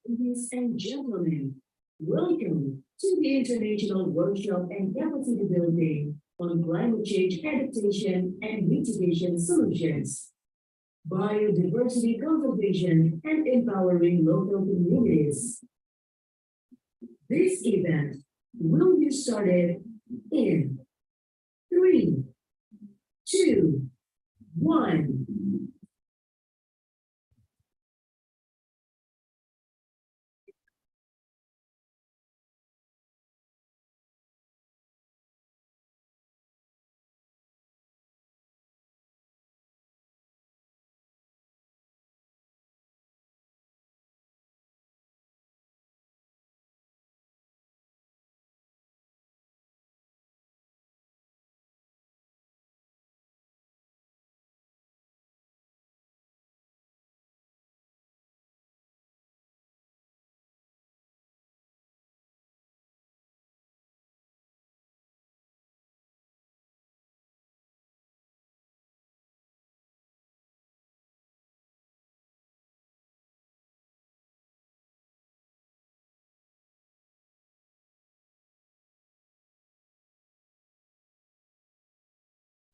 Ladies and gentlemen, welcome to the International Workshop and Capacity Building on Climate Change Adaptation and Mitigation Solutions, Biodiversity Conservation and Empowering Local Communities. This event will be started in 3, 2, 1.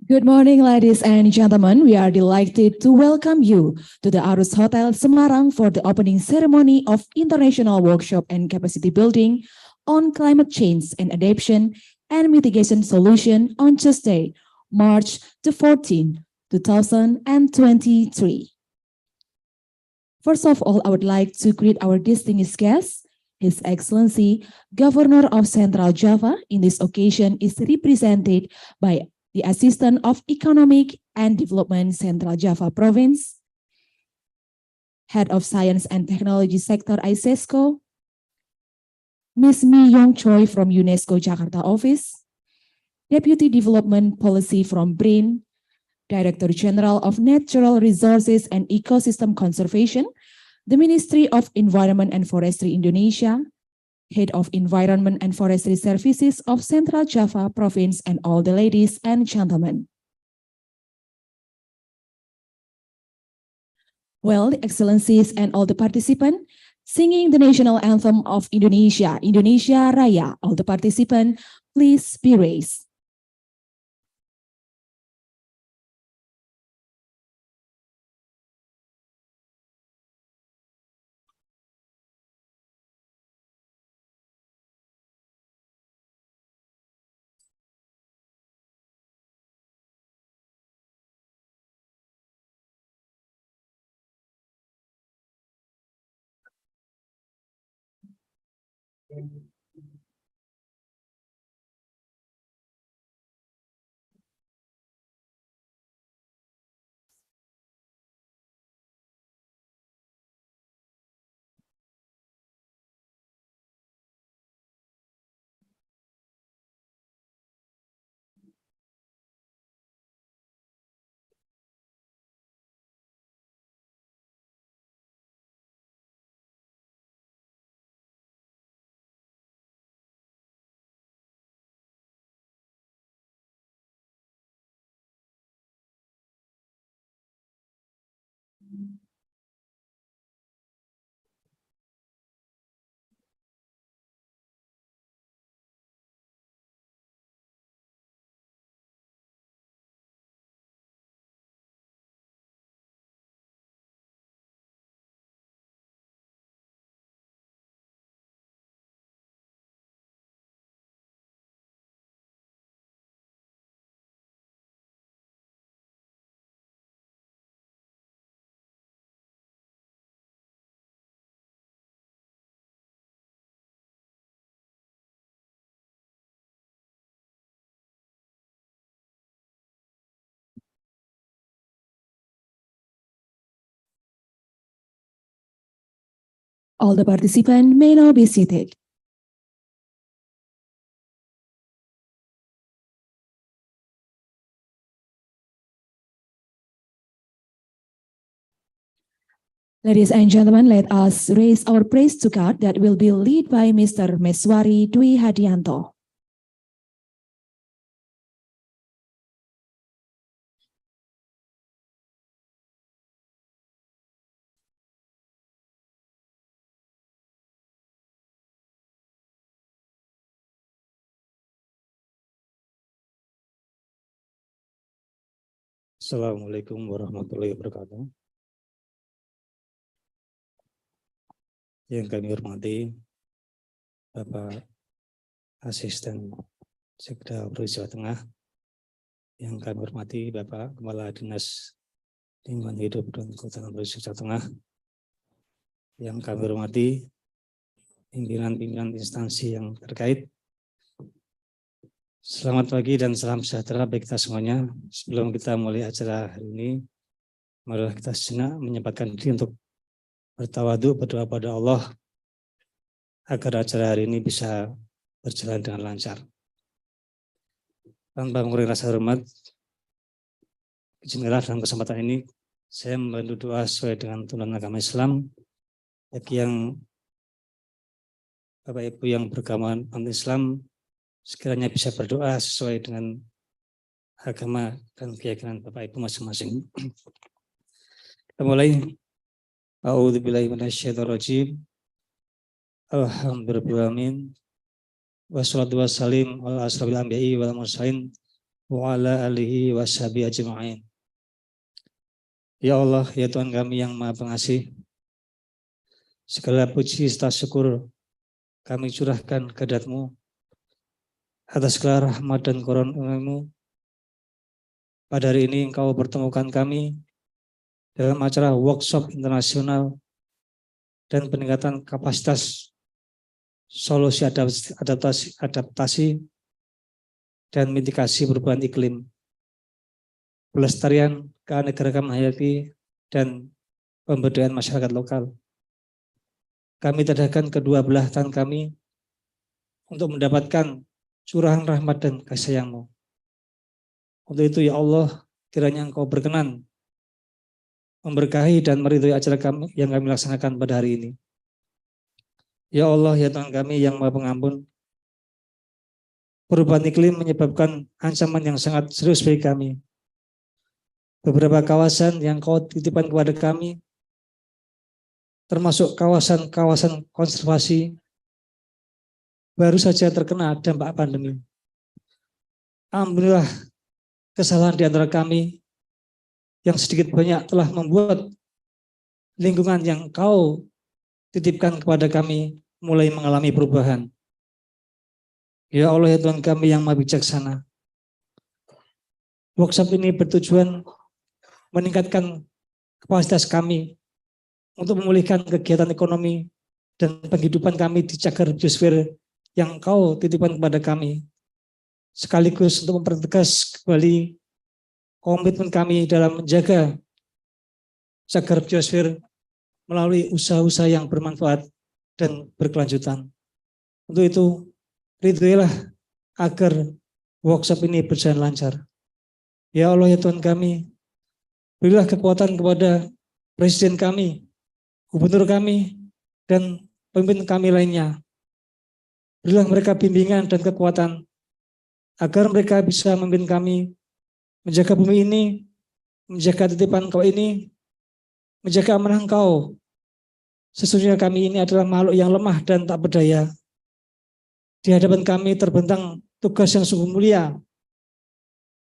Good morning, ladies and gentlemen. We are delighted to welcome you to the Arus Hotel Semarang for the opening ceremony of International Workshop and Capacity Building on Climate Change and Adaptation and Mitigation Solution on Tuesday, March the 14th, 2023. First of all, I would like to greet our distinguished guest. His Excellency, Governor of Central Java. In this occasion is represented by the Assistant of Economic and Development Central Java Province, Head of Science and Technology Sector ISESCO, Ms. Mi Yong Choi from UNESCO Jakarta Office, Deputy Development Policy from BRIN, Director General of Natural Resources and Ecosystem Conservation, the Ministry of Environment and Forestry Indonesia, Head of Environment and Forestry Services of Central Java Province, and all the ladies and gentlemen. Well, the Excellencies and all the participants, singing the national anthem of Indonesia, Indonesia Raya. All the participants, please be raised. All the participants may now be seated. Ladies and gentlemen, let us raise our praise to God that will be led by Mr. Meswari Dwi Hadianto. Assalamualaikum warahmatullahi wabarakatuh. Yang kami hormati Bapak Asisten Sekda Provinsi Jawa Tengah, yang kami hormati Bapak Kepala Dinas Lingkungan Hidup dan Kehutanan Provinsi Jawa Tengah, yang kami hormati pimpinan-pimpinan instansi yang terkait. Selamat pagi dan salam sejahtera bagi kita semuanya. Sebelum kita mulai acara hari ini, marilah kita sejenak menyempatkan diri untuk bertawadhu, berdoa pada Allah agar acara hari ini bisa berjalan dengan lancar. Tanpa mengurangi rasa hormat, izinkanlah dalam kesempatan ini saya membantu doa sesuai dengan tuntunan agama Islam. Bagi yang Bapak Ibu yang beragama non-Islam, sekiranya bisa berdoa sesuai dengan agama dan keyakinan Bapak Ibu masing-masing. Kita mulai. A'udzubillahi minasyaitonirrajim. Alhamdulillahirrahmanirrahim. Wassalatu wassalim ala asrofil anbiya'i wal mursalin wa ala alihi washabihi ajma'in. Ya Allah, ya Tuhan kami yang Maha Pengasih, segala puji serta syukur kami curahkan kehadirat-Mu atas segala rahmat dan karunia-Mu. Pada hari ini Engkau pertemukan kami dalam acara workshop internasional dan peningkatan kapasitas solusi adaptasi dan mitigasi perubahan iklim, pelestarian keanekaragaman hayati dan pemberdayaan masyarakat lokal. Kami tadahkan kedua belah tangan kami untuk mendapatkan curahan rahmat dan kasih sayang-Mu. Untuk itu ya Allah, kiranya Engkau berkenan memberkahi dan meridhoi acara kami yang kami laksanakan pada hari ini. Ya Allah, ya Tuhan kami yang Maha Pengampun, perubahan iklim menyebabkan ancaman yang sangat serius bagi kami. Beberapa kawasan yang Kau titipkan kepada kami, termasuk kawasan-kawasan konservasi, baru saja terkena dampak pandemi. Alhamdulillah, kesalahan di antara kami yang sedikit banyak telah membuat lingkungan yang Kau titipkan kepada kami mulai mengalami perubahan. Ya Allah, ya Tuhan kami yang Maha Bijaksana, workshop ini bertujuan meningkatkan kapasitas kami untuk memulihkan kegiatan ekonomi dan penghidupan kami di cagar biosfer yang Kau titipkan kepada kami, sekaligus untuk mempertegas kembali komitmen kami dalam menjaga cagar biosfer melalui usaha-usaha yang bermanfaat dan berkelanjutan. Untuk itu, ridhoilah agar workshop ini berjalan lancar. Ya Allah, ya Tuhan kami, berilah kekuatan kepada Presiden kami, Gubernur kami, dan pemimpin kami lainnya. Berilah mereka bimbingan dan kekuatan agar mereka bisa memimpin kami menjaga bumi ini, menjaga titipan Kau ini, menjaga amanah Kau. Sesungguhnya kami ini adalah makhluk yang lemah dan tak berdaya. Di hadapan kami terbentang tugas yang sungguh mulia.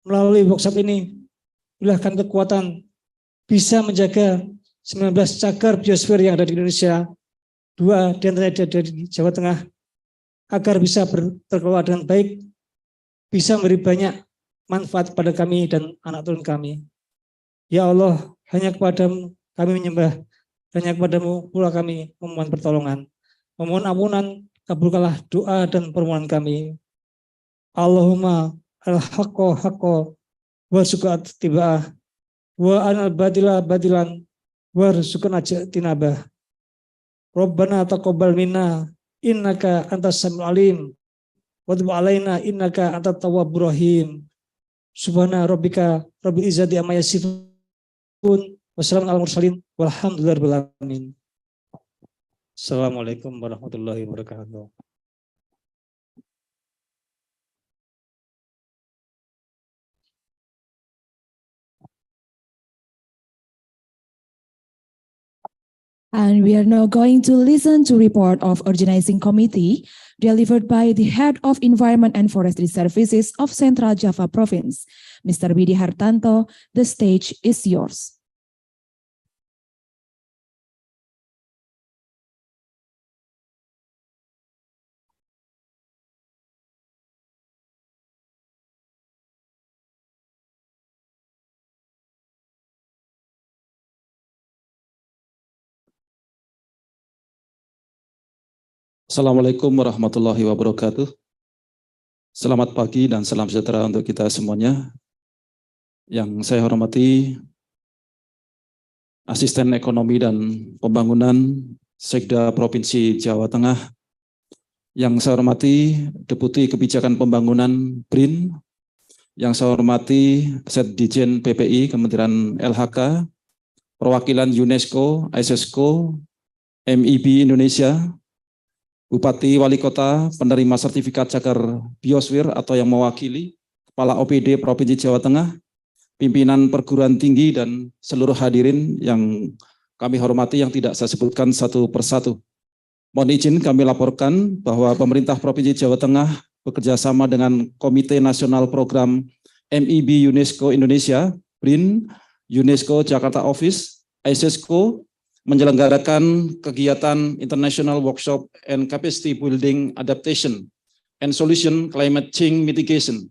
Melalui workshop ini, berilah kekuatan bisa menjaga 19 cagar biosfer yang ada di Indonesia, 2 di antaranya ada di Jawa Tengah, agar bisa terkelola dengan baik, bisa memberi banyak manfaat pada kami dan anak turun kami. Ya Allah, hanya kepadamu kami menyembah, hanya kepadamu pula kami memohon pertolongan. Memohon ampunan, kabulkanlah doa dan permohonan kami. Allahumma al-haqqo haqqo wa sukat tiba'ah wa anal batila batilan wa sukan aja tinabah. Rabbana taqabbal minna innaka antas samiul alim wa tub alaina innaka antat tawwabur rahim. Subhana rabbika rabbil izzati amma yasifun wassalamun alal mursalin walhamdulillahi rabbil alamin. Assalamualaikum warahmatullahi wabarakatuh. And we are now going to listen to report of organizing committee delivered by the head of Environment and Forestry Services of Central Java Province, Mr. Widi Hartanto. The stage is yours. Assalamualaikum warahmatullahi wabarakatuh. Selamat pagi dan salam sejahtera untuk kita semuanya. Yang saya hormati Asisten Ekonomi dan Pembangunan Sekda Provinsi Jawa Tengah. Yang saya hormati Deputi Kebijakan Pembangunan BRIN. Yang saya hormati Setdijen PPI Kementerian LHK, Perwakilan UNESCO, ISESCO, MIB Indonesia, Bupati, Wali Kota, penerima sertifikat cagar biosfer atau yang mewakili, Kepala OPD Provinsi Jawa Tengah, pimpinan perguruan tinggi dan seluruh hadirin yang kami hormati yang tidak saya sebutkan satu persatu. Mohon izin kami laporkan bahwa pemerintah Provinsi Jawa Tengah bekerja sama dengan Komite Nasional Program MIB UNESCO Indonesia, BRIN, UNESCO Jakarta Office, ISESCO, menyelenggarakan kegiatan International Workshop and Capacity Building Adaptation and Solution Climate Change Mitigation,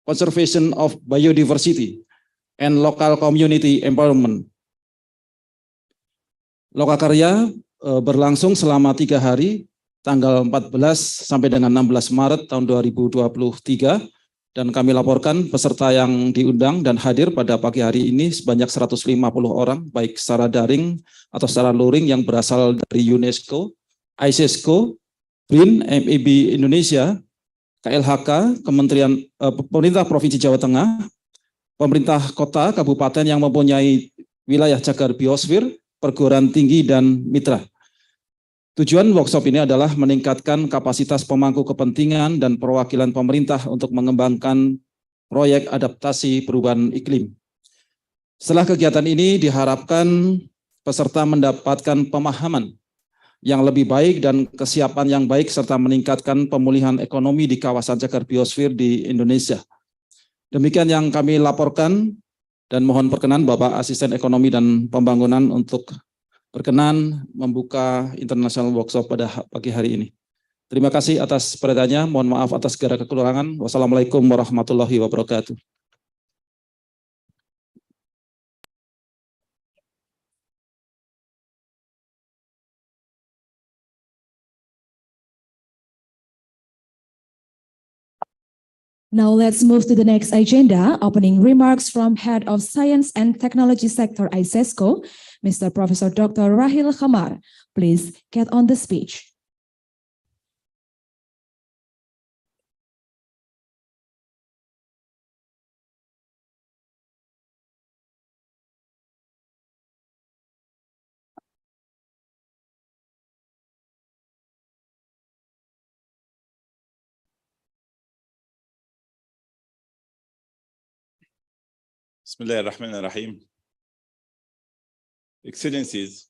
Conservation of Biodiversity, and Local Community Empowerment. Lokakarya berlangsung selama 3 hari, tanggal 14 sampai dengan 16 Maret tahun 2023, dan kami laporkan peserta yang diundang dan hadir pada pagi hari ini sebanyak 150 orang, baik secara daring atau secara luring yang berasal dari UNESCO, ISESCO, BRIN, MIB Indonesia, KLHK, Pemerintah Provinsi Jawa Tengah, pemerintah kota, kabupaten yang mempunyai wilayah cagar biosfer, perguruan tinggi, dan mitra. Tujuan workshop ini adalah meningkatkan kapasitas pemangku kepentingan dan perwakilan pemerintah untuk mengembangkan proyek adaptasi perubahan iklim. Setelah kegiatan ini diharapkan peserta mendapatkan pemahaman yang lebih baik dan kesiapan yang baik serta meningkatkan pemulihan ekonomi di kawasan cagar biosfer di Indonesia. Demikian yang kami laporkan dan mohon perkenan Bapak Asisten Ekonomi dan Pembangunan untuk berkenan membuka International Workshop pada pagi hari ini. Terima kasih atas perhatiannya. Mohon maaf atas segala kekurangan. Wassalamualaikum warahmatullahi wabarakatuh. Now let's move to the next agenda, opening remarks from Head of Science and Technology Sector ISESCO, Mr. Professor Dr. Rahil Khamar. Please get on the speech. Bismillahirrahmanirrahim. Excellencies,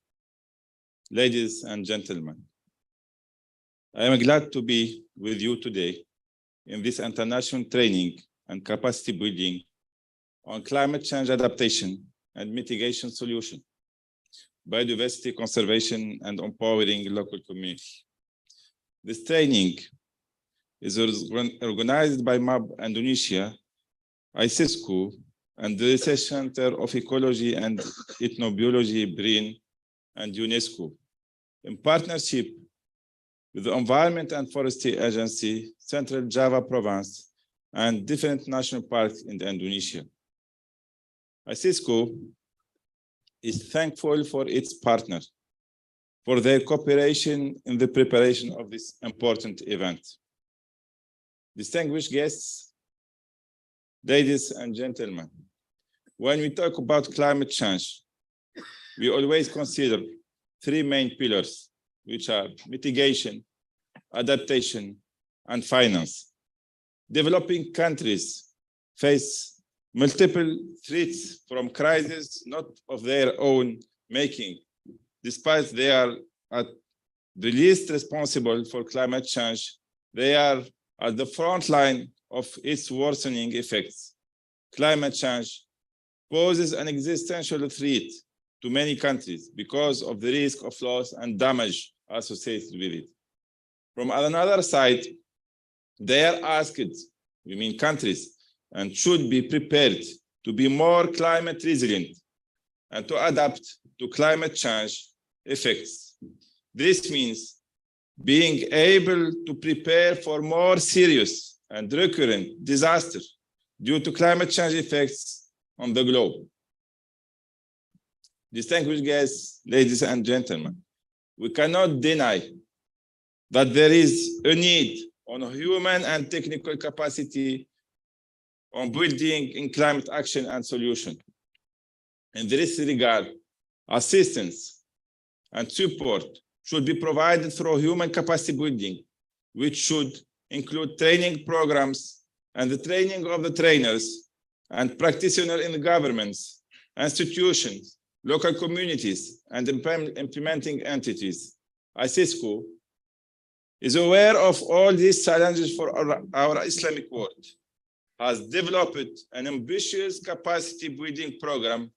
ladies and gentlemen, I am glad to be with you today in this international training and capacity building on climate change adaptation and mitigation solution, biodiversity conservation and empowering local communities. This training is organized by MAB Indonesia, ISESCO, and the Research Center of Ecology and Ethnobiology, BRIN, and UNESCO, in partnership with the Environment and Forestry Agency, Central Java Province, and different national parks in Indonesia. ISESCO is thankful for its partner for their cooperation in the preparation of this important event. Distinguished guests, ladies and gentlemen, when we talk about climate change, we always consider three main pillars, which are mitigation, adaptation, and finance. Developing countries face multiple threats from crises not of their own making, despite they are at the least responsible for climate change. They are at the front line of its worsening effects. Climate change poses an existential threat to many countries because of the risk of loss and damage associated with it. From another side, they are asked, we mean countries, and should be prepared to be more climate resilient and to adapt to climate change effects. This means being able to prepare for more serious and recurrent disasters due to climate change effects on the globe. Distinguished guests, ladies and gentlemen, we cannot deny that there is a need on human and technical capacity on building in climate action and solution. In this regard, assistance and support should be provided through human capacity building, which should include training programs and the training of the trainers and practitioners in the governments, institutions, local communities, and implementing entities. ICESCO is aware of all these challenges for our Islamic world, has developed an ambitious capacity building program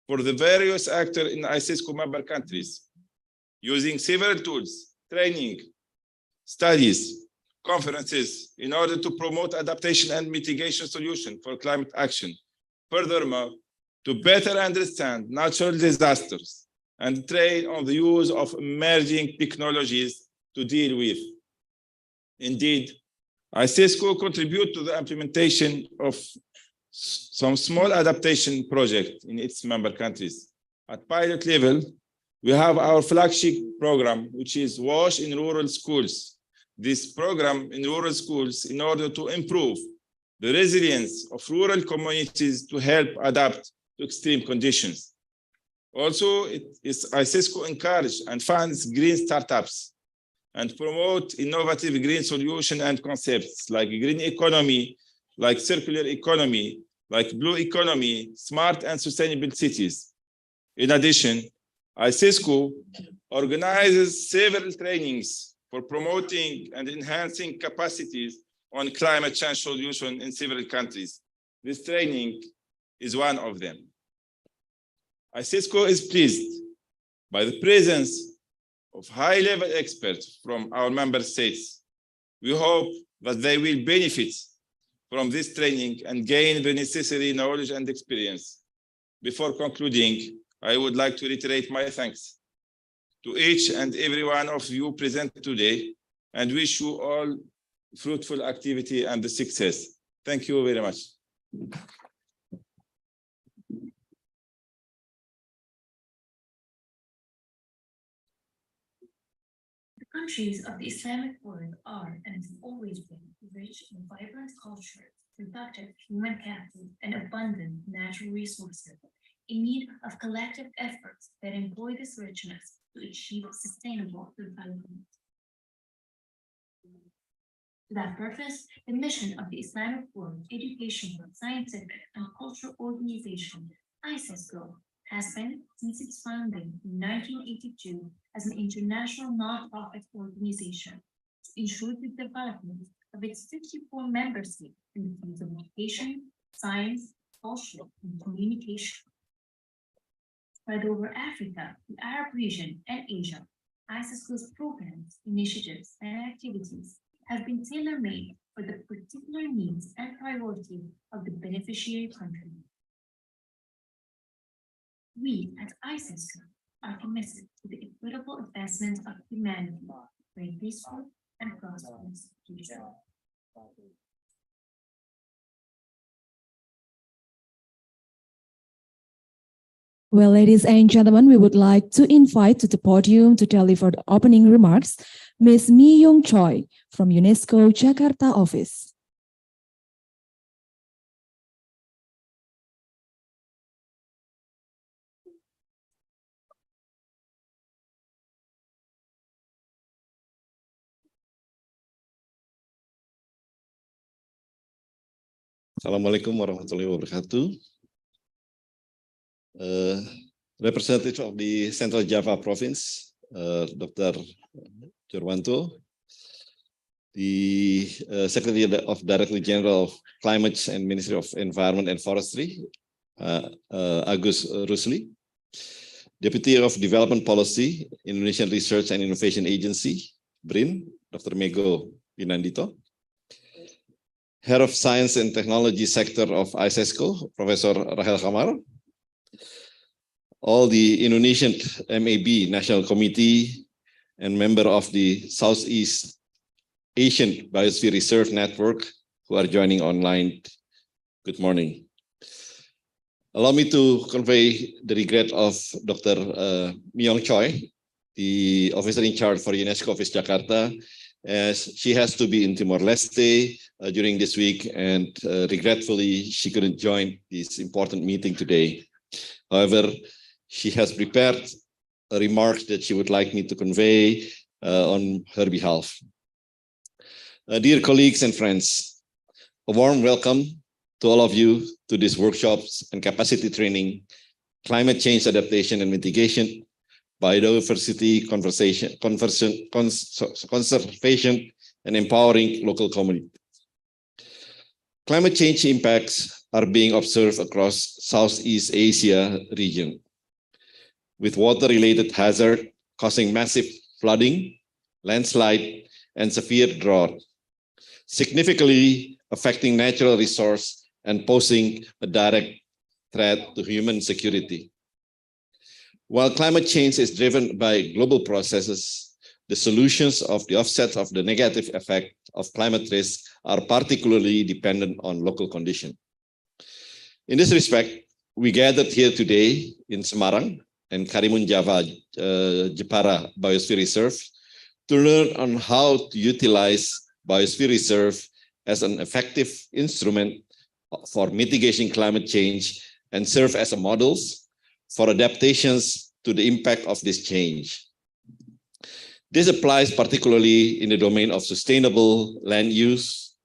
for the various actors in ICESCO member countries, using several tools, training, studies, conferences, in order to promote adaptation and mitigation solutions for climate action. Furthermore, to better understand natural disasters and train on the use of emerging technologies to deal with. Indeed, ICESCO contributes to the implementation of some small adaptation projects in its member countries. At pilot level, we have our flagship program, which is WASH in rural schools. This program in rural schools in order to improve the resilience of rural communities to help adapt to extreme conditions. Also, ICESCO encourages and funds green startups and promote innovative green solutions and concepts like green economy, like circular economy, like blue economy, smart and sustainable cities. In addition, ICESCO organizes several trainings for promoting and enhancing capacities on climate change solution in several countries. This training is one of them. ICESCO is pleased by the presence of high-level experts from our member states. We hope that they will benefit from this training and gain the necessary knowledge and experience. Before concluding, I would like to reiterate my thanks to each and every one of you present today and wish you all fruitful activity and success. Thank you very much. The countries of the Islamic world are and have always been rich in vibrant culture, productive human capital, and abundant natural resources, in need of collective efforts that employ this richness to achieve sustainable development. To that purpose, the mission of the Islamic World Educational, Scientific, and Cultural Organization, ICESCO, has been, since its founding in 1982, as an international non-profit organization to ensure the development of its 54 member states in the fields of education, science, culture, and communication. Spread over Africa, the Arab region, and Asia, ICESCO's programs, initiatives, and activities have been tailor-made for the particular needs and priorities of the beneficiary country. We at ICESCO are committed to the equitable advancement of humanity for a peaceful and prosperous future. Well, ladies and gentlemen, we would like to invite to the podium to deliver the opening remarks Ms. Mi Young Choi from UNESCO Jakarta office. Assalamualaikum warahmatullahi wabarakatuh. Representative of the Central Java Province, Dr. Jorwanto, the Secretary of Director General of Climate and Ministry of Environment and Forestry, Agus Rusli, Deputy of Development Policy, Indonesian Research and Innovation Agency, BRIN, Dr. Mego Winandito, Head of Science and Technology Sector of ISESCO, Professor Rahel Kamar, all the Indonesian MAB National Committee and member of the Southeast Asian Biosphere Reserve Network who are joining online. Good morning. Allow me to convey the regret of Dr. Myong Choi, the officer in charge for UNESCO Office Jakarta, as she has to be in Timor-Leste during this week, and regretfully, she couldn't join this important meeting today. However, she has prepared a remark that she would like me to convey on her behalf. Dear colleagues and friends, a warm welcome to all of you to these workshops and capacity training, climate change adaptation and mitigation, biodiversity conservation, and empowering local communities. Climate change impacts are being observed across Southeast Asia region, with water-related hazard causing massive flooding, landslide, and severe drought, significantly affecting natural resource and posing a direct threat to human security. While climate change is driven by global processes, the solutions of the offset of the negative effect of climate risk are particularly dependent on local conditions. In this respect, we gathered here today in Semarang and Karimun Java Jepara Biosphere Reserve to learn on how to utilize Biosphere Reserve as an effective instrument for mitigating climate change and serve as a models for adaptations to the impact of this change. This applies particularly in the domain of sustainable land use,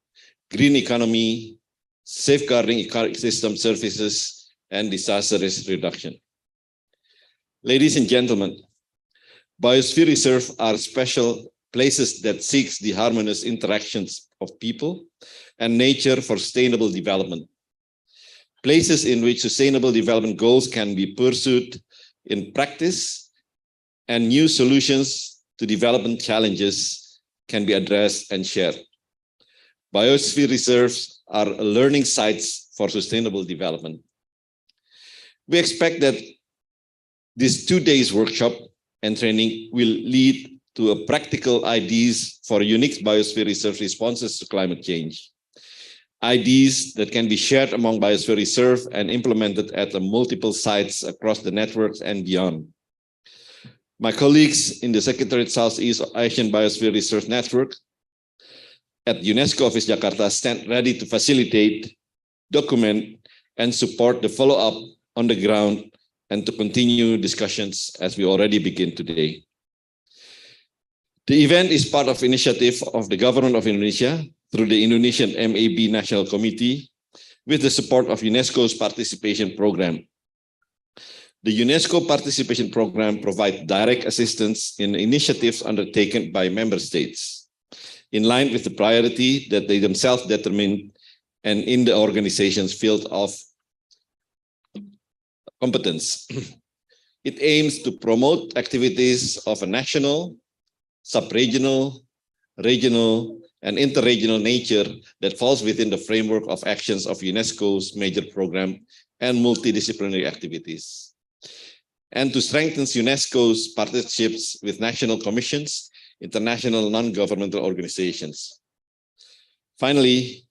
green economy, safeguarding ecosystem services, and disaster risk reduction. Ladies and gentlemen, Biosphere Reserve are special places that seeks the harmonious interactions of people and nature for sustainable development. Places in which sustainable development goals can be pursued in practice and new solutions to development challenges can be addressed and shared. Biosphere reserves are learning sites for sustainable development. We expect that this 2 days workshop and training will lead to a practical ideas for unique biosphere reserve responses to climate change. Ideas that can be shared among Biosphere Reserve and implemented at multiple sites across the networks and beyond. My colleagues in the Secretariat Southeast Asian Biosphere Reserve Network at UNESCO Office Jakarta stand ready to facilitate, document, and support the follow-up on the ground and to continue discussions as we already begin today. The event is part of initiative of the Government of Indonesia through the Indonesian MAB National Committee with the support of UNESCO's participation program. The UNESCO participation program provides direct assistance in initiatives undertaken by member states, in line with the priority that they themselves determine and in the organization's field of competence. It aims to promote activities of a national, sub-regional, regional, and interregional nature that falls within the framework of actions of UNESCO's major program and multidisciplinary activities, and to strengthen UNESCO's partnerships with national commissions, international non-governmental organizations. Finally,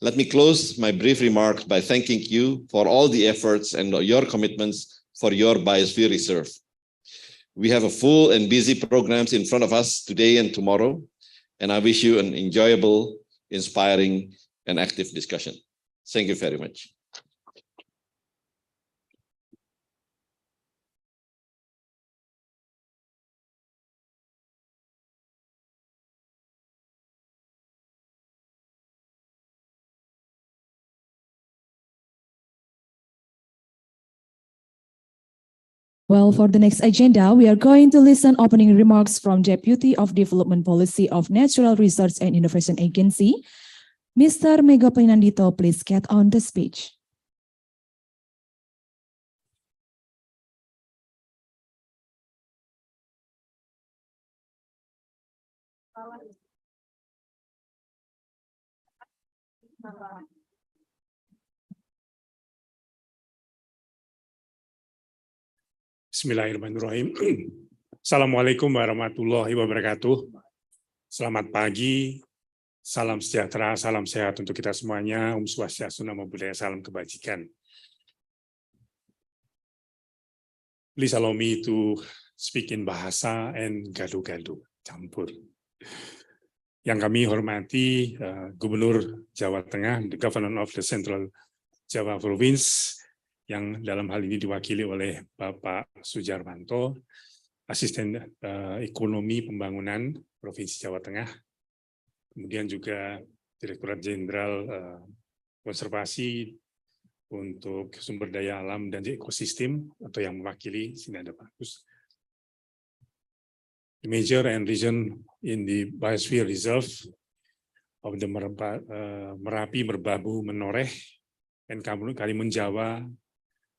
let me close my brief remarks by thanking you for all the efforts and your commitments for your biosphere reserve. We have a full and busy programs in front of us today and tomorrow, and I wish you an enjoyable, inspiring, and active discussion. Thank you very much. Well, for the next agenda, we are going to listen opening remarks from Deputy of Development Policy of Natural Research and Innovation Agency, Mr. Mega Pinandito. Please get on the speech. Bismillahirrahmanirrahim. Assalamualaikum warahmatullahi wabarakatuh. Selamat pagi, salam sejahtera, salam sehat untuk kita semuanya. Om Swastiastu, Namo Buddhaya, salam kebajikan. Please allow me to speak in bahasa and gado-gado, campur. Yang kami hormati Gubernur Jawa Tengah, the Governor of the Central Java Province, yang dalam hal ini diwakili oleh Bapak Sujarwanto, Asisten Ekonomi Pembangunan Provinsi Jawa Tengah, kemudian juga Direktorat Jenderal Konservasi untuk Sumber Daya Alam dan Ekosistem, atau yang mewakili, sini ada Pak Agus. The major and region in the Biosphere Reserve of the Merapi, Merbabu, Menoreh, and Karimun Jawa,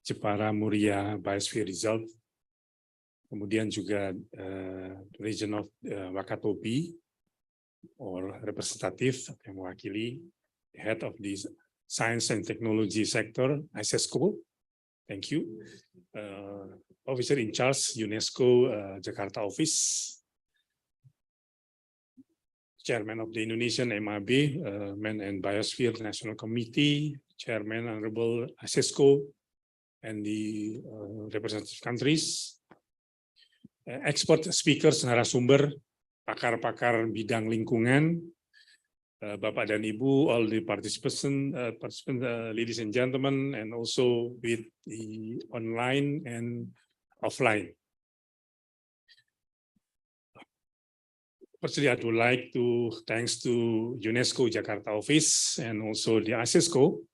Jepara, Muria, Biosphere Reserve, kemudian juga region of Wakatobi, or representative yang mewakili head of the Science and Technology Sector, ISESCO, thank you, Officer in Charge UNESCO Jakarta Office, Chairman of the Indonesian MAB, Man and Biosphere National Committee, Chairman Honorable ISESCO, and the representative countries, expert speakers, narasumber, pakar-pakar bidang lingkungan, Bapak dan Ibu, all the participants, ladies and gentlemen, and also with the online and offline. Firstly, I would like to thanks to UNESCO Jakarta Office and also the ISESCO,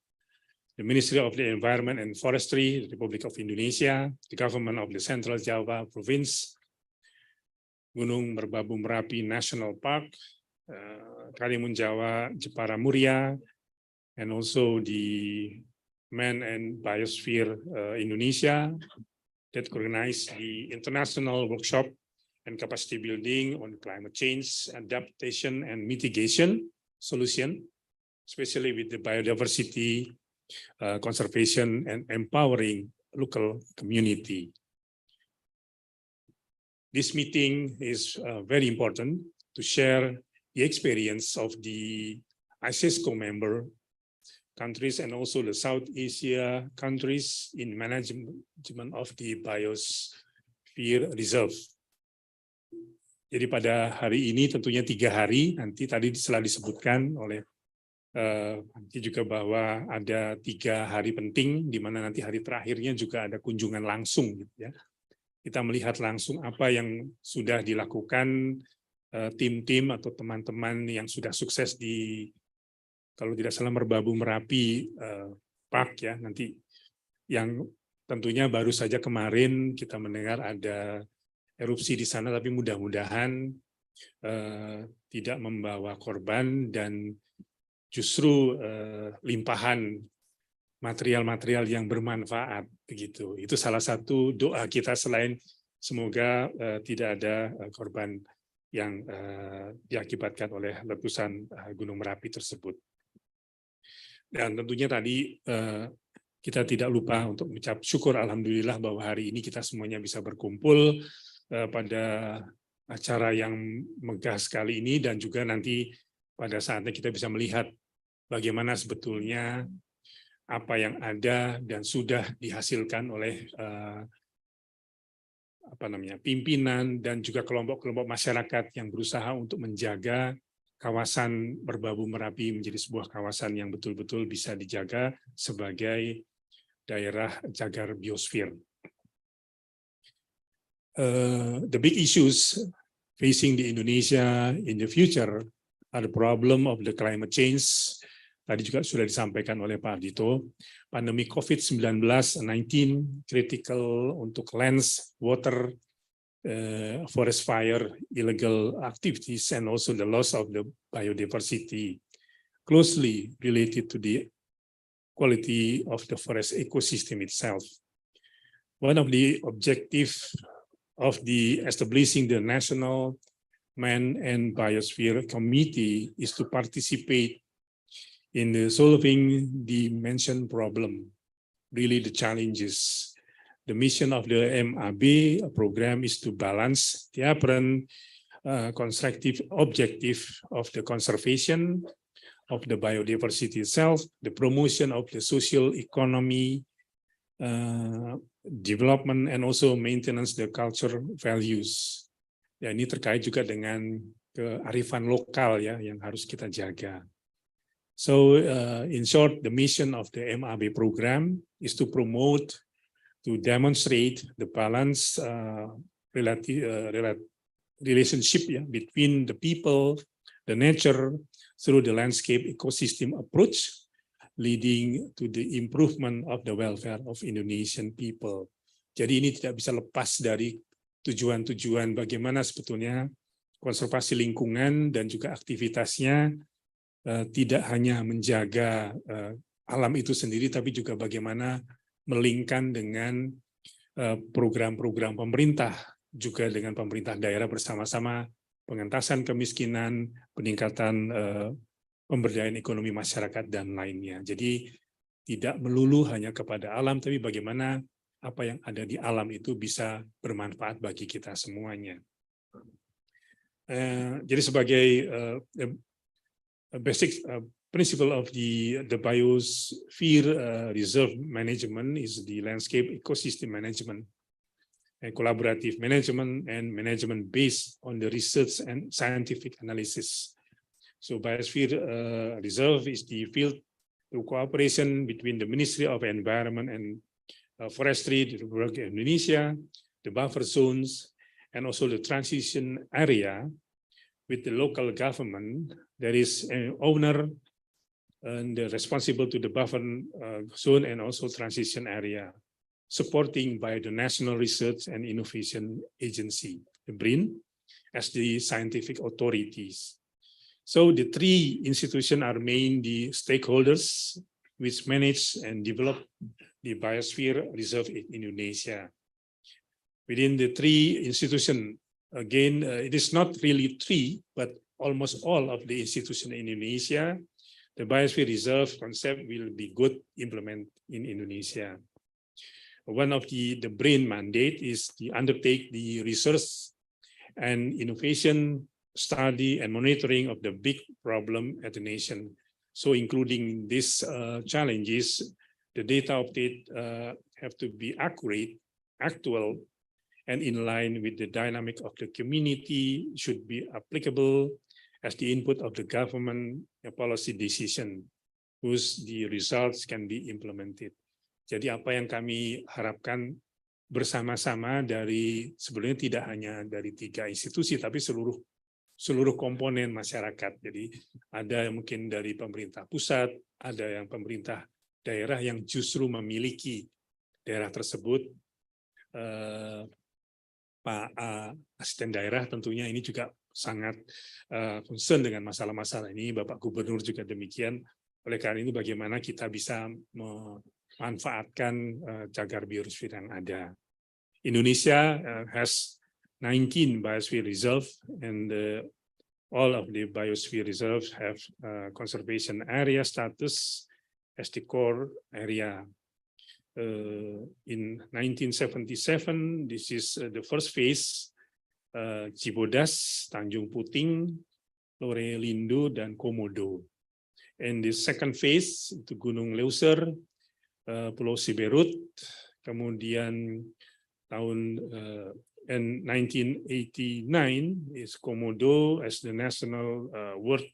the Ministry of the Environment and Forestry, the Republic of Indonesia, the government of the Central Java Province, Gunung Merbabu Merapi National Park, Karimun Jawa, Jepara Muria, and also the Man and Biosphere Indonesia that organized the international workshop and capacity building on climate change, adaptation, and mitigation solution, especially with the biodiversity, conservation, and empowering local community. This meeting is very important to share the experience of the ISESCO member countries and also the South Asia countries in management of the Biosphere Reserve. Jadi pada hari ini tentunya 3 hari, nanti tadi telah disebutkan oleh nanti juga bahwa ada 3 hari penting, di mana nanti hari terakhirnya juga ada kunjungan langsung, gitu ya. Kita melihat langsung apa yang sudah dilakukan tim-tim atau teman-teman yang sudah sukses di, kalau tidak salah, Merbabu Merapi Park ya, nanti yang tentunya baru saja kemarin kita mendengar ada erupsi di sana, tapi mudah-mudahan tidak membawa korban dan justru limpahan material-material yang bermanfaat begitu. Itu salah satu doa kita, selain semoga tidak ada korban yang diakibatkan oleh letusan Gunung Merapi tersebut. Dan tentunya tadi kita tidak lupa untuk mengucap syukur alhamdulillah bahwa hari ini kita semuanya bisa berkumpul pada acara yang megah sekali ini, dan juga nanti pada saatnya kita bisa melihat bagaimana sebetulnya apa yang ada dan sudah dihasilkan oleh pimpinan dan juga kelompok-kelompok masyarakat yang berusaha untuk menjaga kawasan Merbabu Merapi menjadi sebuah kawasan yang betul-betul bisa dijaga sebagai daerah cagar biosfer. The big issues facing the Indonesia in the future are the problem of the climate change. Tadi juga sudah disampaikan oleh Pak Ardhito, pandemi COVID-19, critical untuk lands, water, forest fire, illegal activities, and also the loss of the biodiversity, closely related to the quality of the forest ecosystem itself. One of the objectives of the establishing the National Man and Biosphere Committee is to participate in the solving the mentioned problem, really the challenges. The mission of the MAB program is to balance the apparent constructive objective of the conservation of the biodiversity itself, the promotion of the social economy, development, and also maintenance the culture values. Ya, ini terkait juga dengan kearifan lokal ya yang harus kita jaga. So in short, the mission of the MAB program is to promote, to demonstrate the balance relationship between the people, the nature, through the landscape ecosystem approach, leading to the improvement of the welfare of Indonesian people. Jadi ini tidak bisa lepas dari tujuan-tujuan bagaimana sebetulnya konservasi lingkungan dan juga aktivitasnya tidak hanya menjaga alam itu sendiri, tapi juga bagaimana melingkan dengan program-program pemerintah, juga dengan pemerintah daerah bersama-sama, pengentasan kemiskinan, peningkatan pemberdayaan ekonomi masyarakat, dan lainnya. Jadi tidak melulu hanya kepada alam, tapi bagaimana apa yang ada di alam itu bisa bermanfaat bagi kita semuanya. Jadi sebagai basic principle of the biosphere reserve management is the landscape ecosystem management and collaborative management and management based on the research and scientific analysis. So biosphere reserve is the field through cooperation between the Ministry of Environment and Forestry, the Republic of Indonesia, the buffer zones, and also the transition area with the local government. There is an owner and responsible to the buffer zone and also transition area, supporting by the National Research and Innovation Agency, the BRIN, as the scientific authorities. So the three institutions are main the stakeholders which manage and develop the biosphere reserve in Indonesia. Within the three institutions, again, it is not really three, but almost all of the institutions in Indonesia, the biosphere reserve concept will be good implemented in Indonesia. One of the BRAIN mandate is to undertake the research and innovation study and monitoring of the big problem at the nation. So including these challenges, the data update have to be accurate, actual, and in line with the dynamic of the community, should be applicable as the input of the government policy decision, whose the results can be implemented. Jadi apa yang kami harapkan bersama-sama dari sebenarnya tidak hanya dari tiga institusi, tapi seluruh komponen masyarakat. Jadi ada yang mungkin dari pemerintah pusat, ada yang pemerintah daerah yang justru memiliki daerah tersebut. Pak Asisten Daerah tentunya ini juga sangat concern dengan masalah-masalah ini. Bapak Gubernur juga demikian. Oleh karena ini bagaimana kita bisa memanfaatkan cagar biosfer yang ada. Indonesia has 19 biosphere reserve, and all of the biosphere reserves have conservation area status as the core area. In 1977, this is the first phase, Cibodas, Tanjung Puting, Lore Lindu, dan Komodo. And the second phase, itu Gunung Leuser, Pulau Siberut, kemudian tahun 1989 is Komodo as the national World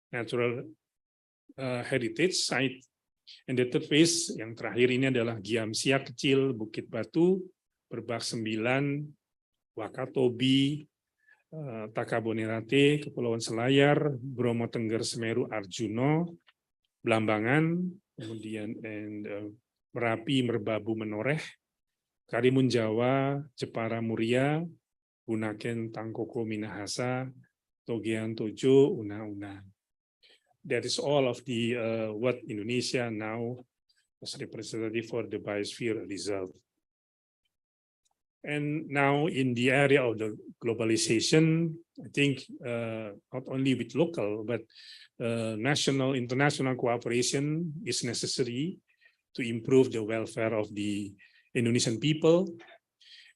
Natural Heritage Site. And the third phase yang terakhir ini adalah Giam Siak kecil, Bukit Batu, Berbak 9, Wakatobi, Takabonerate, Kepulauan Selayar, Bromo Tengger, Semeru, Arjuno, Blambangan, kemudian Merapi, Merbabu, Menoreh, Karimun Jawa, Jepara, Muria, Bunaken, Tangkoko, Minahasa, Togean, Tojo, Una-Una. That is all of the what Indonesia now as representative for the Biosphere Reserve. And now in the area of the globalization, I think not only with local, but national, international cooperation is necessary to improve the welfare of the Indonesian people.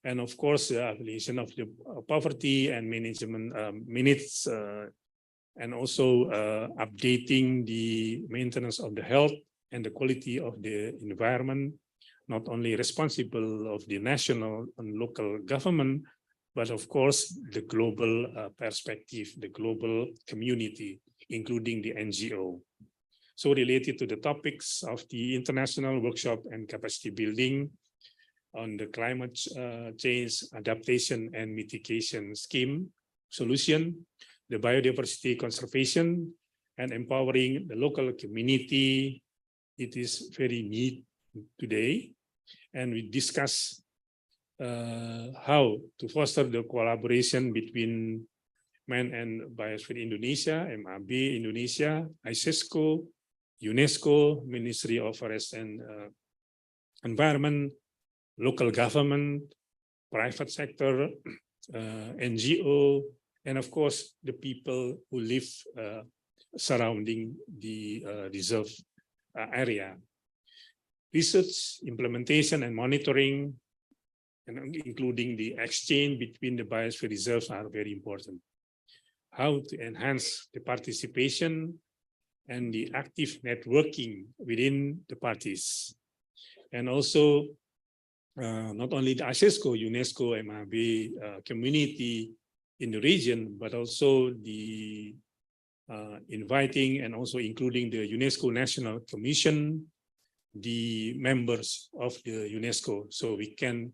And of course, the alleviation of the poverty and management minutes, and also updating the maintenance of the health and the quality of the environment, not only responsible of the national and local government, but of course the global perspective, the global community, including the NGO. So related to the topics of the international workshop and capacity building on the climate change adaptation and mitigation scheme solution, the biodiversity conservation and empowering the local community, it is very neat today. And we discuss how to foster the collaboration between Man and Biosphere Indonesia, MAB Indonesia, ISESCO, UNESCO, Ministry of Forest and Environment, local government, private sector, NGO, and of course the people who live surrounding the reserve area. Research, implementation, and monitoring, and including the exchange between the biosphere reserves are very important. How to enhance the participation and the active networking within the parties. And also, not only the ISESCO, UNESCO, MAB community in the region, but also the inviting and also including the UNESCO National Commission, the members of the UNESCO, so we can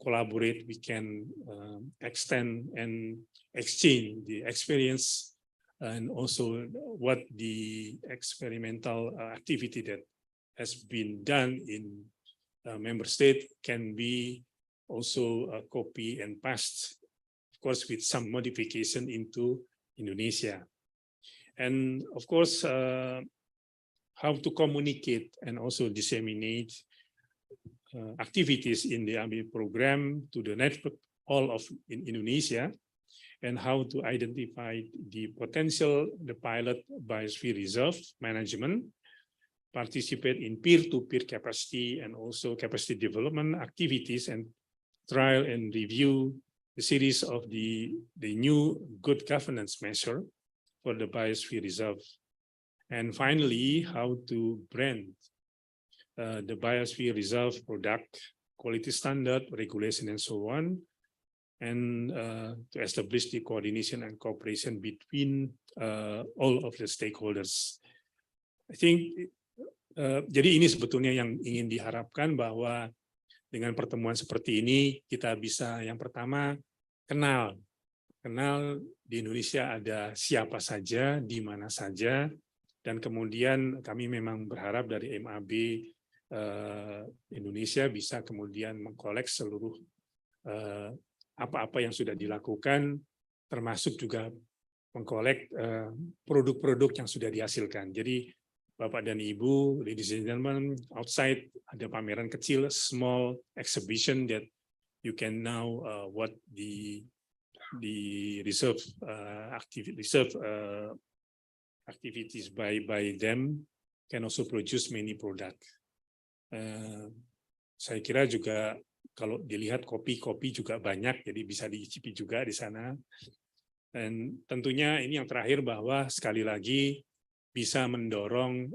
collaborate, we can extend and exchange the experience and also what the experimental activity that has been done in member state can be also copy and passed, of course, with some modification into Indonesia. And of course, how to communicate and also disseminate activities in the AMI program to the network all of in Indonesia, and how to identify the potential, the pilot biosphere reserve management, participate in peer-to-peer capacity and also capacity development activities, and trial and review the series of the new good governance measure for the biosphere reserve. And finally, how to brand the biosphere reserve product, quality standard, regulation, and so on, and to establish the coordination and cooperation between all of the stakeholders. I think, jadi ini sebetulnya yang ingin diharapkan, bahwa dengan pertemuan seperti ini kita bisa yang pertama kenal di Indonesia ada siapa saja, di mana saja. Dan kemudian kami memang berharap dari MAB Indonesia bisa kemudian mengkolek seluruh apa-apa yang sudah dilakukan, termasuk juga mengkolek produk-produk yang sudah dihasilkan. Jadi Bapak dan Ibu, ladies and gentlemen, outside ada pameran kecil, small exhibition that you can now what the reserve activities by them can also produce many product. Saya kira juga kalau dilihat kopi juga banyak, jadi bisa dicicipi juga di sana. Dan tentunya ini yang terakhir, bahwa sekali lagi bisa mendorong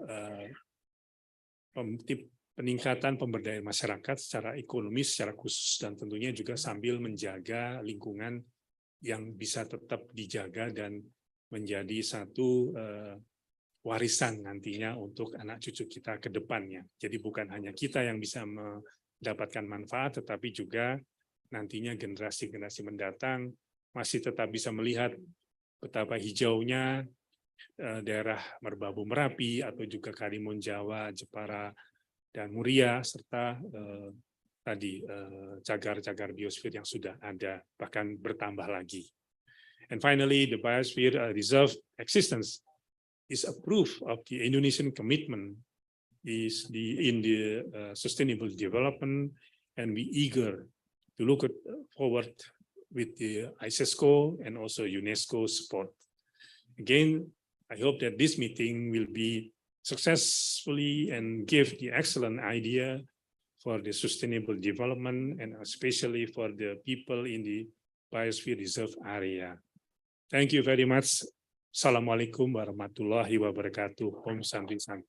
peningkatan pemberdayaan masyarakat secara ekonomi, secara khusus, dan tentunya juga sambil menjaga lingkungan yang bisa tetap dijaga dan menjadi satu warisan nantinya untuk anak cucu kita ke depannya. Jadi bukan hanya kita yang bisa mendapatkan manfaat, tetapi juga nantinya generasi-generasi mendatang masih tetap bisa melihat betapa hijaunya daerah Merbabu Merapi atau juga Karimun Jawa, Jepara, dan Muria, serta cagar-cagar biosfer yang sudah ada, bahkan bertambah lagi. And finally, the Biosphere Reserve existence is a proof of the Indonesian commitment in the sustainable development, and we eager to look forward with the ISESCO and also UNESCO support. Again, I hope that this meeting will be successfully and give the excellent idea for the sustainable development and especially for the people in the Biosphere Reserve area. Thank you very much. Assalamualaikum warahmatullahi wabarakatuh. Om Santi Santi.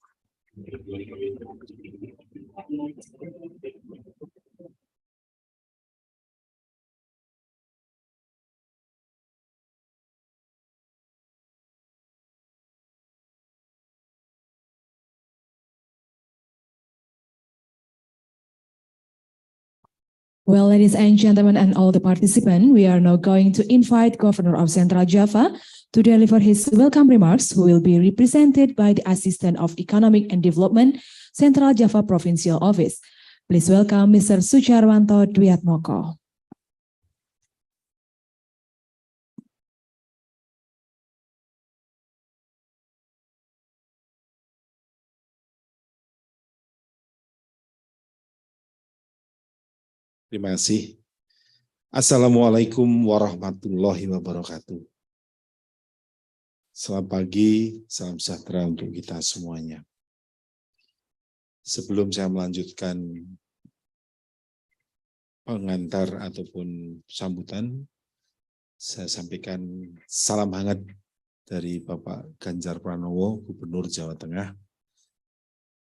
Well, ladies and gentlemen, and all the participants, we are now going to invite Governor of Central Java to deliver his welcome remarks, who will be represented by the Assistant of Economic and Development, Central Java Provincial Office. Please welcome Mr. Sujarwanto Dwiatmoko. Terima kasih. Assalamualaikum warahmatullahi wabarakatuh. Selamat pagi, salam sejahtera untuk kita semuanya. Sebelum saya melanjutkan pengantar ataupun sambutan, saya sampaikan salam hangat dari Bapak Ganjar Pranowo, Gubernur Jawa Tengah,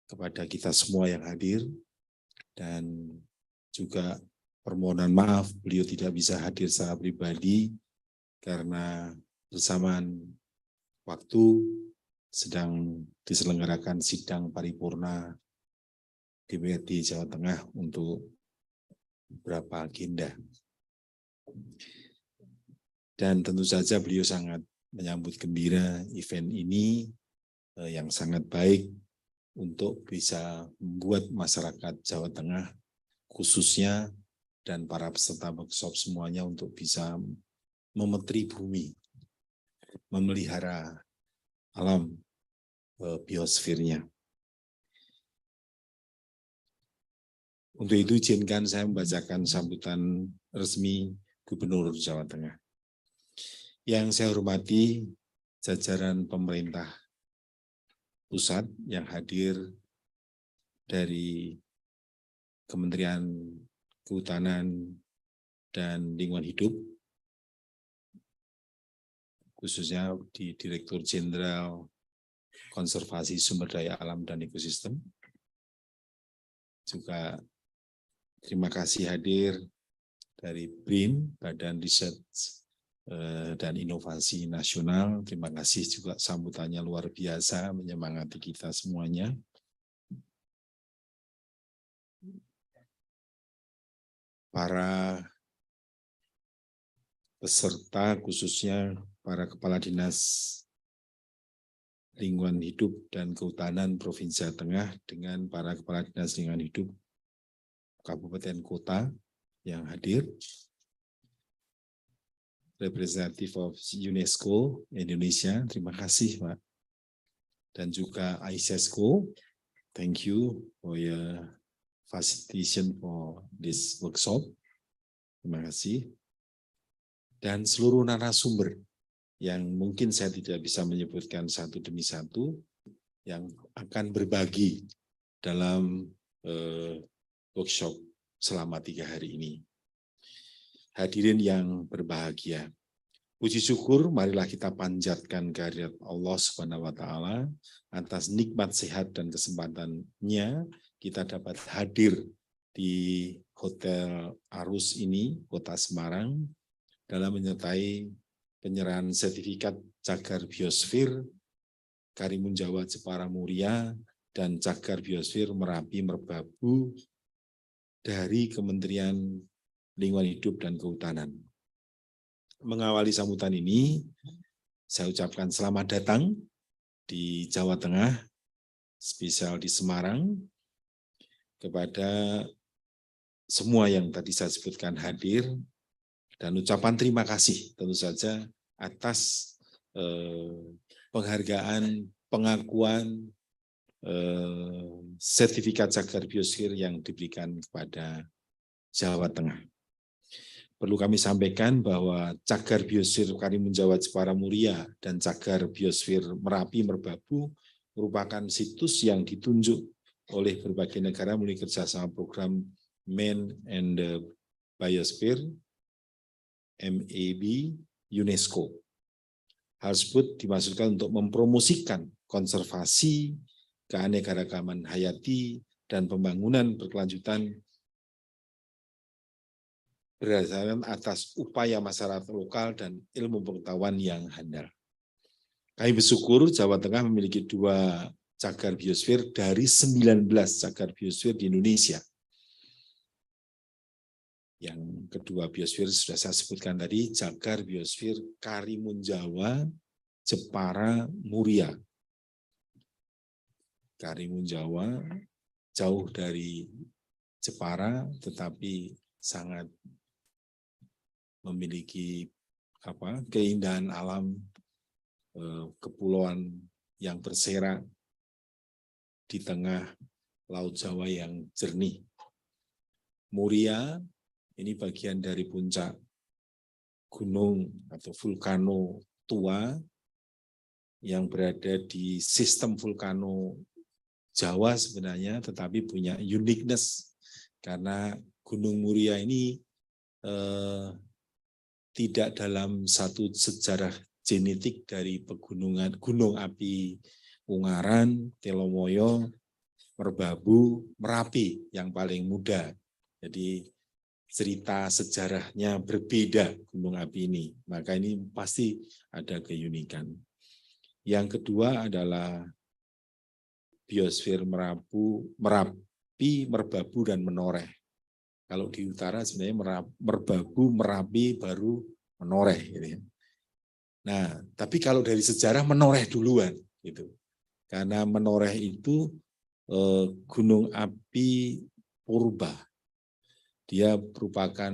kepada kita semua yang hadir, dan juga permohonan maaf beliau tidak bisa hadir secara pribadi karena bersamaan waktu sedang diselenggarakan sidang paripurna DPRD Jawa Tengah untuk beberapa agenda. Dan tentu saja beliau sangat menyambut gembira event ini yang sangat baik untuk bisa membuat masyarakat Jawa Tengah khususnya dan para peserta workshop semuanya untuk bisa memetri bumi, memelihara alam biosfernya. Untuk itu izinkan saya membacakan sambutan resmi Gubernur Jawa Tengah. Yang saya hormati jajaran pemerintah pusat yang hadir dari Kementerian Kehutanan dan Lingkungan Hidup, khususnya di Direktur Jenderal Konservasi Sumber Daya Alam dan Ekosistem. Juga terima kasih hadir dari BRIN, Badan Riset dan Inovasi Nasional. Terima kasih juga sambutannya luar biasa, menyemangati kita semuanya. Para peserta, khususnya para Kepala Dinas Lingkungan Hidup dan Kehutanan Provinsi Jawa Tengah dengan para Kepala Dinas Lingkungan Hidup Kabupaten Kota yang hadir, representative of UNESCO Indonesia, terima kasih Pak, dan juga ISESCO, thank you for your facilitation for this workshop. Terima kasih. Dan seluruh narasumber yang mungkin saya tidak bisa menyebutkan satu demi satu, yang akan berbagi dalam workshop selama 3 hari ini. Hadirin yang berbahagia, puji syukur marilah kita panjatkan kehadirat Allah Subhanahu wa Ta'ala atas nikmat sehat dan kesempatannya kita dapat hadir di Hotel Arus ini, Kota Semarang, dalam menyertai penyerahan sertifikat cagar biosfer Karimun Jawa Jepara Muria dan cagar biosfer Merapi Merbabu dari Kementerian Lingkungan Hidup dan Kehutanan. Mengawali sambutan ini, saya ucapkan selamat datang di Jawa Tengah, spesial di Semarang, kepada semua yang tadi saya sebutkan hadir, dan ucapan terima kasih tentu saja atas penghargaan, pengakuan, sertifikat cagar biosfer yang diberikan kepada Jawa Tengah. Perlu kami sampaikan bahwa cagar biosfer Karimun Jawa Jepara Muria dan cagar biosfer Merapi Merbabu merupakan situs yang ditunjuk oleh berbagai negara melalui kerjasama program Man and the Biosphere MAB UNESCO. Hal tersebut dimaksudkan untuk mempromosikan konservasi, keanekaragaman hayati, dan pembangunan berkelanjutan berdasarkan atas upaya masyarakat lokal dan ilmu pengetahuan yang handal. Kami bersyukur Jawa Tengah memiliki 2 cagar biosfer dari 19 cagar biosfer di Indonesia. Yang kedua biosfer sudah saya sebutkan tadi, cagar biosfer Karimun Jawa Jepara Muria. Karimun Jawa jauh dari Jepara tetapi sangat memiliki keindahan alam, kepulauan yang berserak di tengah Laut Jawa yang jernih. Muria ini bagian dari puncak gunung atau vulkano tua yang berada di sistem vulkano Jawa sebenarnya, tetapi punya uniqueness karena Gunung Muria ini tidak dalam satu sejarah genetik dari pegunungan gunung api Ungaran, Telomoyo, Merbabu, Merapi yang paling muda. Jadi cerita sejarahnya berbeda gunung api ini, maka ini pasti ada keunikan. Yang kedua adalah biosfer Merapi, Merbabu, dan Menoreh. Kalau di utara sebenarnya Merbabu, Merapi, baru Menoreh. Gitu ya. Nah, tapi kalau dari sejarah Menoreh duluan, gitu. Karena Menoreh itu gunung api purba. Dia merupakan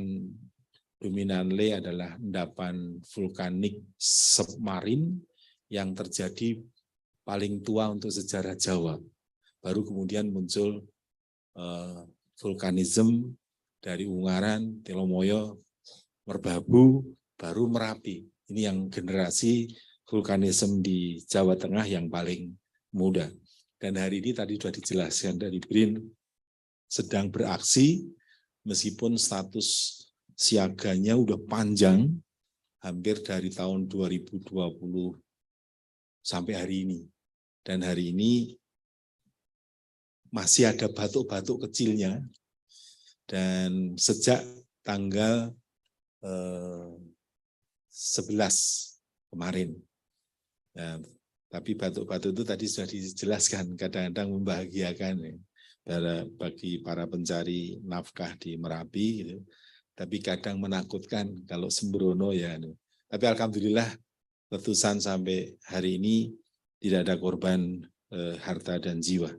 dominanly adalah endapan vulkanik submarin yang terjadi paling tua untuk sejarah Jawa. Baru kemudian muncul vulkanisme dari Ungaran, Telomoyo, Merbabu, baru Merapi. Ini yang generasi vulkanisme di Jawa Tengah yang paling muda. Dan hari ini tadi sudah dijelaskan dari BRIN sedang beraksi, meskipun status siaganya udah panjang, hampir dari tahun 2020 sampai hari ini. Dan hari ini masih ada batuk-batuk kecilnya, dan sejak tanggal 11 kemarin. Nah, tapi batuk-batuk itu tadi sudah dijelaskan, kadang-kadang membahagiakan ya, bagi para pencari nafkah di Merapi, gitu. Tapi kadang menakutkan kalau sembrono ya. Tapi alhamdulillah letusan sampai hari ini tidak ada korban harta dan jiwa.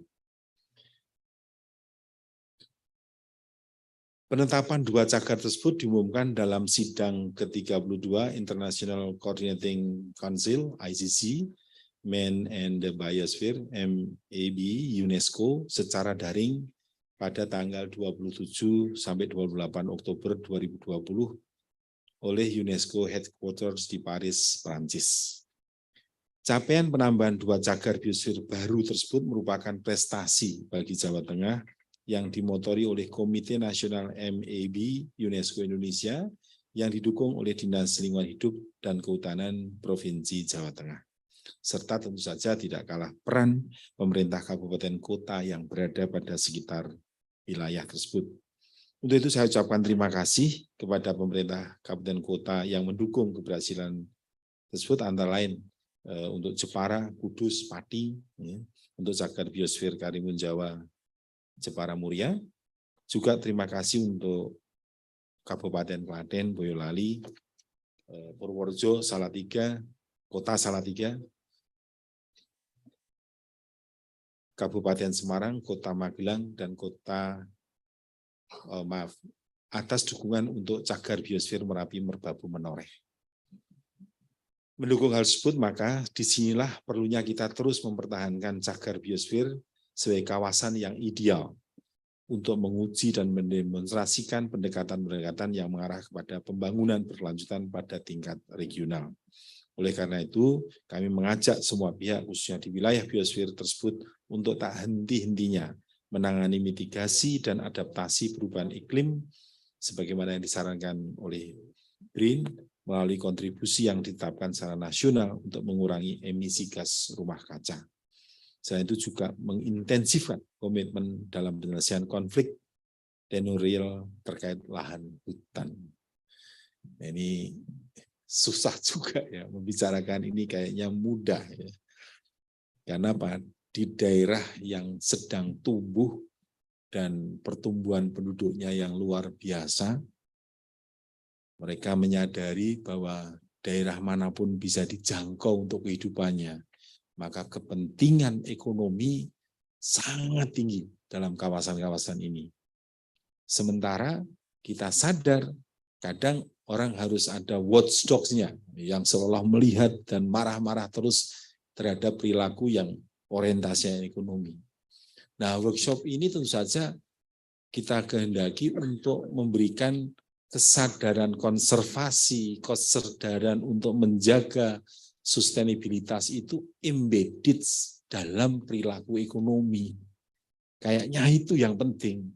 Penetapan 2 cagar tersebut diumumkan dalam sidang ke-32 International Coordinating Council ICC Man and the Biosphere MAB UNESCO secara daring pada tanggal 27 sampai 28 Oktober 2020 oleh UNESCO Headquarters di Paris, Prancis. Capaian penambahan 2 cagar biosfer baru tersebut merupakan prestasi bagi Jawa Tengah yang dimotori oleh Komite Nasional MAB UNESCO Indonesia yang didukung oleh Dinas Lingkungan Hidup dan Kehutanan Provinsi Jawa Tengah. serta tentu saja tidak kalah peran pemerintah kabupaten kota yang berada pada sekitar wilayah tersebut. Untuk itu saya ucapkan terima kasih kepada pemerintah kabupaten kota yang mendukung keberhasilan tersebut, antara lain untuk Jepara, Kudus, Pati, ya, untuk cagar biosfer Karimun Jawa, Jepara Muria. Juga terima kasih untuk Kabupaten Klaten, Boyolali, Purworejo, Salatiga, Kota Salatiga, Kabupaten Semarang, Kota Magelang, dan atas dukungan untuk cagar biosfer Merapi Merbabu Menoreh. Mendukung hal tersebut, maka disinilah perlunya kita terus mempertahankan cagar biosfer sebagai kawasan yang ideal untuk menguji dan mendemonstrasikan pendekatan-pendekatan yang mengarah kepada pembangunan berkelanjutan pada tingkat regional. Oleh karena itu, kami mengajak semua pihak, khususnya di wilayah biosfer tersebut, untuk tak henti-hentinya menangani mitigasi dan adaptasi perubahan iklim, sebagaimana yang disarankan oleh BRIN, melalui kontribusi yang ditetapkan secara nasional untuk mengurangi emisi gas rumah kaca. Selain itu juga mengintensifkan komitmen dalam penyelesaian konflik tenurial terkait lahan hutan. Nah, ini susah juga ya membicarakan ini, kayaknya mudah ya. Karena apa? Di daerah yang sedang tumbuh dan pertumbuhan penduduknya yang luar biasa, mereka menyadari bahwa daerah manapun bisa dijangkau untuk kehidupannya. Maka kepentingan ekonomi sangat tinggi dalam kawasan-kawasan ini. Sementara kita sadar kadang orang harus ada watchdogs-nya yang seolah melihat dan marah-marah terus terhadap perilaku yang orientasinya ekonomi. Nah, workshop ini tentu saja kita kehendaki untuk memberikan kesadaran konservasi, kesadaran untuk menjaga sustainabilitas itu embedded dalam perilaku ekonomi. Kayaknya itu yang penting.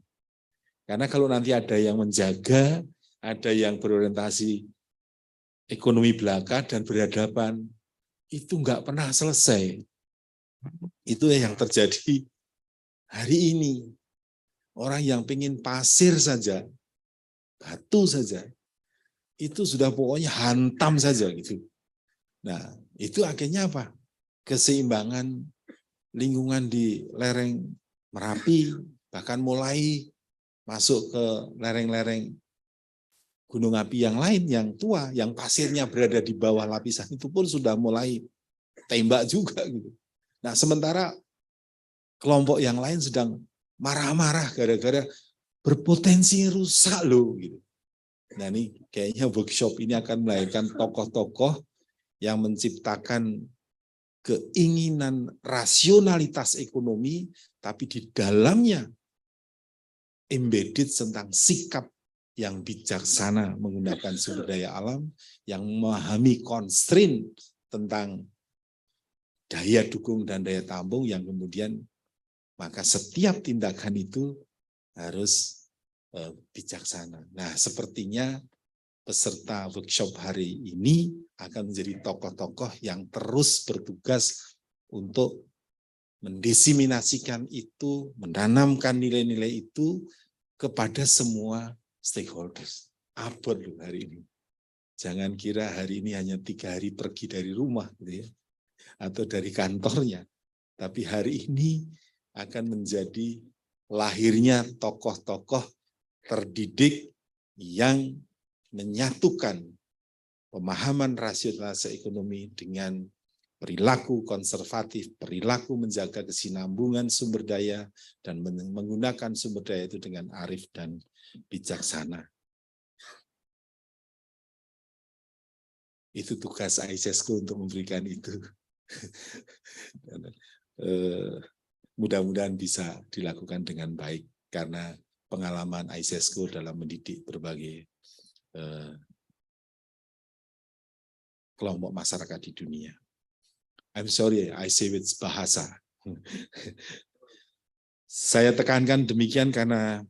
Karena kalau nanti ada yang menjaga, ada yang berorientasi ekonomi belaka dan berhadapan, itu nggak pernah selesai. Itu yang terjadi hari ini. Orang yang pengen pasir saja, batu saja, itu sudah pokoknya hantam saja gitu. Nah, itu akhirnya apa? Keseimbangan lingkungan di lereng Merapi, bahkan mulai masuk ke lereng-lereng gunung api yang lain, yang tua, yang pasirnya berada di bawah lapisan itu pun sudah mulai tembak juga gitu. Nah, sementara kelompok yang lain sedang marah-marah gara-gara berpotensi rusak loh gitu. Nah, ini kayaknya workshop ini akan melahirkan tokoh-tokoh yang menciptakan keinginan rasionalitas ekonomi, tapi di dalamnya embedded tentang sikap yang bijaksana menggunakan sumber daya alam, yang memahami constraint tentang daya dukung dan daya tampung, yang kemudian maka setiap tindakan itu harus bijaksana. Nah, sepertinya peserta workshop hari ini akan menjadi tokoh-tokoh yang terus bertugas untuk mendesiminasikan itu, menanamkan nilai-nilai itu kepada semua stakeholders. Abot loh hari ini. Jangan kira hari ini hanya 3 hari pergi dari rumah gitu ya, atau dari kantornya. Tapi hari ini akan menjadi lahirnya tokoh-tokoh terdidik yang menyatukan pemahaman rasionalitas ekonomi dengan perilaku konservatif, perilaku menjaga kesinambungan sumber daya, dan menggunakan sumber daya itu dengan arif dan bijaksana. Itu tugas ISESCO untuk memberikan itu. Mudah-mudahan bisa dilakukan dengan baik, karena pengalaman ISESCO dalam mendidik berbagai kelompok masyarakat di dunia. I'm sorry, I say with bahasa. Saya tekankan demikian karena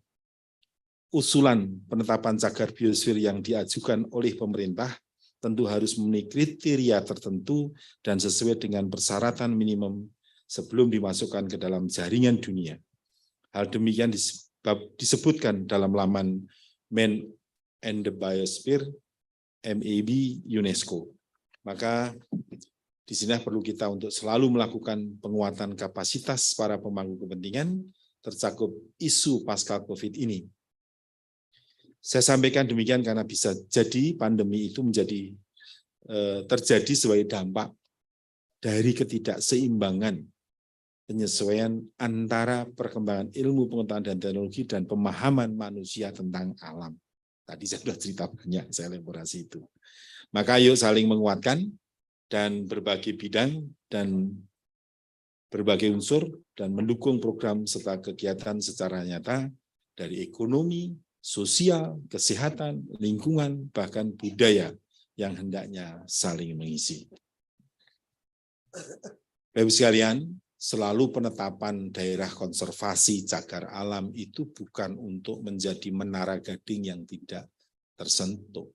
usulan penetapan cagar biosfer yang diajukan oleh pemerintah tentu harus memenuhi kriteria tertentu dan sesuai dengan persyaratan minimum sebelum dimasukkan ke dalam jaringan dunia. Hal demikian disebutkan dalam laman Man and the Biosphere MAB UNESCO. Maka di sini perlu kita untuk selalu melakukan penguatan kapasitas para pemangku kepentingan tercakup isu pasca COVID ini. Saya sampaikan demikian karena bisa jadi pandemi itu menjadi terjadi sebagai dampak dari ketidakseimbangan penyesuaian antara perkembangan ilmu pengetahuan dan teknologi dan pemahaman manusia tentang alam. Tadi saya sudah cerita banyak, saya elaborasi itu. Maka yuk saling menguatkan dan berbagai bidang dan berbagai unsur dan mendukung program serta kegiatan secara nyata dari ekonomi, sosial, kesehatan, lingkungan, bahkan budaya yang hendaknya saling mengisi. Bapak sekalian, selalu penetapan daerah konservasi cagar alam itu bukan untuk menjadi menara gading yang tidak tersentuh,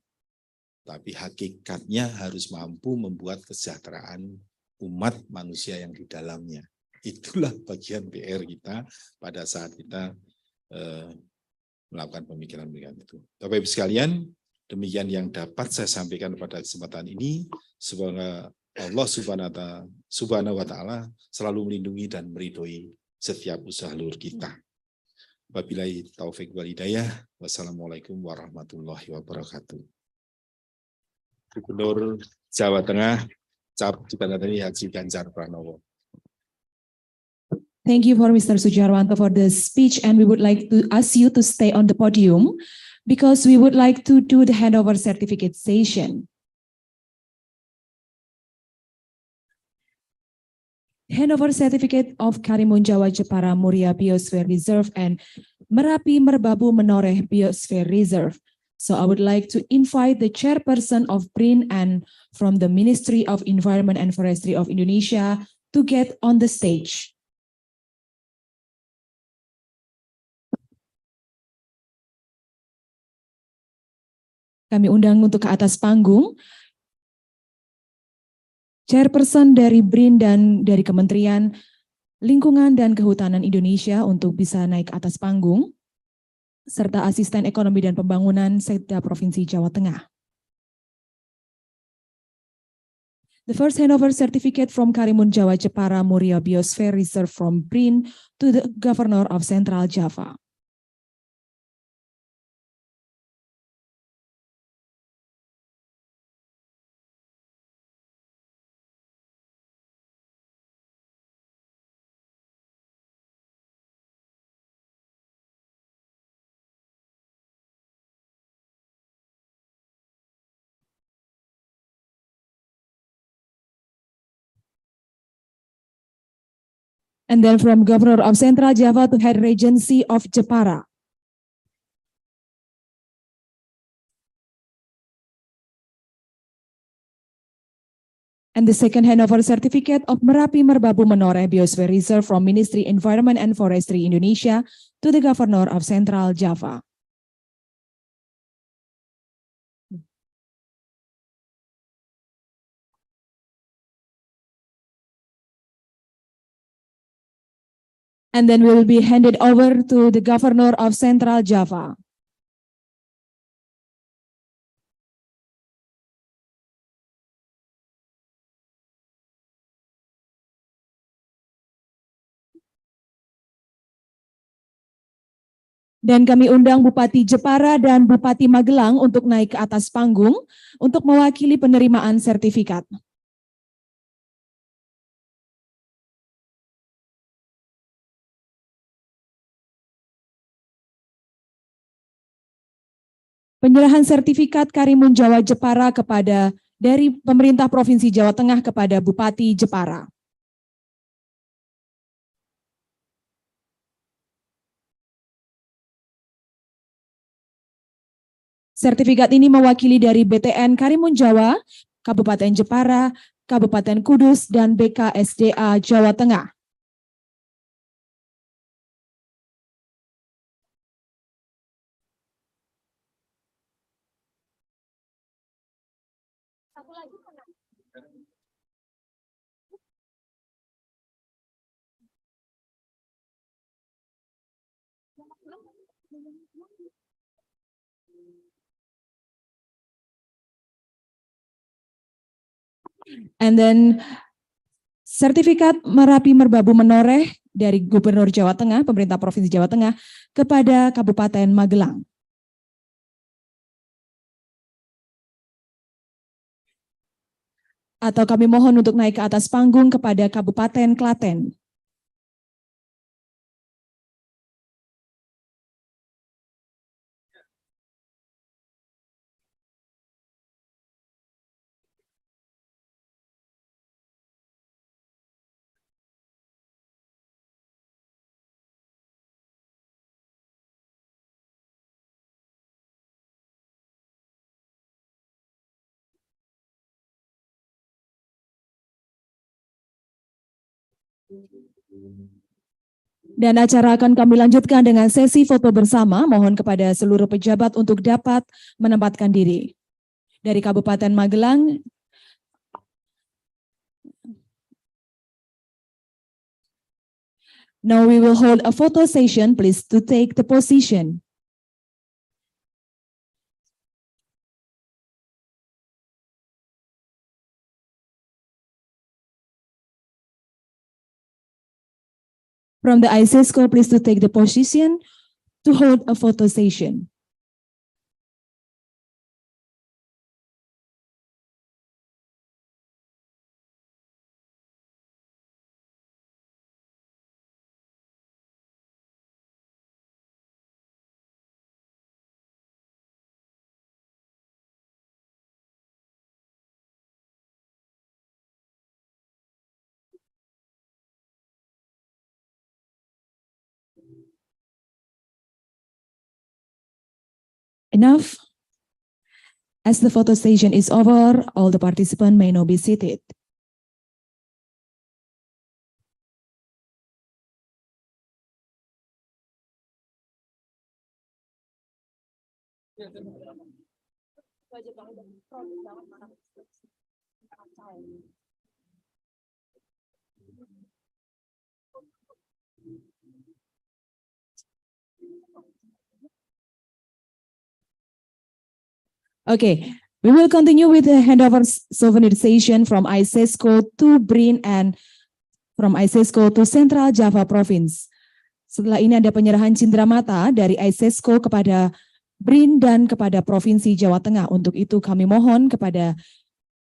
tapi hakikatnya harus mampu membuat kesejahteraan umat manusia yang di dalamnya. Itulah bagian PR kita pada saat kita melakukan pemikiran-pemikiran itu. Bapak Ibu sekalian, demikian yang dapat saya sampaikan pada kesempatan ini. Semoga Allah Subhanahu wa Ta'ala selalu melindungi dan meridhoi setiap usaha luhur kita. Wabillahi taufik wal hidayah. Wassalamualaikum warahmatullahi wabarakatuh. Gubernur Jawa Tengah, Cap Dibanatani Haji Ganjar Pranowo. Thank you for Mr. Sujarwanto for the speech, and we would like to ask you to stay on the podium because we would like to do the handover certificate session. Handover certificate of Karimun Jawa Jepara Muria Biosphere Reserve and Merapi Merbabu Menoreh Biosphere Reserve. So I would like to invite the chairperson of BRIN and from the Ministry of Environment and Forestry of Indonesia to get on the stage. Kami undang untuk ke atas panggung chairperson dari BRIN dan dari Kementerian Lingkungan dan Kehutanan Indonesia untuk bisa naik ke atas panggung, serta asisten ekonomi dan pembangunan Sekda Provinsi Jawa Tengah. The first handover certificate from Karimun Jawa Jepara Muria Biosphere Reserve from BRIN to the Governor of Central Java. And then from Governor of Central Java to Head Regency of Jepara. And the second handover certificate of Merapi Merbabu Menoreh Biosphere Reserve from Ministry Environment and Forestry Indonesia to the Governor of Central Java. And then will be handed over to the Governor of Central Java. Dan kami undang Bupati Jepara dan Bupati Magelang untuk naik ke atas panggung untuk mewakili penerimaan sertifikat. Penyerahan sertifikat Karimun Jawa Jepara kepada dari pemerintah Provinsi Jawa Tengah kepada Bupati Jepara. Sertifikat ini mewakili dari BTN Karimun Jawa, Kabupaten Jepara, Kabupaten Kudus, dan BKSDA Jawa Tengah. And then sertifikat Merapi Merbabu Menoreh dari Gubernur Jawa Tengah, Pemerintah Provinsi Jawa Tengah kepada Kabupaten Magelang. Atau kami mohon untuk naik ke atas panggung kepada Kabupaten Klaten. Dan acara akan kami lanjutkan dengan sesi foto bersama. Mohon kepada seluruh pejabat untuk dapat menempatkan diri. Dari Kabupaten Magelang, now we will hold a photo session. Please to take the position. From the ISESCO, please to take the position to hold a photo session. Enough. As the photo session is over, all the participants may now be seated. Okay, we will continue with the handover souvenirization from ISESCO to BRIN and from ISESCO to Central Java Province. Setelah ini ada penyerahan cindramata dari ISESCO kepada BRIN dan kepada Provinsi Jawa Tengah. Untuk itu kami mohon kepada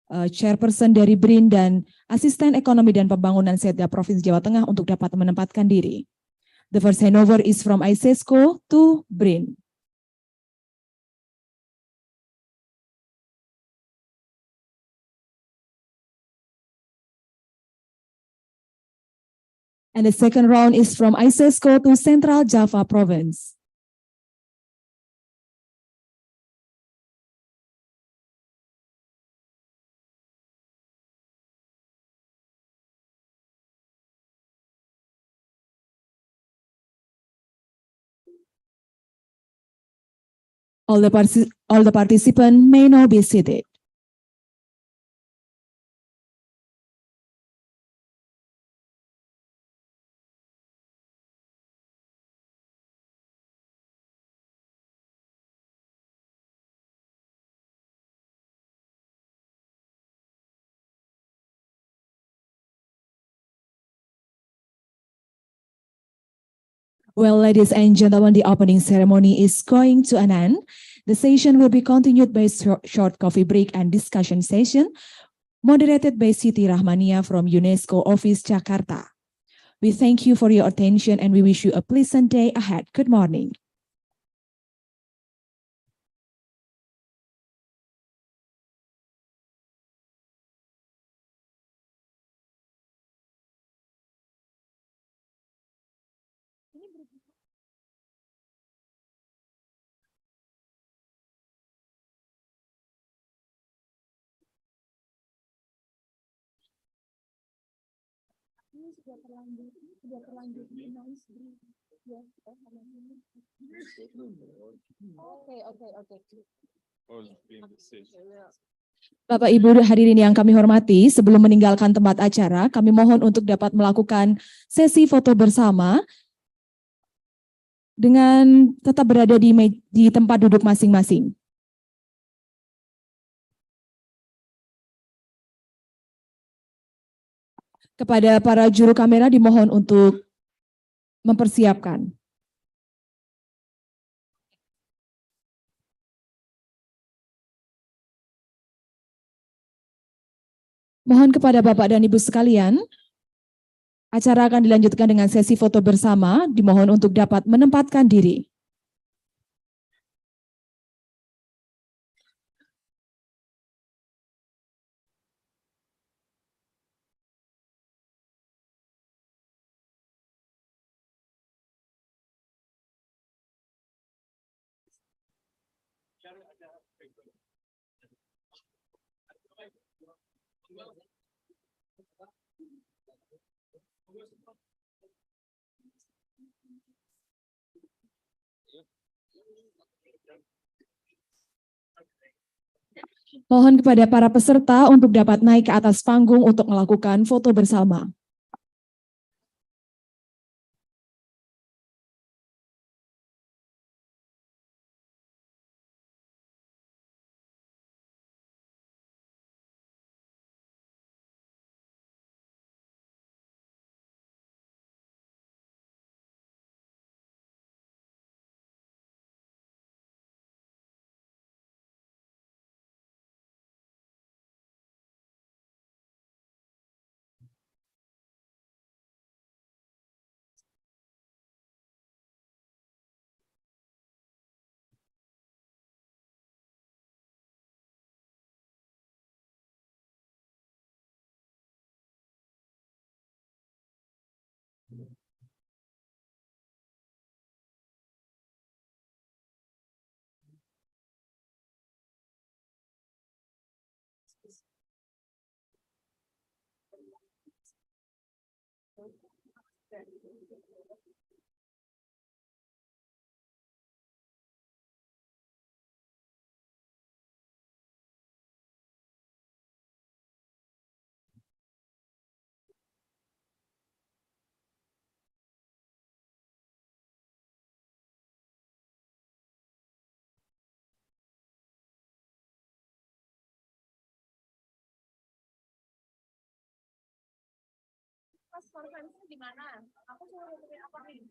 Chairperson dari BRIN dan Asisten Ekonomi dan Pembangunan Setda Provinsi Jawa Tengah untuk dapat menempatkan diri. The first handover is from ISESCO to BRIN. And the second round is from ISESCO to Central Java Province. All the participants may now be seated. Well, ladies and gentlemen, the opening ceremony is going to an end. The session will be continued by a short coffee break and discussion session, moderated by Siti Rahmania from UNESCO Office, Jakarta. We thank you for your attention and we wish you a pleasant day ahead. Good morning. All being the same. Bapak Ibu hadirin yang kami hormati, sebelum meninggalkan tempat acara, kami mohon untuk dapat melakukan sesi foto bersama dengan tetap berada di tempat duduk masing-masing. Kepada para juru kamera dimohon untuk mempersiapkan. Mohon kepada Bapak dan Ibu sekalian, acara akan dilanjutkan dengan sesi foto bersama, dimohon untuk dapat menempatkan diri. Mohon kepada para peserta untuk dapat naik ke atas panggung untuk melakukan foto bersama. Konferensi di mana? Aku suruh ngomongin apa nih?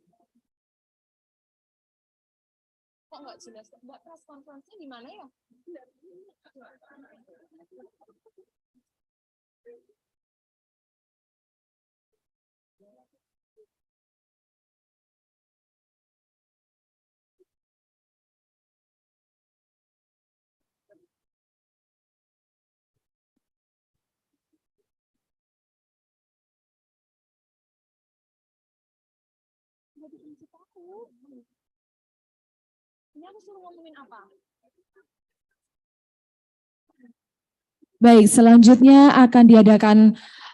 Kok nggak jelas? Mbak, press conference-nya di mana ya? Nggak dikasih tahu. Ini aku suruh ngomongin apa? Baik, selanjutnya akan diadakan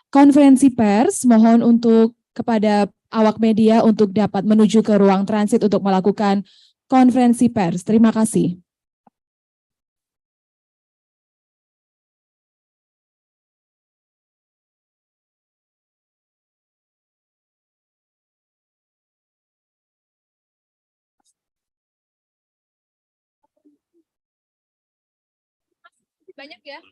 konferensi pers. Mohon untuk kepada awak media untuk dapat menuju ke ruang transit untuk melakukan konferensi pers. Terima kasih. Banyak ya.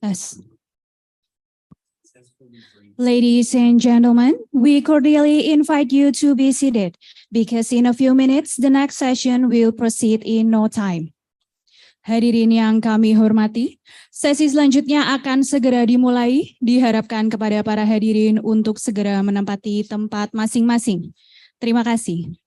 Yes. Ladies and gentlemen, we cordially invite you to be seated because in a few minutes, the next session will proceed in no time. Hadirin yang kami hormati, sesi selanjutnya akan segera dimulai. Diharapkan kepada para hadirin untuk segera menempati tempat masing-masing. Terima kasih.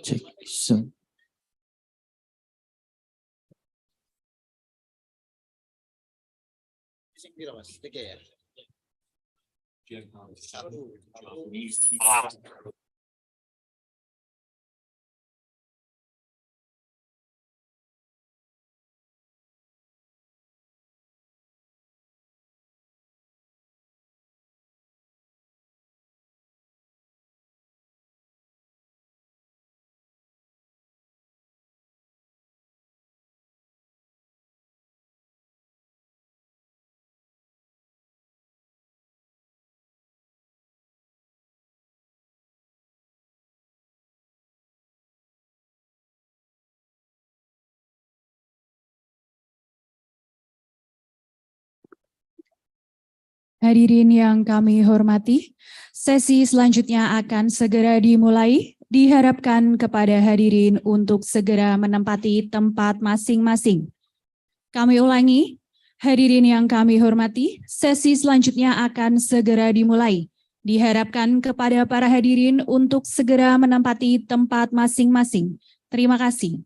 Cek, so. Hadirin yang kami hormati, sesi selanjutnya akan segera dimulai. Diharapkan kepada hadirin untuk segera menempati tempat masing-masing. Kami ulangi, hadirin yang kami hormati, sesi selanjutnya akan segera dimulai. Diharapkan kepada para hadirin untuk segera menempati tempat masing-masing. Terima kasih.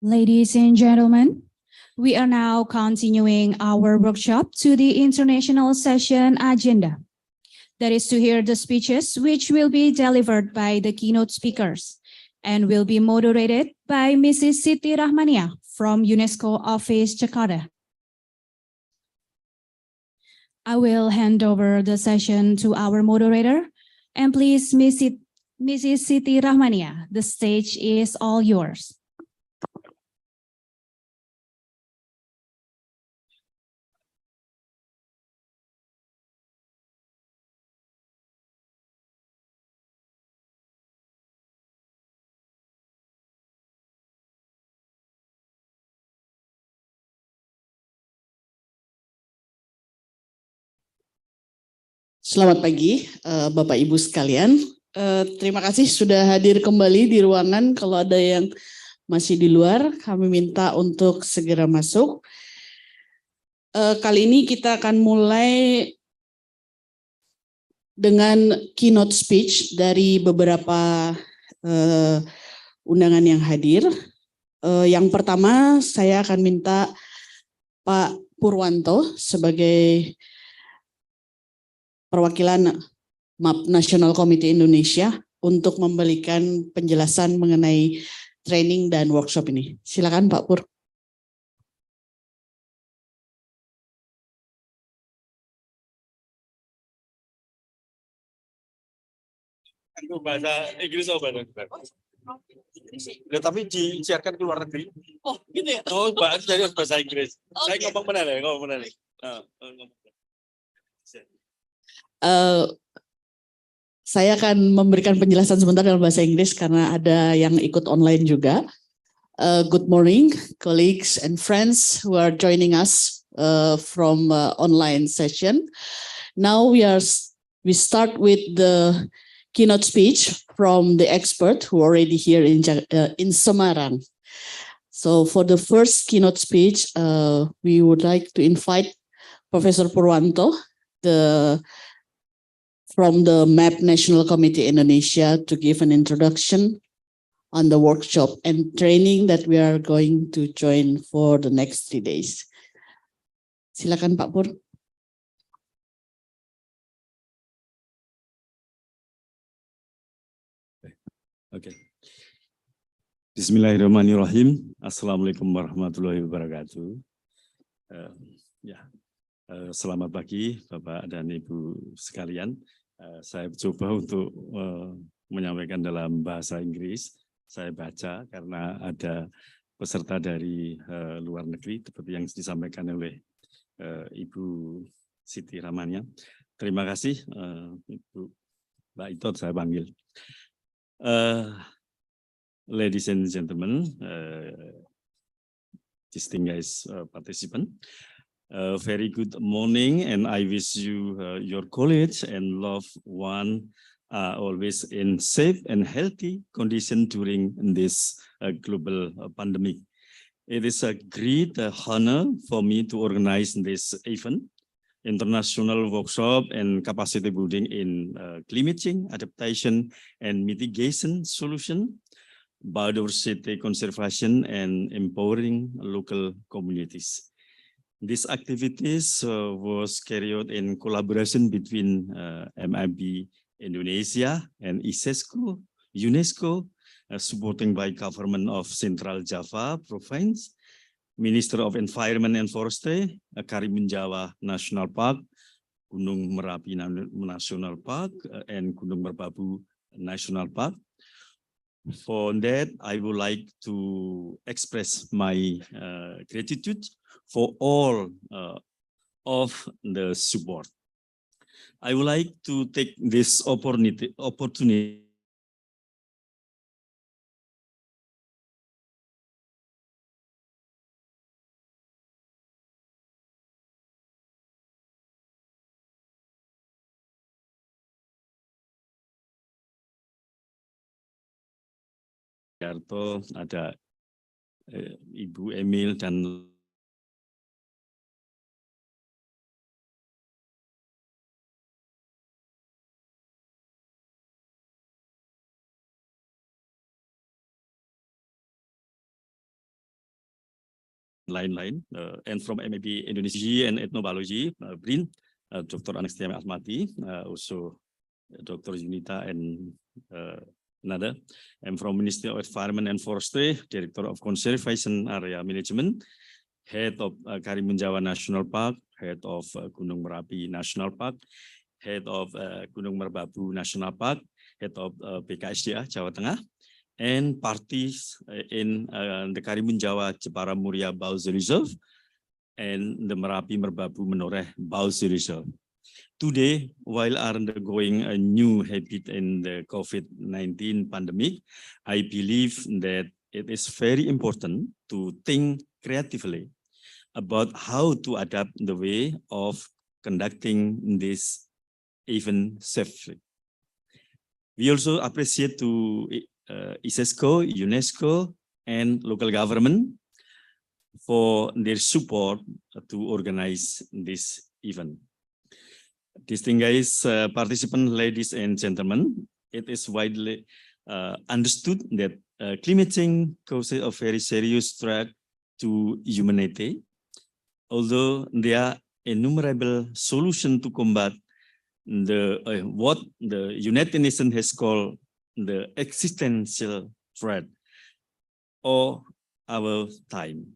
Ladies and gentlemen, we are now continuing our workshop to the international session agenda. That is to hear the speeches which will be delivered by the keynote speakers and will be moderated by Mrs. Siti Rahmania from UNESCO Office, Jakarta. I will hand over the session to our moderator. And please, Mrs. Siti Rahmania, the stage is all yours. Selamat pagi, Bapak Ibu sekalian. Terima kasih sudah hadir kembali di ruangan. Kalau ada yang masih di luar, kami minta untuk segera masuk. Kali ini kita akan mulai dengan keynote speech dari beberapa undangan yang hadir. Yang pertama, saya akan minta Pak Purwanto sebagai perwakilan MAP National Committee Indonesia untuk memberikan penjelasan mengenai training dan workshop ini. Silakan Pak Pur. Bahasa Inggris atau bahasa ya, tapi disiarkan ke luar negeri. Oh gitu ya? Oh, jadi bahasa Inggris. Okay. Saya ngomong benar ya, ngomong benar. Saya akan memberikan penjelasan sebentar dalam bahasa Inggris karena ada yang ikut online juga. Good morning, colleagues and friends who are joining us from online session. Now we start with the keynote speech from the expert who are already here in Semarang. So for the first keynote speech, we would like to invite Professor Purwanto, from the MAP National Committee Indonesia, to give an introduction on the workshop and training that we are going to join for the next 3 days. Silakan Pak Pur. Oke. Bismillahirrahmanirrahim. Assalamualaikum warahmatullahi wabarakatuh. Selamat pagi Bapak dan Ibu sekalian. Saya coba untuk menyampaikan dalam bahasa Inggris. Saya baca karena ada peserta dari luar negeri seperti yang disampaikan oleh Ibu Siti Rahmania. Terima kasih Ibu Mbak Itot, saya panggil. Ladies and gentlemen, distinguished participant, very good morning, and I wish you, your colleagues and loved one are always in safe and healthy condition during this global pandemic. It is a great honor for me to organize this event, international workshop and capacity building in climate change, adaptation and mitigation solution, biodiversity conservation and empowering local communities. These activities was carried out in collaboration between MIB Indonesia and UNESCO, supporting by Government of Central Java Province, Minister of Environment and Forestry, Karimun Jawa National Park, Gunung Merapi National Park, and Gunung Merbabu National Park. For that, I would like to express my gratitude for all of the support. I would like to take this opportunity ada Ibu Emil dan lain-lain, and from MIB Indonesia and Ethnobiology, BRIN, Dr. Anastasia Asmati, also Dr. Yunita and another, and from Ministry of Environment and Forestry, Director of Conservation Area Management, Head of Karimun Jawa National Park, head of Gunung Merapi National Park, head of Gunung Merbabu National Park, head of BKSDA Jawa Tengah, and parties in the Karimun Jawa Jepara Muria Bauzi Reserve and the Merapi Merbabu Menoreh Bauzi Reserve. Today, while undergoing a new habit in the COVID-19 pandemic, I believe that it is very important to think creatively about how to adapt the way of conducting this event safely. We also appreciate to ISESCO, UNESCO, and local government for their support to organize this event. Distinguished participants, ladies and gentlemen, it is widely understood that climate change causes a very serious threat to humanity. Although there are innumerable solutions to combat what the United Nations has called the existential threat of our time.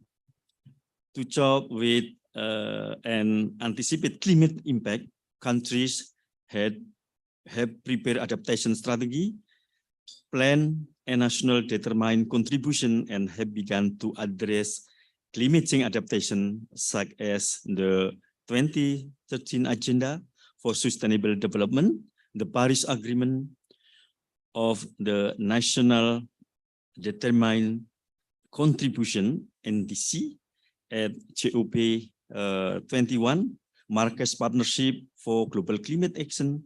To cope with and anticipate climate impact, countries have prepared adaptation strategy, plan a national determined contribution, and have begun to address climate change adaptation, such as the 2013 Agenda for Sustainable Development, the Paris Agreement of the National Determined Contribution, NDC, at COP 21, Marrakesh Partnership for Global Climate Action,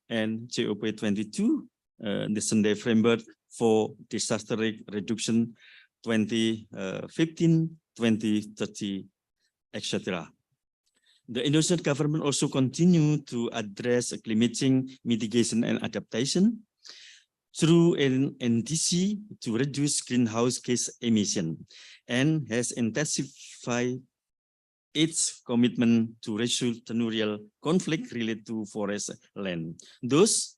and COP 22, the Sendai Framework for Disaster Reduction 2015-2030, etc. The Indonesian government also continue to address climate change mitigation and adaptation through an NDC to reduce greenhouse gas emission, and has intensified its commitment to resolve tenurial conflict related to forest land. Those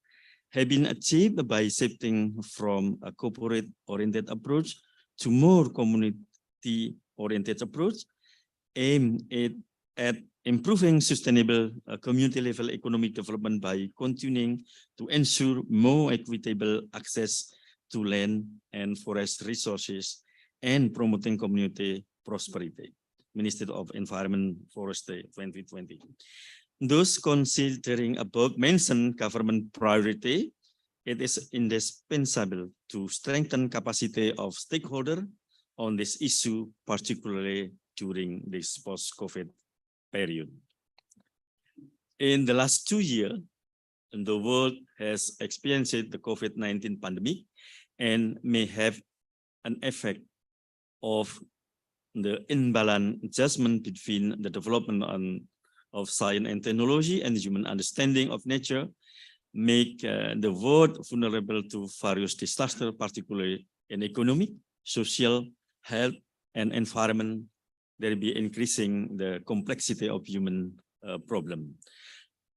have been achieved by shifting from a corporate-oriented approach to more community-oriented approach aimed at improving sustainable community-level economic development by continuing to ensure more equitable access to land and forest resources and promoting community prosperity. Ministry of Environment, Forestry 2020. Those considering above-mentioned government priority, it is indispensable to strengthen capacity of stakeholders on this issue, particularly during this post-COVID period. In the last 2 years, the world has experienced the COVID-19 pandemic and may have an effect of the imbalance adjustment between the development of science and technology and human understanding of nature, make the world vulnerable to various disasters, particularly in economic, social, health, and environment. There be increasing the complexity of human problem.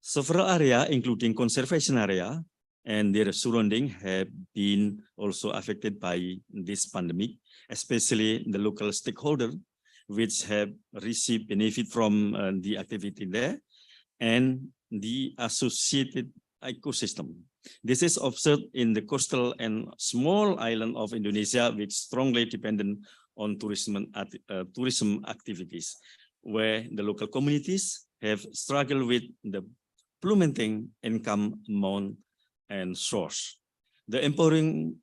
Several areas, including conservation area and their surrounding, have been also affected by this pandemic, especially the local stakeholders, which have received benefit from the activity there and the associated ecosystem. This is observed in the coastal and small island of Indonesia, which strongly dependent on tourism activities, where the local communities have struggled with the plummeting income amount and source. The empowering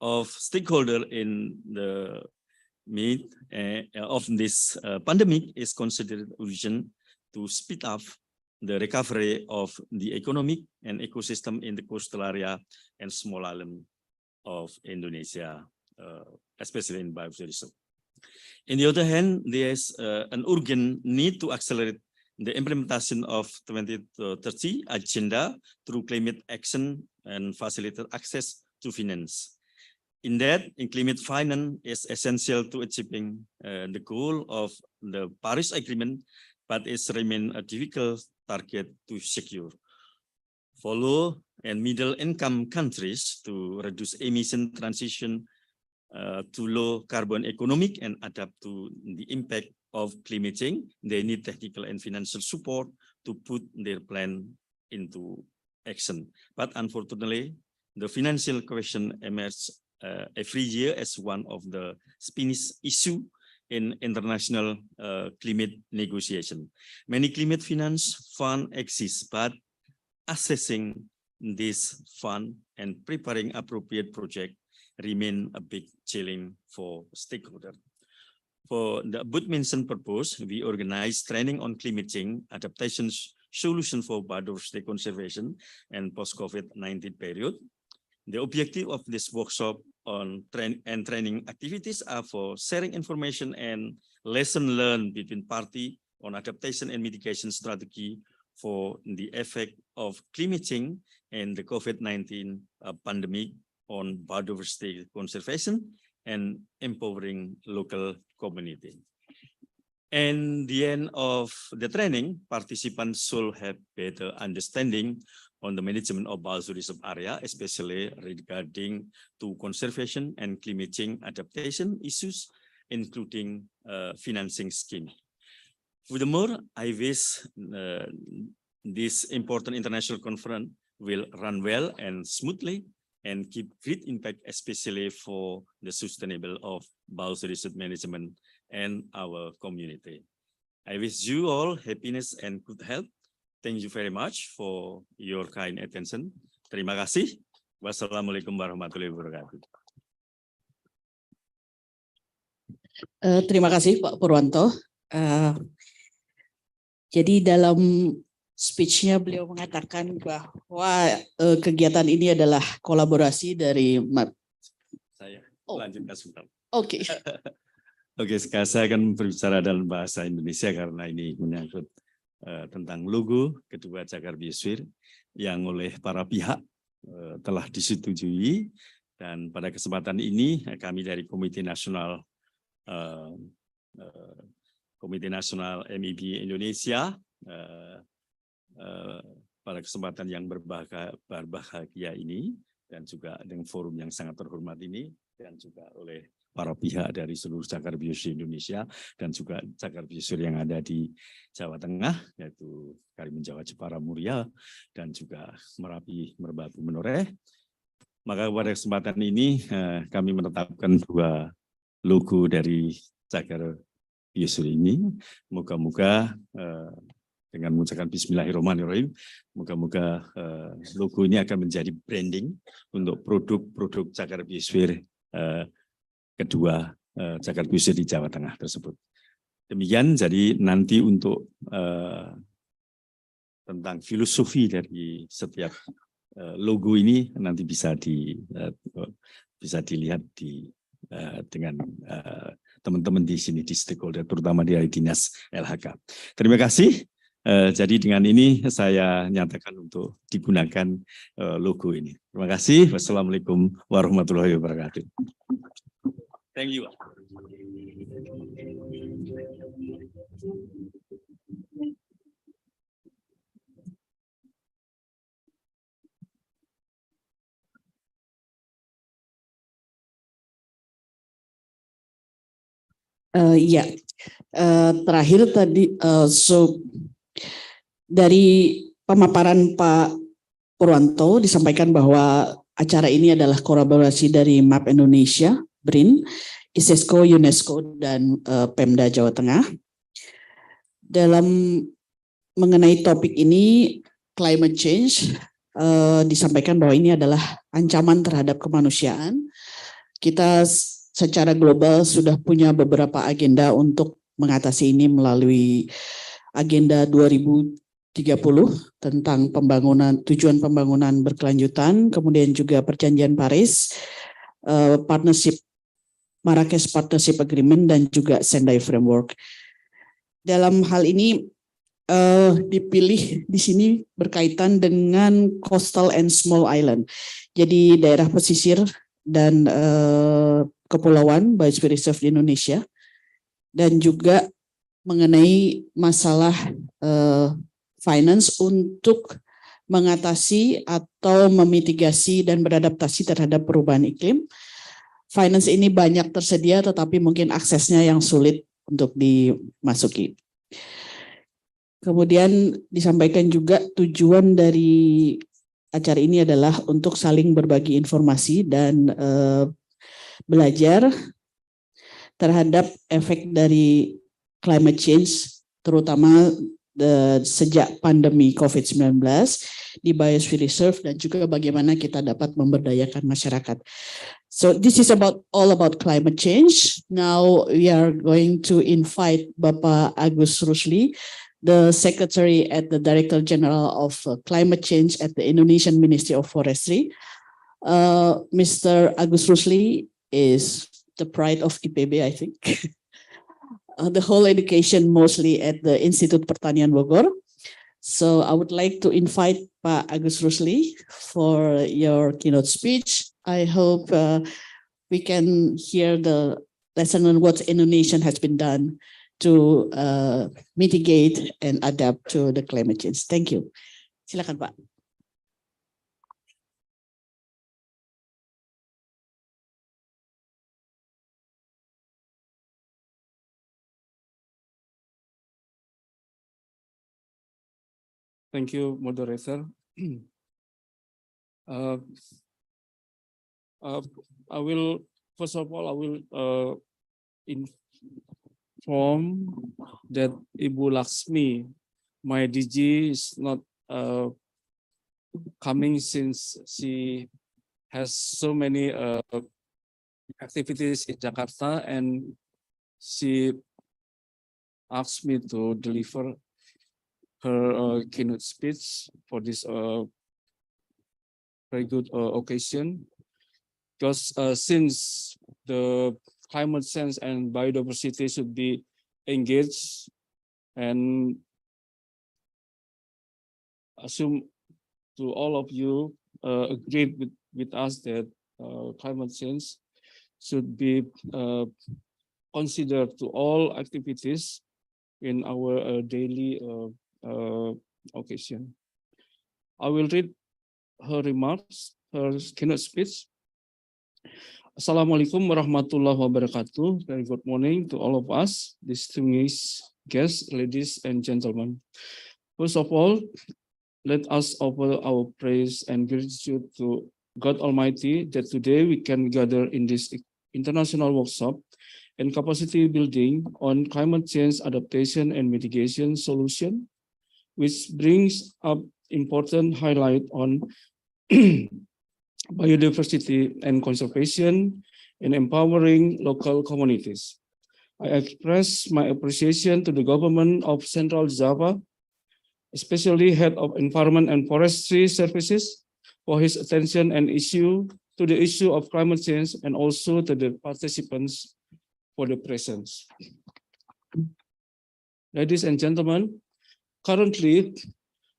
of stakeholders in the midst of this pandemic is considered urgent to speed up the recovery of the economic and ecosystem in the coastal area and small island of Indonesia, especially in biodiversity. On the other hand, there is an urgent need to accelerate the implementation of 2030 agenda through climate action and facilitate access to finance. In that, climate finance is essential to achieving the goal of the Paris Agreement, but it remains a difficult target to secure. For low and middle income countries to reduce emission transition to low carbon economic and adapt to the impact of climate change, they need technical and financial support to put their plan into action. But unfortunately, the financial question emerges every year as one of the Spanish issue in international climate negotiation. Many climate finance fund exist, but assessing this fund and preparing appropriate project remain a big challenge for stakeholders. For the above-mentioned purpose, we organize training on climate change, adaptation solution for biodiversity conservation and post-COVID-19 period. The objective of this workshop on training activities are for sharing information and lesson learned between parties on adaptation and mitigation strategy for the effect of climate change and the COVID-19 pandemic on biodiversity conservation and empowering local community. And the end of the training, participants should have better understanding on the management of biodiversity area, especially regarding to conservation and climate change adaptation issues, including financing scheme. Furthermore, I wish this important international conference will run well and smoothly and keep great impact, especially for the sustainable of biodiversity management and our community. I wish you all happiness and good health. Thank you very much for your kind attention. Terima kasih. Wassalamualaikum warahmatullahi wabarakatuh. Terima kasih Pak Purwanto. Jadi dalam speech-nya beliau mengatakan bahwa kegiatan ini adalah kolaborasi dari Saya lanjutkan sebentar. Oke. Oke, sekarang saya akan berbicara dalam bahasa Indonesia karena ini menyangkut tentang logo kedua cagar biosfer yang oleh para pihak telah disetujui, dan pada kesempatan ini kami dari Komite Nasional MIB Indonesia pada kesempatan yang berbahagia ini dan juga dengan forum yang sangat terhormat ini, dan juga oleh para pihak dari seluruh cagar biosfer Indonesia dan juga cagar biosfer yang ada di Jawa Tengah, yaitu Karimun Jawa, Jepara, Muria, dan juga Merapi, Merbabu, Menoreh. Maka pada kesempatan ini kami menetapkan dua logo dari cagar biosfer ini. Moga-moga dengan mengucapkan Bismillahirrahmanirrahim, moga-moga logo ini akan menjadi branding untuk produk-produk cagar biosfer kedua cagar biosfer di Jawa Tengah tersebut. Demikian, jadi nanti untuk tentang filosofi dari setiap logo ini nanti bisa dilihat dengan teman-teman di sini di stakeholder, terutama di dinas LHK. Terima kasih. Jadi dengan ini saya nyatakan untuk digunakan logo ini. Terima kasih. Wassalamualaikum warahmatullahi wabarakatuh. Thank you. Ya, terakhir tadi dari pemaparan Pak Purwanto disampaikan bahwa acara ini adalah kolaborasi dari MAP Indonesia, BRIN, ISESCO, UNESCO, dan Pemda Jawa Tengah. Dalam mengenai topik ini, climate change, disampaikan bahwa ini adalah ancaman terhadap kemanusiaan. Kita secara global sudah punya beberapa agenda untuk mengatasi ini melalui agenda 2030 tentang tujuan pembangunan berkelanjutan, kemudian juga perjanjian Paris, Marrakesh Partnership Agreement, dan juga Sendai Framework. Dalam hal ini dipilih di sini berkaitan dengan coastal and small island. Jadi daerah pesisir dan kepulauan Biodiversity Reserve di Indonesia, dan juga mengenai masalah finance untuk mengatasi atau memitigasi dan beradaptasi terhadap perubahan iklim. Finance ini banyak tersedia, tetapi mungkin aksesnya yang sulit untuk dimasuki. Kemudian disampaikan juga tujuan dari acara ini adalah untuk saling berbagi informasi dan belajar terhadap efek dari climate change, terutama sejak pandemi COVID-19 di Biosphere Reserve dan juga bagaimana kita dapat memberdayakan masyarakat. So this is all about climate change. Now we are going to invite Bapak Agus Rusli, the Secretary at the Director General of Climate Change at the Indonesian Ministry of Forestry. Mr. Agus Rusli is the pride of IPB, I think. The whole education mostly at the Institute Pertanian Bogor. So I would like to invite Pak Agus Rusli for your keynote speech. I hope we can hear the lesson on what Indonesian has been done to mitigate and adapt to the climate change. Thank you. Silakan Pak. Thank you, moderator. I will, first of all, I will inform that Ibu Laksmi, my DG, is not coming since she has so many activities in Jakarta, and she asked me to deliver her keynote speech for this very good occasion, because since the climate change and biodiversity should be engaged, and assume to all of you agreed with us that climate change should be considered to all activities in our daily occasion. I will read her remarks, her keynote speech. Assalamualaikum warahmatullahi wabarakatuh. Very good morning to all of us, distinguished guests, ladies and gentlemen. First of all, let us offer our praise and gratitude to God Almighty that today we can gather in this international workshop and capacity building on climate change adaptation and mitigation solution, which brings up important highlight on biodiversity and conservation and empowering local communities. I express my appreciation to the government of Central Java, especially Head of Environment and Forestry Services, for his attention and to the issue of climate change, and also to the participants for the presence. Ladies and gentlemen, currently,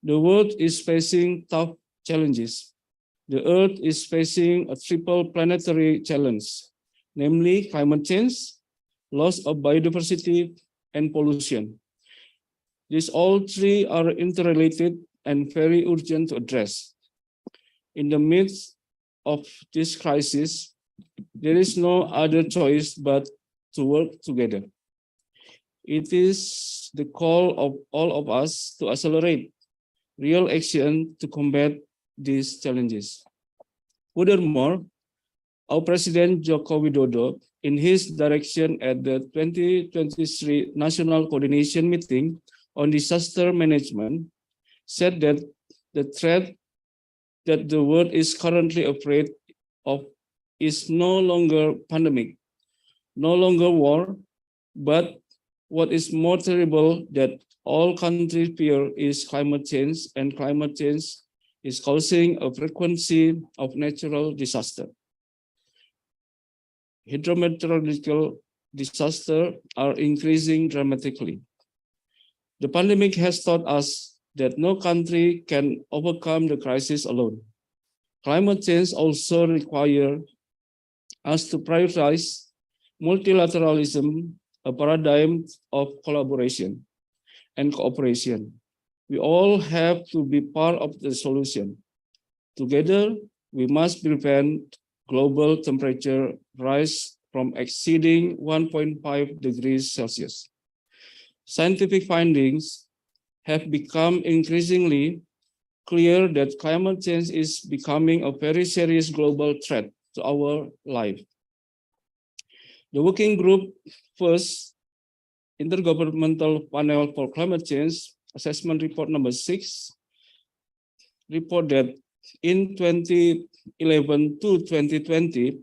the world is facing tough challenges. The Earth is facing a triple planetary challenge, namely climate change, loss of biodiversity, and pollution. These all three are interrelated and very urgent to address. In the midst of this crisis, there is no other choice but to work together. It is the call of all of us to accelerate real action to combat these challenges. Furthermore, our President Joko Widodo, in his direction at the 2023 National Coordination Meeting on Disaster Management, said that the threat that the world is currently afraid of is no longer pandemic, no longer war, but what is more terrible that all countries fear is climate change, and climate change is causing a frequency of natural disaster. Hydrometeorological disasters are increasing dramatically. The pandemic has taught us that no country can overcome the crisis alone. Climate change also requires us to prioritize multilateralism, a paradigm of collaboration and cooperation. We all have to be part of the solution. Together, we must prevent global temperature rise from exceeding 1.5 degrees Celsius. Scientific findings have become increasingly clear that climate change is becoming a very serious global threat to our life. The working group first Intergovernmental Panel for Climate Change Assessment Report number 6 report that in 2011 to 2020,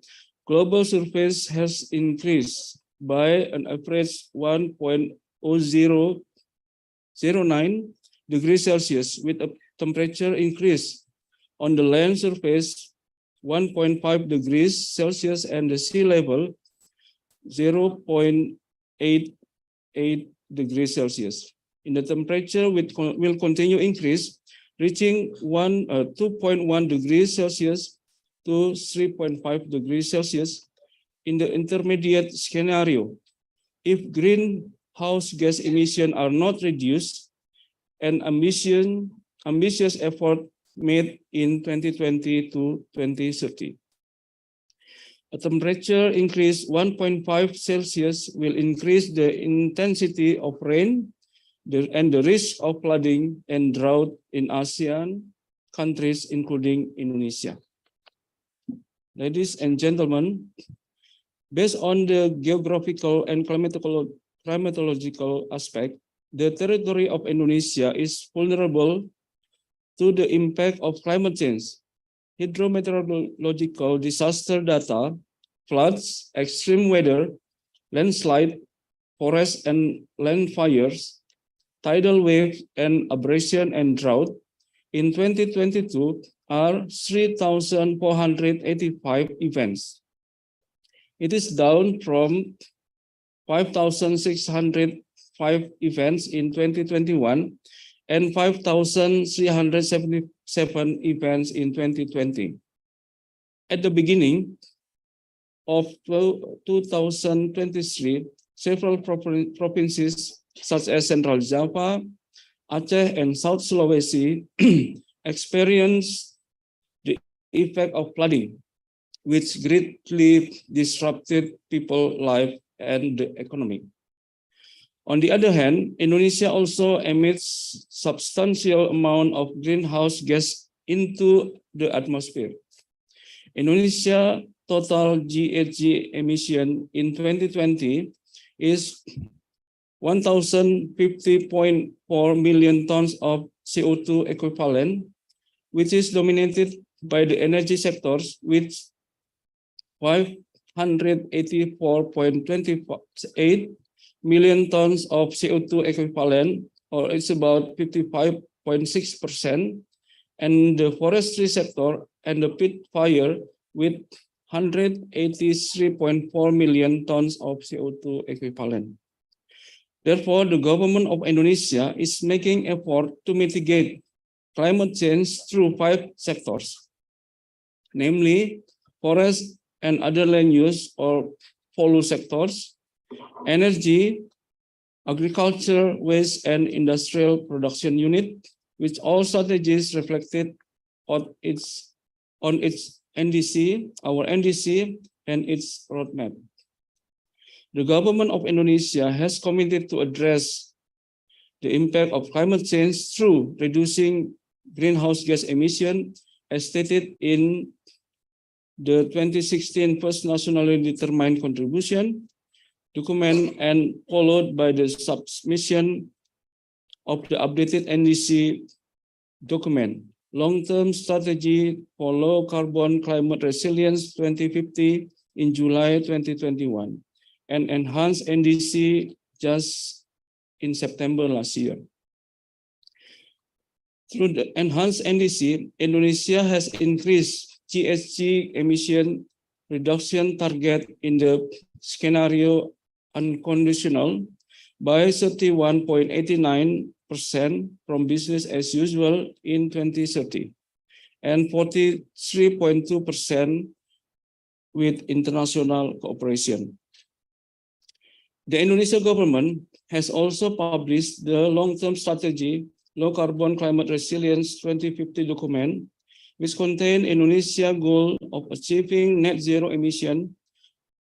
global surface has increased by an average 1.0009 degrees Celsius, with a temperature increase on the land surface 1.5 degrees Celsius and the sea level 0.88 degrees Celsius. In the temperature will continue increase, reaching 2.1 degrees Celsius to 3.5 degrees Celsius in the intermediate scenario. If greenhouse gas emissions are not reduced, an ambitious effort made in 2020 to 2030. A temperature increase 1.5 Celsius will increase the intensity of rain and the risk of flooding and drought in ASEAN countries, including Indonesia. Ladies and gentlemen, based on the geographical and climatological aspect, the territory of Indonesia is vulnerable to the impact of climate change. Hydrometeorological disaster data, floods, extreme weather, landslide, forest and land fires, tidal wave and abrasion and drought in 2022 are 3,485 events. It is down from 5,605 events in 2021 and 5,377 events in 2020. At the beginning of 2023, several provinces such as Central Java, Aceh, and South Sulawesi experienced the effect of flooding, which greatly disrupted people's life and the economy. On the other hand, Indonesia also emits substantial amount of greenhouse gas into the atmosphere. Indonesia total GHG emission in 2020 is 1,050.4 million tons of CO2 equivalent, which is dominated by the energy sectors with 584.28 million tons of CO2 equivalent, or it's about 55.6%, and the forestry sector and the peat fire with 183.4 million tons of CO2 equivalent. Therefore, the government of Indonesia is making effort to mitigate climate change through 5 sectors, namely forest and other land use or follow sectors, energy, agriculture, waste, and industrial production unit, which all strategies reflected on its NDC, our NDC, and its roadmap. The government of Indonesia has committed to address the impact of climate change through reducing greenhouse gas emission, as stated in the 2016 first nationally determined contribution document and followed by the submission of the updated NDC document, Long-Term Strategy for Low Carbon Climate Resilience 2050 in July 2021, and enhanced NDC just in September last year. Through the enhanced NDC, Indonesia has increased GHG emission reduction target in the scenario unconditional by 31.89% from business as usual in 2030 and 43.2% with international cooperation. The Indonesian government has also published the long-term strategy Low Carbon Climate Resilience 2050 document, which contains Indonesia's goal of achieving net zero emission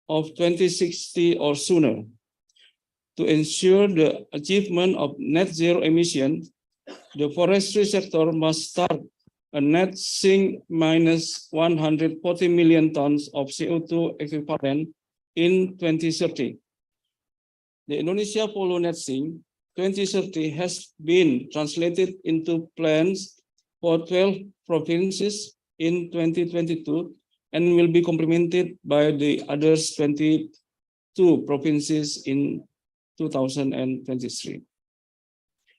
of 2060 or sooner. To ensure the achievement of net zero emission, the forestry sector must start a net sink minus 140 million tons of CO2 equivalent in 2030. The Indonesia Polo Net Sink 2030 has been translated into plans for 12 provinces in 2022 and will be complemented by the others 22 provinces in 2023.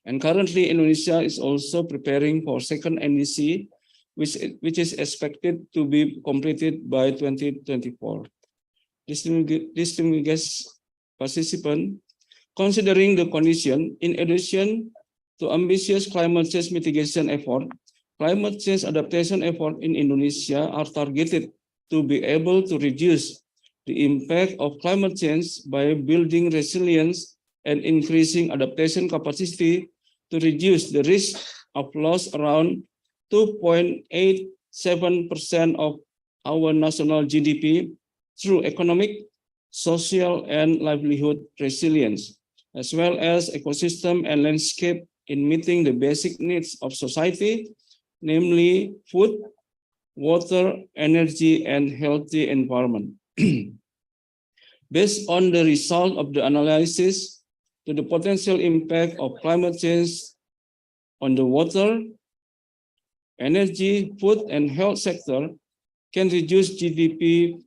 And currently, Indonesia is also preparing for second NDC, which is expected to be completed by 2024. Distinguished participants, considering the condition, in addition to ambitious climate change mitigation effort, climate change adaptation effort in Indonesia are targeted to be able to reduce the impact of climate change by building resilience and increasing adaptation capacity to reduce the risk of loss around 2.87% of our national GDP through economic, social, and livelihood resilience, as well as ecosystem and landscape in meeting the basic needs of society, namely food, water, energy, and healthy environment. Based on the result of the analysis to the potential impact of climate change on the water, energy, food, and health sector can reduce GDP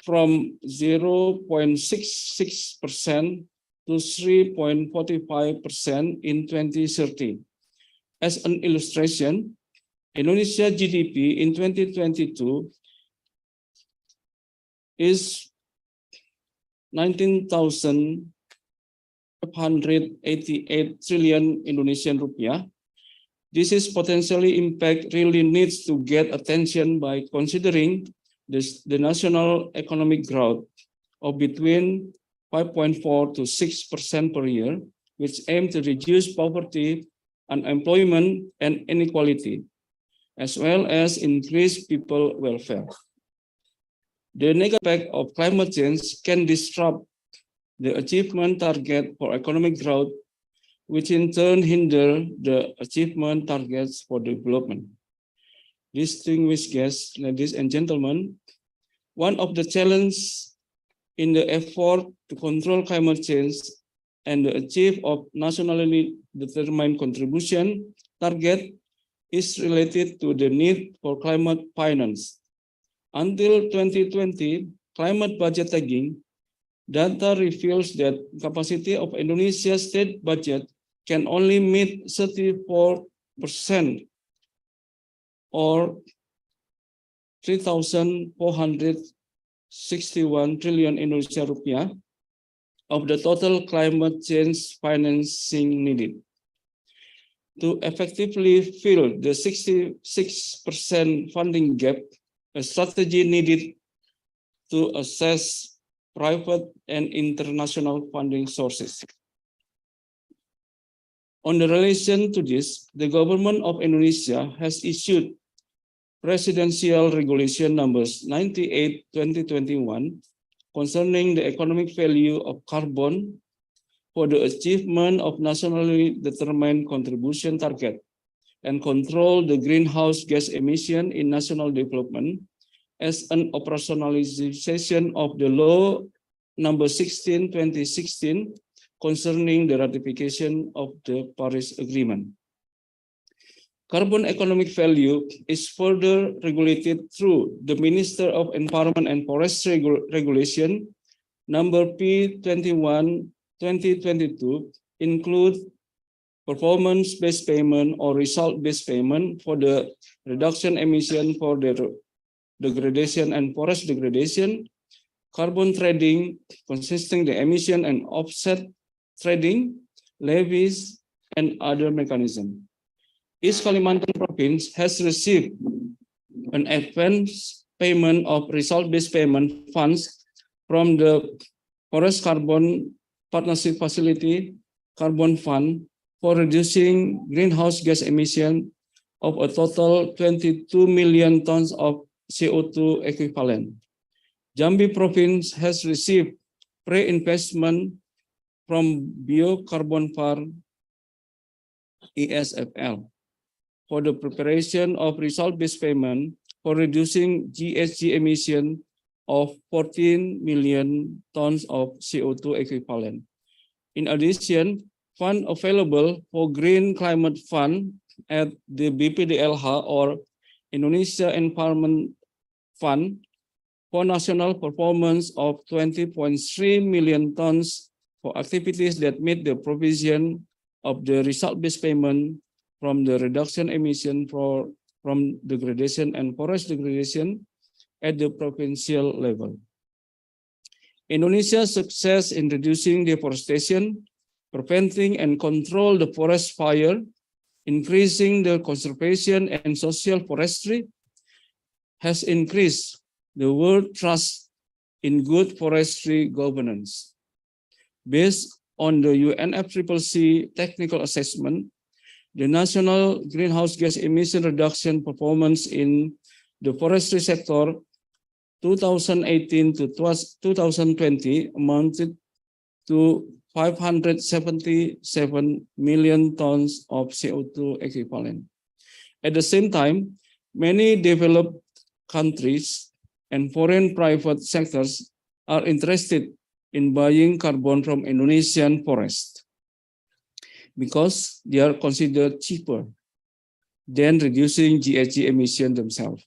from 0.66% to 3.45% in 2030. As an illustration, Indonesia GDP in 2022 is 19,588 trillion Indonesian rupiah. This is potentially impact really needs to get attention by considering the national economic growth of between 5.4 to 6% per year, which aim to reduce poverty, unemployment, and inequality, as well as increase people welfare. The negative effect of climate change can disrupt the achievement target for economic growth, which in turn hinder the achievement targets for development. Distinguished guests, ladies and gentlemen, one of the challenges in the effort to control climate change and the achieve of nationally determined contribution target is related to the need for climate finance. Until 2020, climate budget tagging data reveals that capacity of Indonesia's state budget can only meet 34% or 3,461 trillion Indonesia rupiah of the total climate change financing needed. To effectively fill the 66% funding gap, a strategy needed to assess private and international funding sources. On the relation to this, the government of Indonesia has issued Presidential Regulation numbers 98/2021 concerning the economic value of carbon for the achievement of nationally determined contribution target and control the greenhouse gas emission in national development as an operationalization of the law number 16/2016 concerning the ratification of the Paris Agreement. Carbon economic value is further regulated through the Minister of Environment and Forestry Regulation number P21/2022 include performance-based payment or result-based payment for the reduction emission for the degradation and forest degradation, carbon trading consisting the emission and offset trading, levies, and other mechanisms. East Kalimantan province has received an advance payment of result-based payment funds from the Forest Carbon Partnership Facility Carbon Fund for reducing greenhouse gas emission of a total 22 million tons of CO2 equivalent. Jambi province has received pre-investment from Biocarbon Fund ESFL for the preparation of result-based payment for reducing GHG emission of 14 million tons of CO2 equivalent. In addition, fund available for Green Climate Fund at the BPDLH or Indonesia Environment Fund for national performance of 20.3 million tons for activities that meet the provision of the result-based payment from the reduction emission from degradation and forest degradation at the provincial level. Indonesia's success in reducing deforestation, preventing and control the forest fire, increasing the conservation and social forestry has increased the world trust in good forestry governance. Based on the UNFCCC technical assessment, the national greenhouse gas emission reduction performance in the forestry sector 2018 to 2020 amounted to 577 million tons of CO2 equivalent. At the same time, many developed countries and foreign private sectors are interested in buying carbon from Indonesian forests because they are considered cheaper than reducing GHG emission themselves.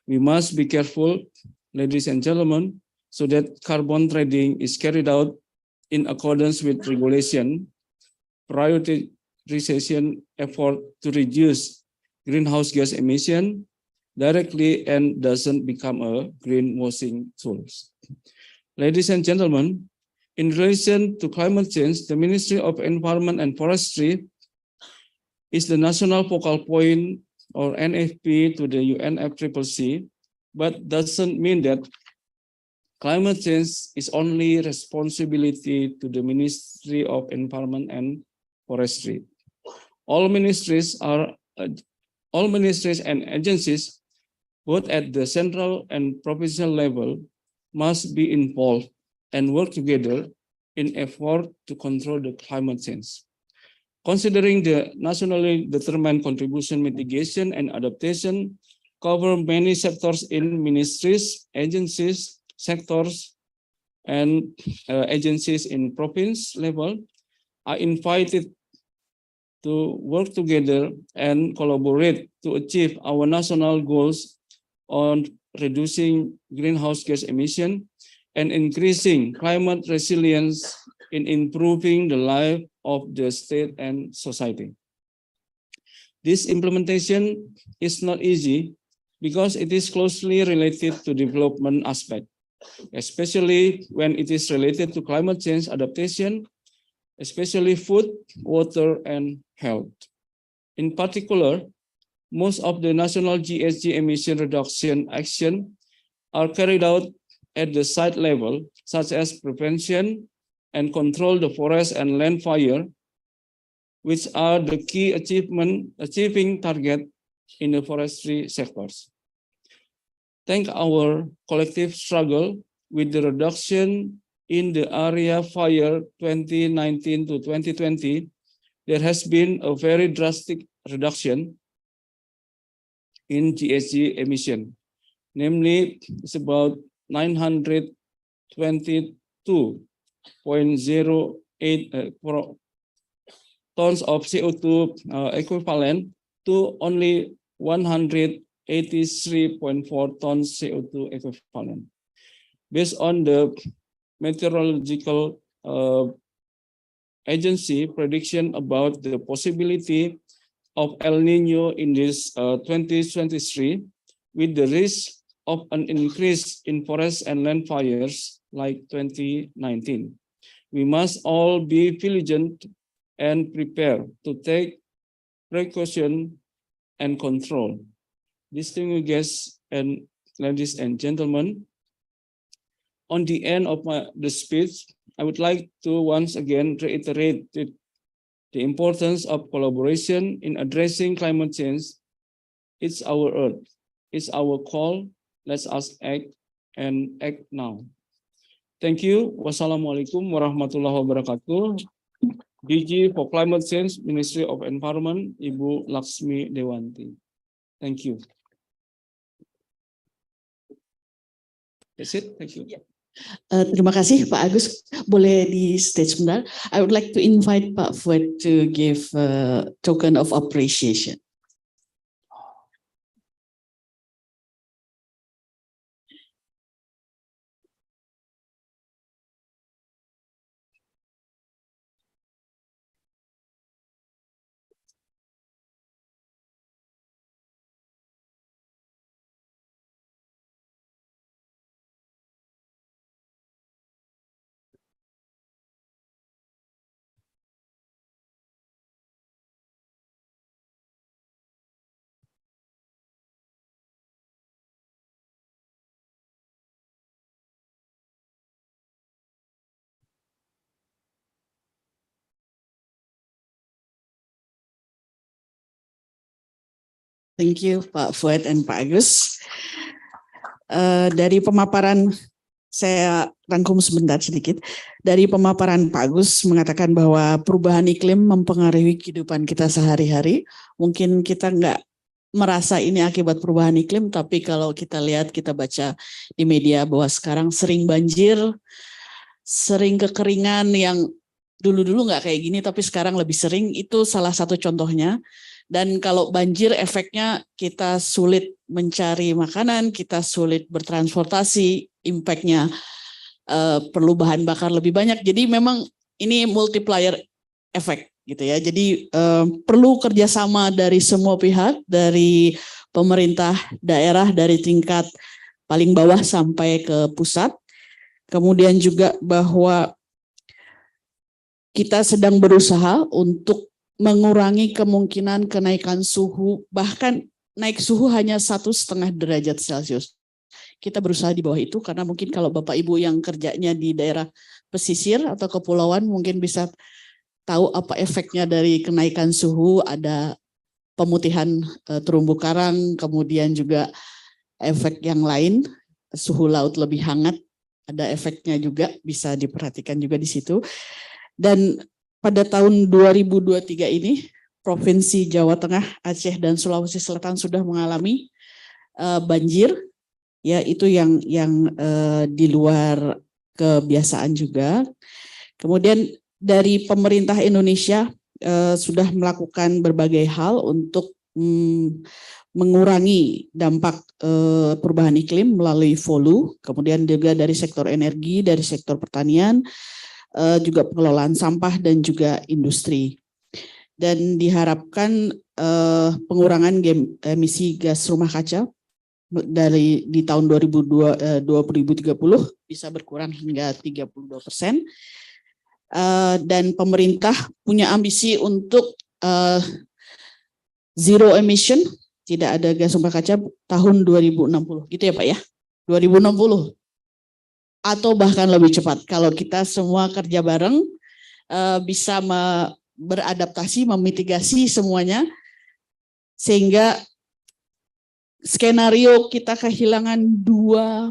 We must be careful, ladies and gentlemen, so that carbon trading is carried out in accordance with regulation, prioritization effort to reduce greenhouse gas emission directly and doesn't become a greenwashing tool. Ladies and gentlemen, in relation to climate change, the Ministry of Environment and Forestry is the national focal point or NFP to the UNFCCC, but doesn't mean that climate change is only responsibility to the Ministry of Environment and Forestry. All ministries and agencies, both at the central and provincial level, must be involved and work together in effort to control the climate change. Considering the nationally determined contribution, mitigation, and adaptation cover many sectors in ministries, agencies, sectors, and agencies in province level, are invited to work together and collaborate to achieve our national goals on reducing greenhouse gas emission and increasing climate resilience in improving the life of the state and society. This implementation is not easy because it is closely related to development aspect, especially when it is related to climate change adaptation, especially food, water, and health. In particular, most of the national GHG emission reduction action are carried out at the site level, such as prevention and control the forest and land fire, which are the key achieving target in the forestry sectors. Thanks our collective struggle with the reduction in the area fire 2019 to 2020, there has been a very drastic reduction in GHG emission. Namely, it's about 922.08 tons of CO2 equivalent to only 183.4 tons CO2 equivalent. Based on the meteorological agency prediction about the possibility of El Nino in this 2023, with the risk of an increase in forest and land fires like 2019. We must all be vigilant and prepare to take precaution and control. Distinguished guests and ladies and gentlemen, on the end of the speech, I would like to once again reiterate the importance of collaboration in addressing climate change. It's our earth. It's our call. Let us act and act now. Thank you. Wassalamualaikum warahmatullahi wabarakatuh. DG for Climate Change, Ministry of Environment, Ibu Laksmi Dewanti. Thank you. That's it. Thank you. Terima kasih Pak Agus. Boleh di stage sebentar. I would like to invite Pak Fuad to give a token of appreciation. Thank you Pak Fuad dan Pak Agus. Dari pemaparan, saya rangkum sebentar sedikit. Dari pemaparan Pak Agus mengatakan bahwa perubahan iklim mempengaruhi kehidupan kita sehari-hari. Mungkin kita nggak merasa ini akibat perubahan iklim, tapi kalau kita lihat, kita baca di media bahwa sekarang sering banjir, sering kekeringan yang dulu-dulu nggak kayak gini, tapi sekarang lebih sering. Itu salah satu contohnya. Dan kalau banjir efeknya kita sulit mencari makanan, kita sulit bertransportasi, impact-nya perlu bahan bakar lebih banyak. Jadi memang ini multiplier effect gitu ya. Jadi perlu kerjasama dari semua pihak, dari pemerintah daerah, dari tingkat paling bawah sampai ke pusat. Kemudian juga bahwa kita sedang berusaha untuk mengurangi kemungkinan kenaikan suhu, bahkan naik suhu hanya 1,5 derajat Celcius. Kita berusaha di bawah itu karena mungkin kalau Bapak Ibu yang kerjanya di daerah pesisir atau kepulauan mungkin bisa tahu apa efeknya dari kenaikan suhu, ada pemutihan terumbu karang, kemudian juga efek yang lain, suhu laut lebih hangat, ada efeknya juga, bisa diperhatikan juga di situ. Dan pada tahun 2023 ini, Provinsi Jawa Tengah, Aceh, dan Sulawesi Selatan sudah mengalami banjir, ya itu yang di luar kebiasaan juga. Kemudian dari pemerintah Indonesia sudah melakukan berbagai hal untuk mengurangi dampak perubahan iklim melalui Volu, kemudian juga dari sektor energi, dari sektor pertanian, juga pengelolaan sampah dan juga industri. Dan diharapkan pengurangan emisi gas rumah kaca di tahun 2030 bisa berkurang hingga 32%. Dan pemerintah punya ambisi untuk zero emission, tidak ada gas rumah kaca tahun 2060, gitu ya Pak ya? 2060. Atau bahkan lebih cepat kalau kita semua kerja bareng bisa beradaptasi, memitigasi semuanya, sehingga skenario kita kehilangan 2%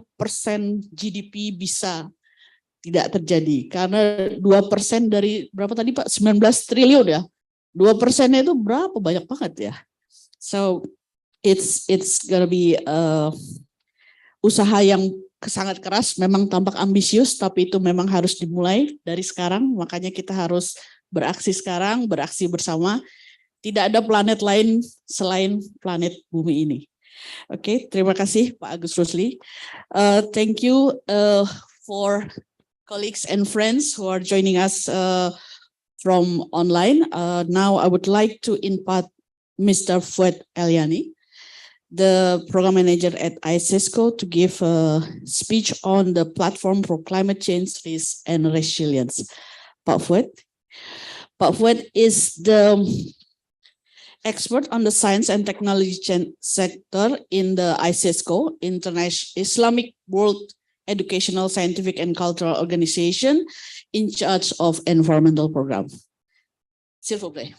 GDP bisa tidak terjadi, karena 2% dari berapa tadi Pak? 19 triliun ya. 2% itu berapa? Banyak banget ya. So it's gonna be usaha yang sangat keras, memang tampak ambisius, tapi itu memang harus dimulai dari sekarang. Makanya kita harus beraksi sekarang, beraksi bersama. Tidak ada planet lain selain planet bumi ini. Oke, terima kasih Pak Agus Rusli. Thank you for colleagues and friends who are joining us from online. Now I would like to invite Mr. Fuad Eliani, the program manager at ICESCO, to give a speech on the platform for climate change, risk and resilience. Pak Fuad. Pak Fuad is the expert on the science and technology sector in the ICESCO, International Islamic World Educational, Scientific and Cultural Organization, in charge of environmental program. S'il vous plaît.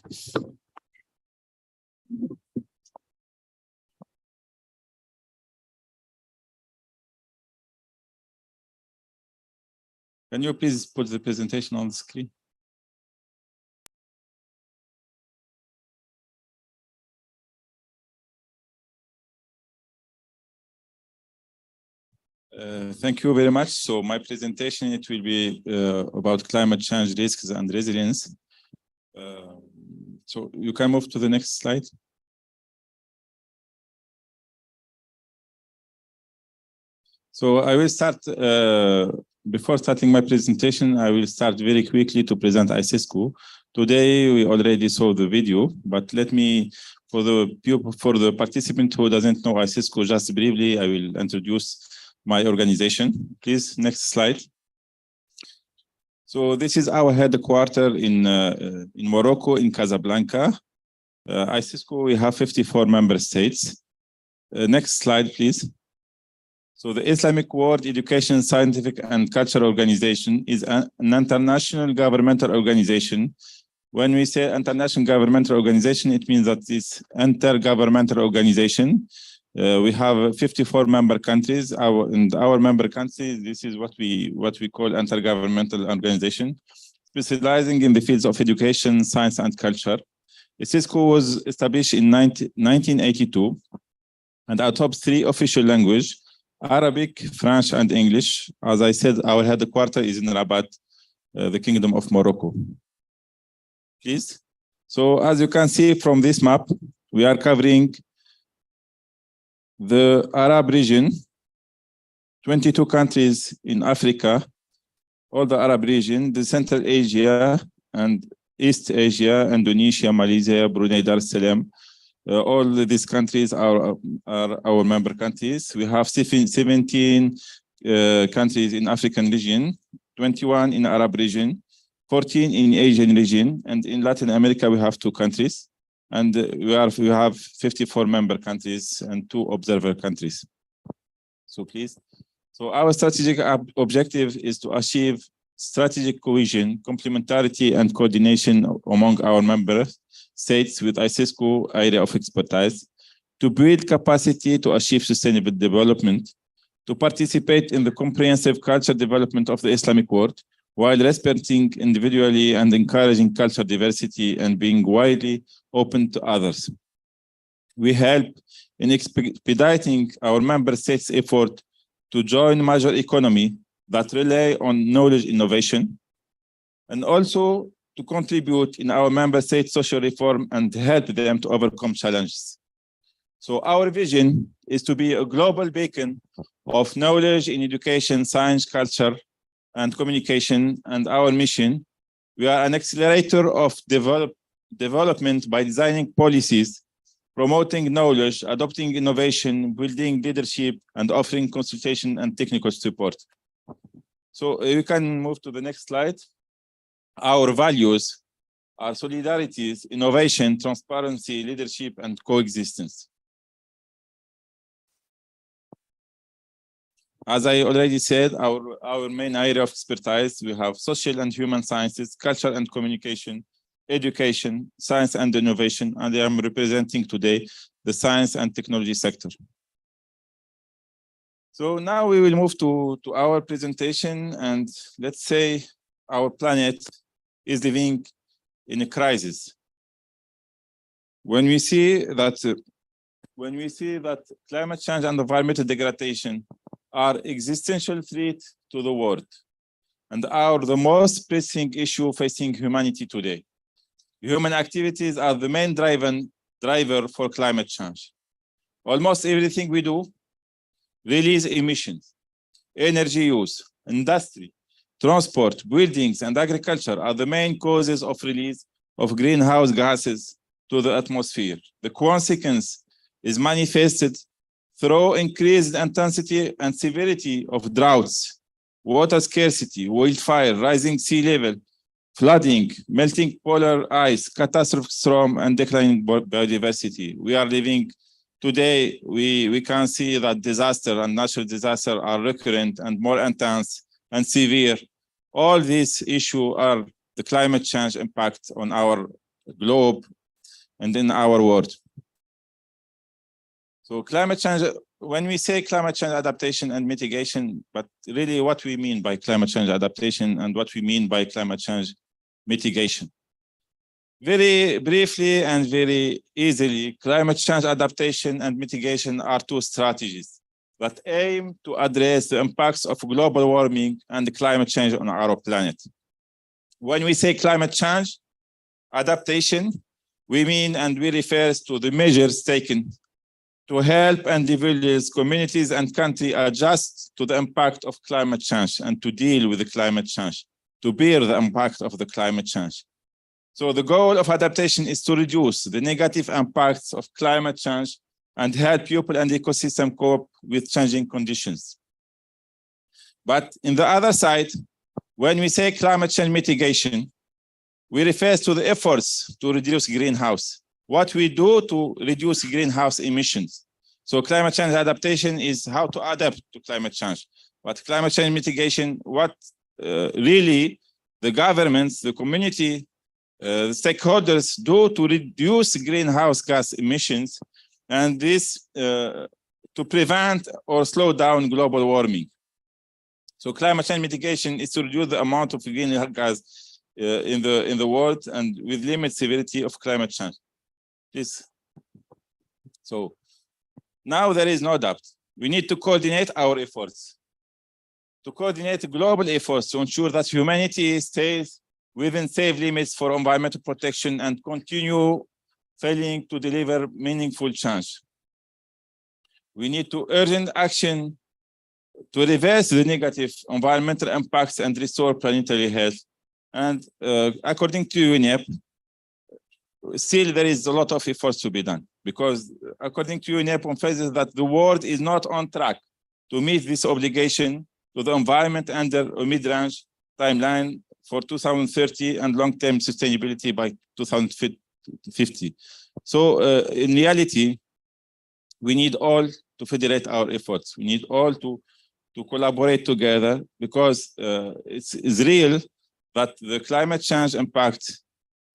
Can you please put the presentation on the screen? Thank you very much. So my presentation, it will be about climate change risks and resilience. So you can move to the next slide. So I will start, before starting my presentation, I will start very quickly to present ICESCO. Today, we already saw the video, but let me, for the participant who doesn't know ICESCO, just briefly, I will introduce my organization. Please, next slide. So this is our headquarters in Morocco, in Casablanca. ICESCO, we have 54 member states. Next slide, please. So the Islamic World Education, Scientific and Cultural Organization is an international governmental organization. When we say international governmental organization, it means that it's intergovernmental organization. We have 54 member countries. Our member countries, this is what we call intergovernmental organization, specializing in the fields of education, science, and culture. ICESCO was established in 1982, and our top 3 official languages: Arabic, French, and English. As I said, our headquarters is in Rabat, the Kingdom of Morocco. Please. So as you can see from this map, we are covering the Arab region, 22 countries in Africa, all the Arab region, the Central Asia and East Asia, Indonesia, Malaysia, Brunei, Dar es Salaam. All these countries are our member countries. We have 17 countries in African region, 21 in Arab region, 14 in Asian region, and in Latin America we have 2 countries, and we have 54 member countries and 2 observer countries. So please. So our strategic objective is to achieve strategic cohesion, complementarity, and coordination among our member states with ICESCO area of expertise, to build capacity to achieve sustainable development, to participate in the comprehensive cultural development of the Islamic world, while respecting individually and encouraging cultural diversity and being widely open to others. We help in expediting our member states' effort to join major economy that rely on knowledge innovation, and also to contribute in our member states' social reform and help them to overcome challenges. So our vision is to be a global beacon of knowledge in education, science, culture, and communication. And our mission, we are an accelerator of development by designing policies, promoting knowledge, adopting innovation, building leadership, and offering consultation and technical support. So you can move to the next slide. Our values are solidarities, innovation, transparency, leadership, and coexistence. As I already said, our main area of expertise, we have social and human sciences, culture and communication, education, science and innovation, and I am representing today the science and technology sector. So now we will move to our presentation, and let's say our planet is living in a crisis. When we see that climate change and environmental degradation are existential threat to the world and are the most pressing issue facing humanity today. Human activities are the main driver for climate change. Almost everything we do release emissions, energy use, industry, transport, buildings, and agriculture are the main causes of release of greenhouse gases to the atmosphere. The consequence is manifested through increased intensity and severity of droughts, water scarcity, wildfire, rising sea level, flooding, melting polar ice, catastrophic storm, and declining biodiversity. We are living today, we can see that disaster and natural disaster are recurrent and more intense and severe. All these issues are the climate change impact on our globe and in our world. So climate change when we say climate change adaptation and mitigation, but really what we mean by climate change adaptation and what we mean by climate change mitigation. Very briefly and very easily, climate change adaptation and mitigation are two strategies that aim to address the impacts of global warming and climate change on our planet. When we say climate change adaptation, we mean and we refer to the measures taken to help individuals, communities, and countries adjust to the impact of climate change and to deal with the climate change, to bear the impact of the climate change. So the goal of adaptation is to reduce the negative impacts of climate change and help people and ecosystem cope with changing conditions. But in the other side, when we say climate change mitigation, we refer to the efforts to reduce greenhouse, what we do to reduce greenhouse emissions. So climate change adaptation is how to adapt to climate change. But climate change mitigation, what really the governments, the community, the stakeholders do to reduce greenhouse gas emissions, and this to prevent or slow down global warming. So climate change mitigation is to reduce the amount of greenhouse gas in the world and with limit severity of climate change. Please. So now there is no doubt. We need to coordinate our efforts, to coordinate global efforts to ensure that humanity stays within safe limits for environmental protection and continue failing to deliver meaningful change. We need to urgent action to reverse the negative environmental impacts and restore planetary health. And according to UNEP, still there is a lot of efforts to be done, because according to UNEP, emphasizes that the world is not on track to meet this obligation to the environment under a mid-range timeline for 2030 and long-term sustainability by 2050. So in reality, we need all to federate our efforts. We need all to collaborate together, because it's real that the climate change impact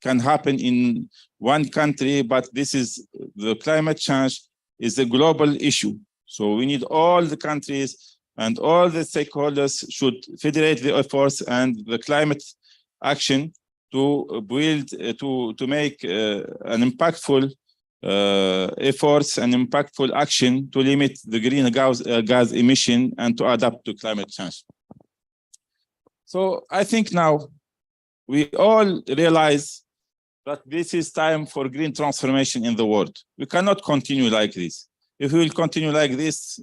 can happen in one country, but the climate change is a global issue. So we need all the countries and all the stakeholders should federate the efforts and the climate action to build, to make an impactful efforts and impactful action to limit the greenhouse gas emission and to adapt to climate change. So I think now we all realize that this is time for green transformation in the world. We cannot continue like this. If we will continue like this,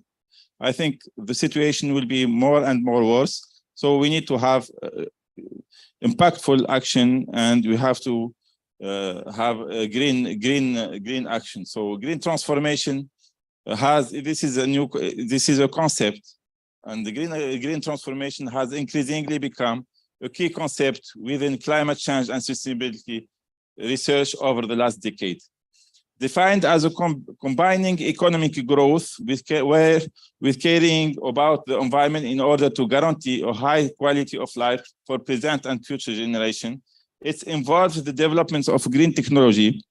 I think the situation will be more and more worse. So we need to have impactful action, and we have to have a green action. So green transformation this is a concept, and the green transformation has increasingly become a key concept within climate change and sustainability research over the last decade. Defined as a combining economic growth with caring about the environment in order to guarantee a high quality of life for present and future generation. It involves the development of green technology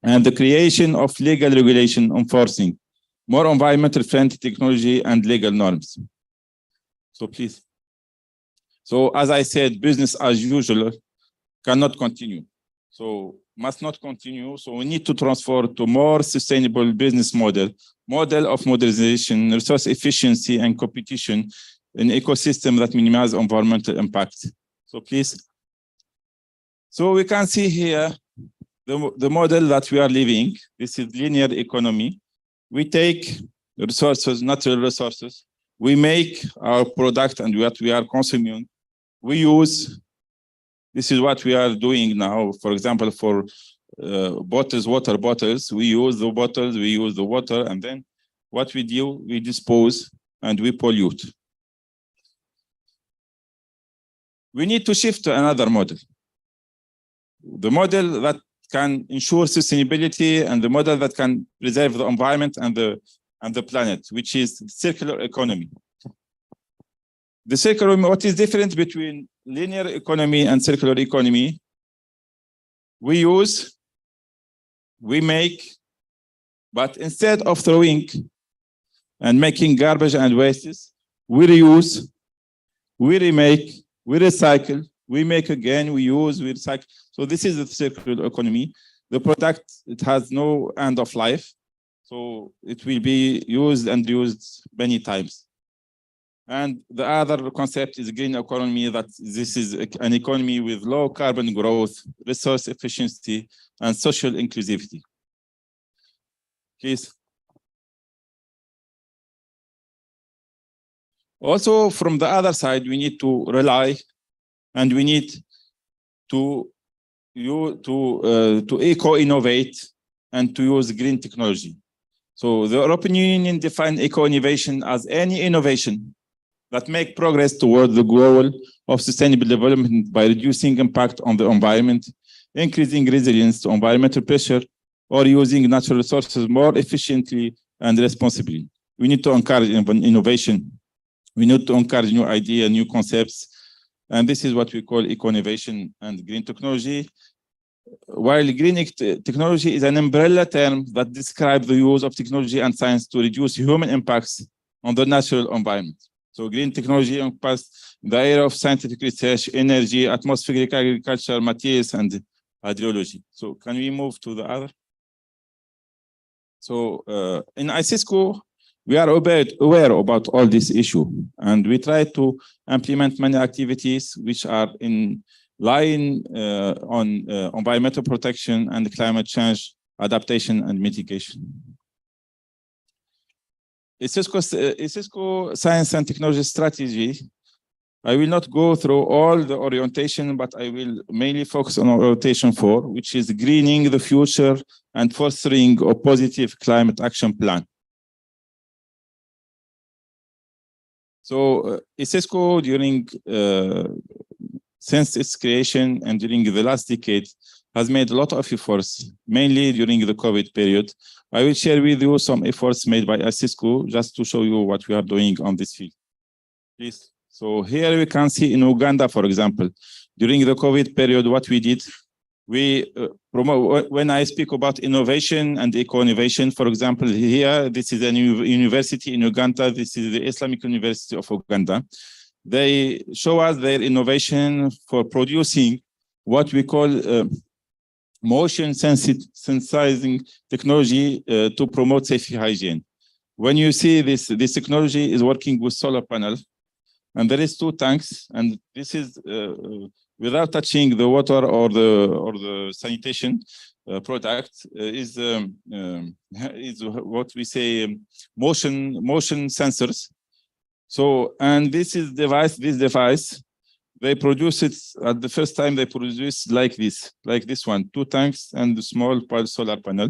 and the creation of legal regulation enforcing more environmental friendly technology and legal norms. So please. So as I said, business as usual cannot continue. So must not continue. So we need to transform to more sustainable business model of modernization, resource efficiency, and competition in ecosystem that minimize environmental impact. So please. So we can see here the model that we are living. This is linear economy. We take resources, natural resources. We make our product and what we are consuming. We use. This is what we are doing now. For example, for bottles, water bottles, we use the bottles, we use the water, and then what we do, we dispose and we pollute. We need to shift to another model. The model that can ensure sustainability and the model that can preserve the environment and the planet, which is circular economy. The circular, what is different between linear economy and circular economy? We use, we make, but instead of throwing, and making garbage and wastes. We reuse, we remake, we recycle, we make again, we use, we recycle. So this is the circular economy. The product, it has no end of life. So it will be used and used many times. And the other concept is green economy, that this is an economy with low carbon growth, resource efficiency, and social inclusivity. Please. Also, from the other side, we need to rely and we need to eco-innovate and to use green technology. So the European Union defines eco-innovation as any innovation that make progress toward the goal of sustainable development by reducing impact on the environment, increasing resilience to environmental pressure, or using natural resources more efficiently and responsibly. We need to encourage innovation. We need to encourage new ideas, new concepts. And this is what we call eco-innovation and green technology. While green technology is an umbrella term that describes the use of technology and science to reduce human impacts on the natural environment. So green technology encompasses the area of scientific research, energy, atmospheric agriculture, materials, and hydrology. So can we move to the other? So in ICISCO, we are aware about all this issue, and we try to implement many activities which are in line on environmental protection and climate change, adaptation, and mitigation. ICISCO Science and Technology Strategy, I will not go through all the orientation, but I will mainly focus on orientation 4, which is greening the future and fostering a positive climate action plan. So ICISCO during, since its creation and during the last decade, has made a lot of efforts, mainly during the COVID period. I will share with you some efforts made by ICISCO just to show you what we are doing on this field. Please. So here we can see in Uganda, for example, during the COVID period, what we did, we promote, when I speak about innovation and eco-innovation, for example, here, this is a new university in Uganda. This is the Islamic University of Uganda. They show us their innovation for producing what we call motion sensitizing technology to promote safe hygiene. When you see this technology is working with solar panel, and there is 2 tanks, and this is without touching the water or the sanitation product is what we say motion sensors. So, and this device, they produce it at the first time they produce like this one, 2 tanks and the small solar panel.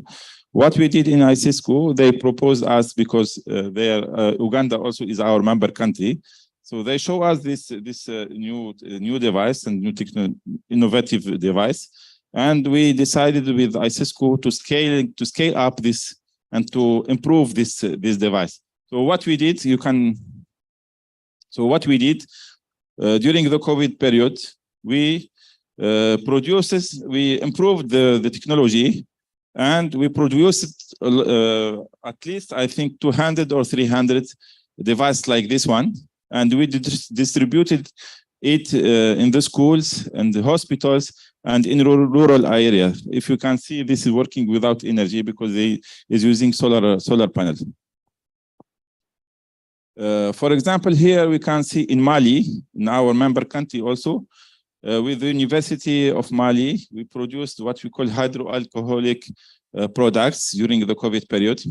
What we did in ICISCO, they proposed us because Uganda also is our member country. So they show us this new device and new innovative device, and we decided with ICISCO to scale up this and to improve this device. So what we did, during the COVID period, we improved the technology, and we produced at least, I think, 200 or 300 devices like this one. And we distributed it in the schools and the hospitals and in rural areas. If you can see, this is working without energy because it is using solar panels. For example, here we can see in Mali, in our member country also, with the University of Mali, we produced what we call hydroalcoholic products during the COVID period.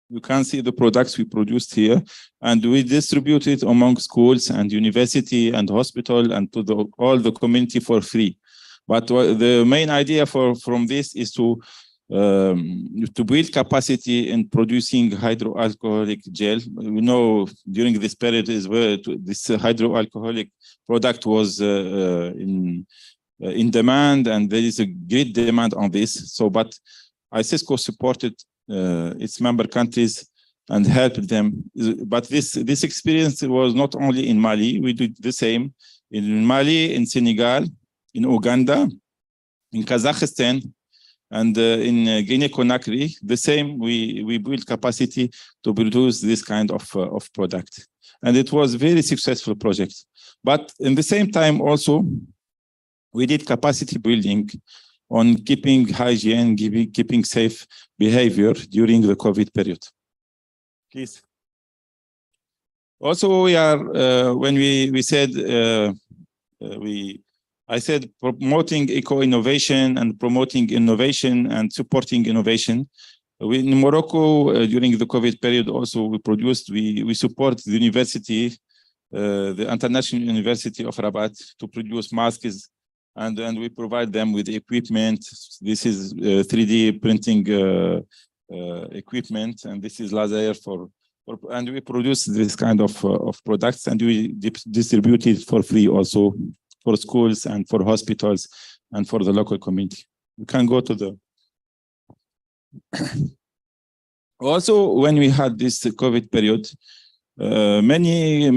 You can see the products we produced here, and we distribute it among schools and university and hospital and to all the community for free. But the main idea from this is to build capacity in producing hydroalcoholic gel. We know during this period is where this hydroalcoholic product was in demand, and there is a great demand on this. So, but ICISCO supported its member countries and helped them. But this experience was not only in Mali. We did the same in Mali, in Senegal, in Uganda, in Kazakhstan, And in Guinea-Conakry, the same, we built capacity to produce this kind of product. And it was a very successful project. But in the same time also, we did capacity building on keeping hygiene, keeping safe behavior during the COVID period. Please. Also, we are, when we said, I said promoting eco-innovation and promoting innovation and supporting innovation. In Morocco, during the COVID period, also we support the university, the International University of Rabat, to produce masks, and we provide them with equipment. This is 3D printing equipment, and this is laser and we produce this kind of products, and we distribute it for free also for schools and for hospitals and for the local community. We can go to the... Also, when we had this COVID period, many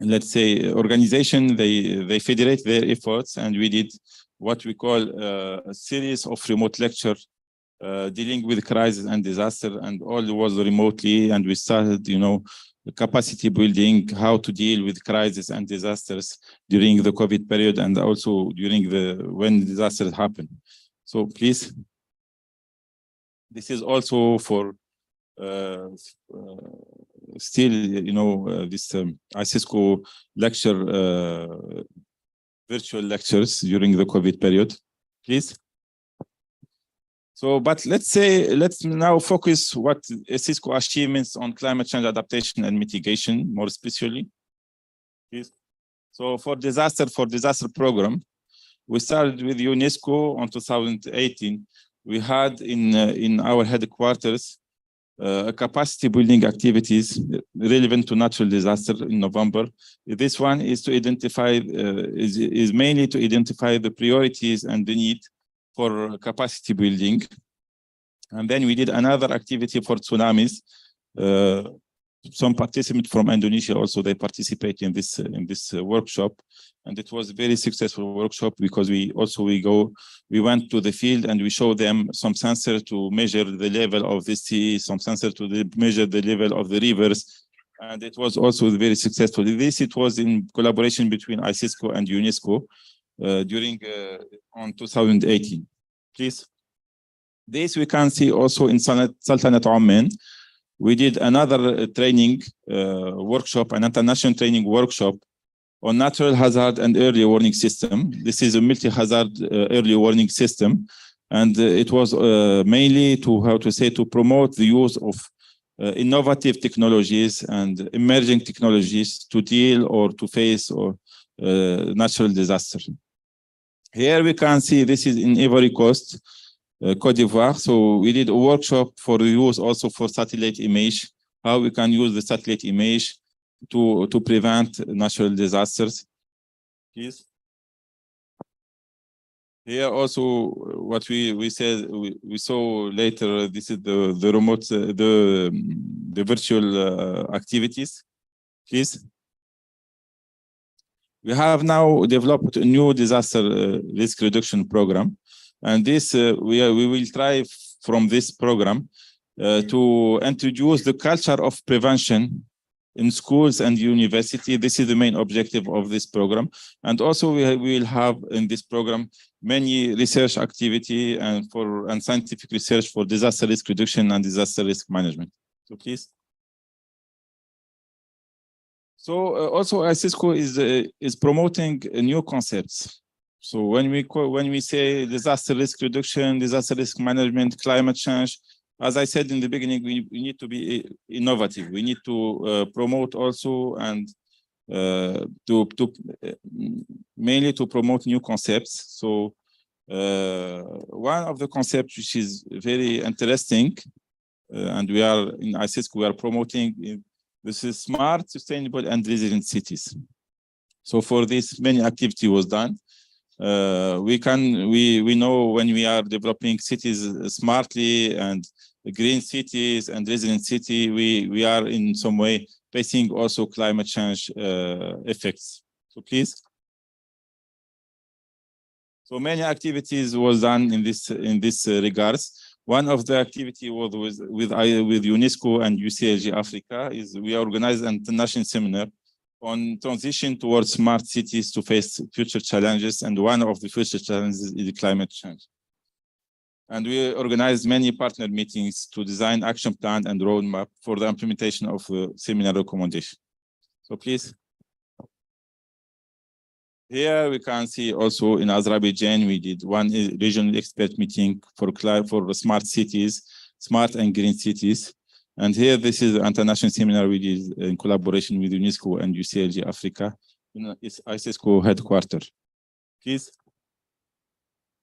let's say organizations, they federate their efforts, and we did what we call a series of remote lectures dealing with crisis and disaster, and all was remotely, and we started, the capacity building, how to deal with crisis and disasters during the COVID period, and also during when disasters happen. So please, this is also for still, this ICISCO lecture, virtual lectures during the COVID period, please. So, but let's now focus what ICISCO achievements on climate change adaptation and mitigation, more especially. Please. So for disaster program, we started with UNESCO on 2018. We had in our headquarters capacity building activities relevant to natural disaster in November. This one is to identify, is mainly to identify the priorities and the need for capacity building. And then we did another activity for tsunamis. Some participants from Indonesia also, they participate in this workshop. And it was a very successful workshop because we went to the field and we showed them some sensor to measure the level of the sea, some sensor to measure the level of the rivers. And it was also very successful. It was in collaboration between ICISCO and UNESCO on 2018. Please. This we can see also in Sultanate Oman. We did another training workshop, an international training workshop on natural hazard and early warning system. This is a multi-hazard early warning system. And it was mainly to promote the use of innovative technologies and emerging technologies to deal or to face natural disaster. Here we can see this is in Ivory Coast, Côte d'Ivoire. So we did a workshop for use also for satellite image, how we can use the satellite image to prevent natural disasters. Please. Here also what we said, we saw later, this is the remote, the virtual activities. Please. We have now developed a new disaster risk reduction program. And this, we will try from this program to introduce the culture of prevention in schools and university. This is the main objective of this program. And also we will have in this program many research activity and scientific research for disaster risk reduction and disaster risk management. So please. So also ICISCO is promoting new concepts. So when we say disaster risk reduction, disaster risk management, climate change, as I said in the beginning, we need to be innovative. We need to promote also and mainly to promote new concepts. So one of the concepts which is very interesting, and we are in ICISCO, we are promoting this is smart, sustainable, and resilient cities. So for this, many activity was done. We know when we are developing cities smartly and green cities and resilient city, we are in some way facing also climate change effects. So please. So many activities was done in this regards. One of the activity was with UNESCO and UCLG Africa is we organized an international seminar on transition towards smart cities to face future challenges, and one of the future challenges is climate change. And we organized many partner meetings to design action plan and roadmap for the implementation of the seminar recommendation. So please. Here we can see also in Azerbaijan, we did one regional expert meeting for smart cities, smart and green cities. And here, this is an international seminar we did in collaboration with UNESCO and UCLG Africa in its ISESCO headquarters. Please.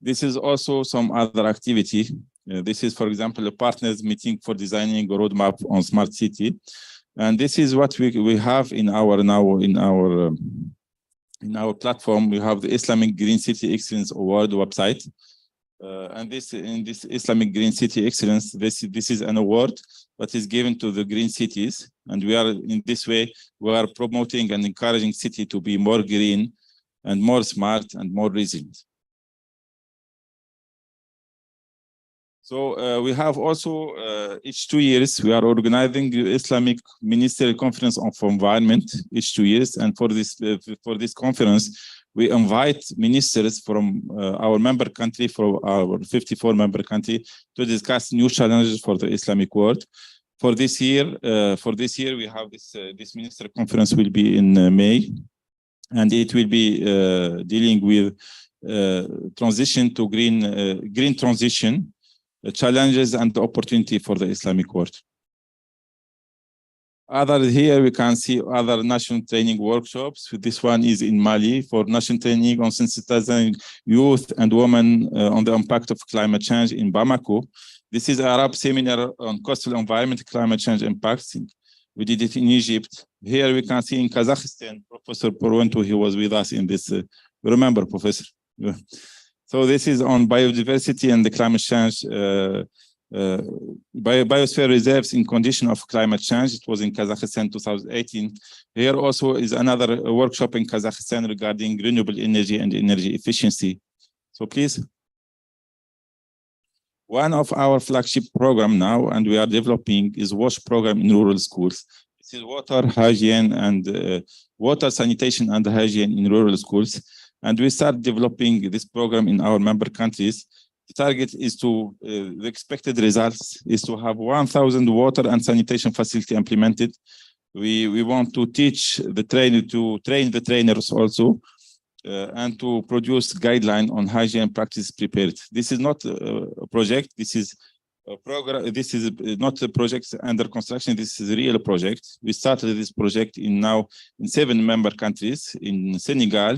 This is also some other activity. This is, for example, a partners meeting for designing a roadmap on smart city. And this is what we have in our platform. We have the Islamic Green City Excellence Award website. And in this Islamic Green City Excellence, this is an award that is given to the green cities. And we are, in this way, we are promoting and encouraging city to be more green and more smart and more resilient. So we have also, each 2 years, we are organizing the Islamic Ministerial Conference on Environment each 2 years. And for this conference, we invite ministers from our member country, from our 54 member country, to discuss new challenges for the Islamic world. For this year, we have this minister conference will be in May, and it will be dealing with transition to green transition, challenges and the opportunity for the Islamic world. Here we can see other national training workshops. This one is in Mali for national training on sensitizing youth and women on the impact of climate change in Bamako. This is an Arab seminar on coastal environment climate change impacts. We did it in Egypt. Here we can see in Kazakhstan, Professor Porwento, he was with us in this. Remember, Professor? So this is on biodiversity and the climate change, biosphere reserves in condition of climate change. It was in Kazakhstan 2018. Here also is another workshop in Kazakhstan regarding renewable energy and energy efficiency. So please. One of our flagship program now, and we are developing, is WASH program in rural schools. This is water hygiene and water sanitation and hygiene in rural schools. And we start developing this program in our member countries. The target is to, the expected results is to have 1,000 water and sanitation facility implemented. We want to teach the train the trainers also, and to produce guideline on hygiene practice prepared. This is not a project. This is a program. This is not a project under construction. This is a real project. We started this project now in 7 member countries: in Senegal,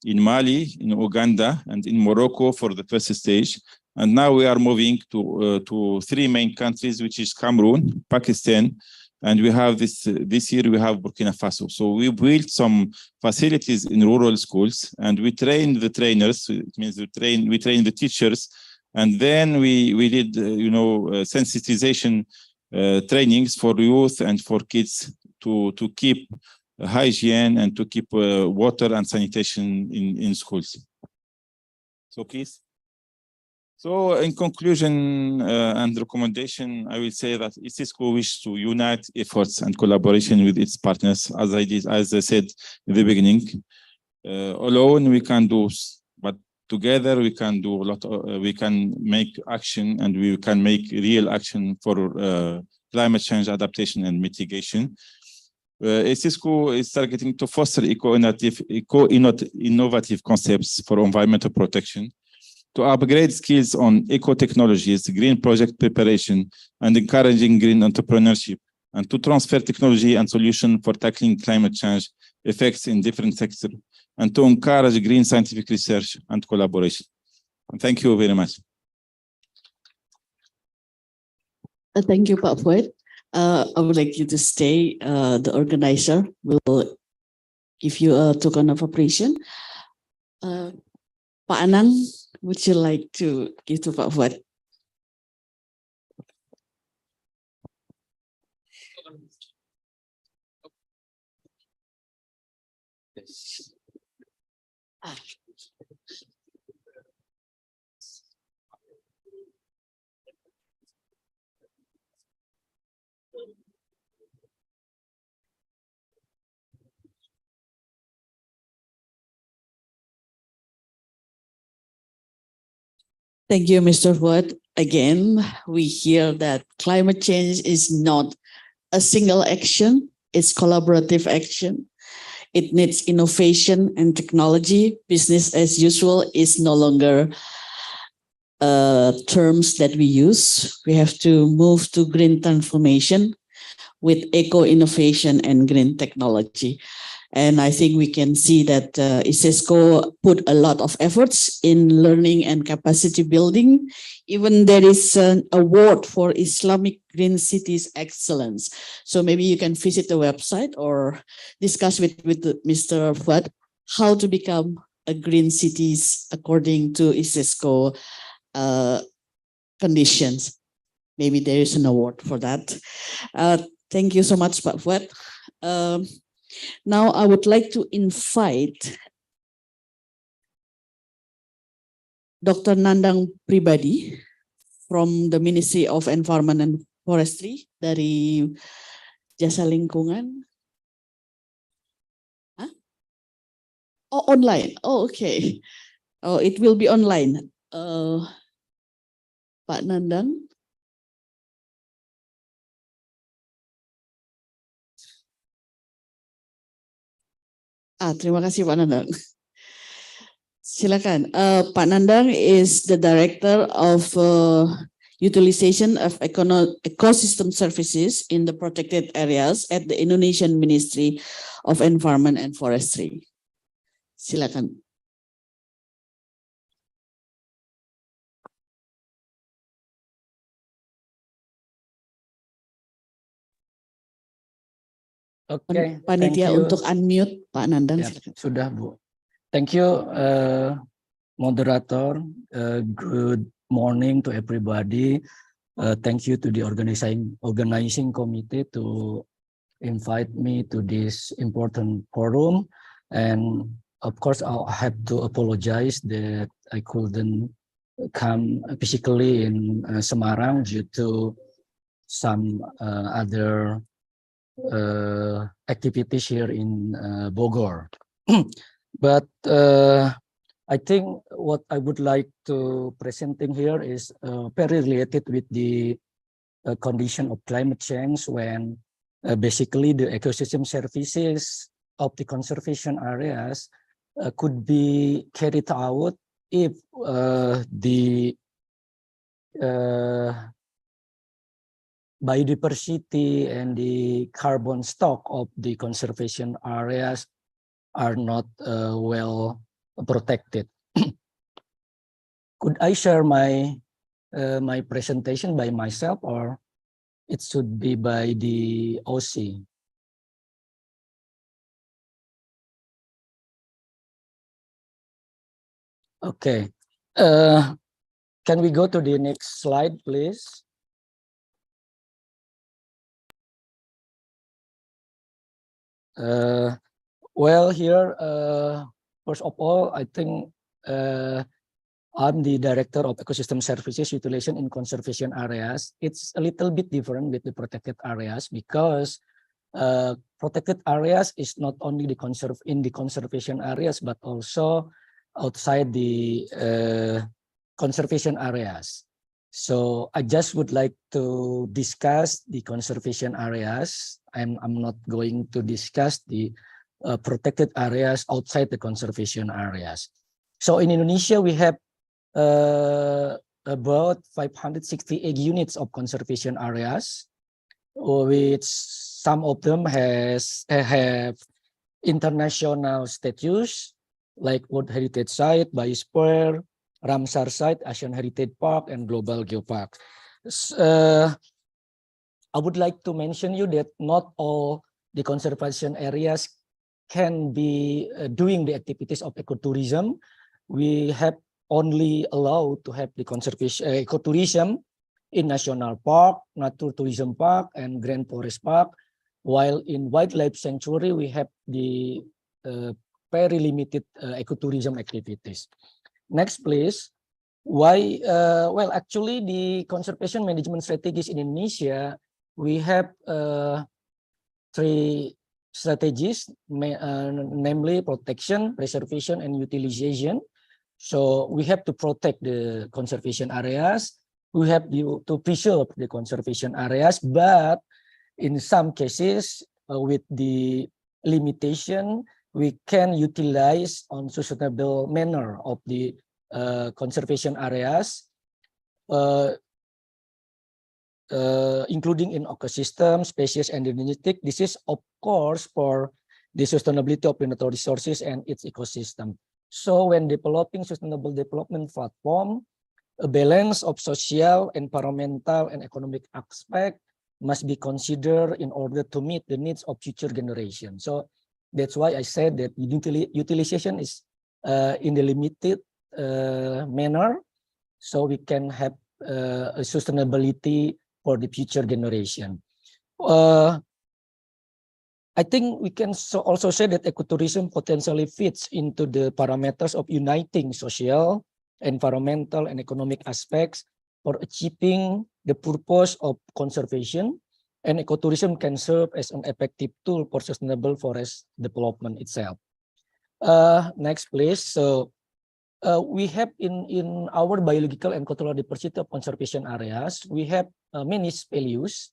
in Mali, in Uganda, and in Morocco for the first stage. And now we are moving to 3 main countries, which is Cameroon, Pakistan, and we have this year we have Burkina Faso. So we built some facilities in rural schools, and we train the trainers. It means we train the teachers, and then we did sensitization trainings for youth and for kids to keep hygiene and to keep water and sanitation in schools. So please. So in conclusion and recommendation, I will say that ISESCO wishes to unite efforts and collaboration with its partners, as I said in the beginning. Alone we can do, but together we can do a lot. We can make action, and we can make real action for climate change adaptation and mitigation. ISESCO is targeting to foster eco-innovative concepts for environmental protection, to upgrade skills on eco-technologies, green project preparation, and encouraging green entrepreneurship, and to transfer technology and solutions for tackling climate change effects in different sectors, and to encourage green scientific research and collaboration. And thank you very much. Thank you, Pak Fuad. I would like you to stay. The organizer will give you a token of appreciation. Pak Anang, would you like to give to Pak Fuad? Thank you, Mr. Wood. Again, we hear that climate change is not a single action, it's collaborative action. It needs innovation and technology. Business as usual is no longer terms that we use. We have to move to green transformation with eco-innovation and green technology. And I think we can see that ISESCO put a lot of efforts in learning and capacity building. Even there is an award for Islamic Green Cities Excellence. So maybe you can visit the website or discuss with Mr. Fuad how to become a green cities according to ISESCO conditions. Maybe there is an award for that. Thank you so much, Pak Fuad. Now I would like to invite Dr. Nandang Pribadi from the Ministry of Environment and Forestry dari Jasa Lingkungan. Huh? Oh, online. Oh, okay. Oh, it will be online. Pak Nandang. Terima kasih Pak Nandang. Silakan. Pak Nandang is the Director of Utilization of Ecosystem Services in the Protected Areas at the Indonesian Ministry of Environment and Forestry. Silakan. Oke, Panitia untuk unmute Pak Nandang. Ya, sudah Bu. Thank you, moderator. Good morning to everybody. Thank you to the organizing committee to invite me to this important forum. And of course, I'll have to apologize that I couldn't come physically in Semarang due to some other activities here in Bogor. But I think what I would like to presenting here is very related with the condition of climate change when basically the ecosystem services of the conservation areas could be carried out if the biodiversity and the carbon stock of the conservation areas are not well protected. Could I share my my presentation by myself, or it should be by the OC? Okay. Can we go to the next slide, please? Well, here, first of all, I think I'm the Director of Ecosystem Services Utilization in Conservation Areas. It's a little bit different with the protected areas because protected areas is not only the conservation areas, but also outside the conservation areas. So I just would like to discuss the conservation areas. I'm not going to discuss the protected areas outside the conservation areas. So in Indonesia, we have about 568 units of conservation areas, which some of them have international status, like World Heritage Site, Biosphere, Ramsar Site, Asian Heritage Park, and Global Geopark. I would like to mention you that not all the conservation areas can be doing the activities of ecotourism. We have only allowed to have the conservation ecotourism in National Park, Nature Tourism Park, and Grand Forest Park, while in Wildlife Sanctuary we have the very limited ecotourism activities. Next, please. Why? Well, actually, the conservation management strategies in Indonesia we have three strategies, namely protection, preservation, and utilization. So we have to protect the conservation areas. We have to preserve the conservation areas, but in some cases, with the limitation, we can utilize on sustainable manner of the conservation areas, including in ecosystem, species, and genetic. This is, of course, for the sustainability of the natural resources and its ecosystem. So when developing sustainable development platform, a balance of social, environmental, and economic aspect must be considered in order to meet the needs of future generations. So that's why I said that utilization is in the limited manner, so we can have a sustainability for the future generation. I think we can also say that ecotourism potentially fits into the parameters of uniting social, environmental, and economic aspects for achieving the purpose of conservation, and ecotourism can serve as an effective tool for sustainable forest development itself. Next, please. So we have in our biological and cultural diversity of conservation areas, we have many values: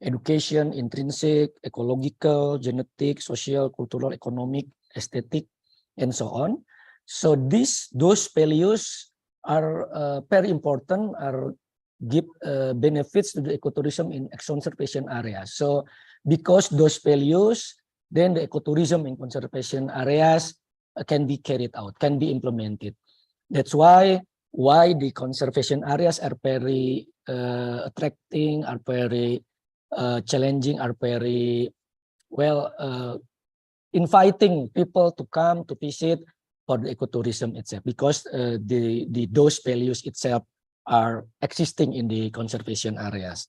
education, intrinsic, ecological, genetic, social, cultural, economic, aesthetic, and so on. So those values are very important, are give benefits to the ecotourism in conservation areas. So because those values, then the ecotourism in conservation areas can be carried out, can be implemented. That's why the conservation areas are very attracting, are very challenging, are very well inviting people to come to visit for the ecotourism itself, because those values itself are existing in the conservation areas.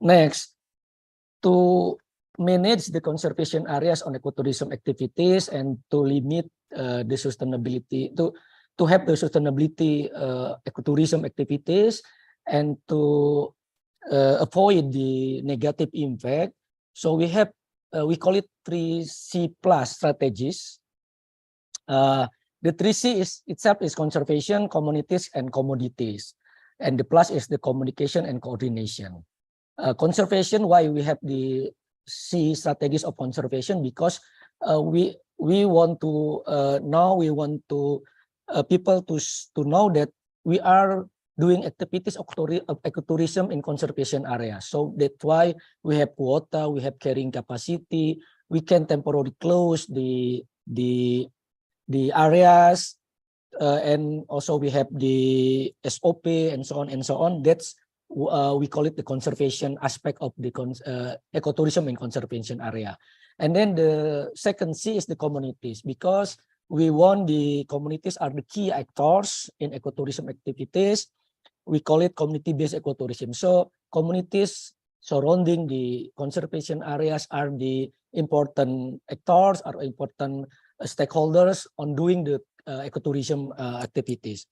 Next, to manage the conservation areas on ecotourism activities and to limit the sustainability, to have the sustainability ecotourism activities and to avoid the negative impact. So we have, we call it 3C+ strategies. The 3C itself is conservation, communities, and commodities. And the plus is the communication and coordination. Conservation, why we have the C strategies of conservation? Because we want to now we want to people to know that we are doing activities of ecotourism in conservation areas. So that's why we have quota, we have carrying capacity, we can temporarily close the areas, and also we have the SOP and so on and so on. That's we call it the conservation aspect of the ecotourism in conservation area. And then the second C is the communities, because we want the communities are the key actors in ecotourism activities. We call it community-based ecotourism. So communities surrounding the conservation areas are the important actors, are important stakeholders on doing the ecotourism activities.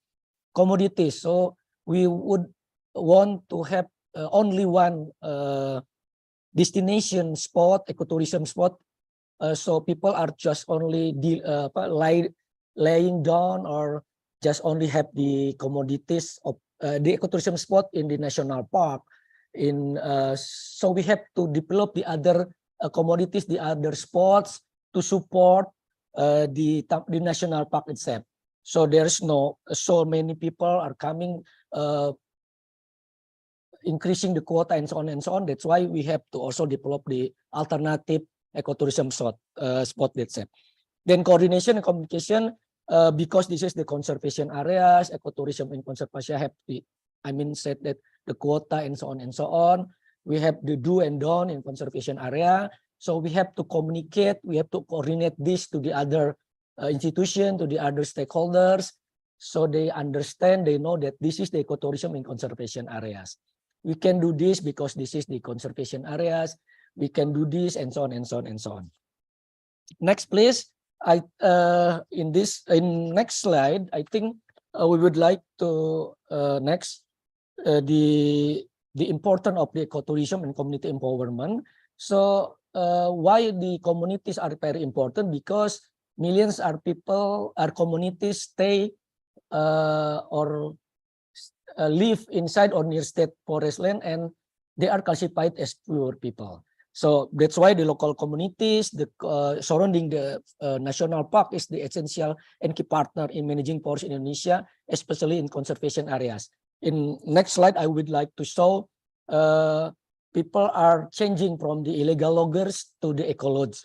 Commodities, so we would want to have only one destination spot, ecotourism spot, so people are just only laying down or just only have the commodities of the ecotourism spot in the national park. So we have to develop the other commodities, the other spots to support the national park itself. So there's so many people are coming, increasing the quota and so on and so on. That's why we have to also develop the alternative ecotourism spot itself. Then coordination and communication, because this is the conservation areas, ecotourism and conservation have the, said that the quota and so on and so on. We have the do and don't in conservation area. So we have to communicate, we have to coordinate this to the other institution, to the other stakeholders, so they understand, they know that this is the ecotourism in conservation areas. We can do this because this is the conservation areas. We can do this and so on and so on and so on. Next, please. In next slide, I think we would like to next the the importance of the ecotourism and community empowerment. So why the communities are very important? Because millions are people, are communities stay or live inside or near state forest land, and they are classified as poor people. So that's why the local communities, the surrounding the national park is the essential and key partner in managing forest in Indonesia, especially in conservation areas. In next slide, I would like to show people are changing from the illegal loggers to the ecology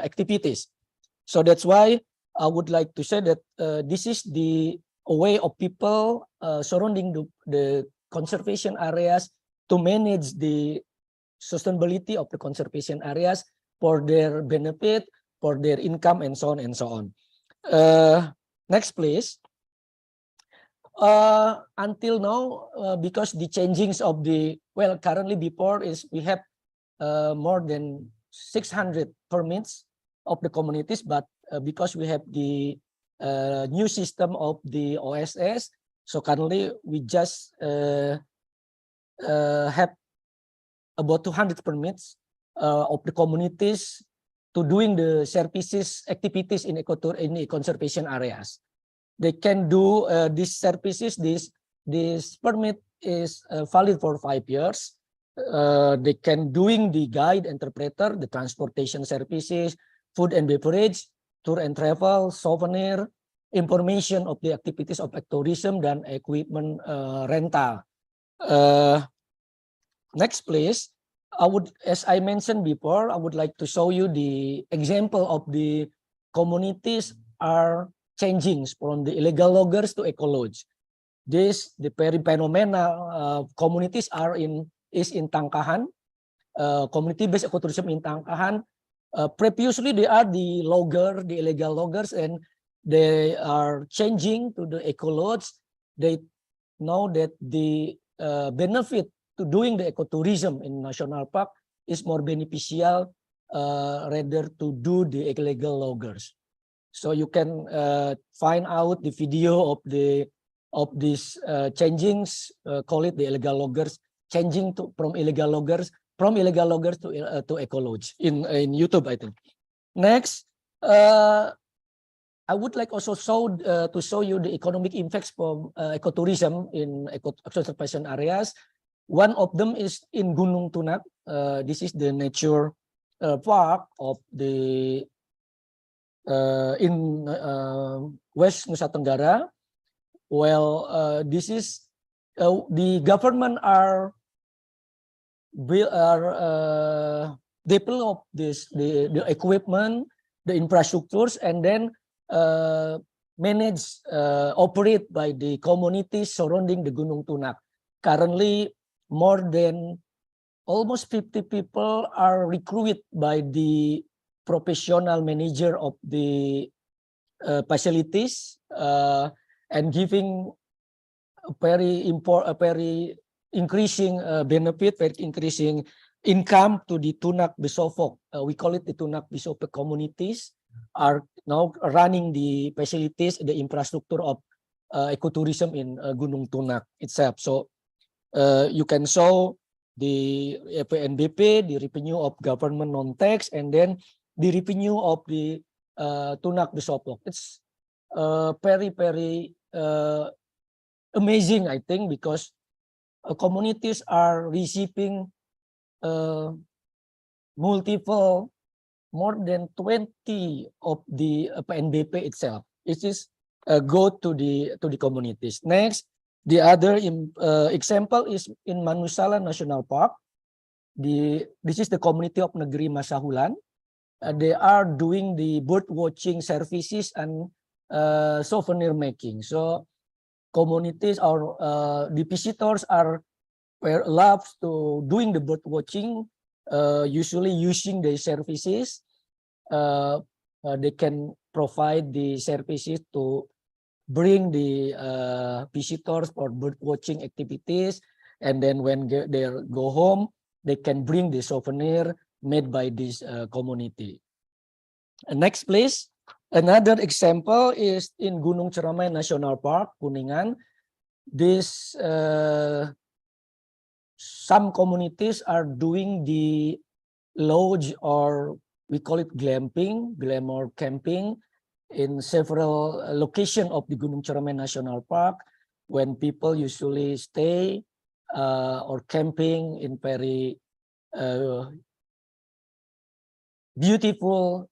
activities. So that's why I would like to say that this is the way of people surrounding the conservation areas to manage the sustainability of the conservation areas for their benefit, for their income, and so on and so on. Next, please. Until now, because the changings of the, well, currently before is we have more than 600 permits of the communities, but because we have the new system of the OSS, so currently we just have about 200 permits of the communities to doing the services activities in conservation areas. They can do these services. This permit is valid for 5 years. They can doing the guide, interpreter, the transportation services, food and beverage, tour and travel, souvenir, information of the activities of ecotourism, dan equipment rental. Next, please. As I mentioned before, I would like to show you the example of the communities are changing from the illegal loggers to ecology. The phenomena communities is in Tangkahan, community-based ecotourism in Tangkahan. Previously, they are the illegal loggers, and they are changing to the ecology. They know that the benefit to doing the ecotourism in national park is more beneficial rather to do the illegal loggers. So you can find out the video of these changings, call it the illegal loggers, changing from illegal loggers to ecology in YouTube, I think. Next, I would like also to show you the economic impacts from ecotourism in conservation areas. One of them is in Gunung Tunak. This is the nature park of the in West Nusa Tenggara. Well, this is the government are develop the equipment, the infrastructures, and then manage operate by the communities surrounding the Gunung Tunak. Currently, more than almost 50 people are recruited by the professional manager of the facilities and giving a very increasing benefit, very increasing income to the Tunak Besofok. We call it the Tunak Besofok communities are now running the facilities, the infrastructure of ecotourism in Gunung Tunak itself. So you can show the PNBP, the revenue of government non-tax, and then the revenue of the Tunak Besopok. It's very, very amazing, I think, because communities are receiving multiple, more than 20 of the PNBP itself. It is go to the communities. Next, the other example is in Manusala National Park. This is the community of Negeri Masahulan. They are doing the bird watching services and souvenir making. So communities or the visitors are love to doing the bird watching, usually using the services. They can provide the services to bring the visitors for bird watching activities, and then when they go home, they can bring the souvenir made by this community. Next, please. Another example is in Gunung Ceremai National Park, Kuningan. This some communities are doing the lodge, or we call it glamour camping, in several locations of the Gunung Cermai National Park, when people usually stay or camping in very beautiful,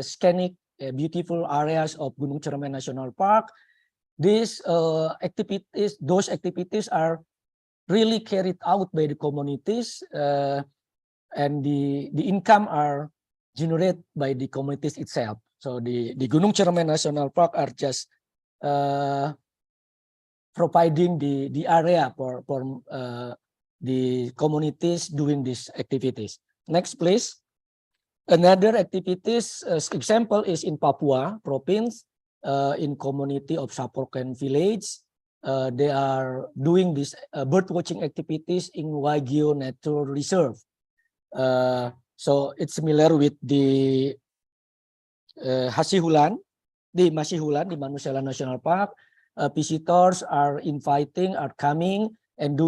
scenic, beautiful areas of Gunung Cermai National Park. These those activities are really carried out by the communities, and the income are generated by the communities itself. So the Gunung Cermai National Park are just providing the area for the communities doing these activities. Next, please. Another activities example is in Papua province, in community of Sapoken village. They are doing this bird watching activities in Wagyu Nature Reserve. So it's similar with the Hasihulan, di Masihulan, di Manusela National Park. Visitors are coming and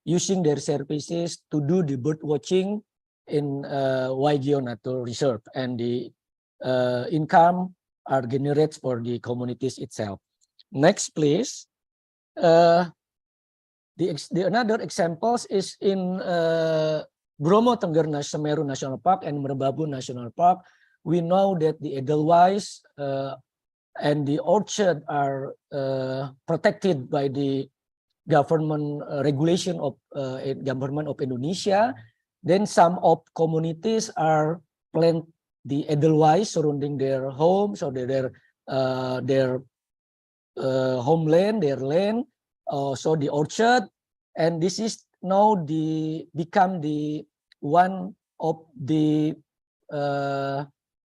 using their services to do the bird watching in Wagyu Nature Reserve, and the income are generated for the communities itself. Next, please. Another examples is in Bromo Tengger Semeru National Park and Merbabu National Park. We know that the Edelweiss and the orchard are protected by the government regulation of government of Indonesia. Then some of communities are plant the Edelweiss surrounding their homes or their homeland, their land. So the orchard, and this is now become the one of the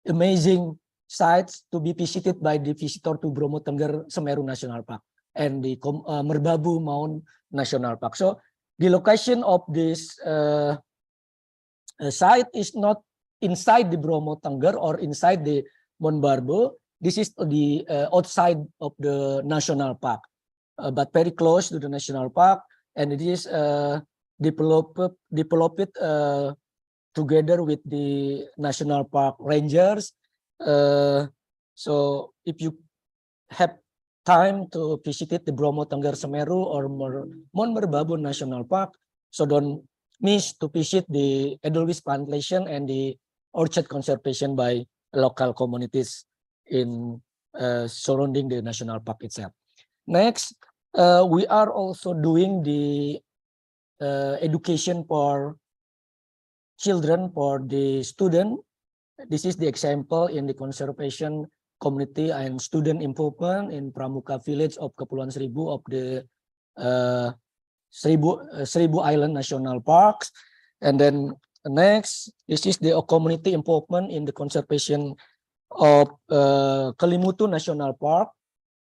amazing sites to be visited by the visitor to Bromo Tengger Semeru National Park and the Merbabu Mount National Park. So the location of this site is not inside the Bromo Tengger or inside the Mount Barbu. This is the outside of the national park, but very close to the national park, and it is developed together with the national park rangers. So if you have time to visit the Bromo Tengger Semeru or Mount Merbabu National Park, so don't miss to visit the Edelweiss plantation and the orchard conservation by local communities in surrounding the national park itself. Next, we are also doing the education for children, for the student. This is the example in the conservation community and student improvement in Pramuka village of Kepulauan Seribu of the Seribu Island National Parks. And then next, this is the community improvement in the conservation of Kelimutu National Park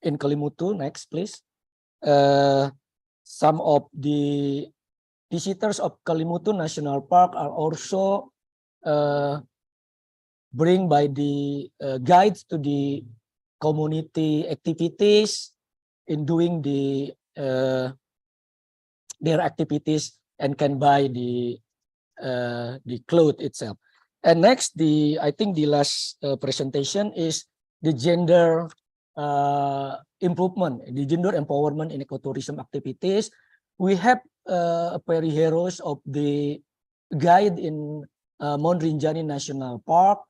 in Kelimutu. Next, please. Some of the visitors of Kelimutu National Park are also bring by the guides to the community activities in doing the their activities and can buy the cloth itself. And next, I think the last presentation is the gender improvement, the gender empowerment in ecotourism activities. We have a very heroes of the guide in Mount Rinjani National Park.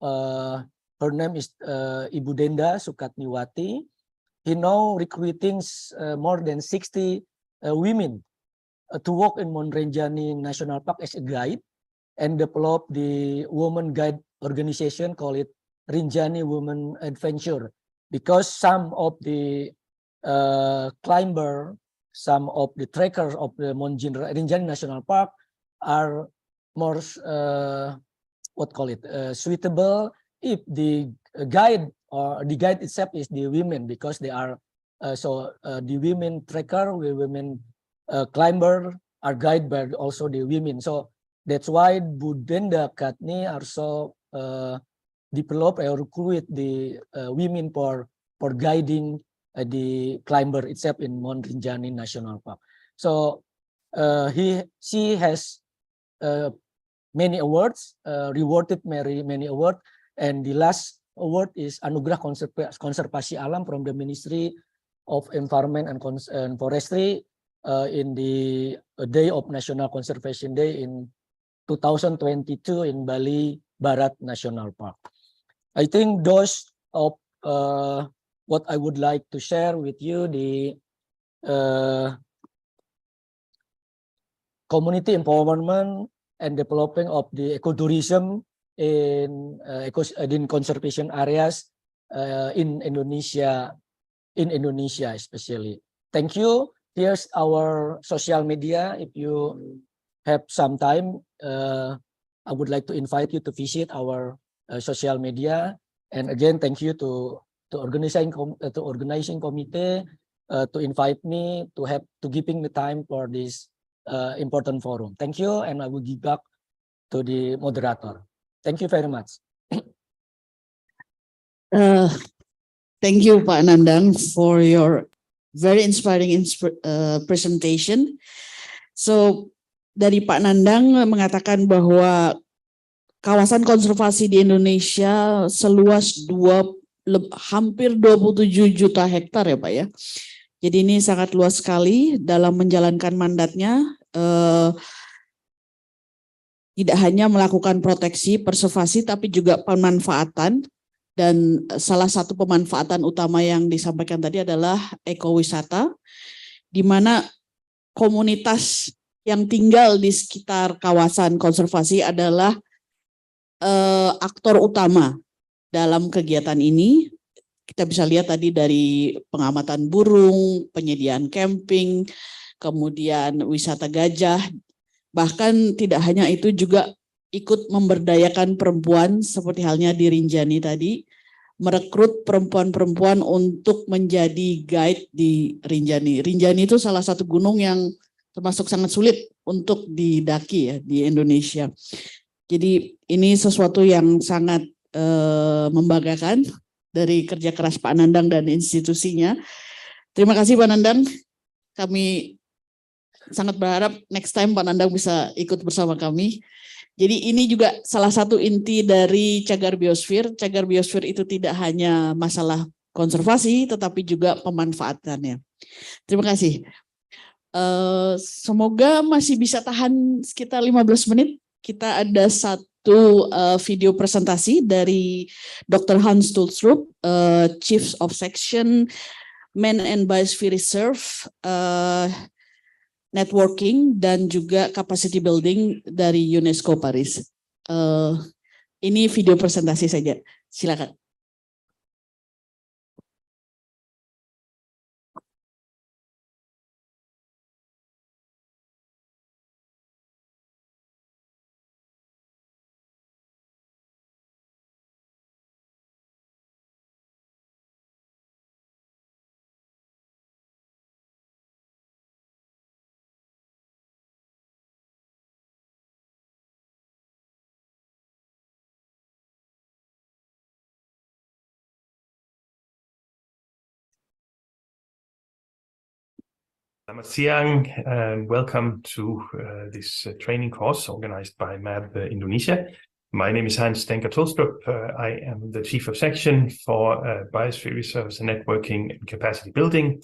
Her name is Ibu Denda Sukatniwati. He now recruiting more than 60 women to work in Mount Rinjani National Park as a guide, and develop the woman guide organization, call it Rinjani Women Adventure, because some of the climber, some of the trekkers of the Mount Rinjani National Park are more suitable if the guide or the guide itself is the women, because they are the women trekker, the women climber are guided by also the women. So that's why Budenda Katni also develop or recruit the women for guiding the climber itself in Mount Rinjani National Park. So She has many awards, rewarded many awards, and the last award is Anugerah Konservasi Alam from the Ministry of Environment and Forestry in the Day of National Conservation Day in 2022 in Bali Barat National Park. I think those of what I would like to share with you, the community empowerment and developing of the ecotourism in conservation areas in Indonesia especially. Thank you. Here's our social media. If you have some time, I would like to invite you to visit our social media. And again, thank you to organizing committee to invite me to giving me time for this important forum. Thank you, and I will give back to the moderator. Thank you very much. Thank you, Pak Nandang, for your very inspiring presentation. So, dari Pak Nandang mengatakan bahwa kawasan konservasi di Indonesia seluas hampir 27 juta hektar ya Pak ya. Jadi ini sangat luas sekali dalam menjalankan mandatnya. Tidak hanya melakukan proteksi, preservasi, tapi juga pemanfaatan. Dan salah satu pemanfaatan utama yang disampaikan tadi adalah ekowisata, di mana komunitas yang tinggal di sekitar kawasan konservasi adalah aktor utama dalam kegiatan ini. Kita bisa lihat tadi dari pengamatan burung, penyediaan camping, kemudian wisata gajah, bahkan tidak hanya itu juga ikut memberdayakan perempuan seperti halnya di Rinjani tadi, merekrut perempuan-perempuan untuk menjadi guide di Rinjani. Rinjani itu salah satu gunung yang termasuk sangat sulit untuk didaki ya di Indonesia. Jadi ini sesuatu yang sangat membanggakan dari kerja keras Pak Nandang dan institusinya. Terima kasih Pak Nandang. Kami sangat berharap next time Pak Nandang bisa ikut bersama kami. Jadi ini juga salah satu inti dari Cagar Biosfer. Cagar Biosfer itu tidak hanya masalah konservasi, tetapi juga pemanfaatannya. Terima kasih. Semoga masih bisa tahan sekitar 15 menit. Kita ada satu video presentasi dari Dr. Hans Tulstrup, Chief of Section Man and Biosphere Reserve, networking dan juga capacity building dari UNESCO Paris. Ini video presentasi saja. Silakan. Selamat siang and welcome to this training course organized by MAB Indonesia. My name is Hans Tulstrup. I am the Chief of Section for Biosphere Reserves and Networking and Capacity Building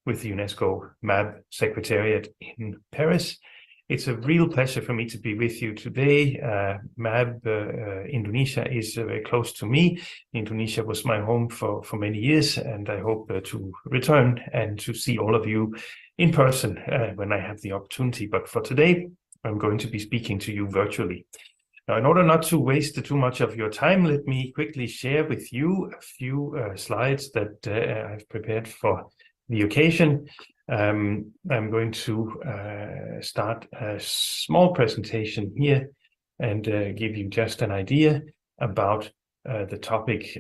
with the UNESCO MAB Secretariat in Paris. It's a real pleasure for me to be with you today. MAB Indonesia is very close to me. Indonesia was my home for many years, and I hope to return and to see all of you in person when I have the opportunity. But for today, I'm going to be speaking to you virtually. Now, in order not to waste too much of your time, let me quickly share with you a few slides that I've prepared for the occasion. I'm going to start a small presentation here and give you just an idea about the topic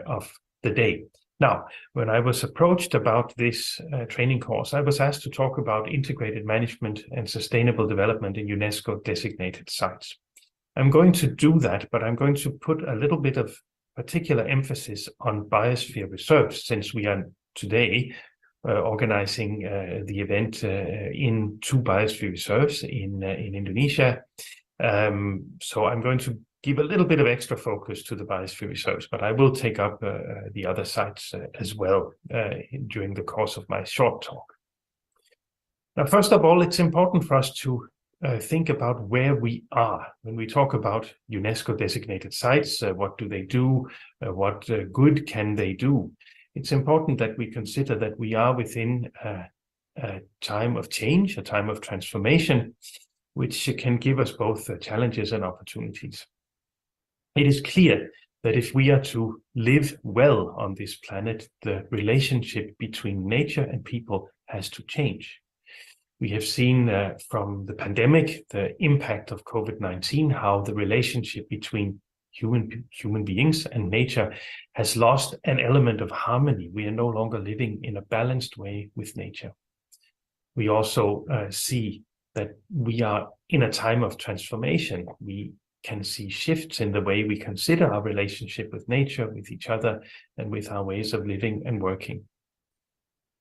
of the day. Now, when I was approached about this training course, I was asked to talk about integrated management and sustainable development in UNESCO designated sites. I'm going to do that, but I'm going to put a little bit of particular emphasis on biosphere reserves, since we are today organizing the event in 2 biosphere reserves in Indonesia. So I'm going to give a little bit of extra focus to the biosphere reserves, but I will take up the other sites as well during the course of my short talk. Now, first of all, it's important for us to think about where we are. When we talk about UNESCO designated sites, what do they do? What good can they do? It's important that we consider that we are within a time of change, a time of transformation, which can give us both challenges and opportunities. It is clear that if we are to live well on this planet, the relationship between nature and people has to change. We have seen from the pandemic, the impact of COVID-19, how the relationship between human beings and nature has lost an element of harmony. We are no longer living in a balanced way with nature. We also see that we are in a time of transformation. We can see shifts in the way we consider our relationship with nature, with each other, and with our ways of living and working.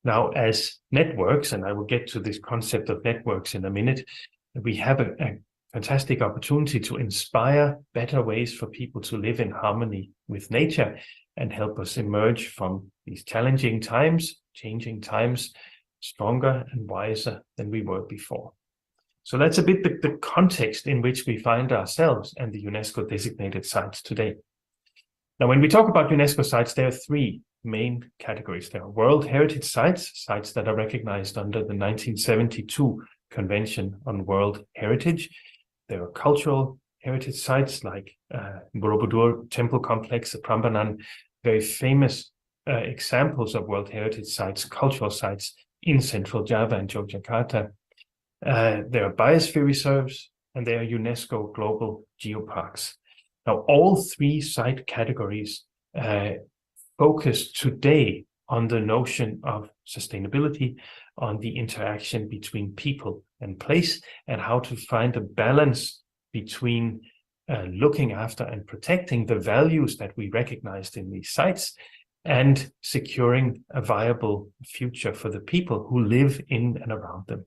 Now, as networks, and I will get to this concept of networks in a minute, we have a fantastic opportunity to inspire better ways for people to live in harmony with nature and help us emerge from these challenging times, changing times, stronger and wiser than we were before. So that's a bit the context in which we find ourselves and the UNESCO designated sites today. Now, when we talk about UNESCO sites, there are 3 main categories. There are World Heritage Sites, sites that are recognized under the 1972 Convention on World Heritage. There are cultural heritage sites like Borobudur Temple Complex, Prambanan, very famous examples of World Heritage Sites, cultural sites in Central Java and Yogyakarta. There are biosphere reserves, and there are UNESCO global geoparks. Now, all 3 site categories focus today on the notion of sustainability, on the interaction between people and place, and how to find a balance between looking after and protecting the values that we recognized in these sites and securing a viable future for the people who live in and around them.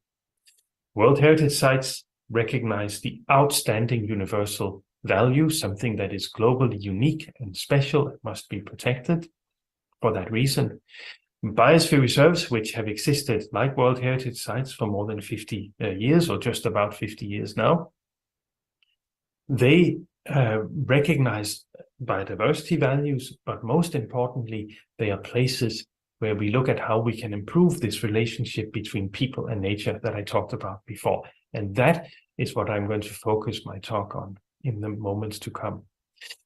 World Heritage Sites recognize the outstanding universal value, something that is globally unique and special and must be protected. For that reason, biosphere reserves, which have existed like World Heritage Sites for more than 50 years, or just about 50 years now, they recognize biodiversity values, but most importantly, they are places where we look at how we can improve this relationship between people and nature that I talked about before. And that is what I'm going to focus my talk on in the moments to come.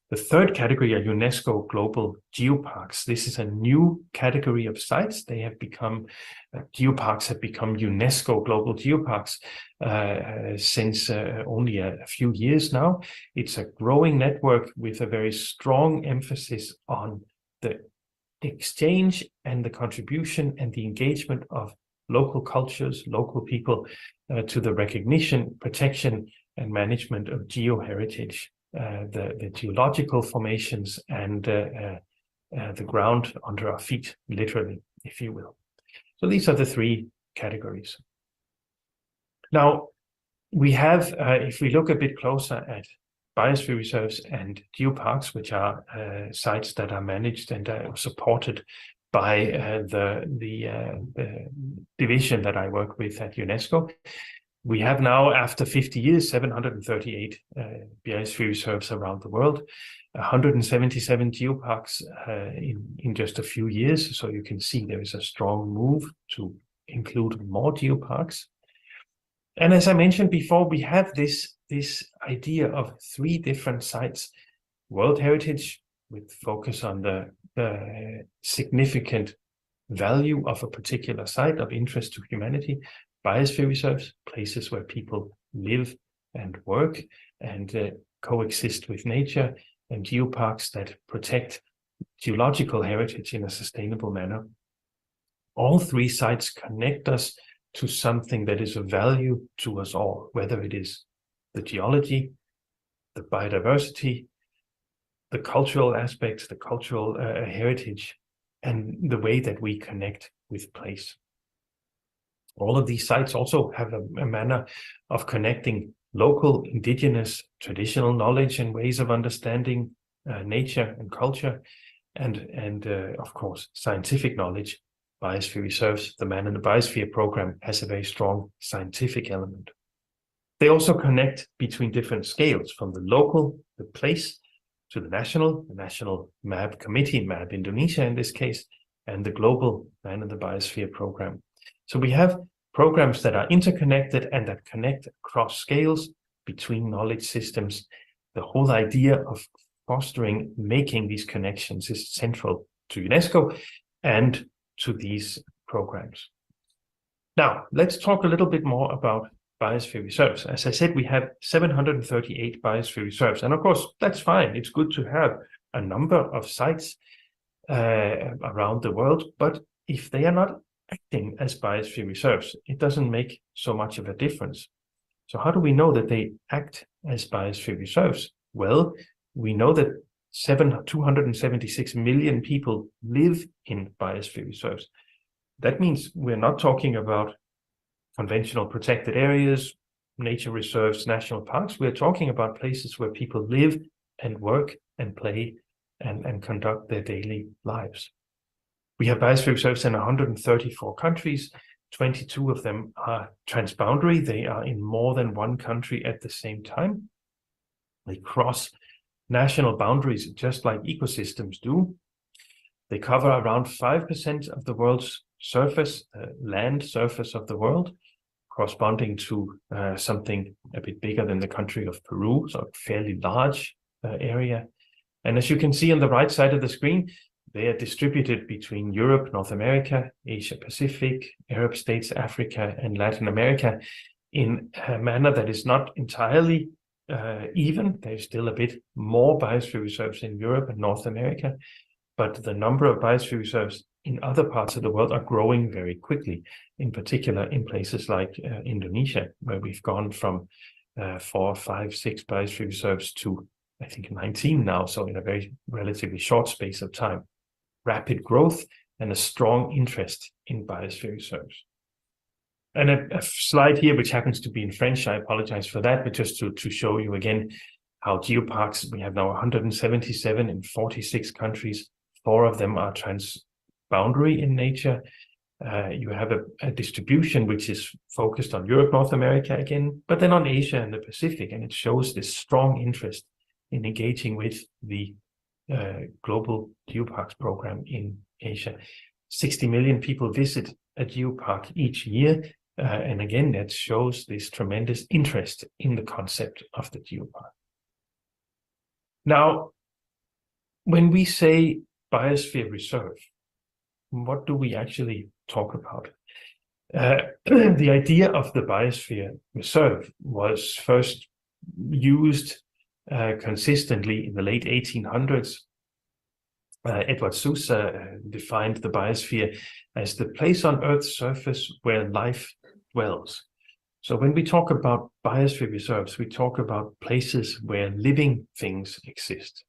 The third category are UNESCO global geoparks. This is a new category of sites. They have become, geoparks have become UNESCO global geoparks since only a few years now. It's a growing network with a very strong emphasis on the exchange and the contribution and the engagement of local cultures, local people to the recognition, protection, and management of geoheritage. The geological formations and the ground under our feet, literally, if you will. So these are the 3 categories. Now, we have, if we look a bit closer at biosphere reserves and geoparks, which are sites that are managed and supported by the division that I work with at UNESCO. We have now, after 50 years, 738 biosphere reserves around the world, 177 geoparks in just a few years. So you can see there is a strong move to include more geoparks. And as I mentioned before, we have this idea of 3 different sites: World Heritage, with focus on the significant value of a particular site of interest to humanity; biosphere reserves, places where people live and work and coexist with nature; and geoparks that protect geological heritage in a sustainable manner. All 3 sites connect us to something that is of value to us all, whether it is the geology, the biodiversity, the cultural aspects, the cultural heritage, and the way that we connect with place. All of these sites also have a manner of connecting local, indigenous, traditional knowledge and ways of understanding nature and culture, and of course, scientific knowledge. Biosphere Reserves, the Man in the Biosphere program, has a very strong scientific element. They also connect between different scales, from the local, the place, to the national MAB committee, MAB Indonesia in this case, and the global Man in the Biosphere program. So we have programs that are interconnected and that connect across scales between knowledge systems. The whole idea of fostering, making these connections is central to UNESCO and to these programs. Now, let's talk a little bit more about biosphere reserves. As I said, we have 738 biosphere reserves. And of course, that's fine. It's good to have a number of sites around the world. But if they are not acting as biosphere reserves, it doesn't make so much of a difference. So how do we know that they act as biosphere reserves? Well, we know that 276 million people live in biosphere reserves. That means we're not talking about conventional protected areas, nature reserves, national parks. We're talking about places where people live and work and play and conduct their daily lives. We have biosphere reserves in 134 countries. 22 of them are transboundary. They are in more than one country at the same time. They cross national boundaries just like ecosystems do. They cover around 5% of the world's surface, land surface of the world, corresponding to something a bit bigger than the country of Peru, so a fairly large area. And as you can see on the right side of the screen, they are distributed between Europe, North America, Asia Pacific, Arab states, Africa, and Latin America in a manner that is not entirely even. There's still a bit more biosphere reserves in Europe and North America, but the number of biosphere reserves in other parts of the world are growing very quickly, in particular in places like Indonesia, where we've gone from 4, 5, 6 biosphere reserves to, I think, 19 now, so in a very relatively short space of time. Rapid growth and a strong interest in biosphere reserves. And a slide here, which happens to be in French, I apologize for that, but just to show you again how geoparks, we have now 177 in 46 countries. 4 of them are transboundary in nature. You have a distribution which is focused on Europe, North America again, but then on Asia and the Pacific, and it shows this strong interest in engaging with the global geoparks program in Asia. 60 million people visit a geopark each year, and again, that shows this tremendous interest in the concept of the geopark. Now, when we say biosphere reserve, what do we actually talk about? The idea of the biosphere reserve was first used consistently in the late 1800s. Edward Sousa defined the biosphere as the place on Earth's surface where life dwells. So when we talk about biosphere reserves, we talk about places where living things exist.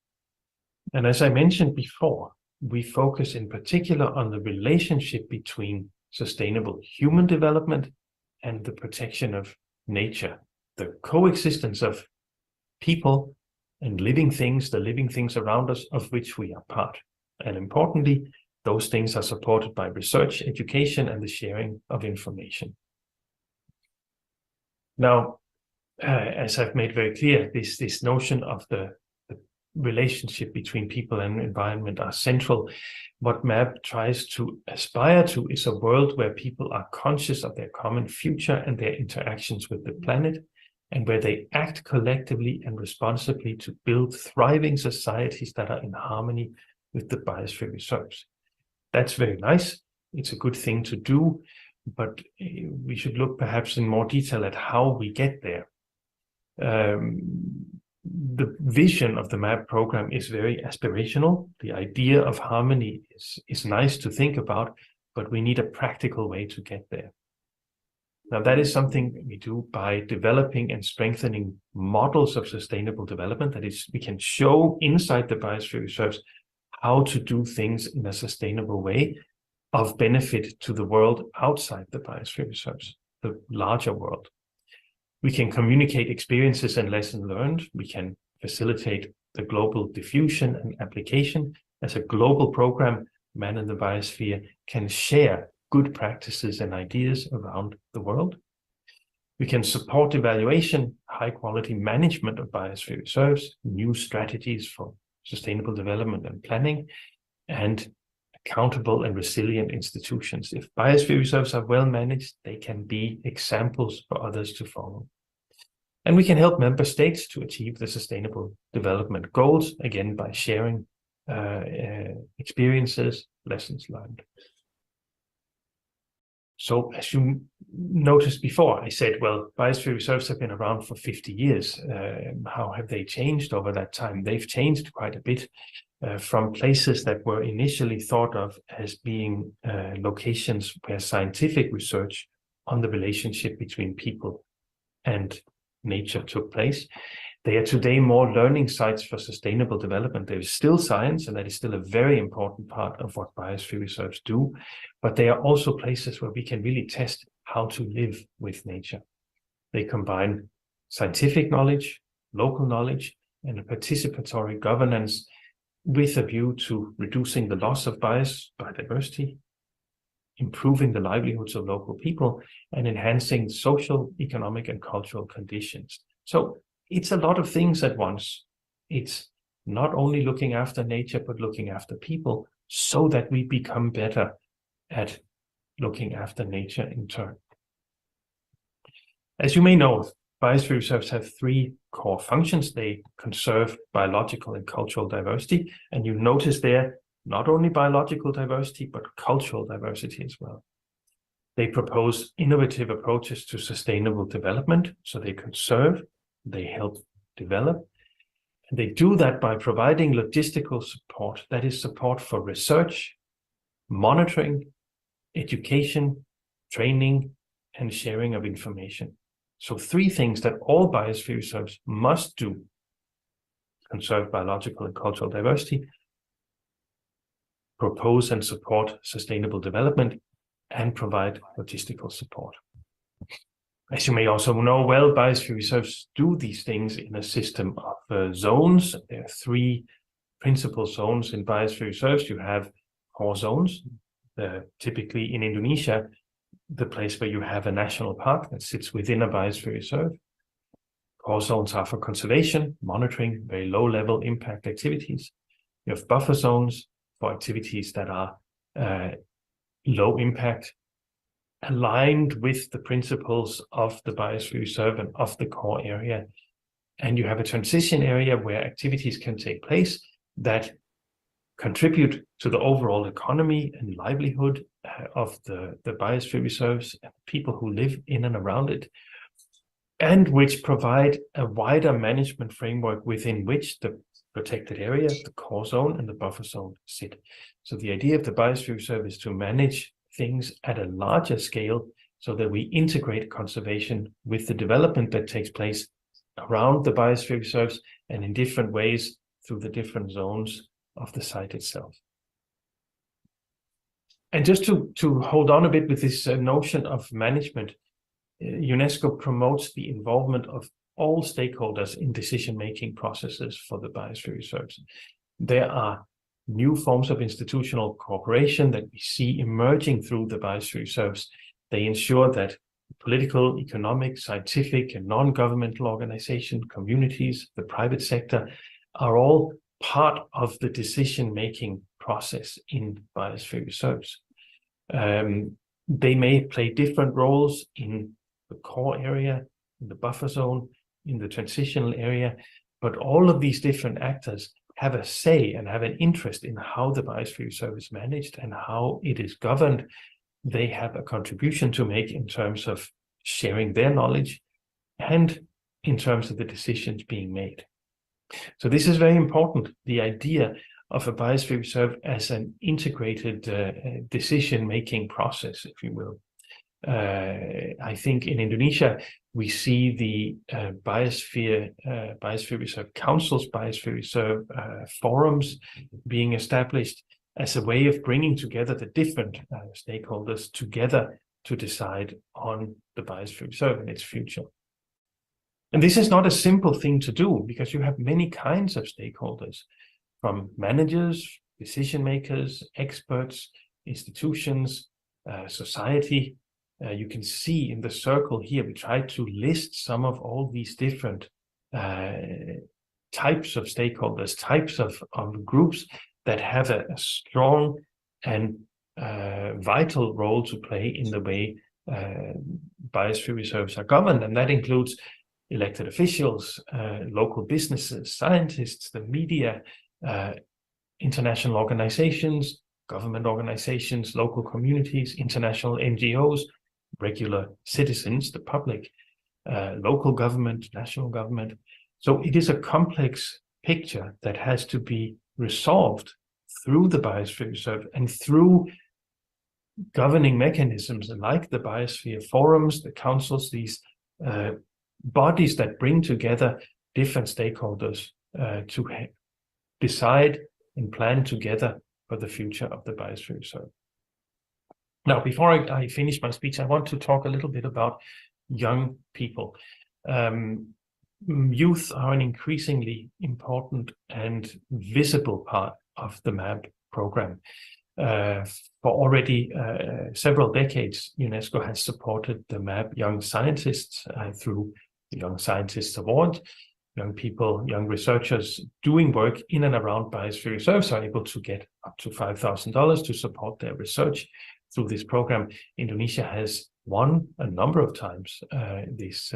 And as I mentioned before, we focus in particular on the relationship between sustainable human development and the protection of nature, the coexistence of people and living things, the living things around us, of which we are part. And importantly, those things are supported by research, education, and the sharing of information. Now, as I've made very clear, this notion of the relationship between people and environment are central. What MAB tries to aspire to is a world where people are conscious of their common future and their interactions with the planet, and where they act collectively and responsibly to build thriving societies that are in harmony with the biosphere reserves. That's very nice. It's a good thing to do, but we should look perhaps in more detail at how we get there. The vision of the MAB program is very aspirational. The idea of harmony is nice to think about, but we need a practical way to get there. Now, that is something we do by developing and strengthening models of sustainable development. That is, we can show inside the biosphere reserves how to do things in a sustainable way, of benefit to the world outside the biosphere reserves, the larger world. We can communicate experiences and lessons learned. We can facilitate the global diffusion and application. As a global program, Man in the Biosphere can share good practices and ideas around the world. We can support evaluation, high quality management of biosphere reserves, new strategies for sustainable development and planning, and accountable and resilient institutions. If biosphere reserves are well managed, they can be examples for others to follow. And we can help member states to achieve the sustainable development goals, again, by sharing experiences, lessons learned. So as you noticed before, I said, well, biosphere reserves have been around for 50 years. How have they changed over that time? They've changed quite a bit from places that were initially thought of as being locations where scientific research on the relationship between people and nature took place. They are today more learning sites for sustainable development. There is still science, and that is still a very important part of what biosphere reserves do, but they are also places where we can really test how to live with nature. They combine scientific knowledge, local knowledge, and a participatory governance with a view to reducing the loss of biodiversity, improving the livelihoods of local people, and enhancing social, economic, and cultural conditions. So it's a lot of things at once. It's not only looking after nature, but looking after people so that we become better at looking after nature in turn. As you may know, biosphere reserves have three core functions. They conserve biological and cultural diversity. And you notice there, not only biological diversity, but cultural diversity as well. They propose innovative approaches to sustainable development. So they conserve, they help develop. And they do that by providing logistical support, that is support for research, monitoring, education, training, and sharing of information. So three things that all biosphere reserves must do: conserve biological and cultural diversity, propose and support sustainable development, and provide logistical support. As you may also know well, biosphere reserves do these things in a system of zones. There are three principal zones in biosphere reserves. You have core zones, typically in Indonesia, the place where you have a national park that sits within a biosphere reserve. Core zones are for conservation, monitoring, very low-level impact activities. You have buffer zones for activities that are low impact, aligned with the principles of the biosphere reserve and of the core area. And you have a transition area where activities can take place that contribute to the overall economy and livelihood of the biosphere reserves and people who live in and around it, and which provide a wider management framework within which the protected area, the core zone, and the buffer zone sit. So the idea of the biosphere reserve is to manage things at a larger scale so that we integrate conservation with the development that takes place around the biosphere reserves and in different ways through the different zones of the site itself. And just to hold on a bit with this notion of management, UNESCO promotes the involvement of all stakeholders in decision-making processes for the biosphere reserves. There are new forms of institutional cooperation that we see emerging through the biosphere reserves. They ensure that political, economic, scientific, and non-governmental organizations, communities, the private sector are all part of the decision-making process in biosphere reserves. They may play different roles in the core area, in the buffer zone, in the transitional area, but all of these different actors have a say and have an interest in how the biosphere reserve is managed and how it is governed. They have a contribution to make in terms of sharing their knowledge and in terms of the decisions being made. So this is very important, the idea of a biosphere reserve as an integrated decision-making process, if you will. I think in Indonesia, we see the Biosphere Reserve Councils, Biosphere Reserve forums being established. as a way of bringing together the different stakeholders together to decide on the biosphere reserve and its future. And this is not a simple thing to do because you have many kinds of stakeholders, from managers, decision makers, experts, institutions, society. You can see in the circle here, we try to list some of all these different types of stakeholders, types of groups that have a strong and vital role to play in the way biosphere reserves are governed. And that includes elected officials, local businesses, scientists, the media, international organizations, government organizations, local communities, international NGOs, regular citizens, the public, local government, national government. So it is a complex picture that has to be resolved through the biosphere reserve and through governing mechanisms like the biosphere forums, the councils, these bodies that bring together different stakeholders to decide and plan together for the future of the biosphere reserve. Now, before I finish my speech, I want to talk a little bit about young people. Youth are an increasingly important and visible part of the MAB program. For already several decades, UNESCO has supported the MAB Young Scientists through the Young Scientists Award. Young people, young researchers doing work in and around biosphere reserves are able to get up to $5,000 to support their research through this program. Indonesia has won a number of times this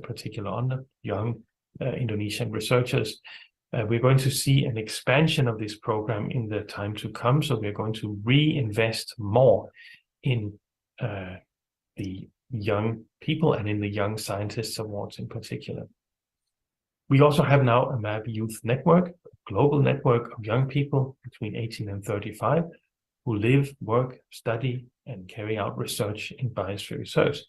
particular honor, young Indonesian researchers. We're going to see an expansion of this program in the time to come. So we're going to reinvest more in the young people and in the Young Scientists Awards in particular. We also have now a MAB Youth Network, a global network of young people between 18 and 35 who live, work, study, and carry out research in biosphere reserves.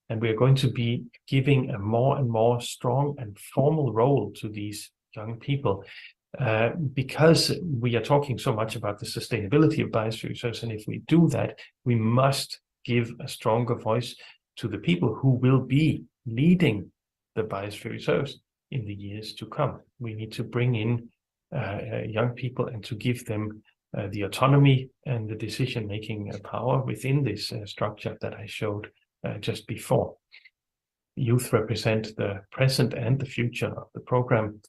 And we're going to be giving a more and more strong and formal role to these young people because we are talking so much about the sustainability of biosphere reserves. And if we do that, we must give a stronger voice to the people who will be leading the biosphere reserves in the years to come. We need to bring in young people and to give them the autonomy and the decision-making power within this structure that I showed just before. Youth represent the present and the future of the program.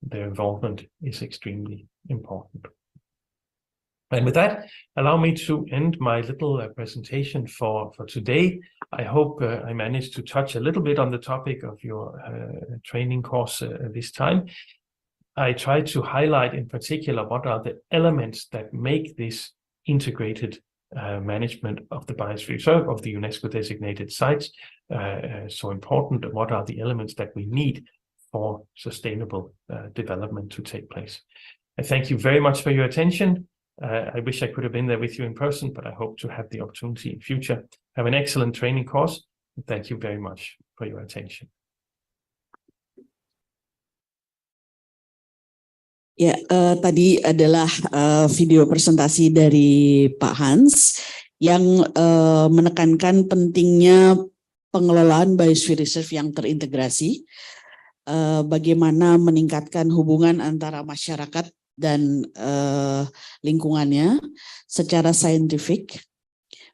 Their involvement is extremely important. And with that, allow me to end my little presentation for today. I hope I managed to touch a little bit on the topic of your training course this time. I tried to highlight in particular what are the elements that make this integrated management of the biosphere reserve of the UNESCO designated sites so important. What are the elements that we need for sustainable development to take place? I thank you very much for your attention. I wish I could have been there with you in person, but I hope to have the opportunity in future. Have an excellent training course. Thank you very much for your attention. Ya, tadi adalah video presentasi dari Pak Hans yang menekankan pentingnya pengelolaan biosphere reserve yang terintegrasi, bagaimana meningkatkan hubungan antara masyarakat dan lingkungannya secara saintifik.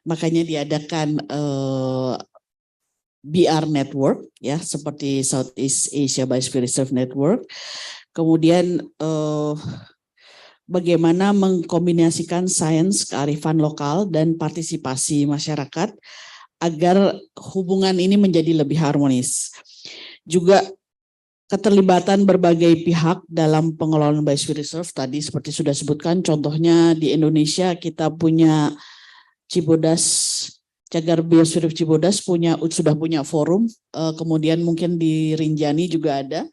Makanya diadakan BR Network, ya, seperti Southeast Asia Biosphere Reserve Network. Kemudian bagaimana mengkombinasikan sains, kearifan lokal, dan partisipasi masyarakat agar hubungan ini menjadi lebih harmonis. Juga keterlibatan berbagai pihak dalam pengelolaan biosphere reserve tadi seperti sudah sebutkan, contohnya di Indonesia kita punya Cibodas, Cagar Biosphere Cibodas sudah punya forum, kemudian mungkin di Rinjani juga ada.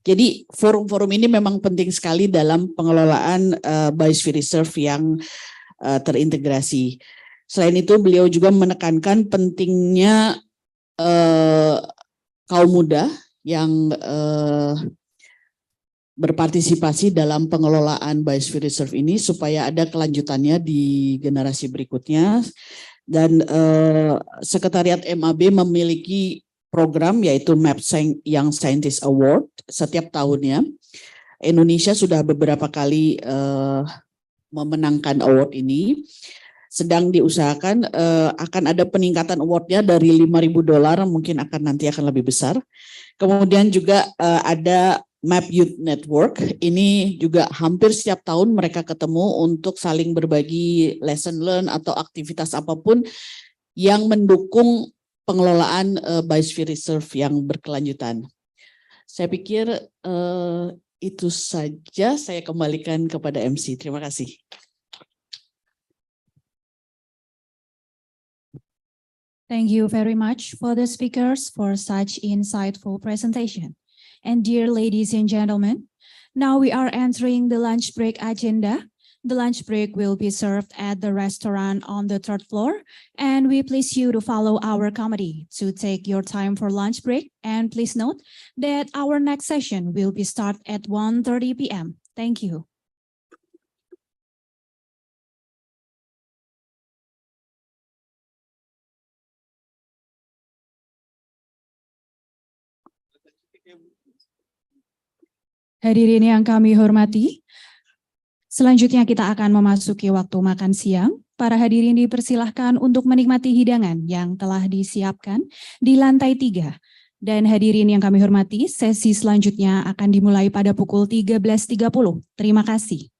Jadi forum-forum ini memang penting sekali dalam pengelolaan biosphere reserve yang terintegrasi. Selain itu beliau juga menekankan pentingnya kaum muda yang berpartisipasi dalam pengelolaan Biosphere Reserve ini supaya ada kelanjutannya di generasi berikutnya. Dan Sekretariat MAB memiliki program yaitu MAP Young Scientist Award setiap tahunnya. Indonesia sudah beberapa kali memenangkan award ini. Sedang diusahakan akan ada peningkatan awardnya dari $5.000 mungkin nanti akan lebih besar. Kemudian juga ada Map Youth Network, ini juga hampir setiap tahun mereka ketemu untuk saling berbagi lesson learn atau aktivitas apapun yang mendukung pengelolaan Biosphere Reserve yang berkelanjutan. Saya pikir itu saja, saya kembalikan kepada MC. Terima kasih. Thank you very much for the speakers for such insightful presentation. And dear ladies and gentlemen, now we are entering the lunch break agenda. The lunch break will be served at the restaurant on the 3rd floor, and we please you to follow our committee to take your time for lunch break. And please note that our next session will be start at 1:30 p.m. Thank you. Hadirin yang kami hormati, selanjutnya kita akan memasuki waktu makan siang. Para hadirin dipersilahkan untuk menikmati hidangan yang telah disiapkan di lantai 3. Dan hadirin yang kami hormati, sesi selanjutnya akan dimulai pada pukul 13.30. Terima kasih.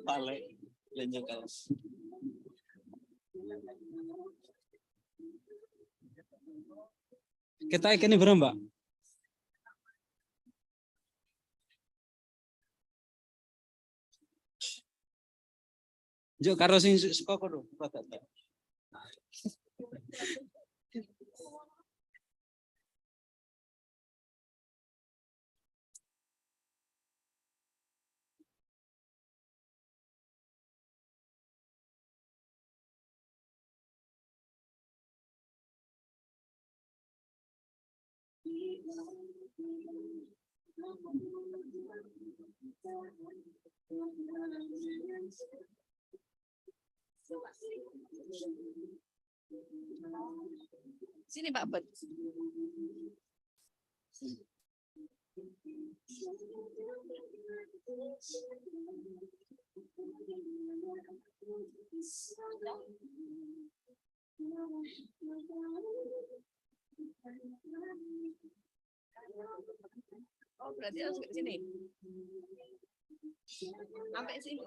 Balik lenjang kaos. Kita ini berapa, Mbak? Juk karo sing suka kono. Sini Pak Bet. Oh, berarti harus ke sini. Sampai sini.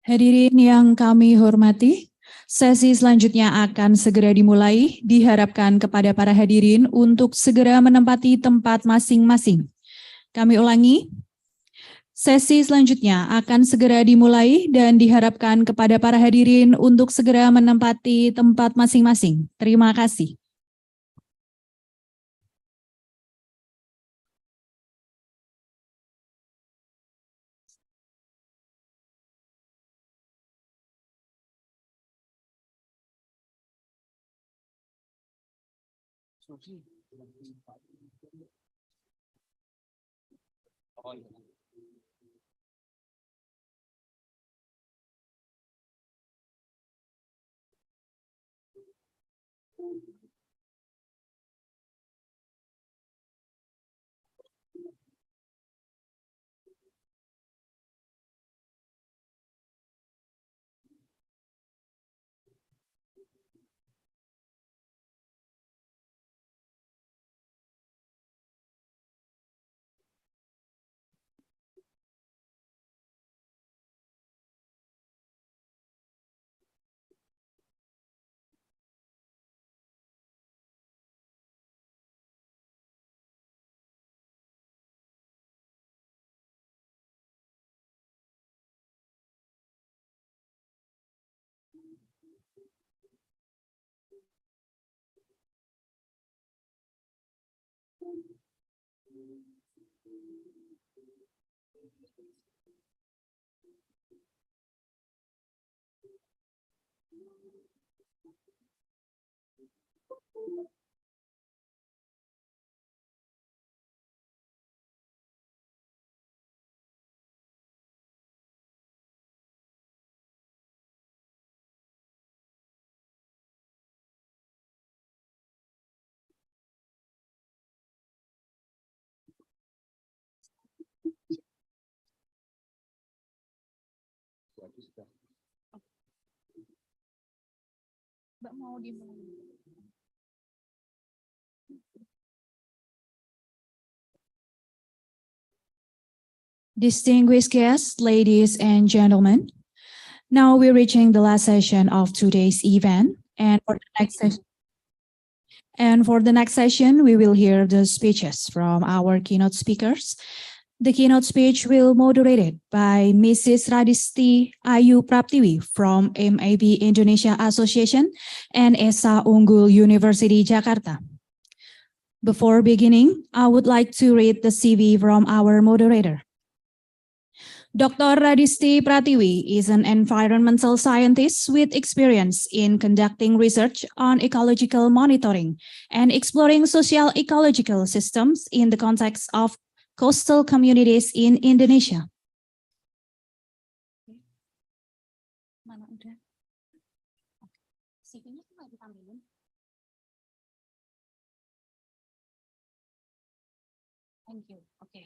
Hadirin yang kami hormati, sesi selanjutnya akan segera dimulai. Diharapkan kepada para hadirin untuk segera menempati tempat masing-masing. Kami ulangi, sesi selanjutnya akan segera dimulai dan diharapkan kepada para hadirin untuk segera menempati tempat masing-masing. Terima kasih. Distinguished guests, ladies and gentlemen, now we're reaching the last session of today's event, and for the next session, we will hear the speeches from our keynote speakers. The keynote speech will be moderated by Mrs. Radisti Ayu Praptiwi from MAB Indonesia Association and Esa Unggul University Jakarta. Before beginning, I would like to read the CV from our moderator. Dr. Radisti Pratiwi is an environmental scientist with experience in conducting research on ecological monitoring and exploring social ecological systems in the context of coastal communities in Indonesia. Thank you. Okay.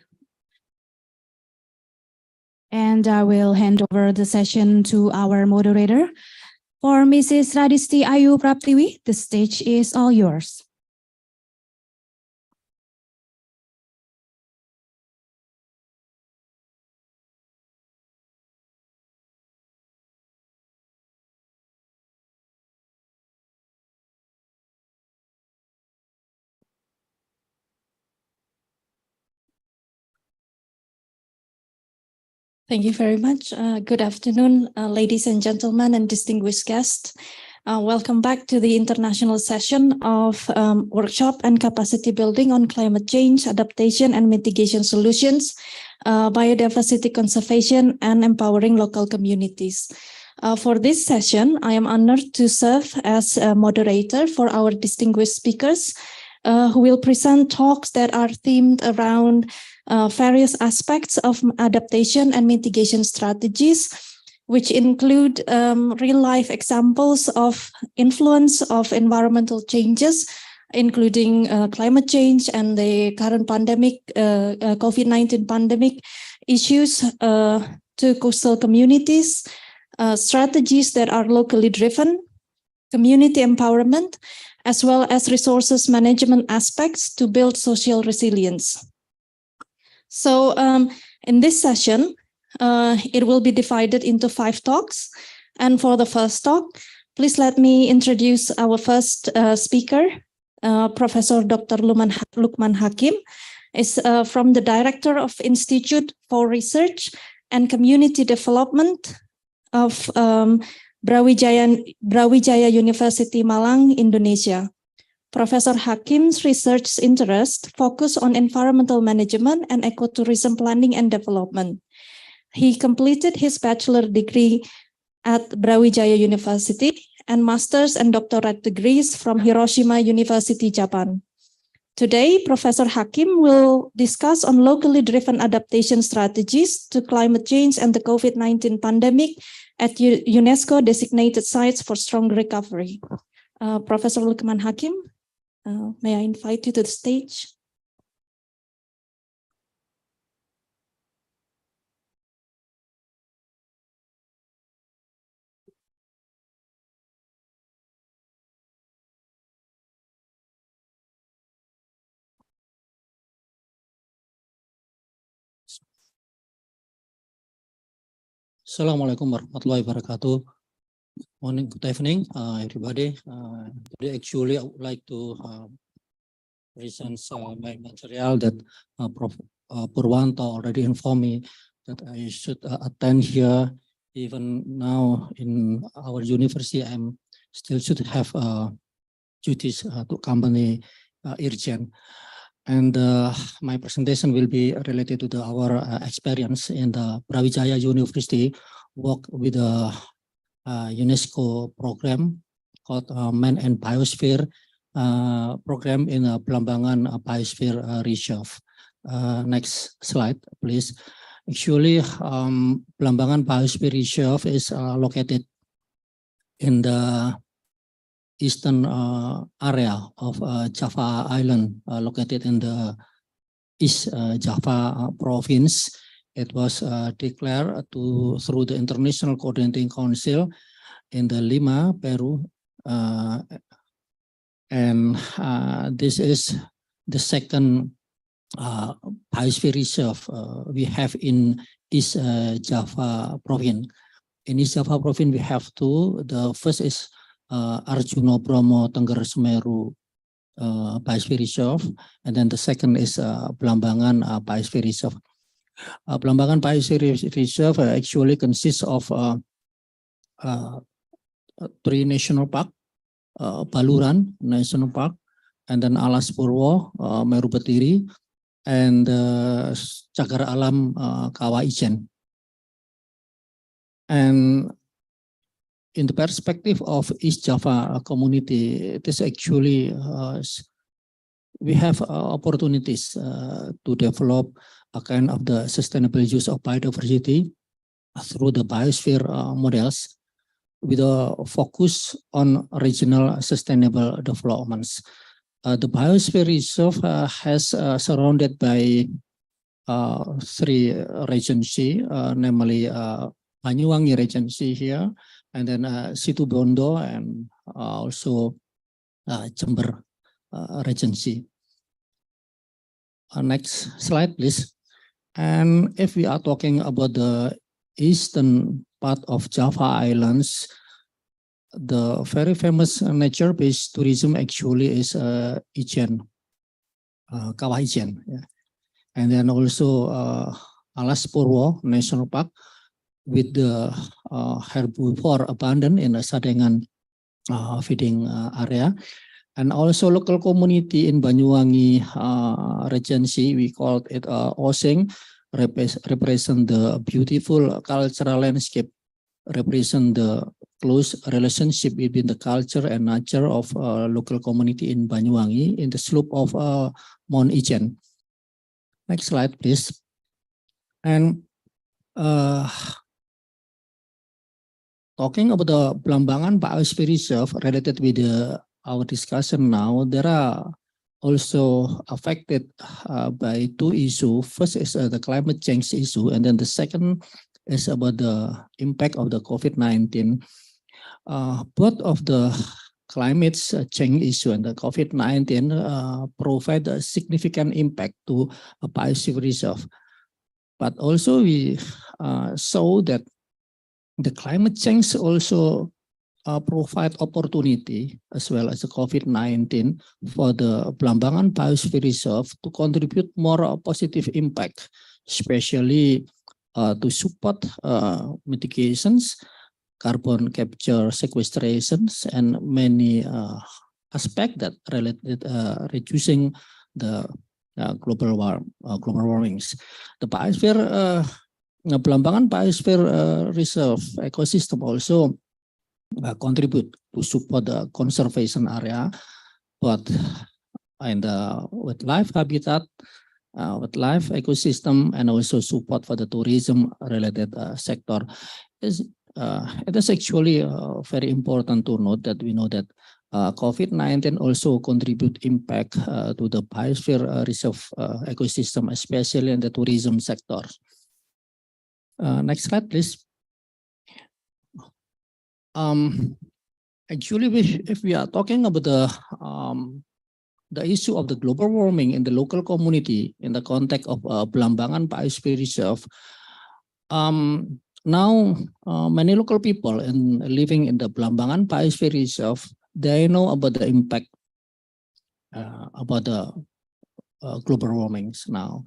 And I will hand over the session to our moderator. For Mrs. Radisti Ayu Praptiwi, the stage is all yours. Thank you very much. Good afternoon, ladies and gentlemen and distinguished guests. Welcome back to the international session of workshop and capacity building on climate change, adaptation and mitigation solutions, biodiversity conservation and empowering local communities. For this session, I am honored to serve as a moderator for our distinguished speakers who will present talks that are themed around various aspects of adaptation and mitigation strategies, which include real-life examples of influence of environmental changes, including climate change and the current pandemic, COVID-19 pandemic issues to coastal communities, strategies that are locally driven, community empowerment, as well as resources management aspects to build social resilience. So in this session, it will be divided into 5 talks. And for the first talk, please let me introduce our first speaker, Professor Dr. Lukman Hakim, is from the Director of Institute for Research and Community Development of Brawijaya University, Malang, Indonesia. Professor Hakim's research interests focus on environmental management and ecotourism planning and development. He completed his bachelor degree at Brawijaya University and master's and doctorate degrees from Hiroshima University, Japan. Today, Professor Hakim will discuss on locally driven adaptation strategies to climate change and the COVID-19 pandemic at UNESCO designated sites for strong recovery. Professor Lukman Hakim, may I invite you to the stage? Assalamualaikum warahmatullahi wabarakatuh. Morning, good evening, everybody. Today, actually, I would like to present my material that Prof. Purwanto already informed me that I should attend here. Even now in our university, I'm still should have duties to accompany Irjen. And my presentation will be related to our experience in the Brawijaya University, work with the UNESCO program called Man and Biosphere program in Belambangan Biosphere Reserve. Next slide, please. Actually, Belambangan Biosphere Reserve is located in the eastern area of Java Island, located in the East Java province. It was declared through the International Coordinating Council in the Lima, Peru, and this is the second biosphere reserve we have in East Java province. In East Java province, we have 2. The first is Arjuna Bromo Tengger Semeru Biosphere Reserve, and then the second is Belambangan Biosphere Reserve. Belambangan Biosphere Reserve actually consists of 3 national park, Baluran National Park, and then Alas Purwo, Meru Betiri, and Cagar Alam Kawah Ijen. And in the perspective of East Java community, it is actually we have opportunities to develop a kind of the sustainable use of biodiversity through the biosphere models with a focus on regional sustainable developments. The biosphere reserve has surrounded by 3 regency, namely Banyuwangi Regency here, and then Situbondo, and also Jember Regency. Next slide, please. And if we are talking about the eastern part of Java Islands, the very famous nature-based tourism actually is Ijen, Kawah Ijen. Yeah. And then also Alas Purwo National Park with the herbivore abundant in the Sadengan feeding area. And also local community in Banyuwangi Regency, we called it Osing, represent the beautiful cultural landscape, represent the close relationship between the culture and nature of local community in Banyuwangi in the slope of Mount Ijen. Next slide, please. And talking about the Blambangan Biosphere Reserve related with our discussion now, there are also affected by two issues. First is the climate change issue, and then the second is about the impact of the COVID-19. Both of the climate change issue and the COVID-19 provide a significant impact to a biosphere reserve. But also we saw that the climate change also provide opportunity as well as the COVID-19 for the Blambangan Biosphere Reserve to contribute more positive impact, especially to support mitigations, carbon capture sequestrations, and many aspects that related reducing the global warmings. The biosphere, Blambangan Biosphere Reserve ecosystem also contribute to support the conservation area, but in the wildlife habitat, wildlife ecosystem, and also support for the tourism related sector. It is actually very important to note that we know that COVID-19 also contribute impact to the biosphere reserve ecosystem, especially in the tourism sector. Next slide, please. Actually, if we are talking about the issue of the global warming in the local community in the context of Blambangan Biosphere Reserve, now many local people living in the Blambangan Biosphere Reserve, they know about the impact about the global warmings now.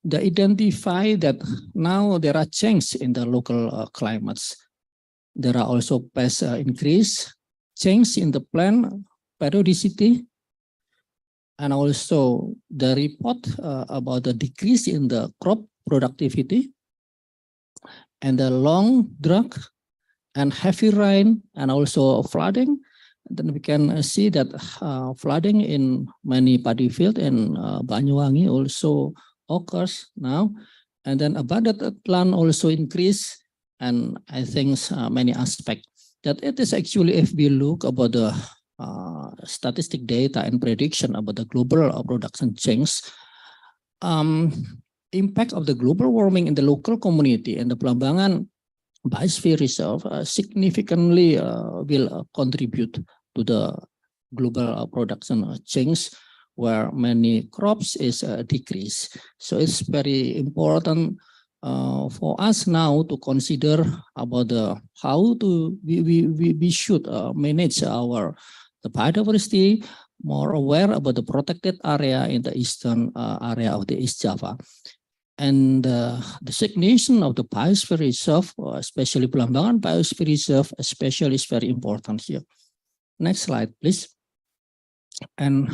They identify that now there are changes in the local climates. There are also pest increase, change in the plant periodicity, and also the report about the decrease in the crop productivity, and the long drought and heavy rain, and also flooding. Then we can see that flooding in many paddy fields in Banyuwangi also occurs now, and then abundant land also increase. And I think many aspects that it is actually, if we look about the statistic data and prediction about the global production change, impact of the global warming in the local community and the Blambangan Biosphere Reserve significantly will contribute to the global production change, where many crops is decreased. So it's very important for us now to consider about how we should manage the biodiversity, more aware about the protected area in the eastern area of the East Java. And the designation of the Biosphere Reserve, especially Blambangan Biosphere Reserve, especially is very important here. Next slide, please. And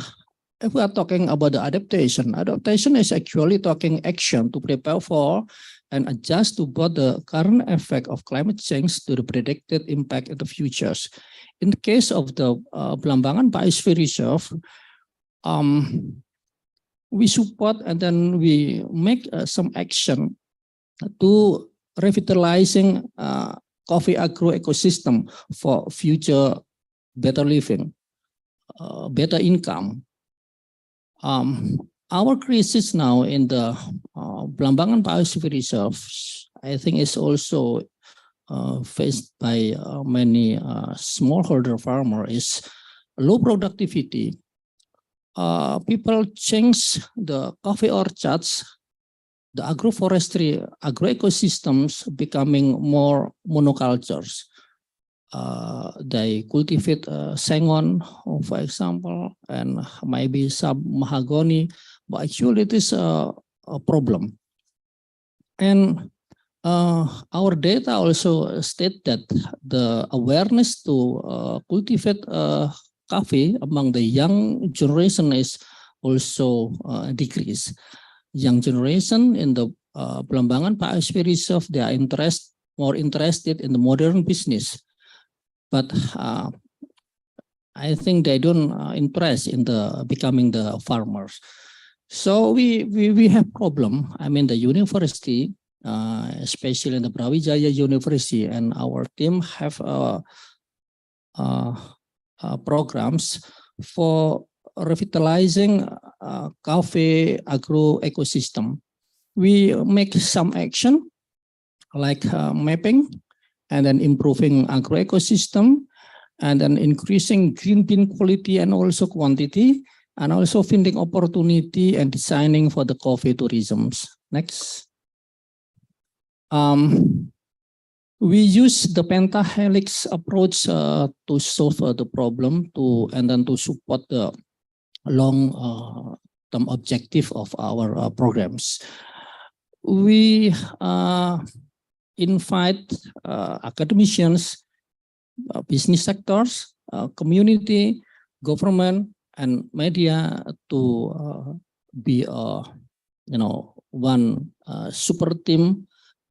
if we are talking about the adaptation, adaptation is actually talking action to prepare for and adjust to both the current effect of climate change to the predicted impact in the futures. In the case of the Blambangan Biosphere Reserve, we support and then we make some action to revitalizing coffee agro ecosystem for future better living, better income. Our crisis now in the Blambangan Biosphere Reserve, I think, is also faced by many smallholder farmers is low productivity. People change the coffee orchards, the agroforestry, agroecosystems becoming more monocultures. They cultivate sengon, for example, and maybe some mahogany, but actually it is a problem. And our data also state that the awareness to cultivate coffee among the young generation is also decreased. Young generation in the Belambangan Biosphere Reserve, they are more interested in the modern business, but I think they don't interest in the becoming the farmers. So we have problem. I mean, the university, especially in the Brawijaya University, and our team have programs for revitalizing coffee agro ecosystem. We make some action like mapping and then improving agro ecosystem and then increasing green bean quality and also quantity, and also finding opportunity and designing for the coffee tourisms. Next. We use the pentahelix approach to solve the problem and then to support the long-term objective of our programs. We invite academicians, business sectors, community, government, and media to be one super team,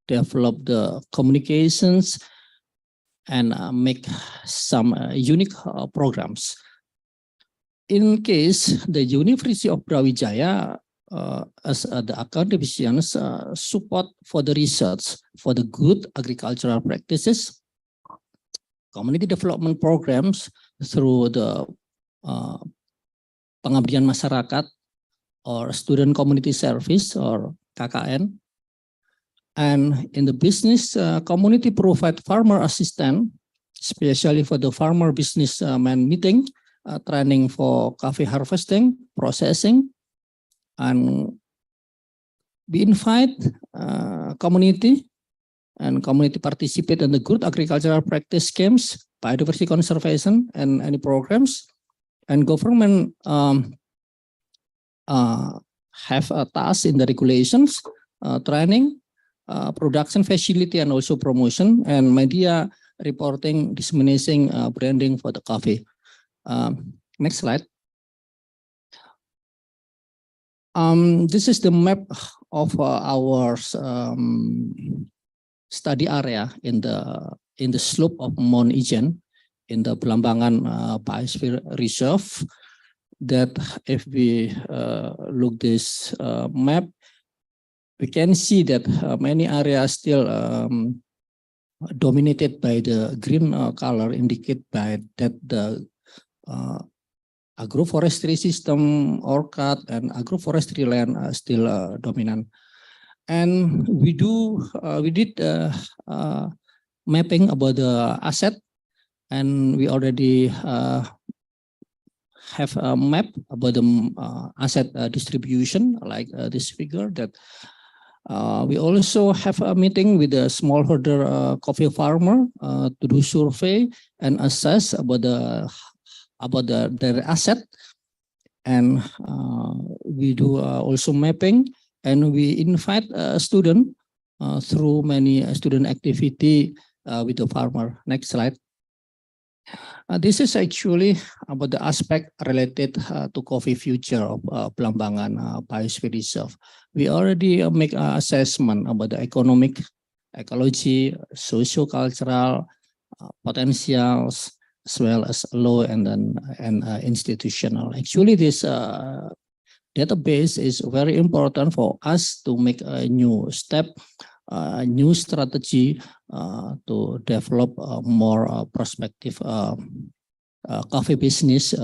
develop the communications, and make some unique programs. In case the University of Brawijaya, as the academicians, support for the research for the good agricultural practices, community development programs through the pengabdian masyarakat or student community service or KKN, and in the business community provide farmer assistant, especially for the farmer business man meeting, training for coffee harvesting, processing, and we invite community participate in the good agricultural practice schemes, biodiversity conservation, and any programs. And government have a task in the regulations, training, production facility, and also promotion, and media reporting, disseminating, branding for the coffee. Next slide. This is the map of our study area in the slope of Mount Ijen in the Belambangan Biosphere Reserve. That if we look this map, we can see that many areas still dominated by the green color, indicate by that the agroforestry system, orchard, and agroforestry land are still dominant. And we did mapping about the asset, and we already have a map about the asset distribution, like this figure. That we also have a meeting with the smallholder coffee farmer to do survey and assess about their asset, and we do also mapping, and we invite a student through many student activity with the farmer. Next slide. This is actually about the aspect related to coffee future of Belambangan Biosphere Reserve. We already make an assessment about the economic, ecology, socio-cultural potentials, as well as law and institutional. Actually, this database is very important for us to make a new step, a new strategy to develop a more prospective coffee business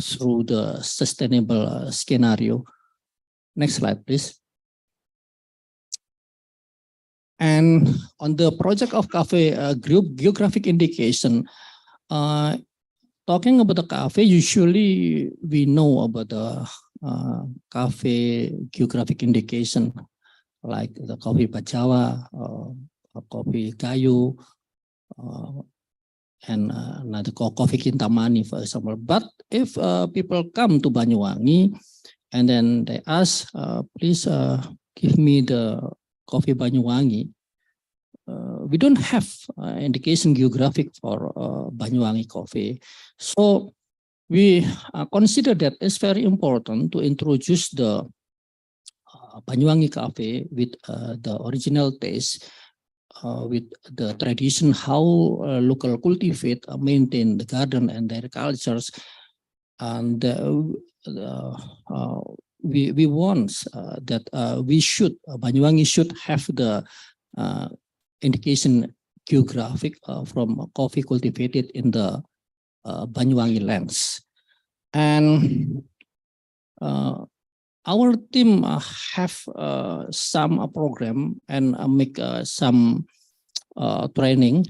through the sustainable scenario. Next slide, please. And on the project of coffee group geographic indication, talking about the coffee, usually we know about the coffee geographic indication, like the coffee Bajawa, coffee Kayu, and another coffee Kintamani, for example. But if people come to Banyuwangi and then they ask, please give me the coffee Banyuwangi, we don't have indication geographic for Banyuwangi coffee. So we consider that it's very important to introduce the Banyuwangi coffee with the original taste, with the tradition, how local cultivate, maintain the garden and their cultures. And we want that Banyuwangi should have the indication geographic from coffee cultivated in the Banyuwangi lands. And our team have some program and make some training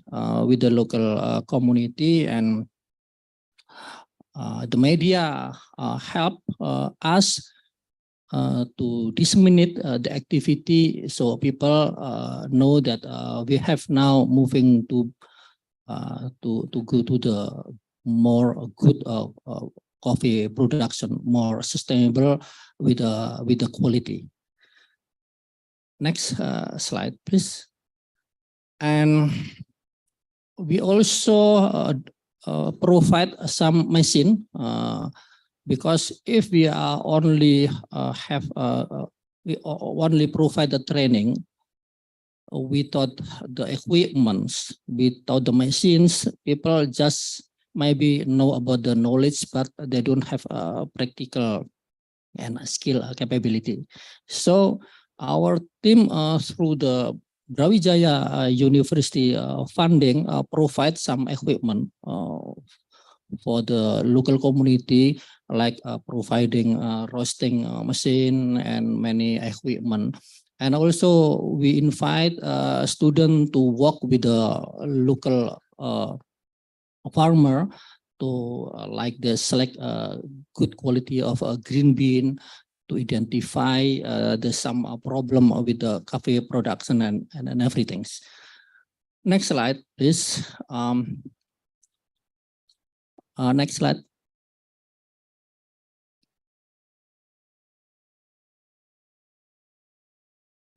with the local community, and the media help us to disseminate the activity, so people know that we have now moving to go to the more good coffee production, more sustainable with the quality. Next slide, please. And we also provide some machine, because if we are only we only provide the training without the equipments, without the machines, people just maybe know about the knowledge, but they don't have practical and skill capability. So our team through the Brawijaya University funding provide some equipment for the local community, like providing roasting machine and many equipment. And also we invite students to work with the local farmer to like the select good quality of a green bean, to identify the some problem with the coffee production and everything. Next slide, please. Next slide.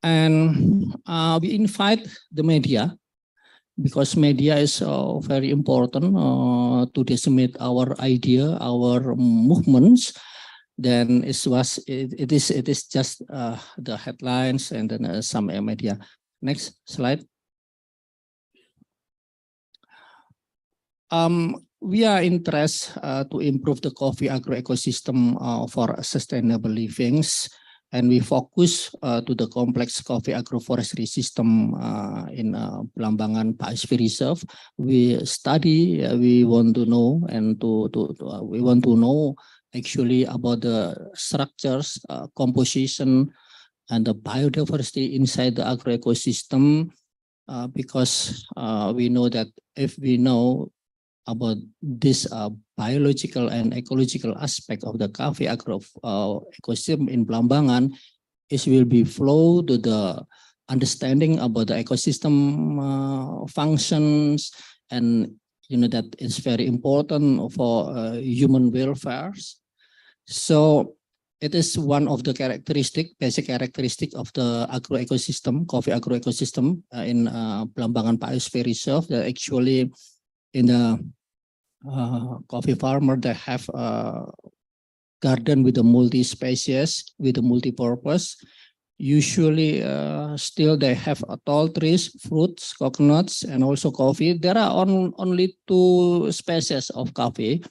And we invite the media, because media is very important to disseminate our idea, our movements. Then it is just the headlines and then some media. Next slide. We are interested to improve the coffee agro ecosystem for sustainable livings, and we focus to the complex coffee agroforestry system in Blambangan Biosphère Reserve. We study, we want to know, and we want to know actually about the structures, composition, and the biodiversity inside the agro ecosystem, because we know that if we know about this biological and ecological aspect of the coffee agro ecosystem in Blambangan, it will be flow to the understanding about the ecosystem functions, and you know that it's very important for human welfare. So it is one of the basic characteristic of the agro ecosystem, coffee agro ecosystem in Blambangan Biosphère Reserve, that actually in the coffee farmer, they have a garden with a multi-species, with a multi-purpose. Usually still they have tall trees, fruits, coconuts, and also coffee. There are only 2 species of coffee,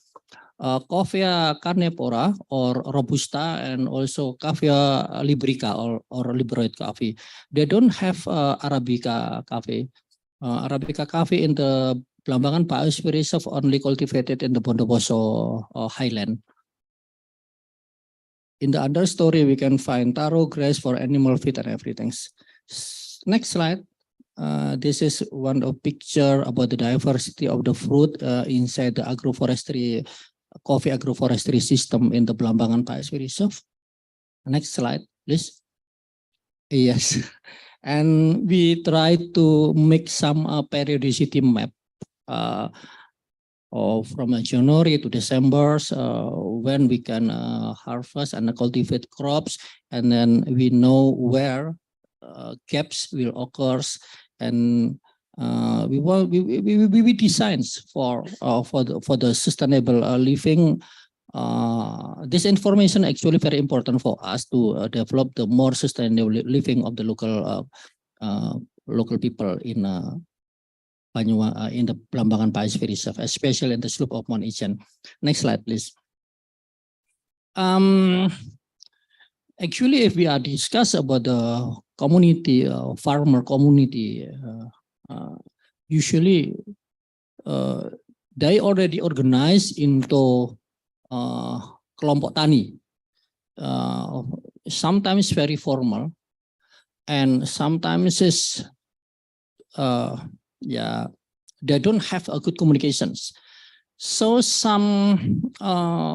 Coffea carnivora or robusta, and also Coffea librica or libroid coffee. They don't have Arabica coffee. Arabica coffee in the Blambangan Biosphère Reserve only cultivated in the Bondowoso highland. In the understory, we can find taro grass for animal feed and everything. Next slide. This is one of picture about the diversity of the fruit inside the agroforestry, coffee agroforestry system in the Blambangan Biosphère Reserve. Next slide, please. Yes, and we try to make some periodicity map from January to December, when we can harvest and cultivate crops, and then we know where gaps will occur, and we designs for the sustainable living. This information actually very important for us to develop the more sustainable living of the local people in in the Plambangan Biosphere Reserve, especially in the slope of Mount Ijen. Next slide, please. Actually, if we are discuss about the community, farmer community, usually they already organized into kelompok tani, sometimes very formal, and sometimes is they don't have a good communications. So some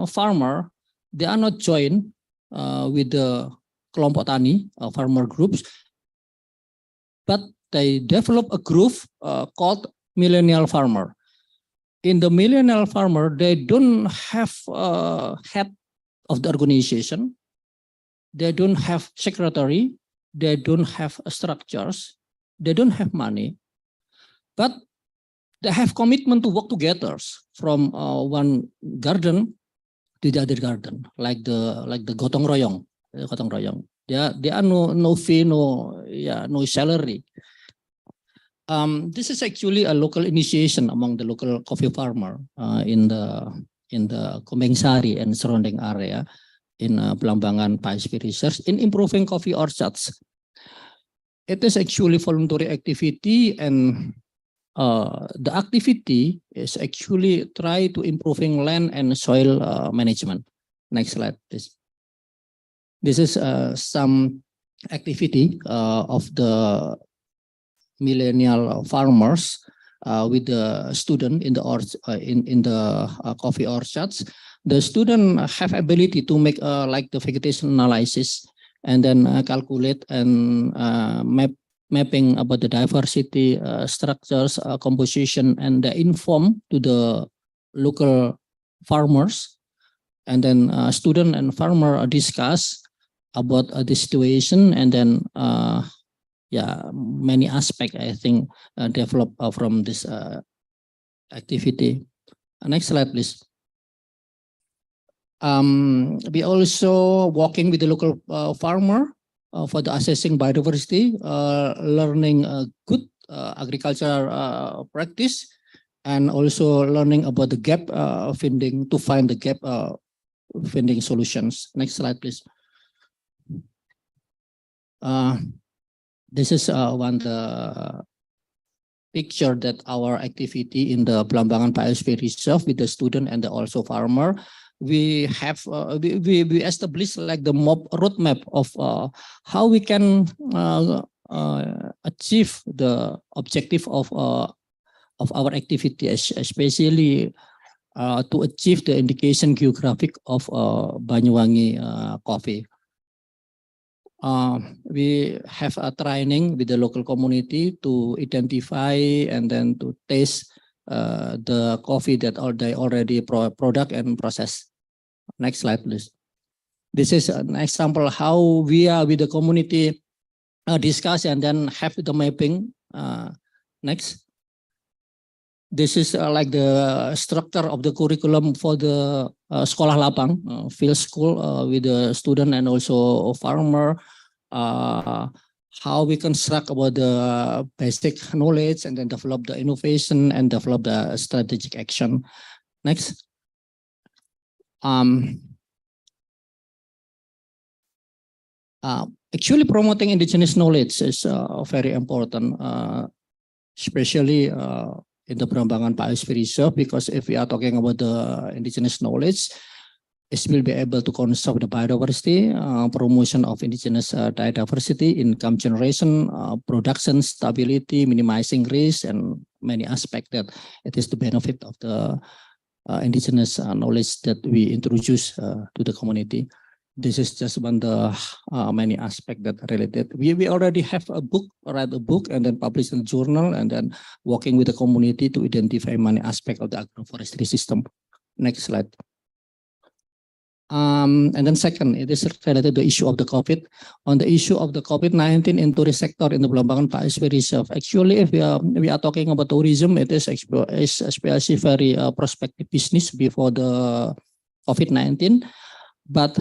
farmer, they are not joined with the kelompok tani farmer groups, but they develop a group called millennial farmer. In the millennial farmer, they don't have head of the organization, they don't have secretary, they don't have structures, they don't have money, but they have commitment to work together from one garden to the other garden, like the gotong royong. There are no fee, no salary. This is actually a local initiation among the local coffee farmer in the Kumengsari and surrounding area in Plambangan Biosphere Reserve in improving coffee orchards. It is actually voluntary activity, and the activity is actually try to improving land and soil management. Next slide, please. This is some activity of the millennial farmers with the student in the coffee orchards. The student have ability to make like the vegetation analysis, and then calculate and mapping about the diversity structures, composition, and inform to the local farmers. And then student and farmer discuss about the situation, and then many aspects I think develop from this activity. Next slide, please. We also working with the local farmer for the assessing biodiversity, learning good agricultural practice, and also learning about the gap finding to find the gap finding solutions. Next slide, please. This is one the picture that our activity in the Plambangan Biosphere Reserve with the student and the also farmer. We have we established like the roadmap of how we can achieve the objective of our activity, especially to achieve the indication geographic of Banyuwangi coffee. We have a training with the local community to identify and then to taste the coffee that they already product and process. Next slide, please. This is an example how we are with the community discuss and then have the mapping. Next. This is like the structure of the curriculum for the sekolah lapang, field school with the student and also a farmer. How we construct about the basic knowledge and then develop the innovation and develop the strategic action. Next. Actually promoting indigenous knowledge is very important, especially in the Plambangan Biosphere Reserve, because if we are talking about the indigenous knowledge, it will be able to conserve the biodiversity, promotion of indigenous diversity, income generation, production stability, minimizing risk, and many aspects that it is the benefit of the indigenous knowledge that we introduce to the community. This is just one of the many aspects that are related. We already have a book, write a book, and then publish in a journal, and then working with the community to identify many aspects of the agroforestry system. Next slide. And then second, it is related to the issue of the COVID. On the issue of the COVID-19 in tourist sector in the Belambangan Paiswe Reserve. Actually, if we are talking about tourism, it is especially very prospective business before the COVID-19. But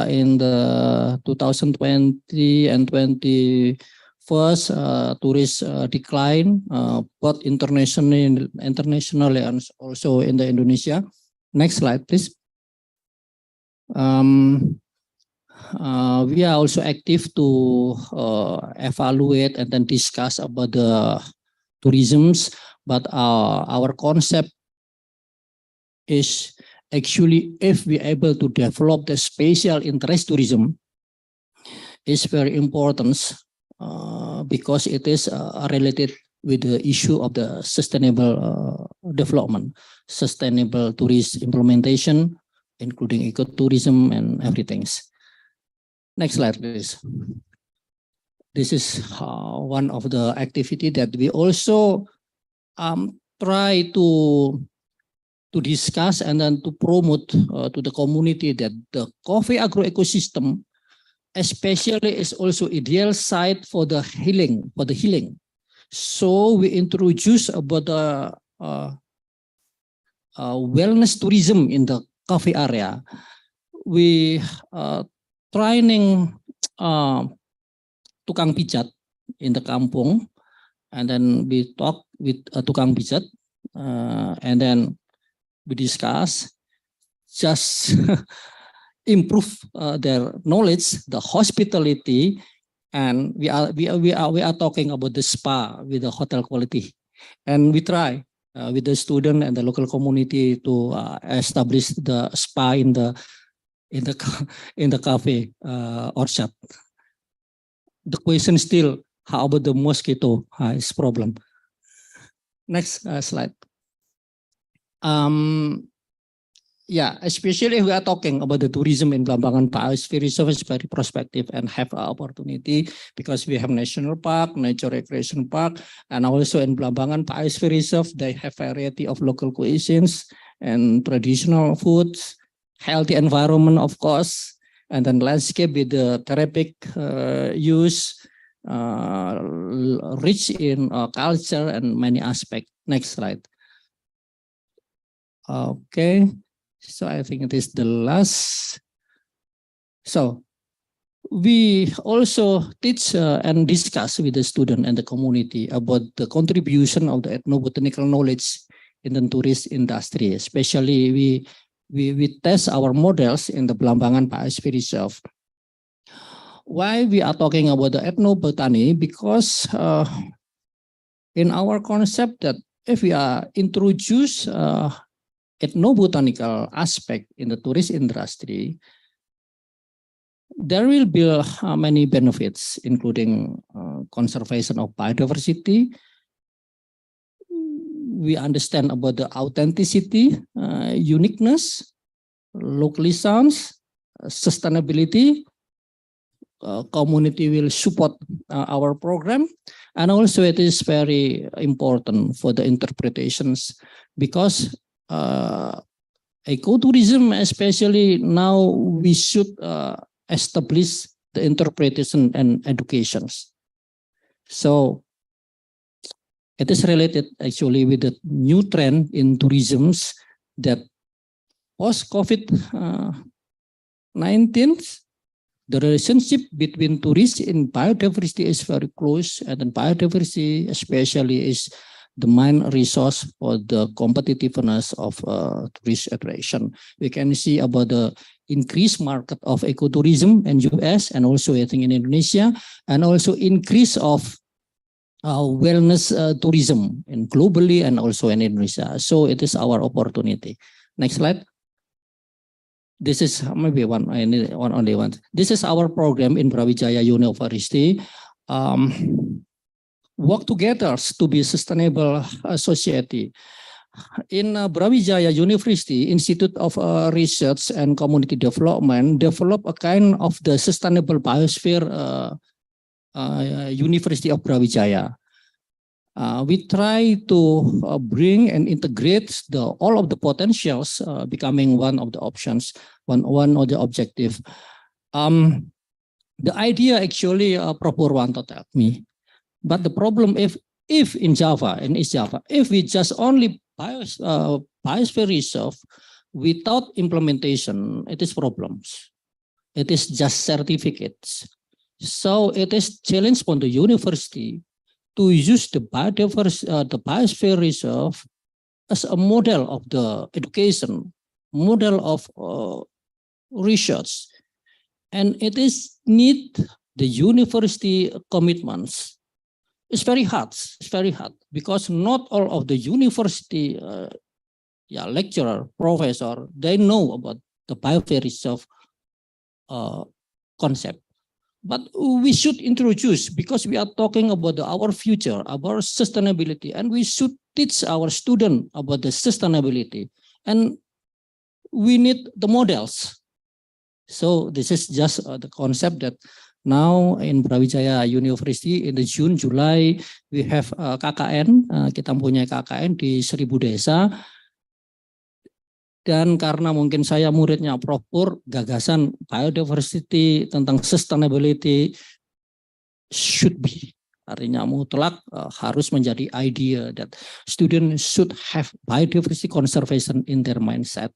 in the 2020 and 21st, tourist decline, both internationally and also in the Indonesia. Next slide, please. We are also active to evaluate and then discuss about the tourisms, but our concept is actually if we are able to develop the special interest tourism is very important because it is related with the issue of the sustainable development, sustainable tourist implementation, including ecotourism and everything. Next slide, please. This is one of the activity that we also try to discuss and then to promote to the community that the coffee agro ecosystem, especially, is also ideal site for the healing, So we introduce about the wellness tourism in the coffee area. We training tukang pijat in the kampung, and then we talk with tukang pijat, and then we discuss just improve their knowledge, the hospitality, and we are talking about the spa with the hotel quality, and we try with the student and the local community to establish the spa in the cafe orchard. The question still, how about the mosquito is problem? Next slide. Yeah, especially if we are talking about the tourism in Belambangan Biosphere Reserve is very prospective and have an opportunity because we have national park, nature recreation park, and also in Belambangan Biosphere Reserve, they have a variety of local cuisines and traditional foods, healthy environment, of course, and then landscape with the therapeutic use, rich in culture and many aspects. Next slide. Okay. So I think it is the last. So we also teach and discuss with the student and the community about the contribution of the ethnobotanical knowledge in the tourist industry. Especially we test our models in the Belambangan Biosphere Reserve. Why we are talking about the ethnobotany? Because in our concept that if we are introduce ethnobotanical aspect in the tourist industry, there will be many benefits, including conservation of biodiversity. We understand about the authenticity, uniqueness, localism, sustainability. Community will support our program, and also it is very important for the interpretations because ecotourism, especially now, we should establish the interpretation and educations. So it is related actually with the new trend in tourism that post-COVID-19, the relationship between tourists and biodiversity is very close, and then biodiversity especially is the main resource for the competitiveness of tourist attraction. We can see about the increased market of ecotourism in US and also I think in Indonesia, and also increase of wellness tourism in globally and also in Indonesia. So it is our opportunity. Next slide. This is maybe only one. This is our program in Brawijaya University. Work together to be sustainable society. In Brawijaya University, Institute of Research and Community Development develop a kind of the sustainable biosphere University of Brawijaya. we try to bring and integrate all of the potentials becoming one of the options, one of the objective. The idea actually Prof. Purwanto told me, but the problem if in Java and East Java, if we just only biosphere reserve without implementation, it is problems. It is just certificates. So it is challenge for the university to use the biosphere reserve as a model of the education, model of research, and it is need the university commitments. It's very hard. It's very hard because not all of the university lecturer, professor, they know about the biosphere reserve concept. But we should introduce, because we are talking about our future, about sustainability, and we should teach our students about the sustainability. And we need the models. So this is just the concept that now in Brawijaya University in the June, July, we have KKN, kita punya KKN di 1000 desa. Dan karena mungkin saya muridnya Prof. Pur, gagasan biodiversity tentang sustainability should be, artinya mutlak harus menjadi idea that students should have biodiversity conservation in their mindset.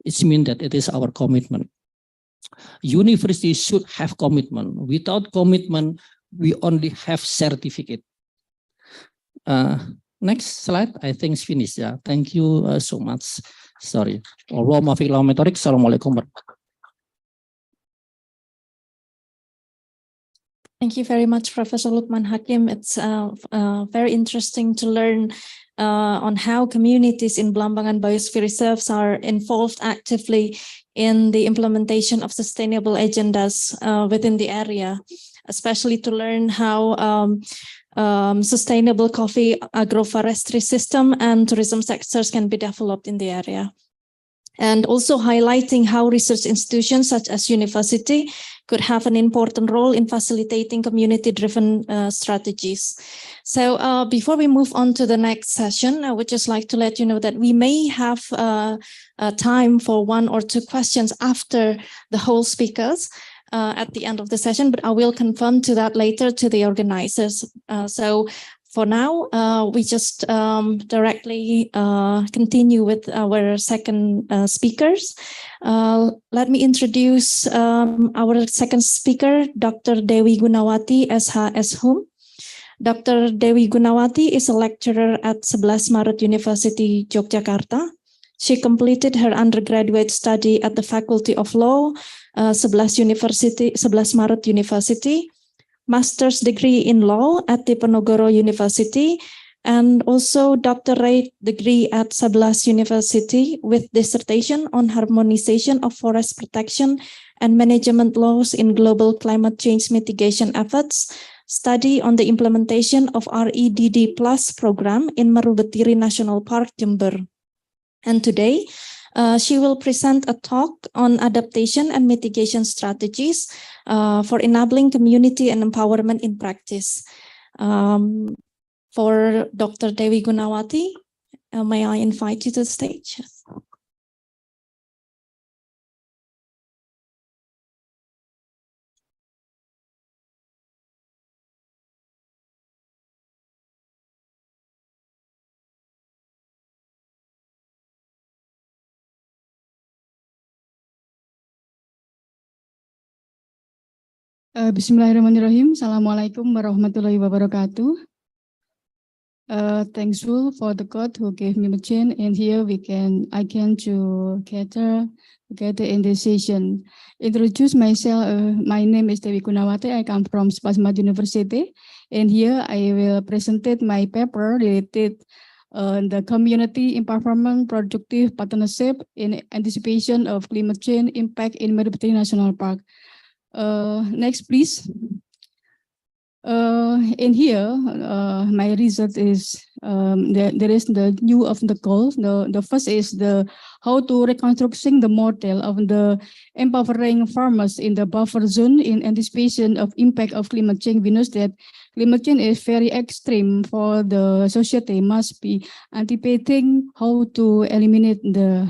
It means that it is our commitment. University should have commitment. Without commitment, we only have certificate. Next slide, I think it's finished. Yeah, thank you so much. Sorry. Assalamualaikum. Thank you very much, Professor Lukman Hakim. It's very interesting to learn on how communities in Blambangan Biosphere Reserves are involved actively in the implementation of sustainable agendas within the area, especially to learn how sustainable coffee agroforestry system and tourism sectors can be developed in the area. And also highlighting how research institutions such as university could have an important role in facilitating community-driven strategies. So before we move on to the next session, I would just like to let you know that we may have time for 1 or 2 questions after the whole speakers at the end of the session, but I will confirm to that later to the organizers. So for now, we just directly continue with our second speakers. Let me introduce our second speaker, Dr. Dewi Gunawati, SHS Hum. Dr. Dewi Gunawati is a lecturer at 11 Maret University, Yogyakarta. She completed her undergraduate study at the Faculty of Law, 11 Maret University, master's degree in law at Diponegoro University, and also doctorate degree at 11 University with dissertation on harmonization of forest protection and management laws in global climate change mitigation efforts, study on the implementation of REDD Plus program in Marubetiri National Park, Jember. And today, she will present a talk on adaptation and mitigation strategies for enabling community and empowerment in practice. For Dr. Dewi Gunawati, may I invite you to the stage? Bismillahirrahmanirrahim. Assalamualaikum warahmatullahi wabarakatuh. Thankful for the God who gave me the chance, and here I can to gather in this session. Introduce myself. My name is Dewi Gunawati. I come from 11 Maret University, and here I will present my paper related the community empowerment productive partnership in anticipation of climate change impact in Marubetiri National Park. Next, please. In here, my result is there is the new of the goal. The first is the how to reconstructing the model of the empowering farmers in the buffer zone in anticipation of impact of climate change. We know that climate change is very extreme for the society. Must be anticipating how to eliminate the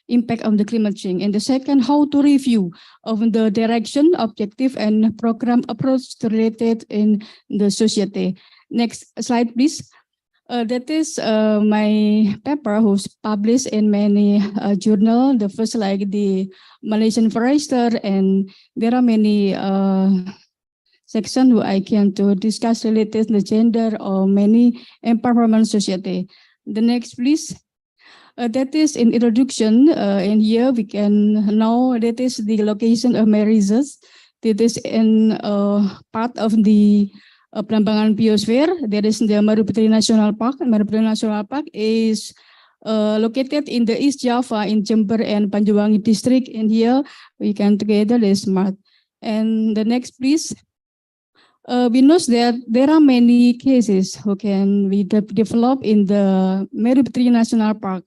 impact of the climate change. And the second, how to review of the direction, objective, and program approach related in the society. Next slide, please. That is my paper who's published in many journal. The first like the Malaysian Forester, and there are many section who I can to discuss related the gender or many empowerment society. The next, please. That is in introduction, and here we can know that is the location of my research. That is in part of the Perambangan Biosphere. There is the Maret National Park. Maret National Park is located in the East Java in Jember and Panjwangi district. And here we can together is smart. And the next, please. We know that there are many cases who can be developed in the Maret National Park.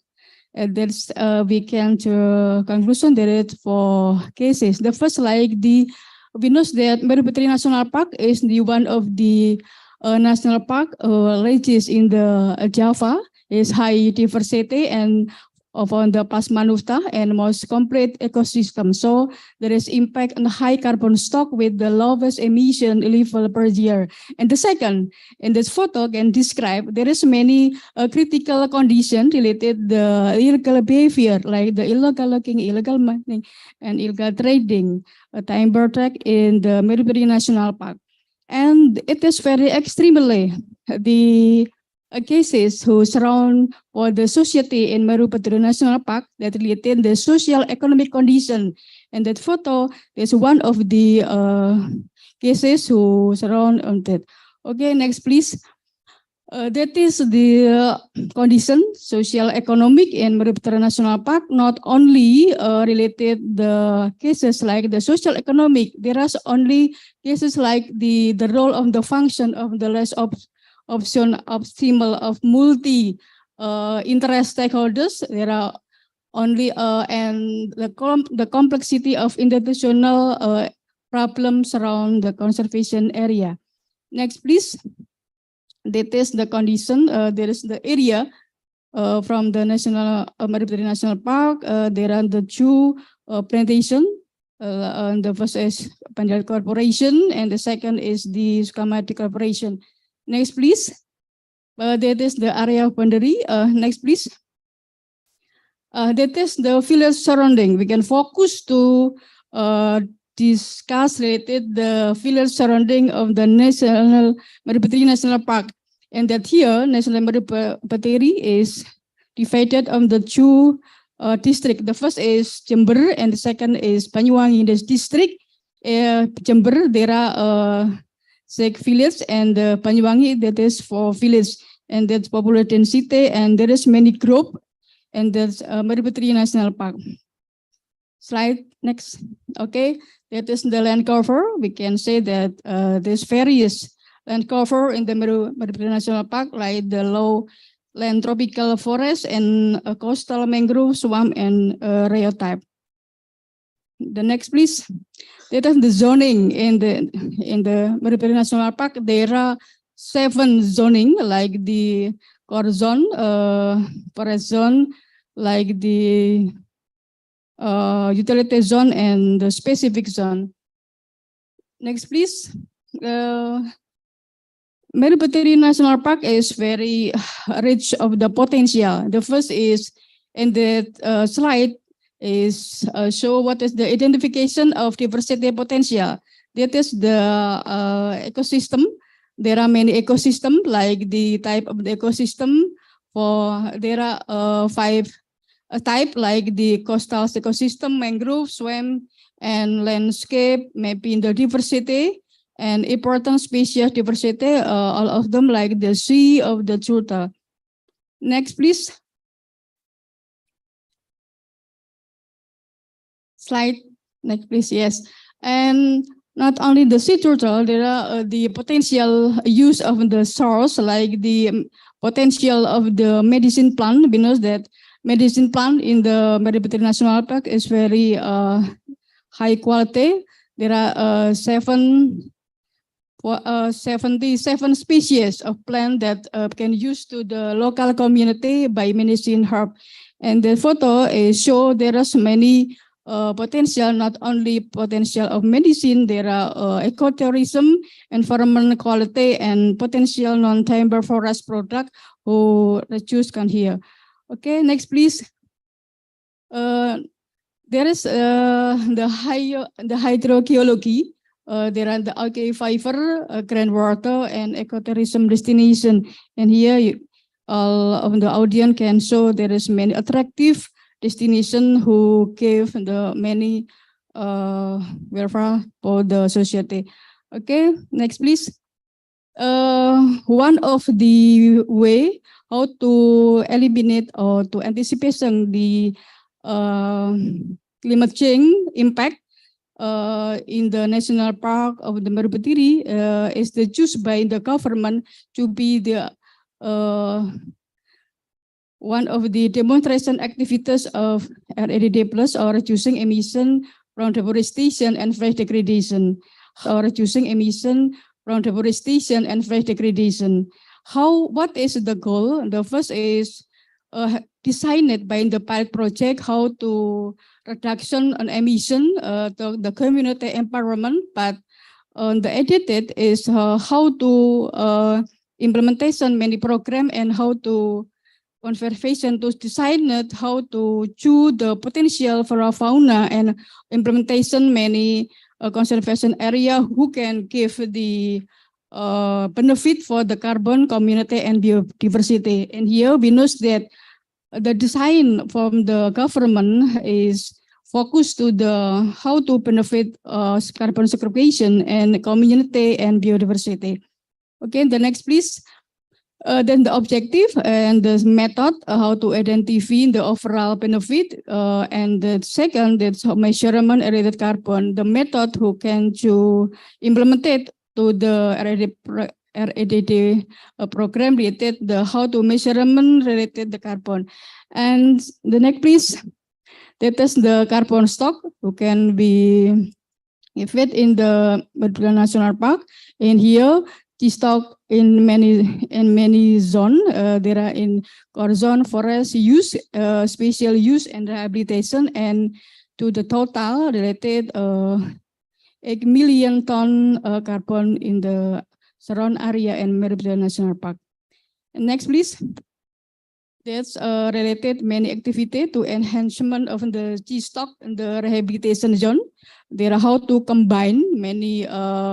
That's we can to conclusion that for cases. The first like we know that Maret National Park is the one of the national park ranges in the Java is high diversity and of on the Plasmanufta and most complete ecosystem. So there is impact on the high carbon stock with the lowest emission level per year. And the second, in this photo can describe there is many critical condition related the illegal behavior like the illegal logging, illegal mining, and illegal trading, timber track in the Maret National Park. And it is very extremely the cases who surround for the society in Maret National Park that related the social economic condition. And that photo is one of the cases who surround on that. Okay, next please. That is the condition social economic in Maret National Park, not only related the cases like the social economic, there are only cases like the role of the function of the less option optimal of multi interest stakeholders. There are only and the complexity of institutional problems around the conservation area. Next, please. That is the condition. There is the area from the national Maret National Park. There are the two plantation. The first is Panjal Corporation, and the second is the Sukamati Corporation. Next, please. That is the area of boundary. Next, please. That is the village surrounding. We can focus to discuss related the village surrounding of the National Maret National Park. And that here, National Maret is divided on the two districts. The first is Jember and the second is Banyuwangi. In this district, Jember, there are 6 villages, and Banyuwangi, that is 4 villages, and that's population city, and there is many group, and that's Maret National Park. Slide next. Okay, that is the land cover. We can say that there's various land cover in the Maret National Park, like the low land tropical forest and coastal mangrove swamp and rheotype. The next, please. That is the zoning in the Maret National Park. There are 7 zoning, like the core zone, forest zone, like the utility zone, and the specific zone. Next, please. Maret National Park is very rich of the potential. The first is in the slide is show what is the identification of diversity potential. That is the ecosystem. There are many ecosystems, like the type of the ecosystem. There are 5 type, like the coastal ecosystem, mangrove, swamp, and landscape, maybe in the diversity and important species diversity, all of them like the sea of the turtle. Next, please. Slide next, please. Yes, and not only the sea turtle, there are the potential use of the source, like the potential of the medicine plant. We know that medicine plant in the Maret National Park is very high quality. There are 77 species of plant that can use to the local community by medicine herb. And the photo is show there are many potential, not only potential of medicine, there are ecotourism, environment quality, and potential non-timber forest product who choose can here. Okay, next please. There is the hydrogeology. There are the algae fiber, groundwater, and ecotourism destination. And here, all of the audience can show there is many attractive destination who give the many welfare for the society. Okay, next please. One of the way how to eliminate or to anticipation the climate change impact in the national park of the Maret is the choose by the government to be the one of the demonstration activities of REDD plus or reducing emission from deforestation and forest degradation, or reducing emission from deforestation and forest degradation. What is the goal? The first is designed by the pilot project how to reduction on emission to the community environment, but the edited is how to implementation many program and how to conservation to design it how to choose the potential for a fauna and implementation many conservation area who can give the benefit for the carbon community and biodiversity. And here we know that the design from the government is focused to the how to benefit carbon sequestration and community and biodiversity. Okay, the next please. Then the objective and the method how to identify the overall benefit, and the second that's measurement related carbon. The method who can to implement it to the REDD program related the how to measurement related the carbon. And the next please, that is the carbon stock who can be fit in the Maret National Park. And here the stock in many zone. There are in core zone, forest use, special use and rehabilitation, and to the total related 8 million ton carbon in the surround area and Maret National Park. And next, please. That's related many activity to enhancement of the G stock and the rehabilitation zone. There are how to combine many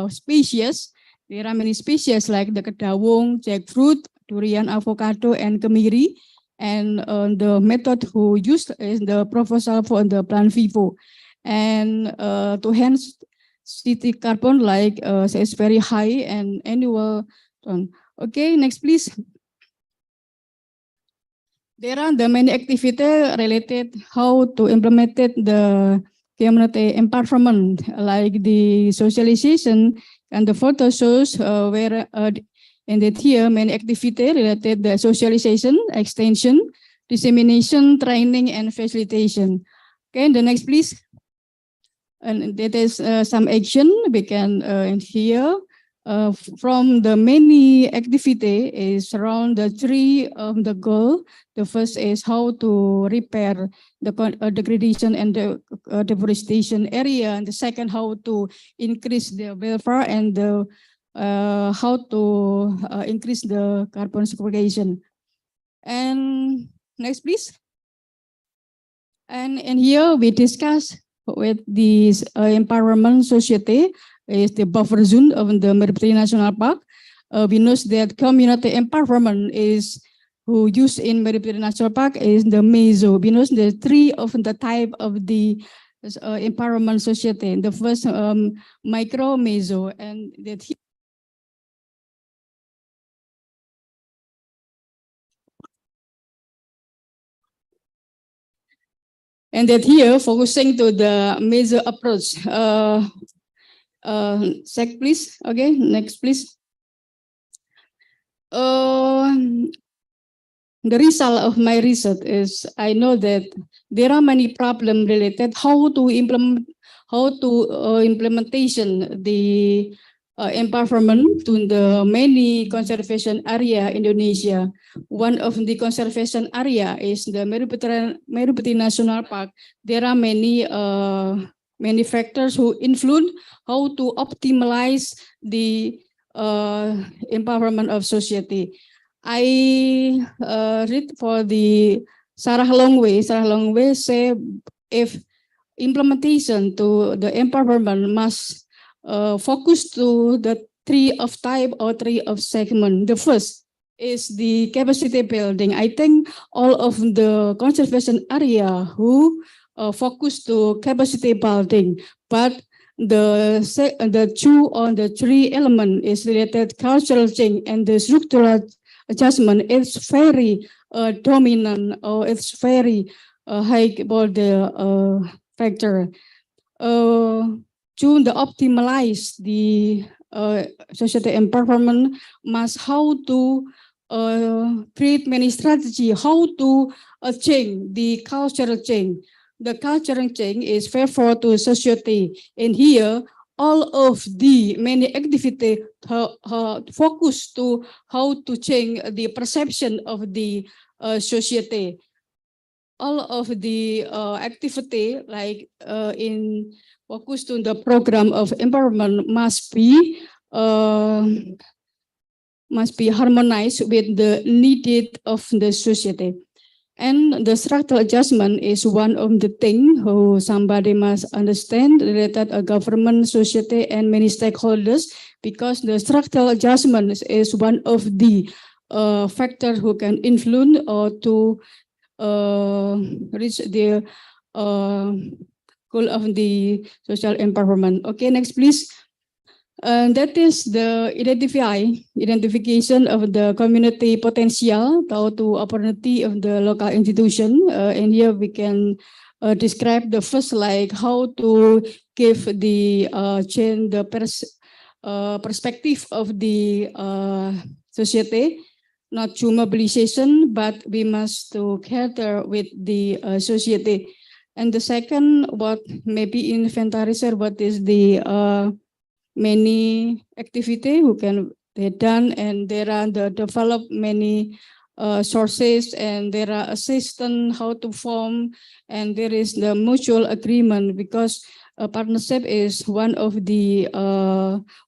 species. There are many species like the kedawung, jackfruit, durian, avocado, and kemiri. And the method who used is the proposal for the plant vivo. And to enhance city carbon like is very high and annual. Okay, next please. There are the many activity related how to implement the community empowerment, like the socialization, and the photo shows where in that here many activity related the socialization, extension, dissemination, training, and facilitation. Okay, the next please. And that is some action we can in here. From the many activity is around the three of the goal. The first is how to repair the degradation and the deforestation area. And the second, how to increase the welfare and the how to increase the carbon sequestration. And next, please. And here we discuss with this empowerment society is the buffer zone of the Maret National Park. We know that community empowerment is who use in Maret National Park is the meso. We know the three of the type of the empowerment society. The first micro meso, and that here focusing to the meso approach. Sec, please. Okay, next, please. The result of my research is I know that there are many problems related how to implementation the empowerment to the many conservation area in Indonesia. One of the conservation area is the Maret National Park. There are many factors who influence how to optimize the empowerment of society. I read for the Sarah Longway. Sarah Longway say if implementation to the empowerment must focus to the three of type or three of segment. The first is the capacity building. I think all of the conservation area who focus to capacity building, but the two or the three element is related cultural change and the structural adjustment is very dominant or it's very high about the factor. To the optimize the society empowerment must how to create many strategy how to change the cultural change. The cultural change is favorable to society, and here all of the many activity focus to how to change the perception of the society. All of the activity like in focus to the program of empowerment must be harmonized with the needed of the society. And the structural adjustment is one of the things who somebody must understand related to government, society, and many stakeholders, because the structural adjustment is one of the factors who can influence or to reach the goal of the social empowerment. Okay, next, please. That is the identification of the community potential or to opportunity of the local institution. And here we can describe the first, like how to give the change the perspective of the society, not to mobilization, but we must to cater with the society. And the second, what maybe inventarize what is the many activity who can be done, and there are the develop many sources, and there are assistance how to form, and there is the mutual agreement, because a partnership is one of the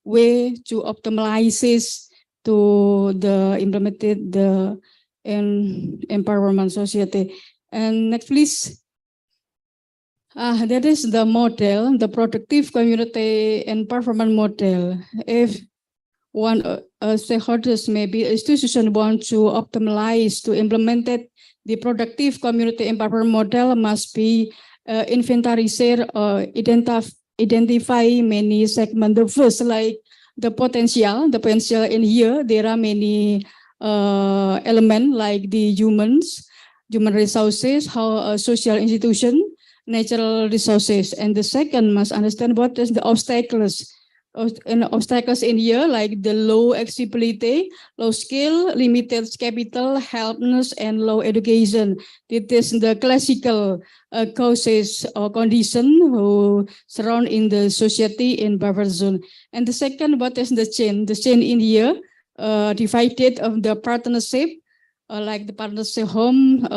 way to optimize to the implemented the empowerment society. And next, please. That is the model, the productive community empowerment model. If one stakeholders, maybe institution, want to optimize to implement it, the productive community empowerment model must be inventarize or identify many segments. The first, like the potential in here, there are many elements like the human resources, how social institution, natural resources. And the second must understand what is the obstacles. And obstacles in here, like the low accessibility, low skill, limited capital, helplessness, and low education. It is the classical causes or condition who surround in the society in buffer zone. And the second, what is the chain? The chain in here, divided of the partnership, like the partnership home,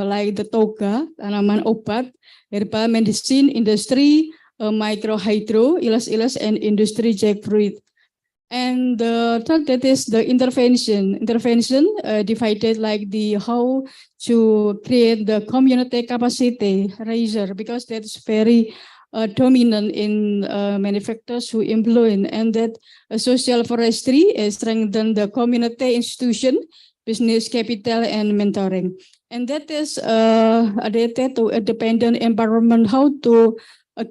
like the toga, tanaman obat, herbal medicine, industry, micro hydro, ilas-ilas, and industry jackfruit. And the third, that is the intervention. Intervention divided like the how to create the community capacity raiser, because that's very dominant in many factors who influence, and that social forestry strengthen the community institution, business capital, and mentoring. And that is related to independent empowerment, how to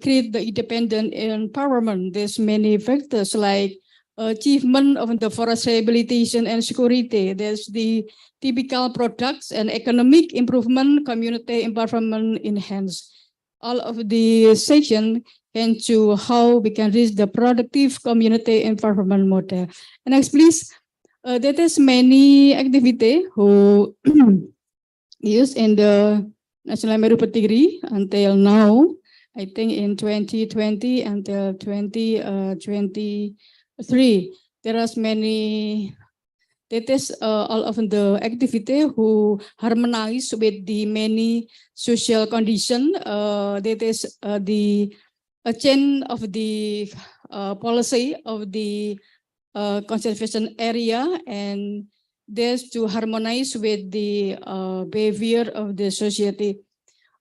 create the independent empowerment. There's many factors like achievement of the forest rehabilitation and security. There's the typical products and economic improvement, community empowerment enhanced. all of the section can to how we can reach the productive community environment model. And next, please. There is many activity who use in the National Meru Petigri until now. I think in 2020 until 2023, there are many. That is all of the activity who harmonize with the many social condition. That is the change of the policy of the conservation area, and this to harmonize with the behavior of the society.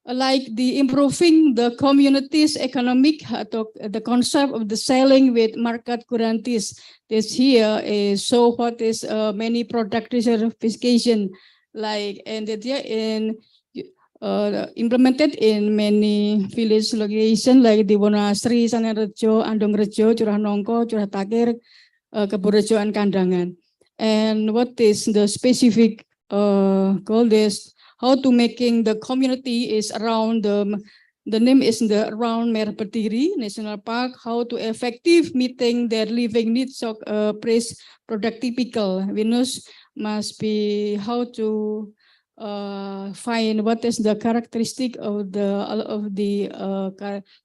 Like the improving the community's economic, the concept of the selling with market guarantees. This here is so what is many product certification, like and that here in implemented in many village location like di Wonasri, Sanerejo, Andongrejo, Curah Nongko, Curah Takir, Keburejo, and Kandangan. And what is the specific goal is how to making the community is around the name is the around Maret National Park, how to effective meeting their living needs of place product typical. Venus must be how to find what is the characteristic of the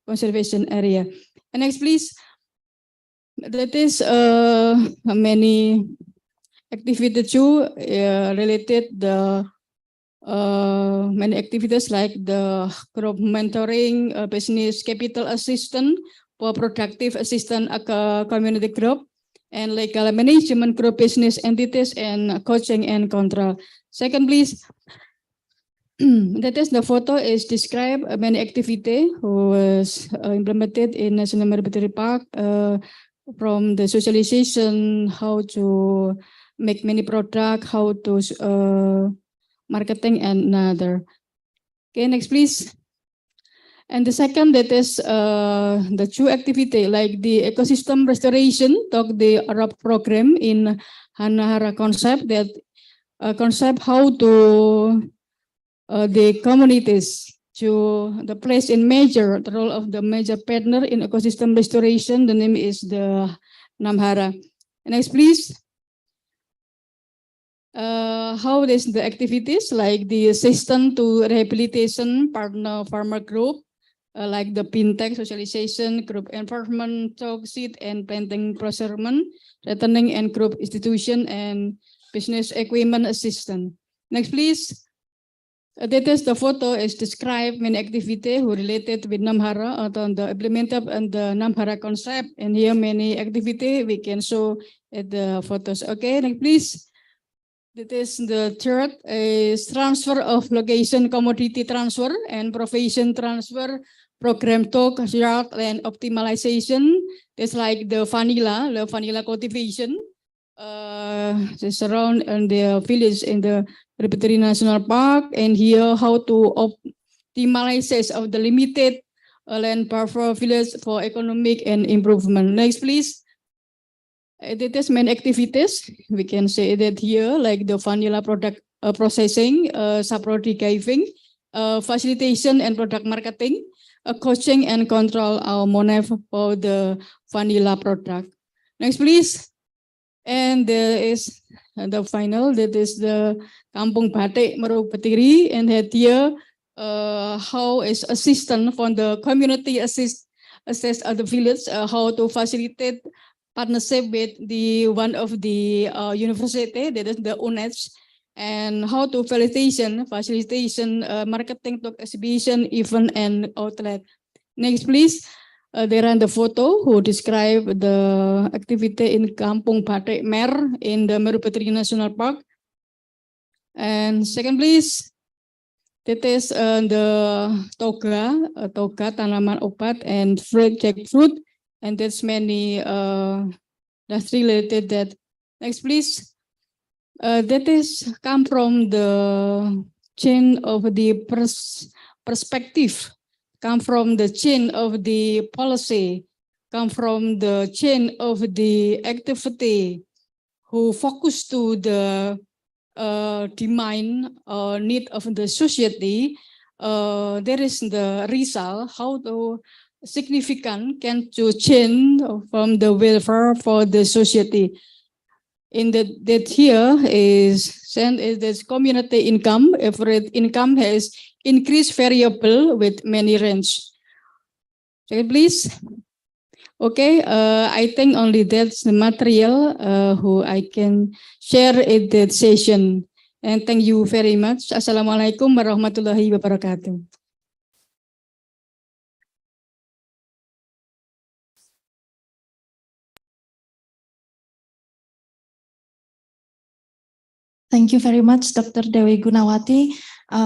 conservation area. And next, please. That is many activity too related the many activities like the group mentoring, business capital assistance, for productive assistance community group, and legal management group business entities, and coaching and control. Second, please. That is the photo is describe many activity who was implemented in National Meru Park, from the socialization, how to make many product, how to marketing, and another. Okay, next, please. And the second, that is the two activity like the ecosystem restoration, talk the Arab program in Hanahara concept, that concept how to the communities to the place in major, the role of the major partner in ecosystem restoration. The name is the Namhara. Next, please. How is the activities like the assistance to rehabilitation partner farmer group, like the fintech socialization, group environment, talk, seed and planting procurement, returning and group institution, and business equipment assistance. Next, please. That is the photo is describe many activity who related with Namhara on the implemented and the Namhara concept. And here many activity we can show at the photos. Okay, next, please. That is the third is transfer of location commodity transfer and profession transfer program talk yard and optimization. It's like the vanilla cultivation. Surround and the village in the Biodiversity National Park, and here how to optimize of the limited land buffer village for economic and improvement. Next, please. It is main activities. We can say that here, like the vanilla product processing, sub-product giving, facilitation and product marketing, coaching and control our money for the vanilla product. Next, please. And there is the final, that is the Kampung Batik Meru Petiri, and that here how is assistance from the community assess the village, how to facilitate partnership with the one of the university, that is the UNES, and how to facilitation marketing to exhibition, event, and outlet. Next, please. There are the photo who describe the activity in Kampung Batik Mer in the Meru Petiri National Park. And second, please. That is the toga tanaman obat and fruit, jackfruit, and that's many that's related that. Next, please. That is come from the chain of the perspective, come from the chain of the policy, come from the chain of the activity, who focus to the demand or need of the society, there is the result how to significant can to change from the welfare for the society. In that here is sent is this community income. Average income has increased variable with many range. Second, please. Okay, I think only that's the material who I can share in that session. And thank you very much. Assalamualaikum warahmatullahi wabarakatuh. Thank you very much, Dr. Dewi Gunawati.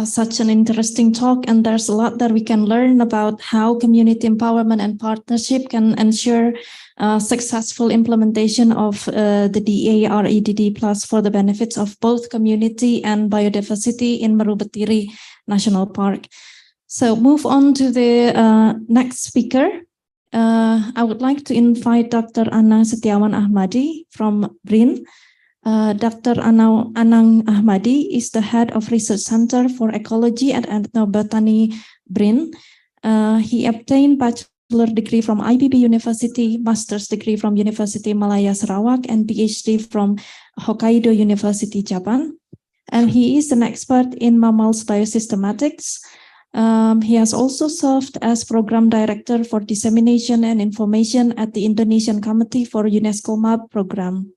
Such an interesting talk, and there's a lot that we can learn about how community empowerment and partnership can ensure successful implementation of the DAREDD Plus for the benefits of both community and biodiversity in Marubetiri National Park. So move on to the next speaker. I would like to invite Dr. Anang Setiawan Ahmadi from BRIN. Dr. Anang Ahmadi is the head of Research Center for Ecology at Ethnobotany BRIN. He obtained bachelor degree from IPB University, master's degree from University Malaya Sarawak, and PhD from Hokkaido University, Japan. And he is an expert in mammals biosystematics. He has also served as program director for dissemination and information at the Indonesian Committee for UNESCO MAP program.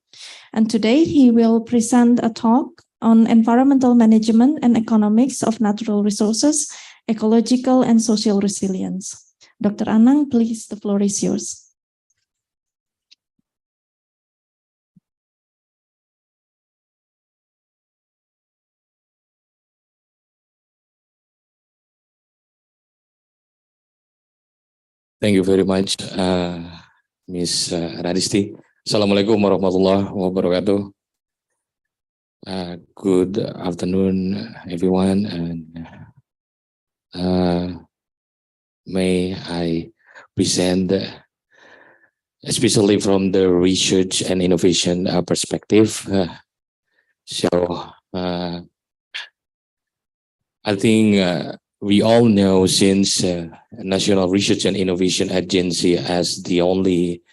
And today he will present a talk on environmental management and economics of natural resources, ecological and social resilience. Dr. Anang, please, the floor is yours. Thank you very much, Ms. Radisti. Assalamualaikum warahmatullahi wabarakatuh. Good afternoon, everyone, and may I present, especially from the research and innovation perspective. I think we all know, since National Research and Innovation Agency as the only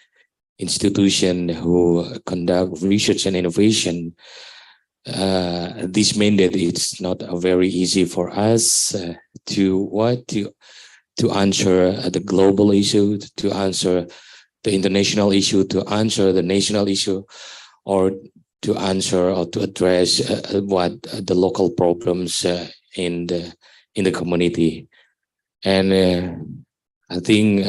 institution who conduct research and innovation, this mandate it's not very easy for us to answer the global issue, to answer the international issue, to answer the national issue, or to answer or to address what the local problems in the community. And I think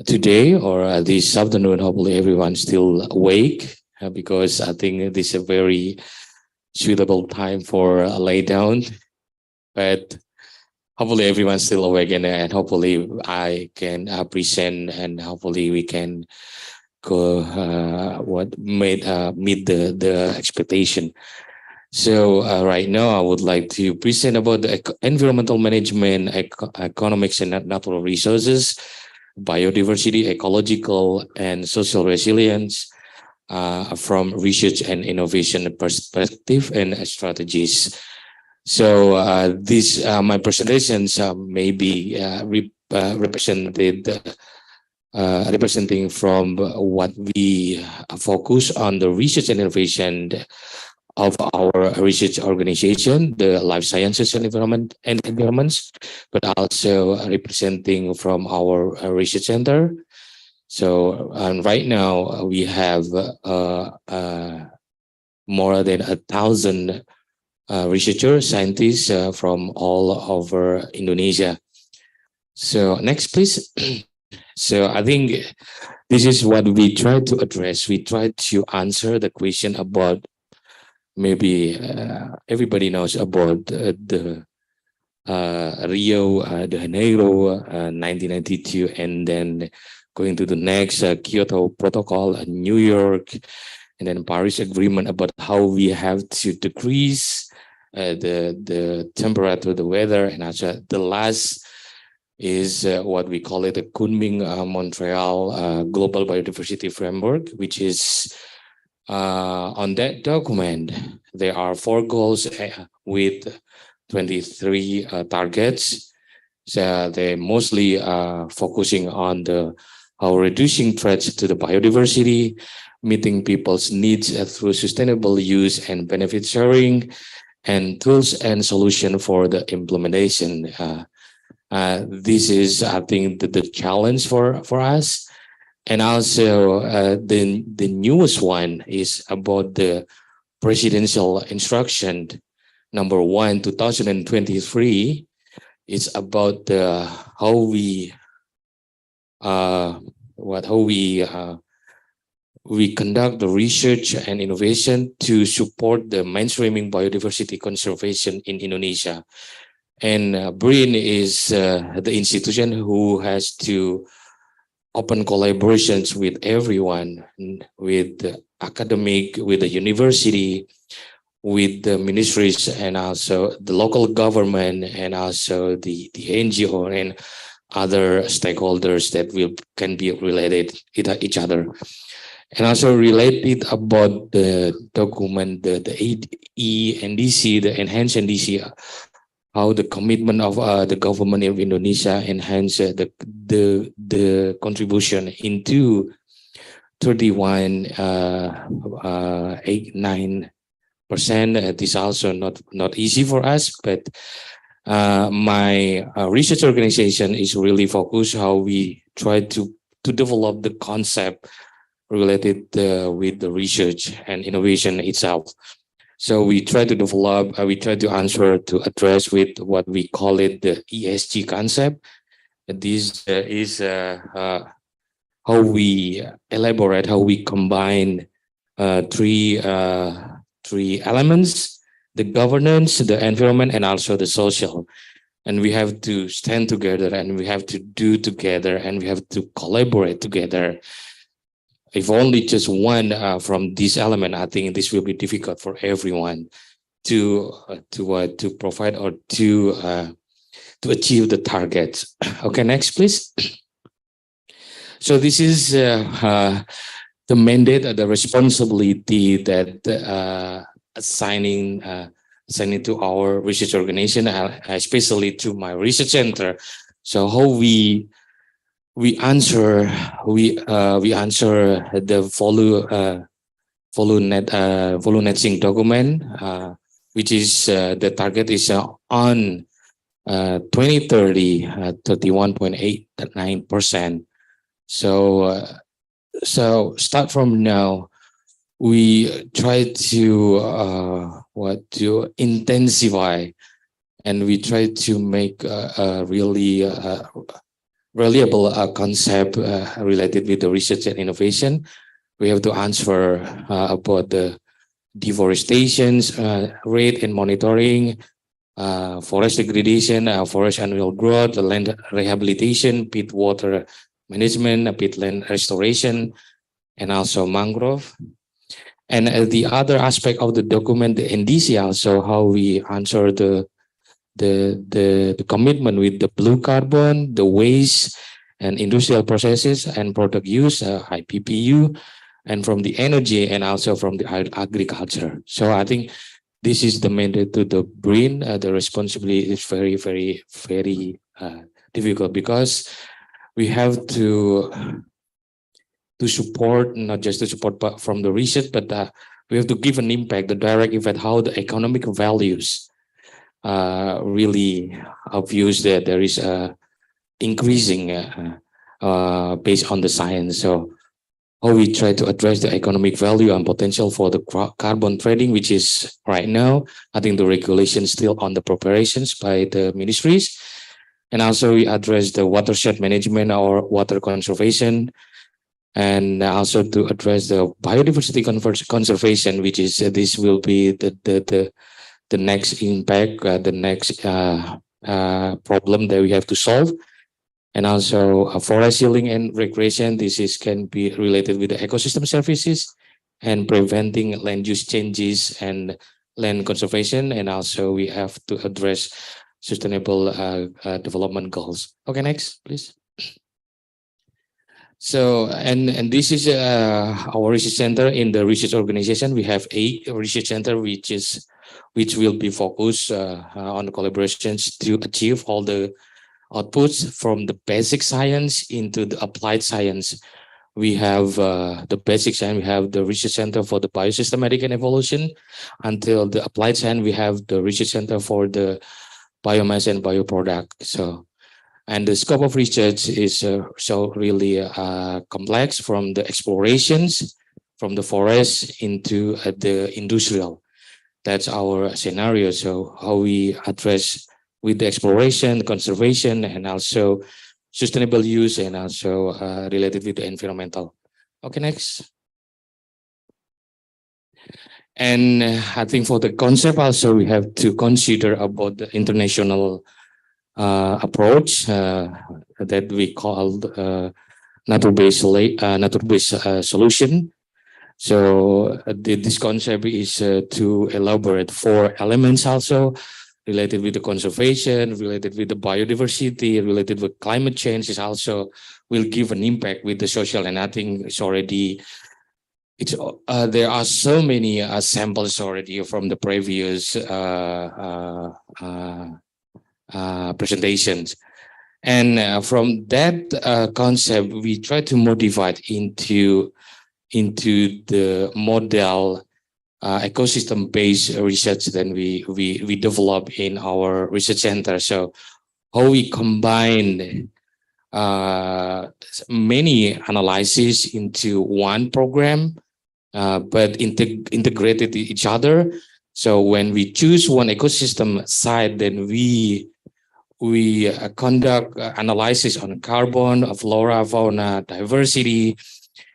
today or this afternoon, hopefully everyone's still awake, because I think this is a very suitable time for a lay down. But hopefully everyone's still awake, and hopefully I can present, and hopefully we can go meet the expectation. So right now I would like to present about the environmental management, economics and natural resources, biodiversity, ecological and social resilience from research and innovation perspective and strategies. So my presentations may be representing from what we focus on the research and innovation of our research organization, the life sciences and environments, but also representing from our research center. So right now we have more than 1,000 researchers, scientists from all over Indonesia. So next, please. So I think this is what we try to address. We try to answer the question about, maybe everybody knows about the Rio de Janeiro 1992, and then going to the next Kyoto Protocol, New York, and then Paris Agreement about how we have to decrease the temperature, the weather, and also the last is what we call it the Kunming-Montreal Global Biodiversity Framework, which is on that document, there are 4 goals with 2023 targets. So they mostly focusing on how reducing threats to the biodiversity, meeting people's needs through sustainable use and benefit sharing, and tools and solution for the implementation. This is, I think, the challenge for us. And also the newest one is about the presidential instruction number 1, 2023. It's about how we conduct the research and innovation to support the mainstreaming biodiversity conservation in Indonesia. And BRIN is the institution who has to open collaborations with everyone, with the academic, with the university, with the ministries, and also the local government, and also the NGO and other stakeholders that can be related to each other. And also related about the document, the NDC, the enhanced NDC, how the commitment of the government of Indonesia enhance the contribution into 31.89%. It is also not easy for us, but my research organization is really focused how we try to develop the concept related with the research and innovation itself. So we try to develop, we try to answer, to address with what we call it the ESG concept. This is how we elaborate, how we combine three elements: the governance, the environment, and also the social. And we have to stand together, and we have to do together, and we have to collaborate together. If only just one from this element, I think this will be difficult for everyone to provide or to achieve the targets. Okay, next, please. So this is the mandate, the responsibility that assigning to our research organization, especially to my research center. So how we answer the volume document, which is the target is on 2030 31.89%. So start from now, we try to intensify, and we try to make a really reliable concept related with the research and innovation. We have to answer about the deforestation rate and monitoring, forest degradation, forest annual growth, the land rehabilitation, peat water management, peat land restoration, and also mangrove. And the other aspect of the document, the NDC, also how we answer the commitment with the blue carbon, the waste and industrial processes and product use, IPPU, and from the energy and also from the agriculture. So I think this is the mandate to the BRIN. The responsibility is very, very, very difficult, because we have to support, not just to support but from the research, but we have to give an impact, the direct impact, how the economic values really obvious that there is increasing based on the science. So how we try to address the economic value and potential for the carbon trading, which is right now, I think the regulation still on the preparations by the ministries. And also we address the watershed management or water conservation, and also to address the biodiversity conservation, which is this will be the next impact, the next problem that we have to solve. And also forest healing and recreation. This can be related with the ecosystem services and preventing land use changes and land conservation. And also we have to address sustainable development goals. Okay, next, please. So, and this is our research center in the research organization. We have 8 research center, which is which will be focused on collaborations to achieve all the outputs from the basic science into the applied science. We have the basic science, we have the research center for the biosystematic and evolution. Until the applied science, we have the research center for the biomass and bioproduct. So, and the scope of research is so really complex, from the explorations from the forest into the industrial. That's our scenario. So how we address with the exploration, conservation, and also sustainable use, and also related with the environmental. Okay, next. And I think for the concept also, we have to consider about the international approach that we called nature-based solution. So this concept is to elaborate 4 elements also related with the conservation, related with the biodiversity, related with climate change. Is also will give an impact with the social, and I think it's already there are so many samples already from the previous presentations, and from that concept we try to modify it into the model ecosystem-based research that we develop in our research center. So how we combine many analyses into one program, but integrated each other. So when we choose one ecosystem site, then we conduct analysis on carbon, flora, fauna, diversity,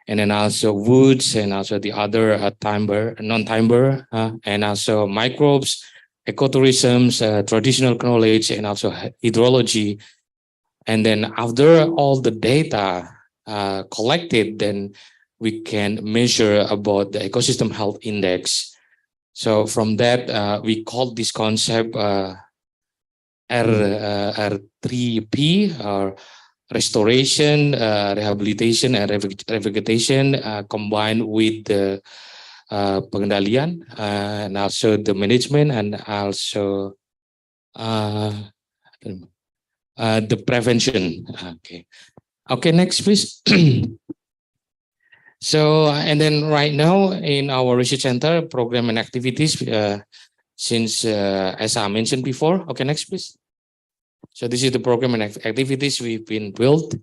and then also woods, and also the other timber, non-timber, and also microbes, ecotourisms, traditional knowledge, and also hydrology. And then after all the data collected, then we can measure about the ecosystem health index. So from that, we call this concept R3P, or restoration, rehabilitation, and revegetation, combined with the pengendalian, and also the management, and also the prevention. Okay, next please. So, and then right now in our research center program and activities, since as I mentioned before. Okay, next please. So this is the program and activities we've been built,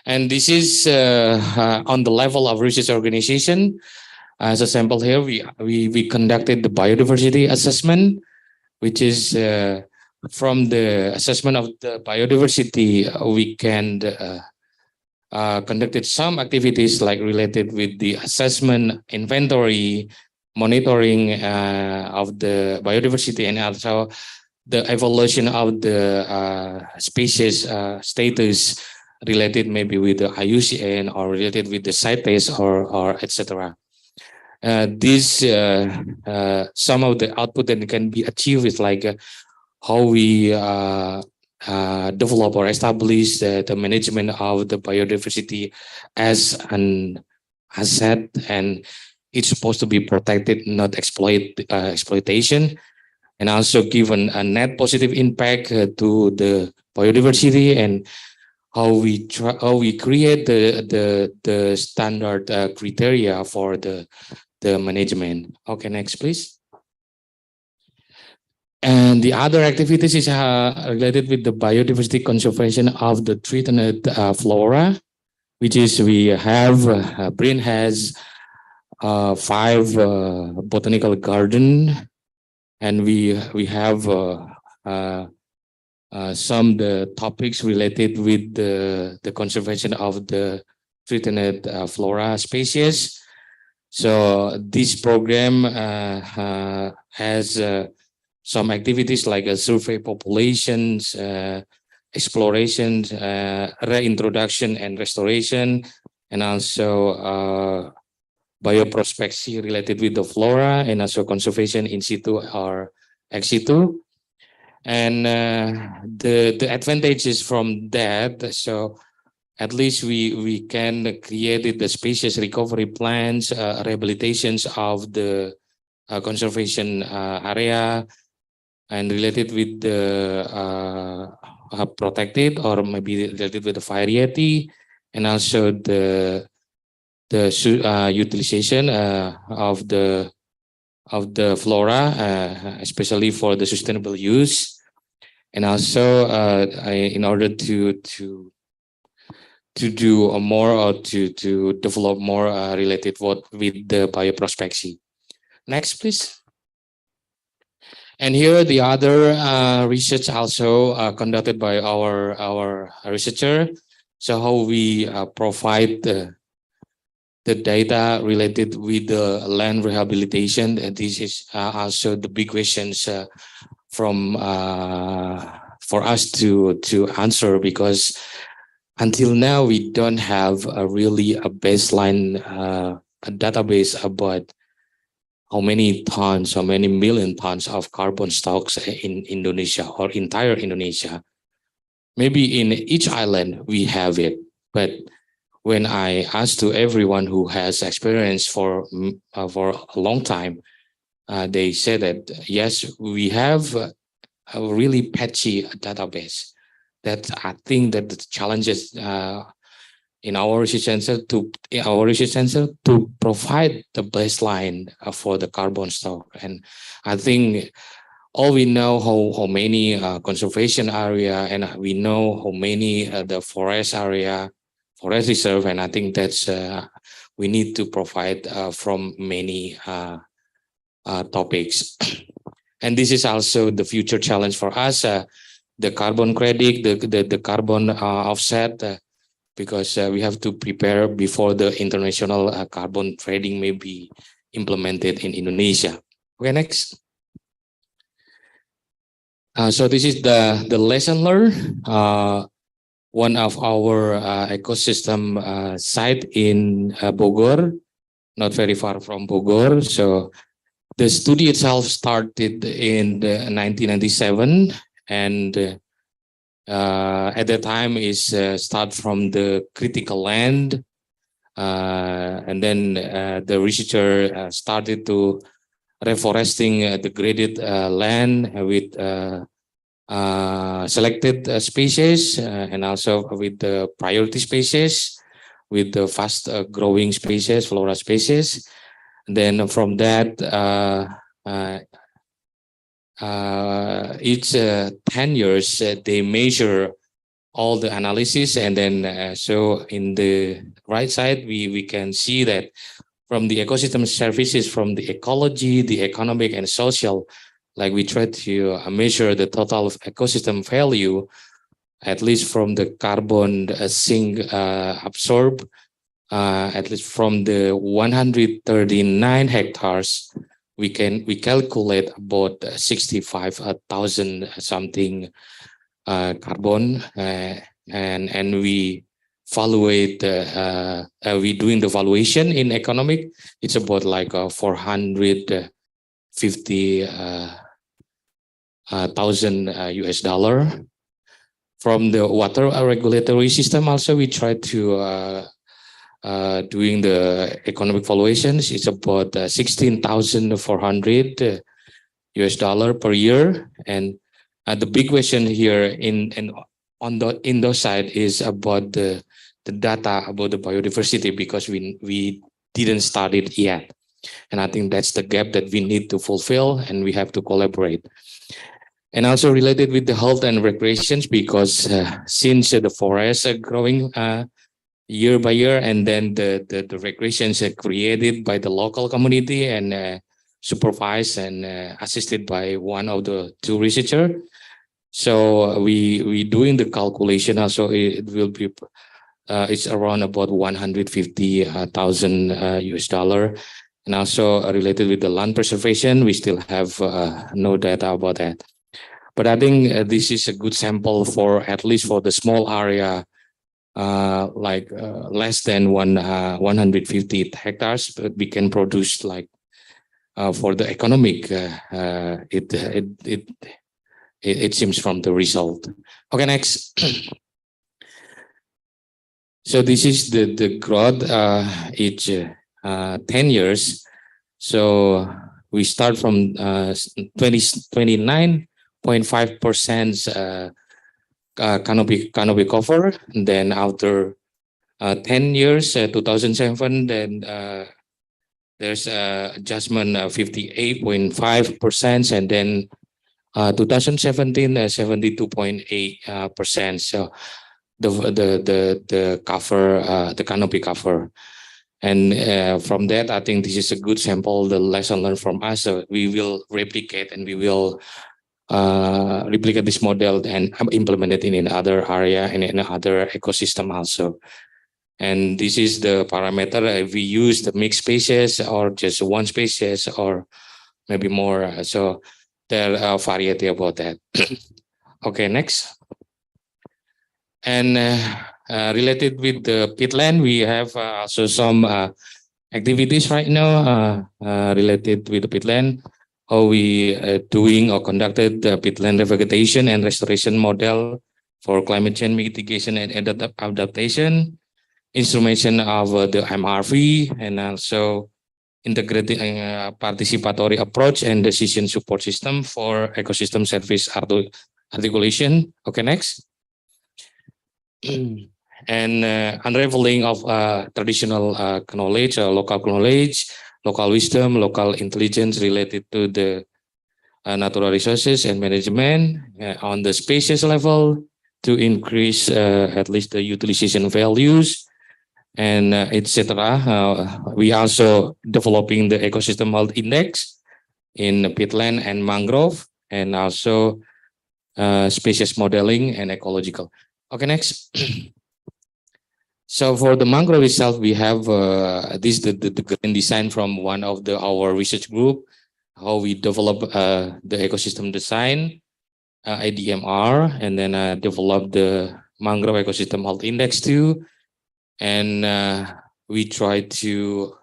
and this is on the level of research organization. As a sample here, we conducted the biodiversity assessment, which is from the assessment of the biodiversity, we can conducted some activities like related with the assessment, inventory, monitoring of the biodiversity, and also the evaluation of the species status related maybe with the IUCN or related with the CITES or etc. This some of the output that can be achieved is like how we develop or establish the management of the biodiversity as an asset, and it's supposed to be protected, not exploitation, and also given a net positive impact to the biodiversity, and how we create the standard criteria for the management. Okay, next please. And the other activities is related with the biodiversity conservation of the threatened flora, which is we have Brain has 5 botanical garden, and we have some the topics related with the conservation of the threatened flora species. So this program has some activities like survey populations, explorations, reintroduction and restoration, and also bioprospecting related with the flora, and also conservation in situ or ex situ. And the advantages from that, so at least we can create the species recovery plans, rehabilitations of the conservation area and related with the protected or maybe related with the variety, and also the utilization of the flora, especially for the sustainable use, and also in order to do more or to develop more related with the bioprospecting. Next, please. And here the other research also conducted by our researcher. So how we provide the data related with the land rehabilitation. This is also the big questions from for us to answer, because until now we don't have a baseline a database about how many tons, how many million tons of carbon stocks in Indonesia or entire Indonesia. Maybe in each island we have it, but when I asked to everyone who has experience for a long time, they said that yes, we have a really patchy database. That I think that the challenges in our research center to provide the baseline for the carbon stock. And I think all we know how many conservation area, and we know how many the forest area, forest reserve, and I think that's we need to provide from many topics. And this is also the future challenge for us, the carbon credit, the carbon offset, because we have to prepare before the international carbon trading may be implemented in Indonesia. Okay, next. So this is the lesson learned. One of our ecosystem site in Bogor, not very far from Bogor. So the study itself started in 1997, and at that time is start from the critical land, and then the researcher started to reforesting degraded land with selected species, and also with the priority species, with the fast growing species, flora species. And then from that, each 10 years, they measure all the analysis, and then so in the right side, we can see that from the ecosystem services, from the ecology, the economic and social, like we try to measure the total ecosystem value, at least from the carbon sink absorbed, at least from the 139 hectares, we calculate about 65,000 something carbon, and we evaluate. We doing the valuation in economic. It's about like $450,000 US. From the water regulatory system, also we try to doing the economic valuations. It's about $16,400 US per year, and the big question here in those side is about the data about the biodiversity, because we didn't start it yet, and I think that's the gap that we need to fulfill, and we have to collaborate. And also related with the health and recreations, because since the forests are growing year by year, and then the recreations are created by the local community and supervised and assisted by one of the two researchers. So we doing the calculation. Also, it will be it's around about 150,000 US dollar. And also related with the land preservation, we still have no data about that. But I think this is a good sample for at least for the small area, like less than 150 hectares, but we can produce like for the economic. It seems from the result. Okay, next. So this is the growth each 10 years. So we start from 29.5% canopy cover. And then after 10 years, 2007, then there's adjustment 58.5%, and then 2017 72.8%. So the cover, the canopy cover, and from that, I think this is a good sample, the lesson learned from us. So we will replicate, and we will replicate this model and implement it in other area and in other ecosystem also. And this is the parameter. If we use the mixed species or just one species or maybe more. So there are variety about that. Okay, next. And related with the peatland, we have also some activities right now related with the peatland. How we doing or conducted the peatland revegetation and restoration model for climate change mitigation and adaptation, instrumentation of the MRV, and also integrated participatory approach and decision support system for ecosystem service articulation. Okay, next. And unraveling of traditional knowledge, local knowledge, local wisdom, local intelligence related to the natural resources and management on the species level to increase at least the utilization values and etc. We also developing the ecosystem health index in peatland and mangrove, and also species modeling and ecological. Okay, next. So for the mangrove itself, we have this the grand design from one of our research group, how we develop the ecosystem design, ADMR, and then develop the mangrove ecosystem health index too. And we try to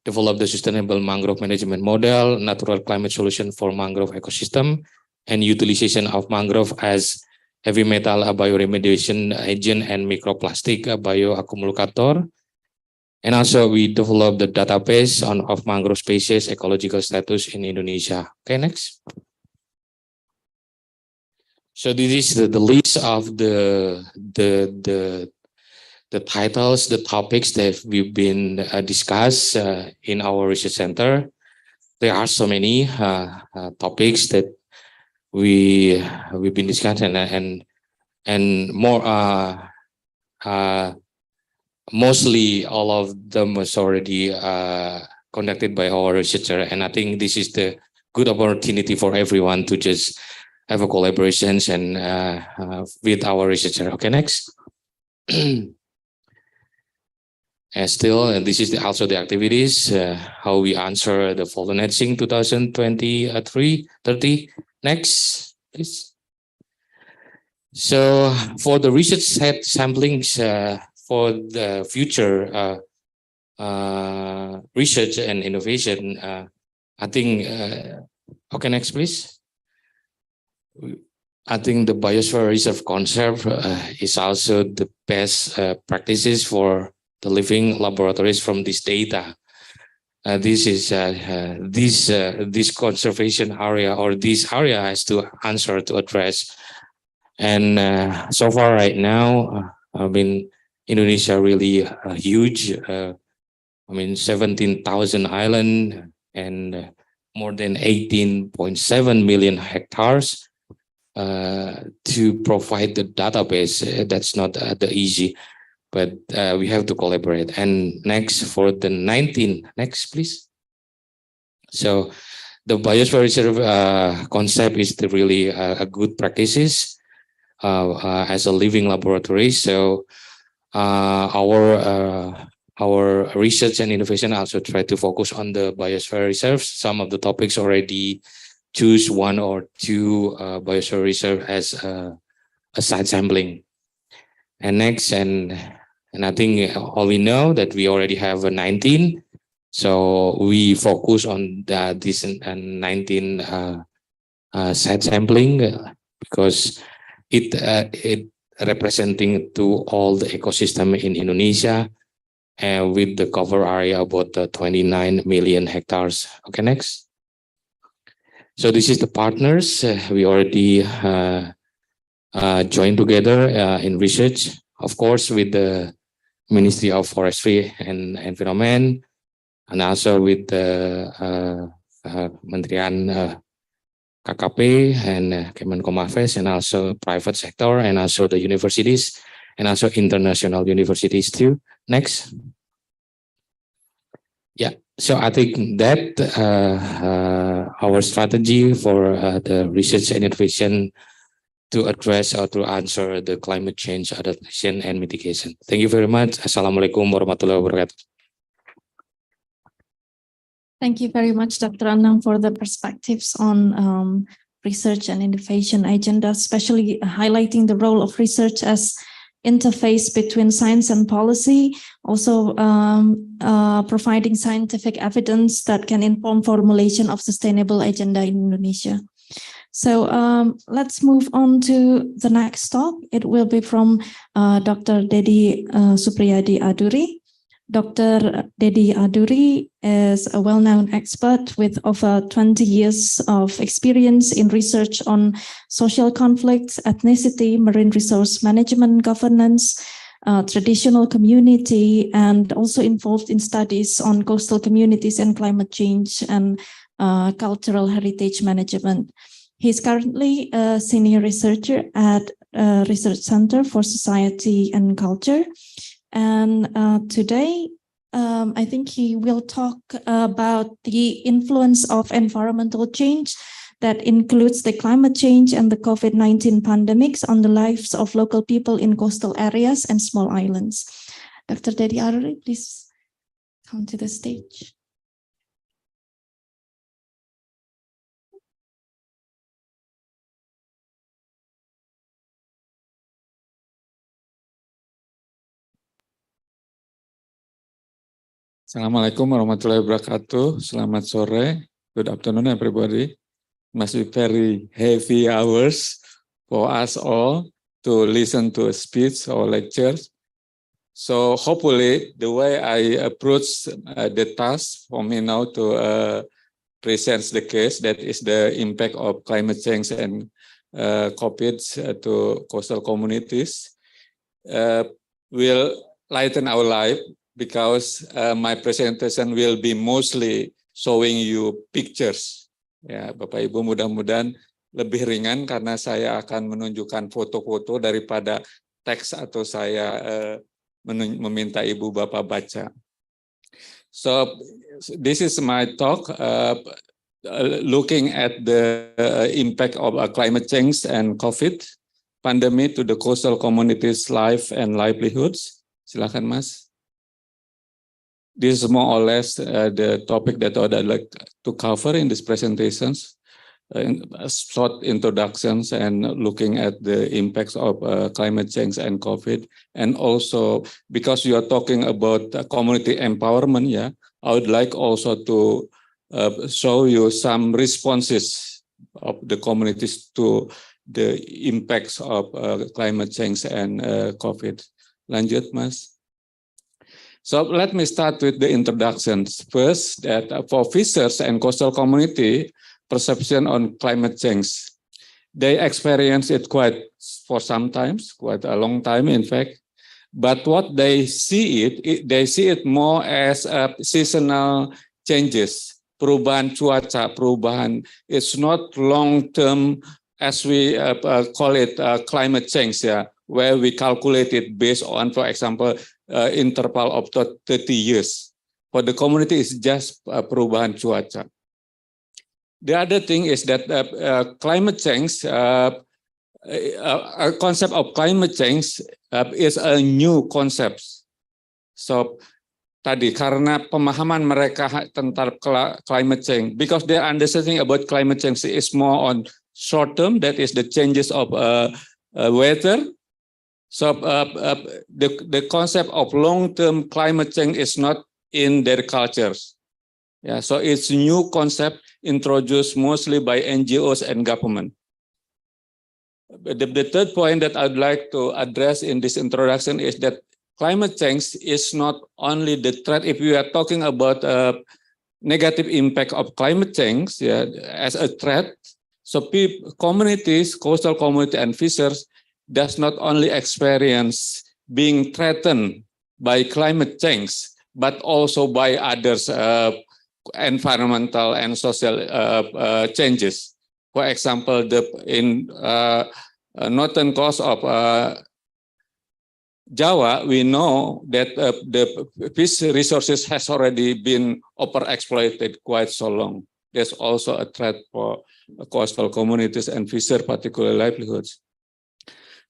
develop the sustainable mangrove management model, natural climate solution for mangrove ecosystem, and utilization of mangrove as heavy metal bioremediation agent and microplastic bioaccumulator. And also we develop the database of mangrove species ecological status in Indonesia. Okay, next. So this is the list of the titles, the topics that we've been discussed in our research center. There are so many topics that we've been discussing, and more mostly all of them was already conducted by our researcher, and I think this is the good opportunity for everyone to just have a collaborations and with our researcher. Okay, next. And still, this is also the activities, how we answer the fall netching 2023-30. Next, please. So for the research set samplings for the future research and innovation, I think, okay, next, please. I think the biosphere reserve concept is also the best practices for the living laboratories from this data. This is this conservation area, or this area has to answer to address. And so far right now, I mean, Indonesia really huge. I mean, 17,000 island and more than 18.7 million hectares to provide the database. That's not the easy, but we have to collaborate. And next, for the 19, next please. So the biosphere reserve concept is the really a good practices as a living laboratory. So our research and innovation also try to focus on the biosphere reserves. Some of the topics already choose one or two biosphere reserve as a site sampling. And next, and I think all we know that we already have a 19. So we focus on this 19 site sampling because it representing to all the ecosystem in Indonesia. and with the cover area about 29 million hectares. Okay, next. So this is the partners we already joined together in research, of course, with the Ministry of Forestry and Environment, and also with the Menterian KKP and Kemenkomafes, and also private sector, and also the universities, and also international universities too. Next. Yeah, so I think that our strategy for the research and innovation to address or to answer the climate change, adaptation, and mitigation. Thank you very much. Assalamualaikum warahmatullahi wabarakatuh. Thank you very much, Dr. Anang, for the perspectives on research and innovation agenda, especially highlighting the role of research as interface between science and policy, also providing scientific evidence that can inform formulation of sustainable agenda in Indonesia. So let's move on to the next talk. It will be from Dr. Dedi Supriyadi Aduri. Dr. Dedi Aduri is a well-known expert with over 20 years of experience in research on social conflicts, ethnicity, marine resource management, governance, traditional community, and also involved in studies on coastal communities and climate change and cultural heritage management. He's currently a senior researcher at Research Center for Society and Culture. And today, I think he will talk about the influence of environmental change that includes the climate change and the COVID-19 pandemics on the lives of local people in coastal areas and small islands. Dr. Dedi Aduri, please come to the stage. Assalamualaikum warahmatullahi wabarakatuh. Selamat sore. Good afternoon, everybody. Must be very heavy hours for us all to listen to a speech or lectures. So hopefully the way I approach the task for me now to present the case, that is the impact of climate change and COVID to coastal communities, will lighten our life, because my presentation will be mostly showing you pictures. Ya, Bapak Ibu, mudah-mudahan lebih ringan karena saya akan menunjukkan foto-foto daripada teks atau saya meminta Ibu Bapak baca. So this is my talk looking at the impact of climate change and COVID pandemic to the coastal communities' life and livelihoods. Silakan, Mas. This is more or less the topic that I would like to cover in these presentations, short introductions and looking at the impacts of climate change and COVID. And also, because you are talking about community empowerment, yeah, I would like also to show you some responses of the communities to the impacts of climate change and COVID. Lanjut, Mas. So let me start with the introductions. First, that for fishers and coastal community, perception on climate change, they experience it quite for sometimes, quite a long time, in fact. But what they see it more as seasonal changes, perubahan cuaca, perubahan. It's not long-term, as we call it, climate change, yeah, where we calculate it based on, for example, interval of 30 years. For the community, it's just perubahan cuaca. The other thing is that climate change, a concept of climate change is a new concept. So tadi karena pemahaman mereka tentang climate change, because their understanding about climate change is more on short term, that is the changes of weather. So the concept of long-term climate change is not in their cultures. Yeah, so it's a new concept introduced mostly by NGOs and government. The third point that I'd like to address in this introduction is that climate change is not only the threat. If we are talking about negative impact of climate change, yeah, as a threat, so communities, coastal community and fishers does not only experience being threatened by climate change, but also by others environmental and social changes. For example, in northern coast of Java, we know that the fish resources has already been overexploited quite so long. There's also a threat for coastal communities and fisher particular livelihoods.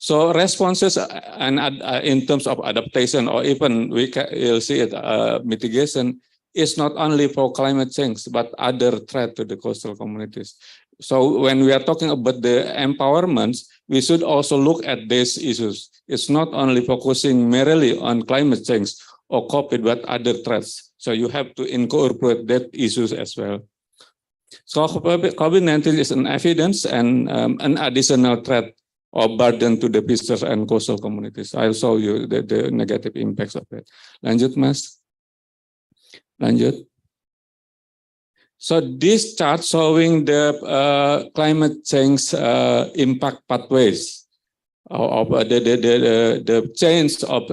So responses and in terms of adaptation, or even you'll see it, mitigation, is not only for climate change, but other threat to the coastal communities. So when we are talking about the empowerment, we should also look at these issues. It's not only focusing merely on climate change or COVID, but other threats. So you have to incorporate that issues as well. So COVID-19 is an evidence and an additional threat or burden to the fishers and coastal communities. I'll show you the negative impacts of it. Lanjut, Mas. Lanjut. So this chart showing the climate change impact pathways of the change of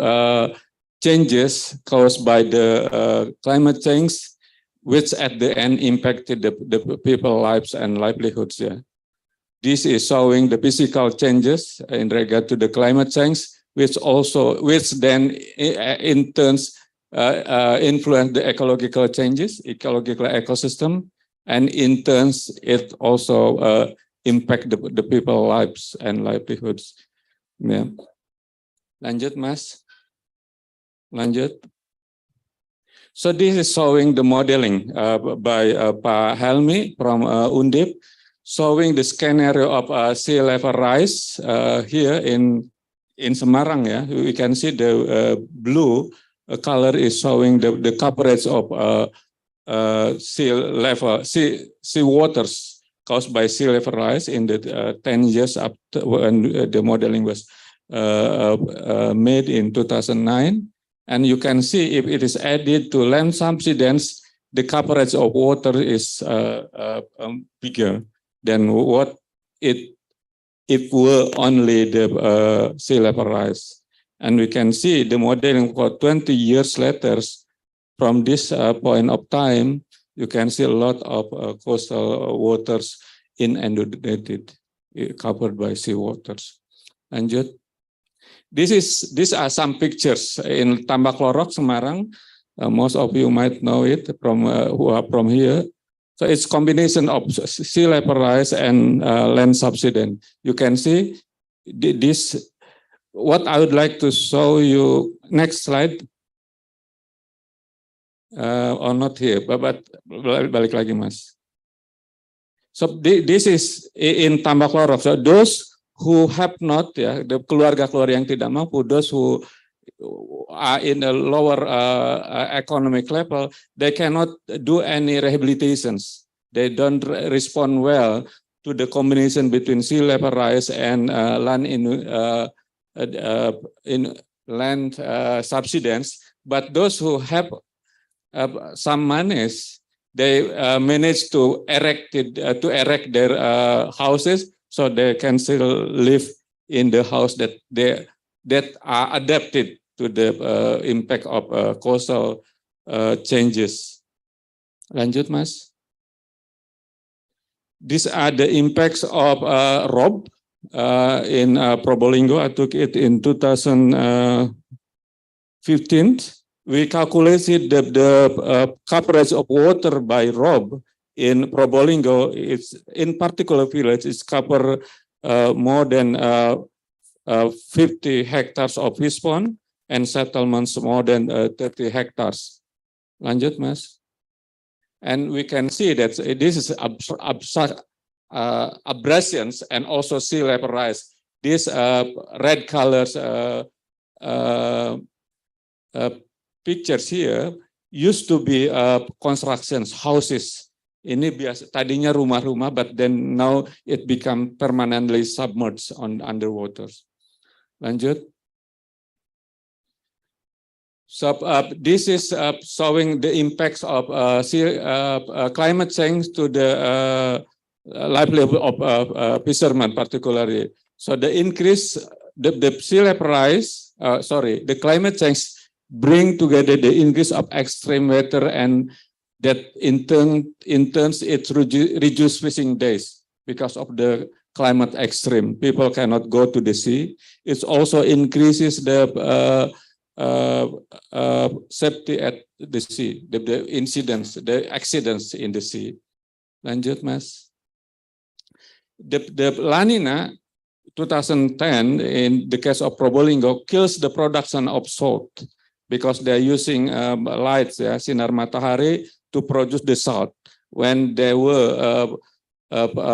changes caused by the climate change, which at the end impacted the people's lives and livelihoods. Yeah. This is showing the physical changes in regard to the climate change, which then in turns influence the ecological changes, ecological ecosystem, and in turns it also impact the people's lives and livelihoods. Yeah. Lanjut, Mas. Lanjut. So this is showing the modeling by Pak Helmi from Undip, showing the scenario of sea level rise here in Semarang. Yeah, we can see the blue color is showing the coverage of sea waters caused by sea level rise in the 10 years up to when the modeling was made in 2009. And you can see if it is added to land subsidence, the coverage of water is bigger than what it were only the sea level rise. And we can see the modeling for 20 years later, from this point of time, you can see a lot of coastal waters inundated, covered by sea waters. Lanjut. These are some pictures in Tambak Lorok, Semarang. Most of you might know it from who are from here. So it's combination of sea level rise and land subsidence. You can see this. What I would like to show you, next slide. Or not here, but balik lagi, Mas. So this is in Tambak Lorok. So those who have not, ya, the keluarga-keluarga yang tidak mampu, those who are in a lower economic level, they cannot do any rehabilitations. They don't respond well to the combination between sea level rise and land subsidence. But those who have some monies, they manage to erect their houses, so they can still live in the house that are adapted to the impact of coastal changes. Lanjut, Mas. These are the impacts of ROB in Probolinggo. I took it in 2015. We calculated the coverage of water by ROB in Probolinggo. It's in particular village is cover more than 50 hectares of fish pond and settlements more than 30 hectares. Lanjut, Mas. And we can see that this is abrasions and also sea level rise. These red colors pictures here used to be constructions, houses. Ini biasa tadinya rumah-rumah, but then now it become permanently submerged on underwater. Lanjut. So this is showing the impacts of climate change to the livelihood of fishermen particularly. So the increase, the sea level rise, the climate change bring together the increase of extreme weather, and that in turn it reduce fishing days because of the climate extreme. People cannot go to the sea. It also increases the safety at the sea, the incidents, the accidents in the sea. Lanjut, Mas. The La Nina 2010 in the case of Probolinggo kills the production of salt because they're using lights, sinar matahari, to produce the salt. When there were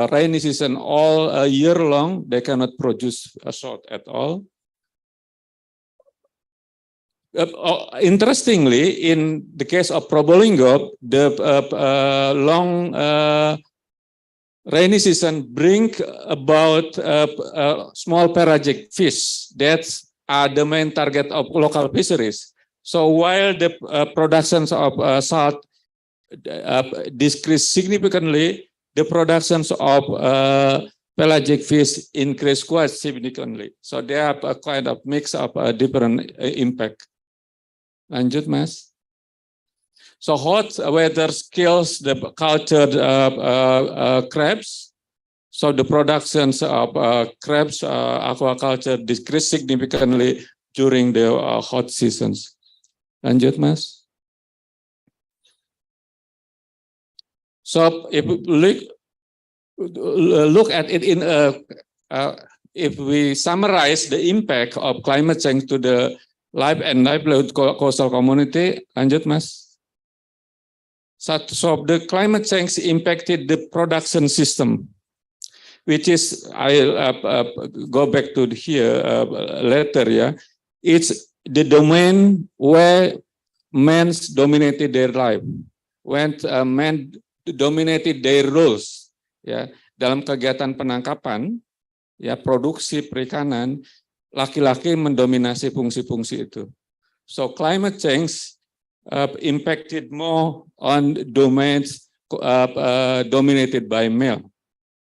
rainy season all year long, they cannot produce salt at all. Interestingly, in the case of Probolinggo, the long rainy season bring about small pelagic fish. That's the main target of local fisheries. So while the productions of salt decrease significantly, the productions of pelagic fish increase quite significantly. So they have a kind of mix of different impact. Lanjut, Mas. So hot weather kills the cultured crabs. So the productions of crabs aquaculture decrease significantly during the hot seasons. Lanjut, Mas. So if we look at it in if we summarize the impact of climate change to the life and livelihood coastal community, lanjut, Mas. So the climate change impacted the production system, which is, I'll go back to here later, yeah. It's the domain where men dominated their life, when men dominated their roles, ya. Dalam kegiatan penangkapan, ya, produksi perikanan, laki-laki mendominasi fungsi-fungsi itu. So climate change impacted more on domains dominated by male.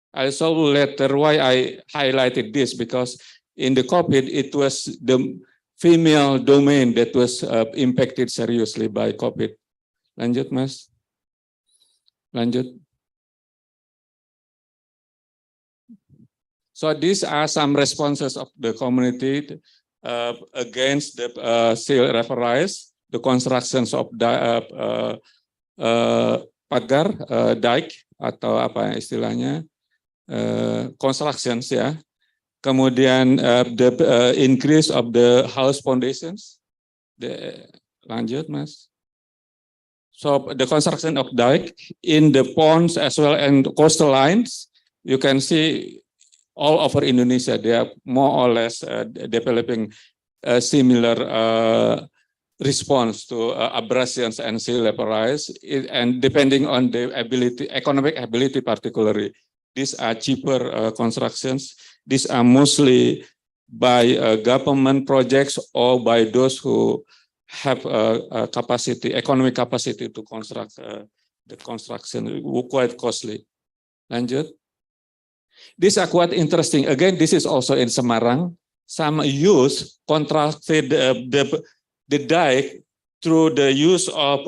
I saw later why I highlighted this, because in the COVID it was the female domain that was impacted seriously by COVID. Lanjut, Mas. Lanjut. So these are some responses of the community against the sea level rise, the constructions of pagar, dike, atau apa istilahnya, constructions, ya. Kemudian the increase of the house foundations. Lanjut, Mas. So the construction of dike in the ponds as well and coastal lines, you can see all over Indonesia, they are more or less developing a similar response to abrasions and sea level rise, and depending on the ability, economic ability particularly. These are cheaper constructions. These are mostly by government projects or by those who have capacity, economic capacity to construct the construction, quite costly. Lanjut. These are quite interesting. Again, this is also in Semarang. Some use contracted the dike through the use of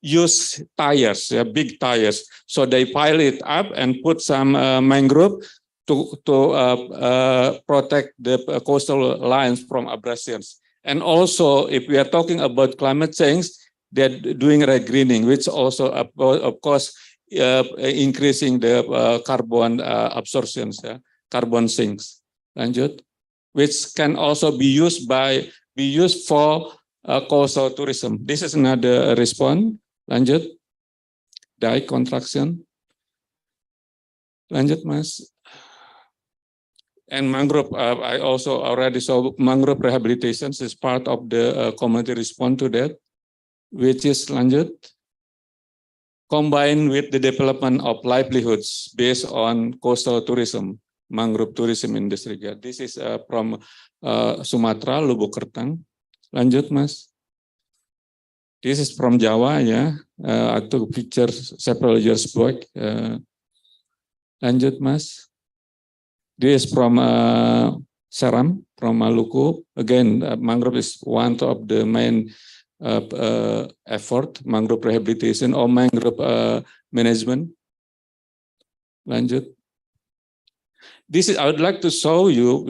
used tires, big tires. So they pile it up and put some mangrove to protect the coastal lines from abrasions. And also, if we are talking about climate change, they're doing regreening, which also, of course, increasing the carbon absorptions, carbon sinks. Lanjut, which can also be used for coastal tourism. This is another response. Lanjut, dike contraction. Lanjut, Mas. And mangrove, I also already saw mangrove rehabilitation is part of the community response to that, which is, lanjut, combined with the development of livelihoods based on coastal tourism, mangrove tourism industry. This is from Sumatera, Lubuk Kertang. Lanjut, Mas. This is from Java, yeah. I took a picture several years back. Lanjut, Mas. This is from Seram, from Maluku. Again, mangrove is one of the main effort, mangrove rehabilitation or mangrove management. Lanjut. This is, I would like to show you,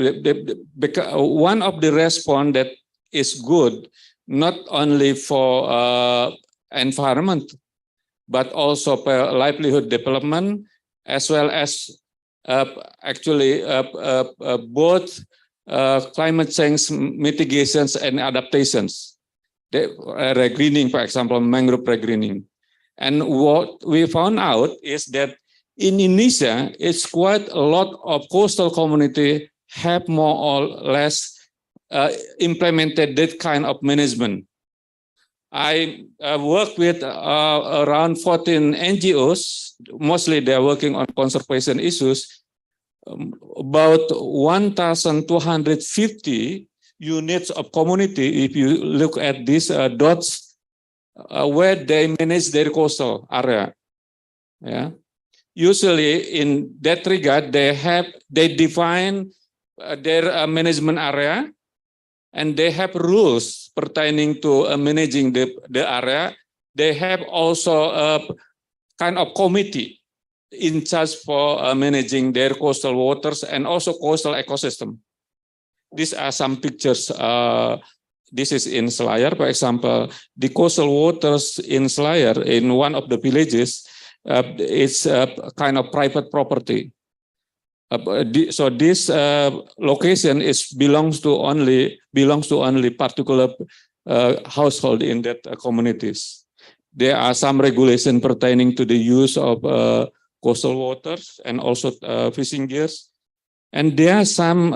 because one of the response that is good, not only for environment, but also for livelihood development, as well as both climate change mitigations and adaptations. Regreening, for example, mangrove regreening. And what we found out is that in Indonesia, it's quite a lot of coastal community have more or less implemented that kind of management. I work with around 14 NGOs, mostly they're working on conservation issues, about 1,250 units of community, if you look at these dots, where they manage their coastal area. Yeah. Usually in that regard, they define their management area, and they have rules pertaining to managing the area. They have also a kind of committee in charge for managing their coastal waters and also coastal ecosystem. These are some pictures. This is in Selayar, for example. The coastal waters in Selayar, in one of the villages, it's a kind of private property. So this location belongs to only particular household in that communities. There are some regulation pertaining to the use of coastal waters and also fishing gears, and there are some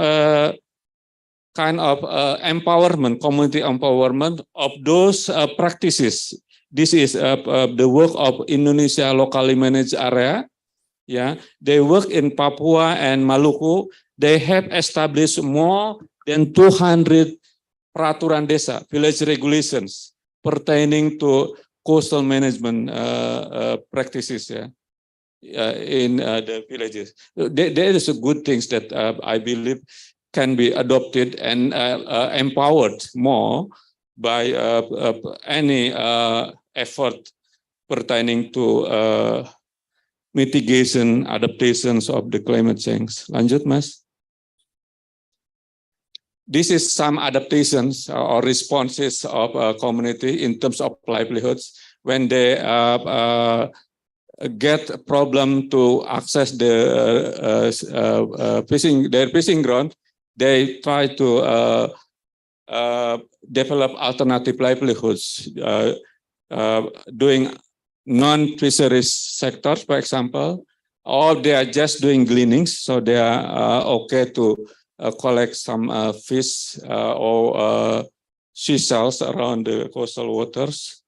kind of empowerment, community empowerment of those practices. This is the work of Indonesia locally managed area. Yeah, they work in Papua and Maluku. They have established more than 200 peraturan desa, village regulations pertaining to coastal management practices. Yeah, in the villages. There is a good things that I believe can be adopted and empowered more by any effort pertaining to mitigation, adaptations of the climate change. Lanjut, Mas. This is some adaptations or responses of a community in terms of livelihoods when they get a problem to access the their fishing ground. They try to develop alternative livelihoods, doing non-fisheries sectors, for example, or they are just doing gleanings, so they are okay to collect some fish or seashells around the coastal waters.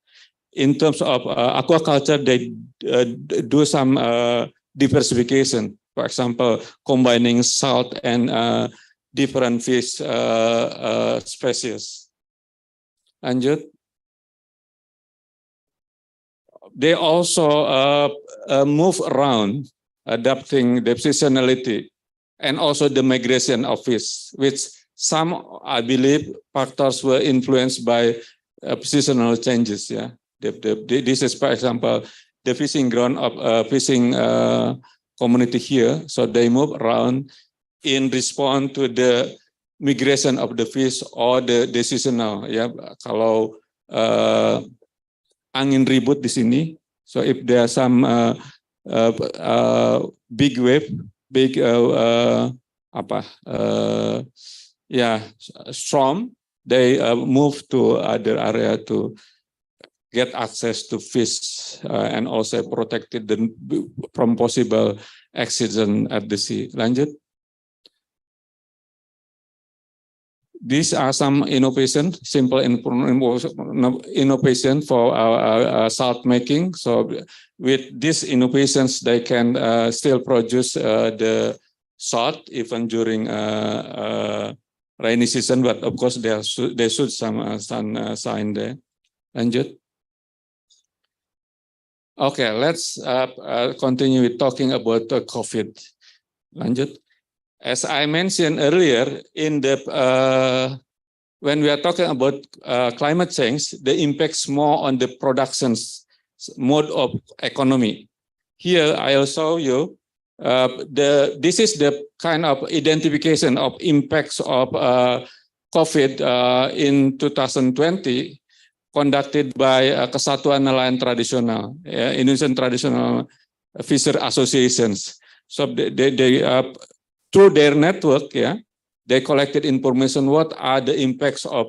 In terms of aquaculture, they do some diversification, for example, combining salt and different fish species. Lanjut. They also move around, adapting the seasonality and also the migration of fish, which some, I believe, factors were influenced by seasonal changes. Yeah, this is, for example, the fishing ground of fishing community here. So they move around in response to the migration of the fish or the seasonal. Yeah, kalau angin ribut di sini. So if there are some big wave, big storm, they move to other area to get access to fish and also protected them from possible accident at the sea. Lanjut. These are some innovation, simple innovation for salt making. So with these innovations, they can still produce the salt even during rainy season. But of course, they should some sign there. Lanjut. Okay, let's continue with talking about COVID. Lanjut. As I mentioned earlier, in the when we are talking about climate change, the impacts more on the production's mode of economy. Here, I'll show you this is the kind of identification of impacts of COVID in 2020. Conducted by Kesatuan Nelayan Tradisional, Indonesian Traditional Fisher Associations. So they through their network, they collected information what are the impacts of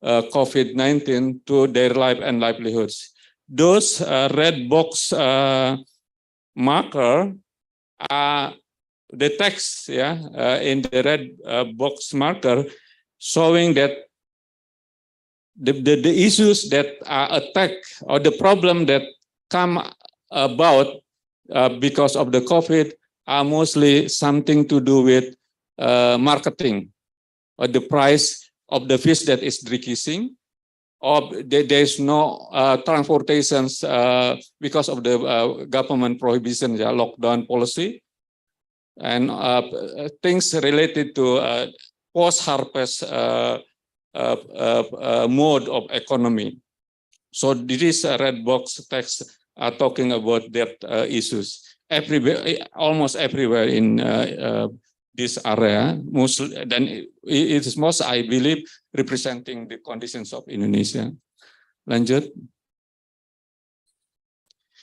COVID-19 to their life and livelihoods. Those red box marker are the text, in the red box marker showing that the issues that are attacked or the problem that come about because of the COVID are mostly something to do with marketing or the price of the fish that is decreasing, or there's no transportations because of the government prohibition, lockdown policy, and things related to post-harvest mode of economy. So this red box text are talking about that issues everywhere, almost everywhere in this area. Then it is most, I believe, representing the conditions of Indonesia. Lanjut.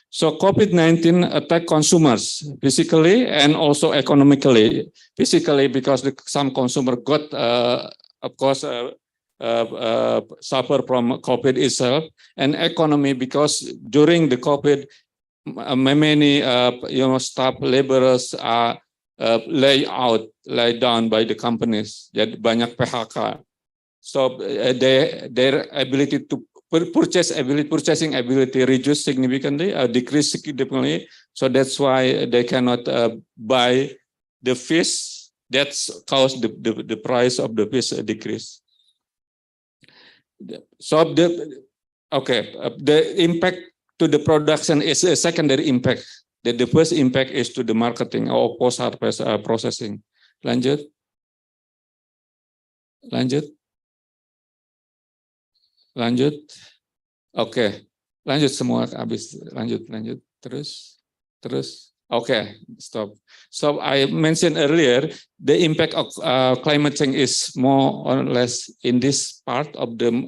So COVID-19 attack consumers physically and also economically. Physically because some consumer got, of course, suffer from COVID itself, and economy because during the COVID, many staff laborers are laid down by the companies. Jadi banyak PHK. So their ability to purchasing ability reduced significantly, decreased significantly. So that's why they cannot buy the fish. That's caused the price of the fish decrease. So the impact to the production is a secondary impact. The first impact is to the marketing or post-harvest processing. Lanjut. Oke. Lanjut semua habis. Lanjut. Terus. Okay, stop. So I mentioned earlier, the impact of climate change is more or less in this part of the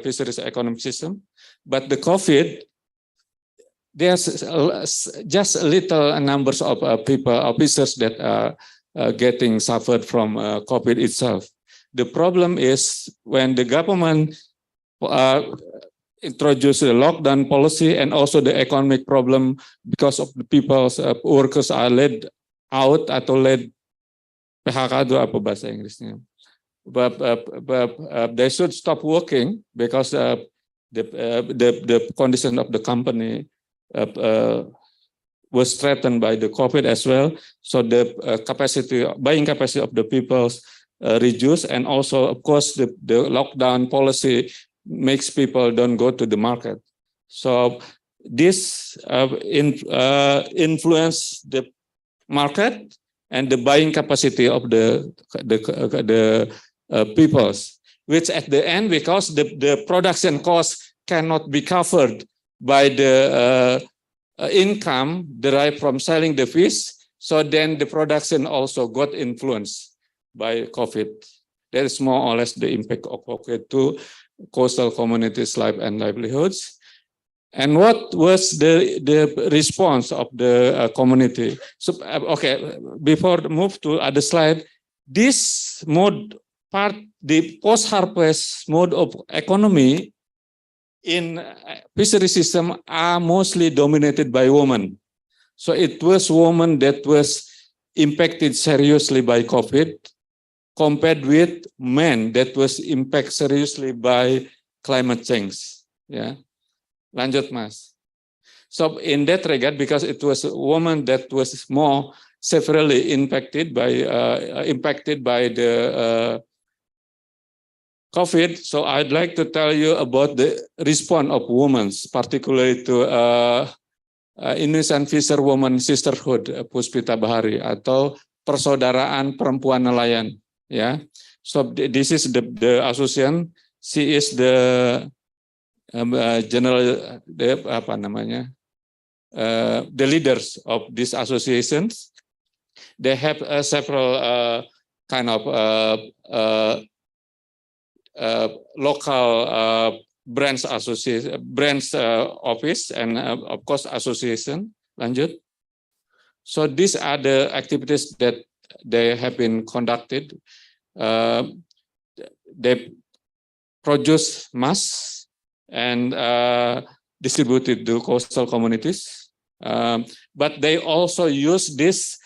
fisheries economic system. But the COVID, there's just a little numbers of people, officers that are getting suffered from COVID itself. The problem is when the government introduce the lockdown policy and also the economic problem because of the people's workers are laid out atau laid PHK itu apa bahasa Inggrisnya? But they should stop working because the condition of the company was threatened by the COVID as well. So the buying capacity of the people reduced, and also of course the lockdown policy makes people don't go to the market. So this influence the market and the buying capacity of the peoples, which at the end, because the production cost cannot be covered by the income derived from selling the fish, so then the production also got influenced by COVID. That is more or less the impact of COVID to coastal communities' life and livelihoods. And what was the response of the community? So, okay, before move to other slide, this mode part, the post-harvest mode of economy in fishery system are mostly dominated by women. So it was women that was impacted seriously by COVID, compared with men that was impacted seriously by climate change. Yeah, lanjut Mas. So in that regard, because it was a woman that was more severely impacted by the COVID, so I'd like to tell you about the response of women, particularly to Indonesian Fisherwoman Sisterhood, Puspita Bahari, atau persaudaraan perempuan nelayan. Ya, so this is the association. She is the general, the leaders of these associations. They have several kind of local branch association, branch office, and of course association. Lanjut. So these are the activities that they have been conducted. They produce mass and distributed to coastal communities, but they also use this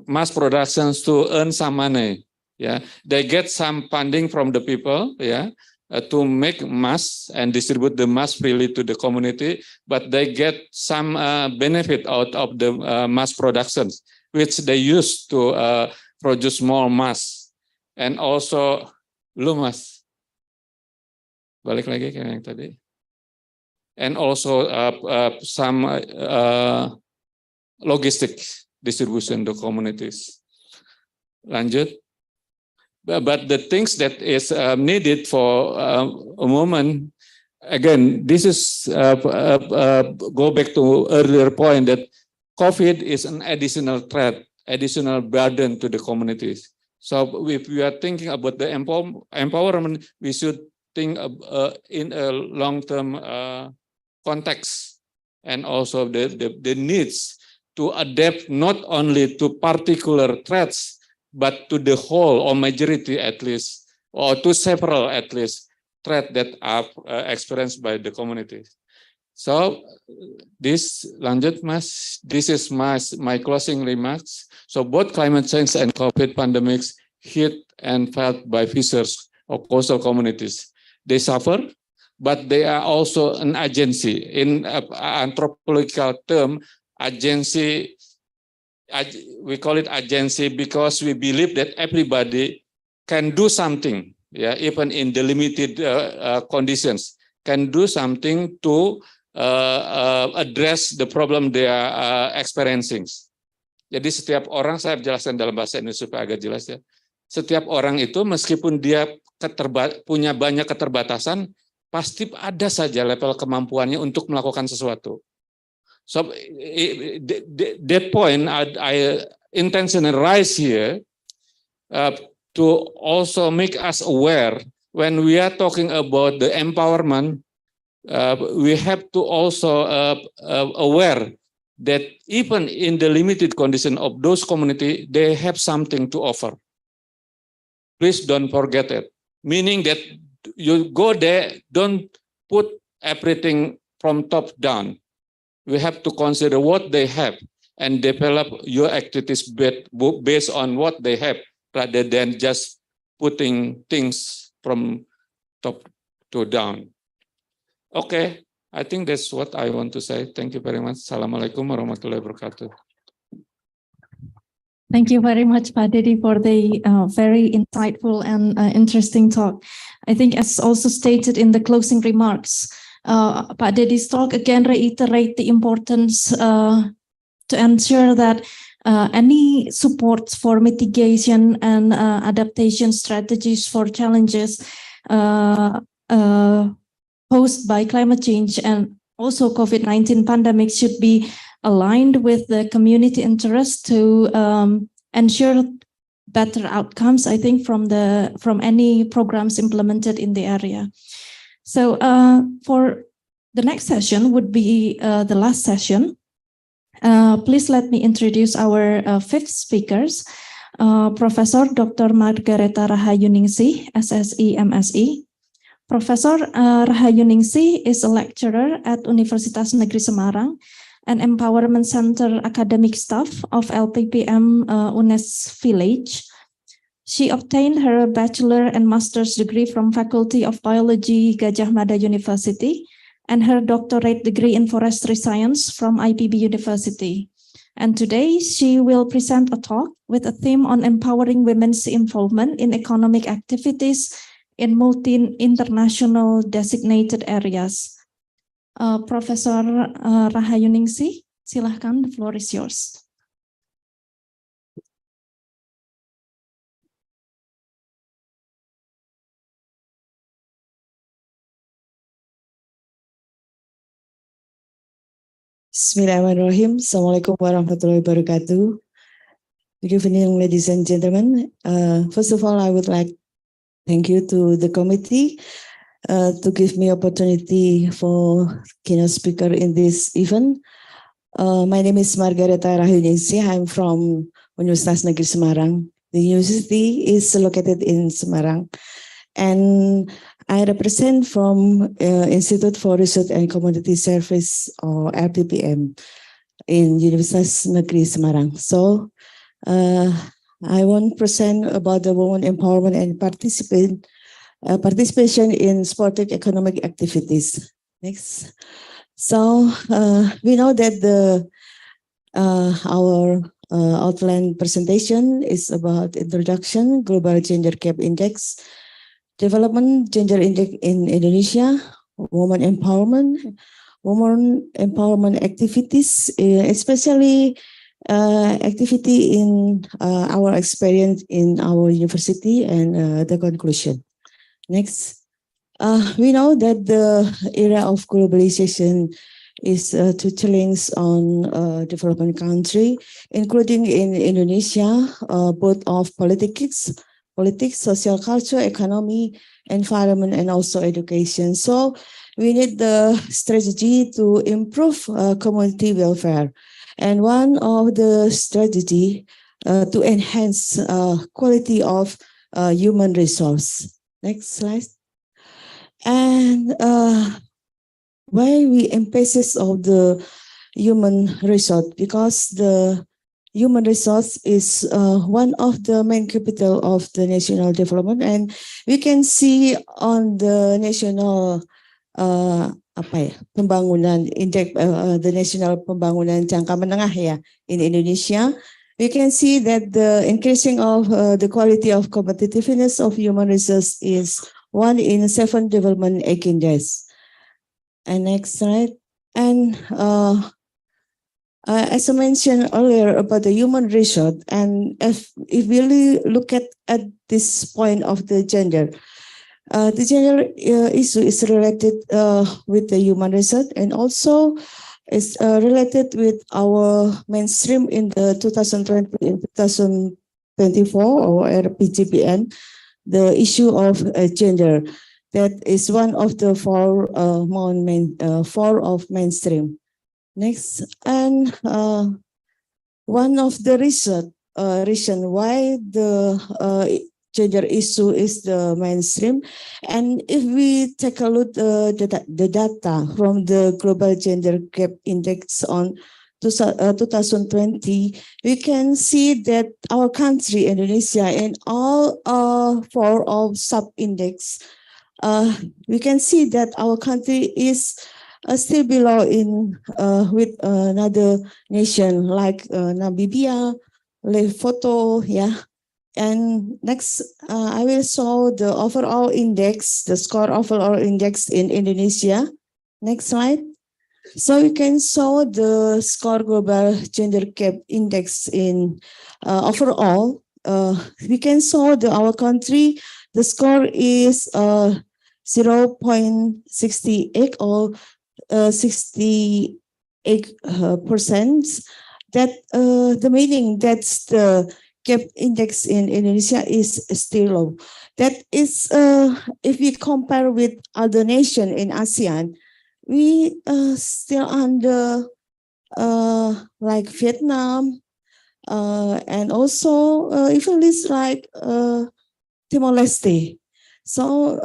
mass productions to earn some money. Yeah, they get some funding from the people, yeah, to make mass and distribute the mass freely to the community, but they get some benefit out of the mass productions, which they use to produce more mass. And also, mas, balik lagi ke yang tadi. And also some logistics distribution to communities. Lanjut. But the things that is needed for a woman, again, this is go back to earlier point that COVID is an additional threat, additional burden to the communities. So if we are thinking about the empowerment, we should think in a long-term context, and also the needs to adapt not only to particular threats, but to the whole or majority at least, or to several at least threats that are experienced by the community. So this, lanjut mas, this is my closing remarks. So both climate change and COVID pandemics hit and felt by fishers or coastal communities. They suffer, but they are also an agency. In anthropological term, agency, we call it agency because we believe that everybody can do something, yeah, even in the limited conditions, can do something to address the problem they are experiencing. Jadi setiap orang, saya jelaskan dalam bahasa Indonesia supaya agak jelas ya. Setiap orang itu meskipun dia punya banyak keterbatasan, pasti ada saja level kemampuannya untuk melakukan sesuatu. So that point I intentionally raise here to also make us aware when we are talking about the empowerment, we have to also aware that even in the limited condition of those community, they have something to offer. Please don't forget it. Meaning that you go there, don't put everything from top down. We have to consider what they have and develop your activities based on what they have, rather than just putting things from top to down. Okay, I think that's what I want to say. Thank you very much. Assalamualaikum warahmatullahi wabarakatuh. Thank you very much, Pak Dedi, for the very insightful and interesting talk. I think as also stated in the closing remarks, Pak Dedi's talk again reiterate the importance to ensure that any support for mitigation and adaptation strategies for challenges posed by climate change and also COVID-19 pandemic should be aligned with the community interest to ensure better outcomes, I think, from any programs implemented in the area. So for the next session would be the last session. Please let me introduce our fifth speakers, Professor Dr. Margareta Rahayuningsih, SSE, MSE. Professor Rahayuningsih is a lecturer at Universitas Negeri Semarang and Empowerment Center academic staff of LPPM UNES Village. She obtained her bachelor and master's degree from Faculty of Biology, Gajah Mada University, and her doctorate degree in forestry science from IPB University. And today she will present a talk with a theme on empowering women's involvement in economic activities in multi-international designated areas. Professor Rahayuningsih, silahkan, the floor is yours. Bismillahirrahmanirrahim. Assalamualaikum warahmatullahi wabarakatuh. Good evening, ladies and gentlemen. First of all, I would like to thank you to the committee to give me opportunity for keynote speaker in this event. My name is Margareta Rahayuningsih. I'm from Universitas Negeri Semarang. The university is located in Semarang, and I represent from Institute for Research and Community Service, or RTPM, in Universitas Negeri Semarang. So I want to present about the women empowerment and participation in sporting economic activities. Next. So we know that our outline presentation is about introduction, global gender gap index, development gender index in Indonesia, women empowerment activities, especially activity in our experience in our university, and the conclusion. Next, we know that the era of globalization is to challenge on development country, including in Indonesia, both of politics, social culture, economy, environment, and also education. So we need the strategy to improve community welfare. And one of the strategy to enhance quality of human resource. Next slide. And why we emphasis of the human resource? Because the human resource is one of the main capital of the national development, and we can see on the national pembangunan indeks, the national pembangunan jangka menengah ya in Indonesia. We can see that the increasing of the quality of competitiveness of human resource is 1 in 7 development agendas. And next slide. And as I mentioned earlier about the human resource, and if we really look at this point of the gender issue is related with the human resource, and also is related with our mainstream in the 2020 and 2024 or RPGPN, the issue of gender. That is one of the four of mainstream. Next, and one of the reason why the gender issue is the mainstream, and if we take a look the data from the Global Gender Gap Index on 2020, we can see that our country, Indonesia, in all 4 of sub-index, we can see that our country is still below in with another nation like Namibia, Lesotho, yeah. And next, I will show the overall index, the score overall index in Indonesia. Next slide. So you can show the score global gender gap index in overall. We can show our country, the score is 0.68 or 68%. That the meaning that's the gap index in Indonesia is still low. That is, if we compare with other nations in ASEAN, we still under like Vietnam, and also even list like Timor-Leste. So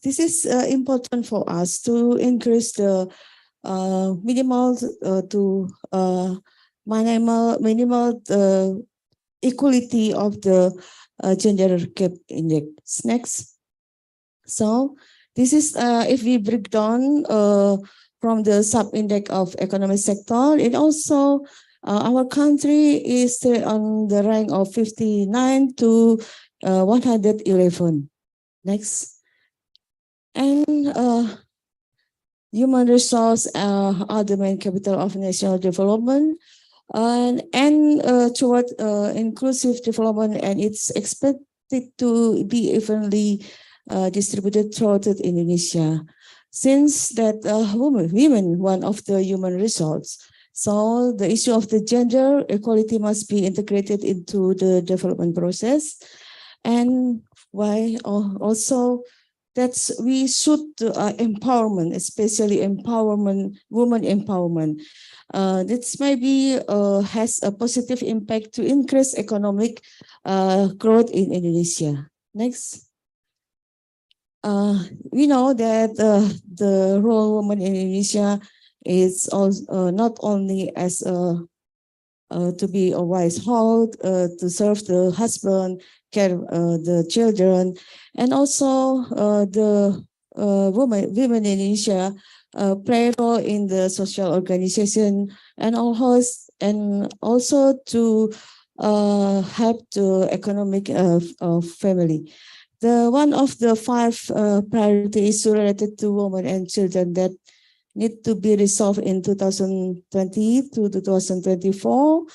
this is important for us to increase the minimal equality of the gender gap index. Next. So this is if we break down from the sub-index of economic sector, it also our country is on the rank of 59 to 111. Next. And human resource are the main capital of national development, and toward inclusive development, and it's expected to be evenly distributed throughout Indonesia. Since that women, one of the human resource, so the issue of the gender equality must be integrated into the development process. And why also that's we should empowerment, especially women empowerment. This maybe has a positive impact to increase economic growth in Indonesia. Next. We know that the role of women in Indonesia is also, not only as to be a wife, to serve the husband, care the children, and also the women in Indonesia play a role in the social organization, and also to help the economic family. One of the 5 priorities related to women and children that need to be resolved in 2020 to 2024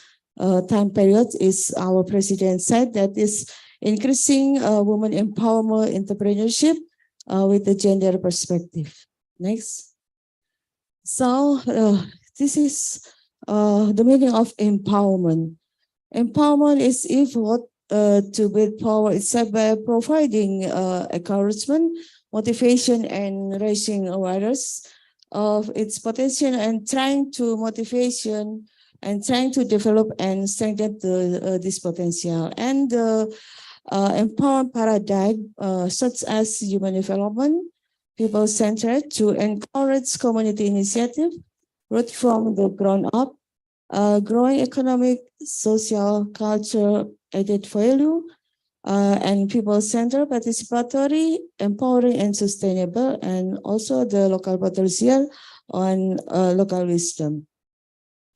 time period is our president said that is increasing women empowerment entrepreneurship with the gender perspective. Next. So this is the meaning of empowerment. Empowerment is effort to build power itself by providing encouragement, motivation, and raising awareness of its potential, and trying to motivation and trying to develop and strengthen this potential. And the empowerment paradigm such as human development, people-centered, to encourage community initiative, root from the ground up, growing economic, social, culture, added value, and people-centered, participatory, empowering, and sustainable, and also the local potential on local wisdom.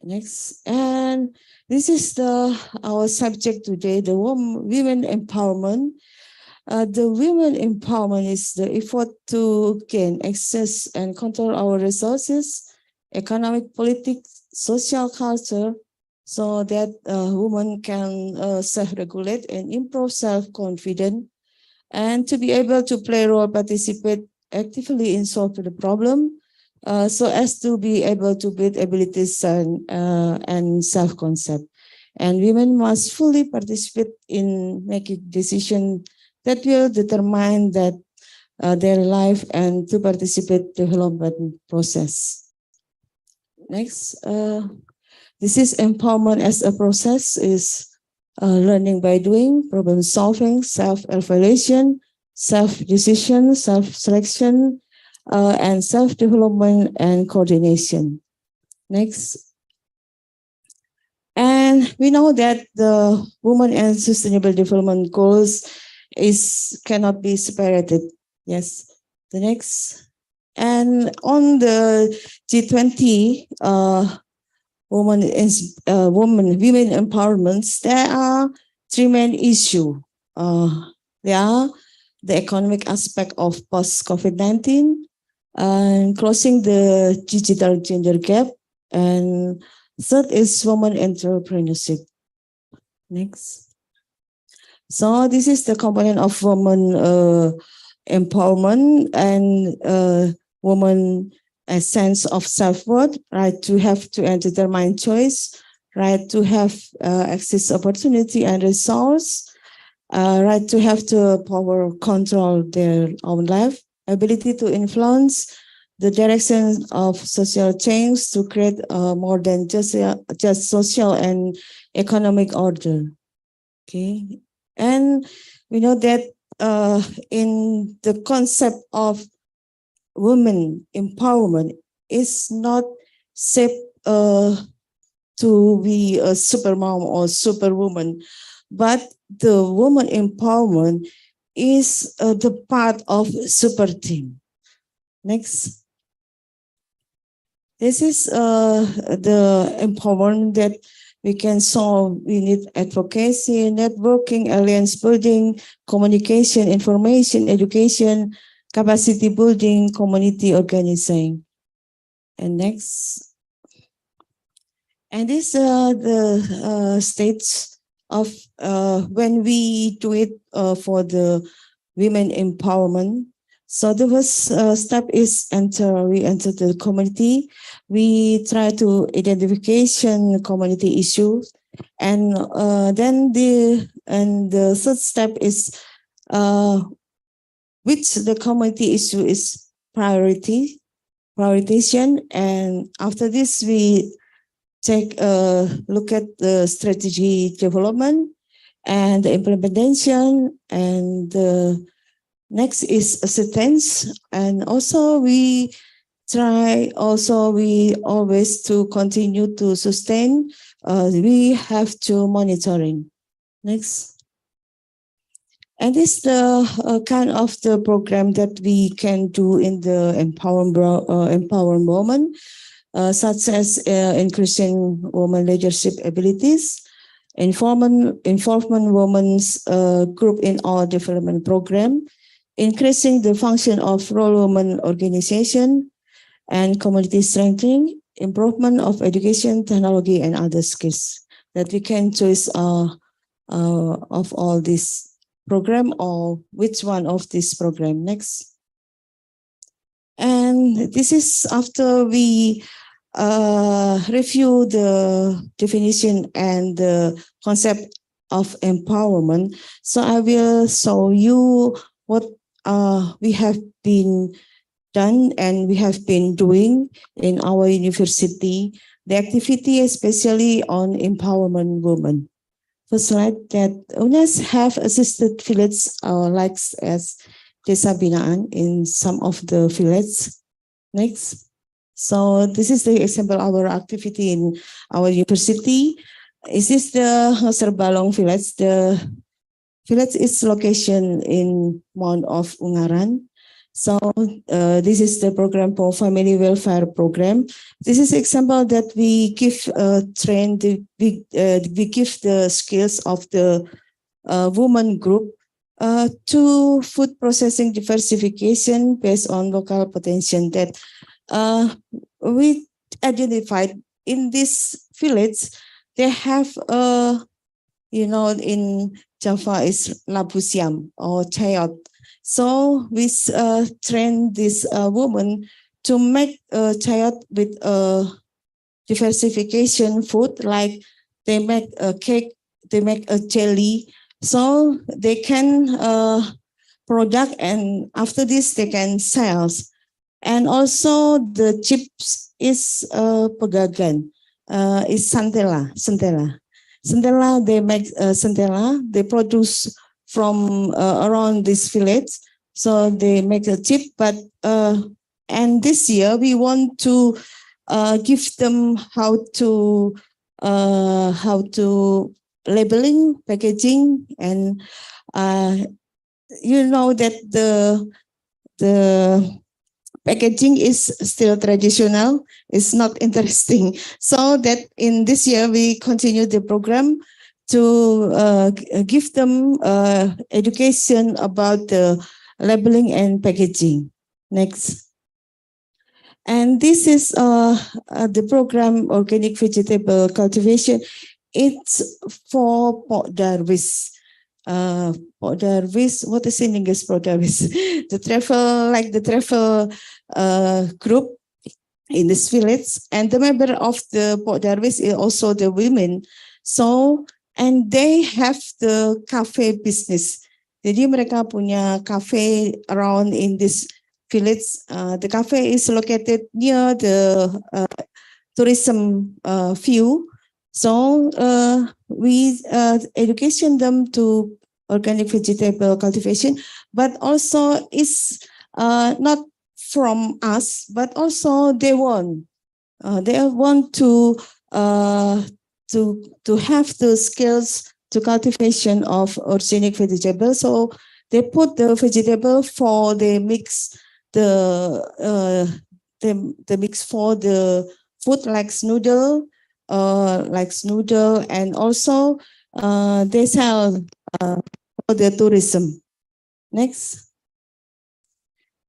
Next, and this is our subject today, the women empowerment. The women empowerment is the effort to gain access and control our resources, economic, politics, social, culture, so that women can self-regulate and improve self-confidence, and to be able to play a role, participate actively in solving the problem, so as to be able to build abilities and self-concept. And women must fully participate in making decisions that will determine their life, and to participate development process. Next. This is empowerment as a process, is learning by doing, problem solving, self-evaluation, self-decision, self-selection, and self-development and coordination. Next. And we know that the Women and Sustainable Development Goals cannot be separated. Yes. The next. And on the G20, women empowerments, there are 3 main issues. They are the economic aspect of post-COVID-19, and closing the digital gender gap, and third is women entrepreneurship. Next. So this is the component of women empowerment, and women a sense of self-worth, right to have to and determine choice, right to have access opportunity and resource, right to have the power control their own life, ability to influence the direction of social change to create more than just social and economic order. Okay, and we know that in the concept of women empowerment is not safe to be a supermom or superwoman, but the woman empowerment is the part of super team. Next. This is the empowerment that we can solve. We need advocacy, networking, alliance building, communication, information, education, capacity building, community organizing. And next. And this the states of when we do it for the women empowerment. So the first step is we enter the community. We try to identification community issues, and then the third step is which the community issue is prioritization, and after this we take a look at the strategy development and the implementation, and the next is acceptance. And also we always to continue to sustain. We have to monitoring. Next. And this is the kind of the program that we can do in the empowerment moment, such as increasing women leadership abilities, involvement women's group in all development program, increasing the function of rural women organization, and community strengthening, improvement of education, technology, and other skills that we can choose of all this program, or which one of this program. Next. And this is after we review the definition and the concept of empowerment. So I will show you what we have been done and we have been doing in our university, the activity especially on empowerment women. First slide, that UNES have assisted village like as Desa Binaan in some of the villages. Next. So this is the example of our activity in our university. This is the Serbalong village. The village is location in Mount of Ungaran. So this is the program for family welfare program. This is example that we give we give the skills of the woman group to food processing diversification based on local potential that we identified in this village. They have in Java is labusiam or chayot. So we train this woman to make chayot with diversification food, like they make a cake, they make a jelly, so they can product, and after this they can sell. And also the chips is pegagan, is centella. Centella, they make centella, they produce from around this village, so they make a chip. But and this year we want to give them how to labeling, packaging, and you know that the packaging is still traditional. It's not interesting. So that in this year we continue the program to give them education about the labeling and packaging. Next. And this is the program Organic Vegetable Cultivation. It's for Pok Darwis. Pok Darwis, what is in English, Pok Darwis? The travel group in this village. And the member of the Pok Darwis is also the women. So, and they have the cafe business. Jadi mereka punya cafe around in this village. The cafe is located near the tourism view. So we education them to organic vegetable cultivation, but also it's not from us, but also they want to have the skills to cultivation of organic vegetable. So they put the vegetable for the mix, the mix for the food like noodle, and also they sell for the tourism. Next.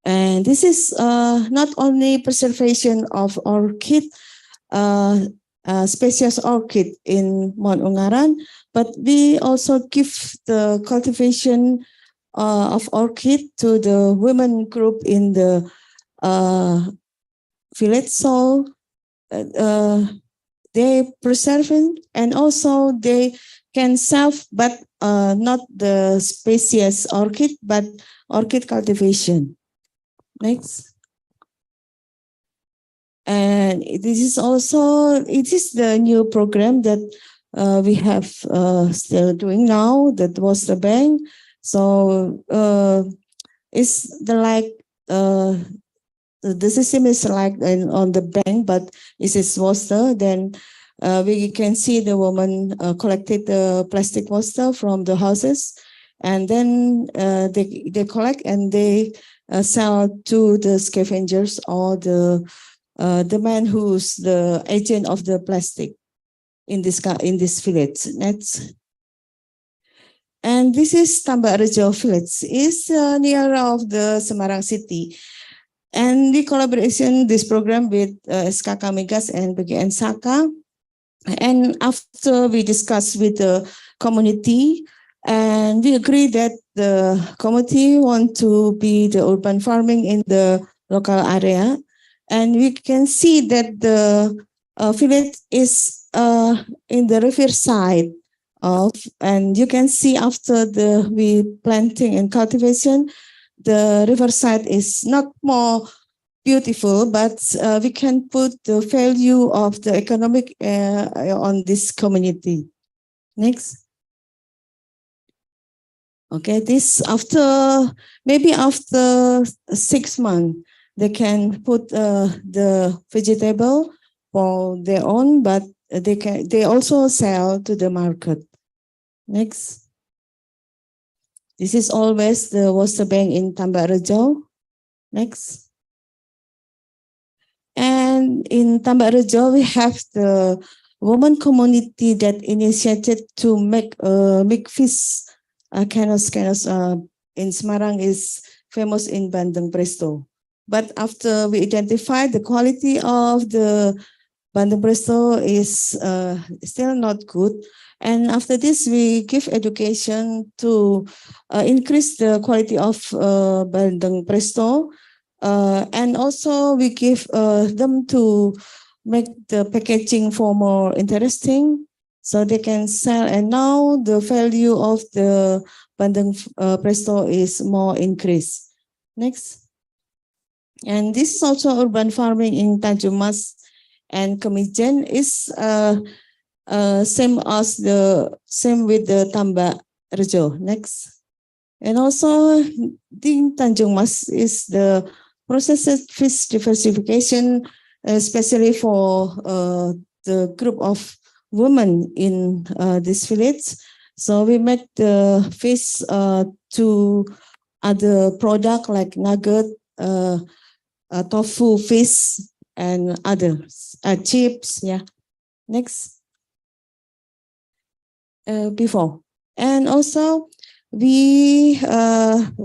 And this is not only preservation of orchid, species orchid in Mount Ungaran, but we also give the cultivation of orchid to the women group in the village. So they preserve it, and also they can sell, but not the species orchid, but orchid cultivation. Next. And this is also, it is the new program that we have still doing now, that was the bank. So it's the like, the system is like on the bank, but it is water. Then we can see the woman collected the plastic water from the houses, and then they collect and they sell to the scavengers or the man who's the agent of the plastic in this village. Next. And this is Tambak Rejo village. It's near of the Semarang city. And we collaboration this program with SKK Migas and PGN Saka. And after we discussed with the community, and we agree that the community want to be the urban farming in the local area. And we can see that the village is in the river side of, and you can see after the planting and cultivation, the riverside is not more beautiful, but we can put the value of the economic on this community. Next. Okay, this after, maybe after 6 months, they can put the vegetable for their own, but they also sell to the market. Next. This is always the water bank in Tambak Rejo. Next. And in Tambak Rejo, we have the woman community that initiated to make fish canals. In Semarang is famous in Bandeng Presto. But after we identify the quality of the Bandeng Presto is still not good. And after this, we give education to increase the quality of Bandeng Presto. And also we give them to make the packaging for more interesting, so they can sell. And now the value of the Bandeng Presto is more increased. Next. And this is also urban farming in Tanjung Mas and Kemijen is same with the Tambak Rejo. Next. And also in Tanjung Mas is the processed fish diversification, especially for the group of women in this village. So we make the fish to other product like nugget, tofu fish, and others, chips. Yeah. Next. Before. And also we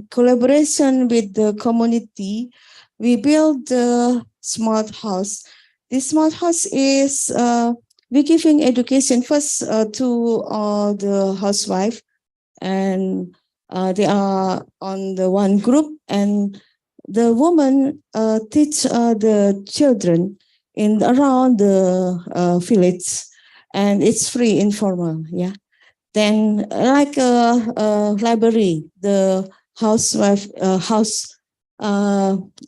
collaboration with the community, we build the smart house. This smart house is we giving education first to the housewife, and they are on the one group, and the woman teach the children in around the village, and it's free, informal. Yeah. Then like a library, the housewife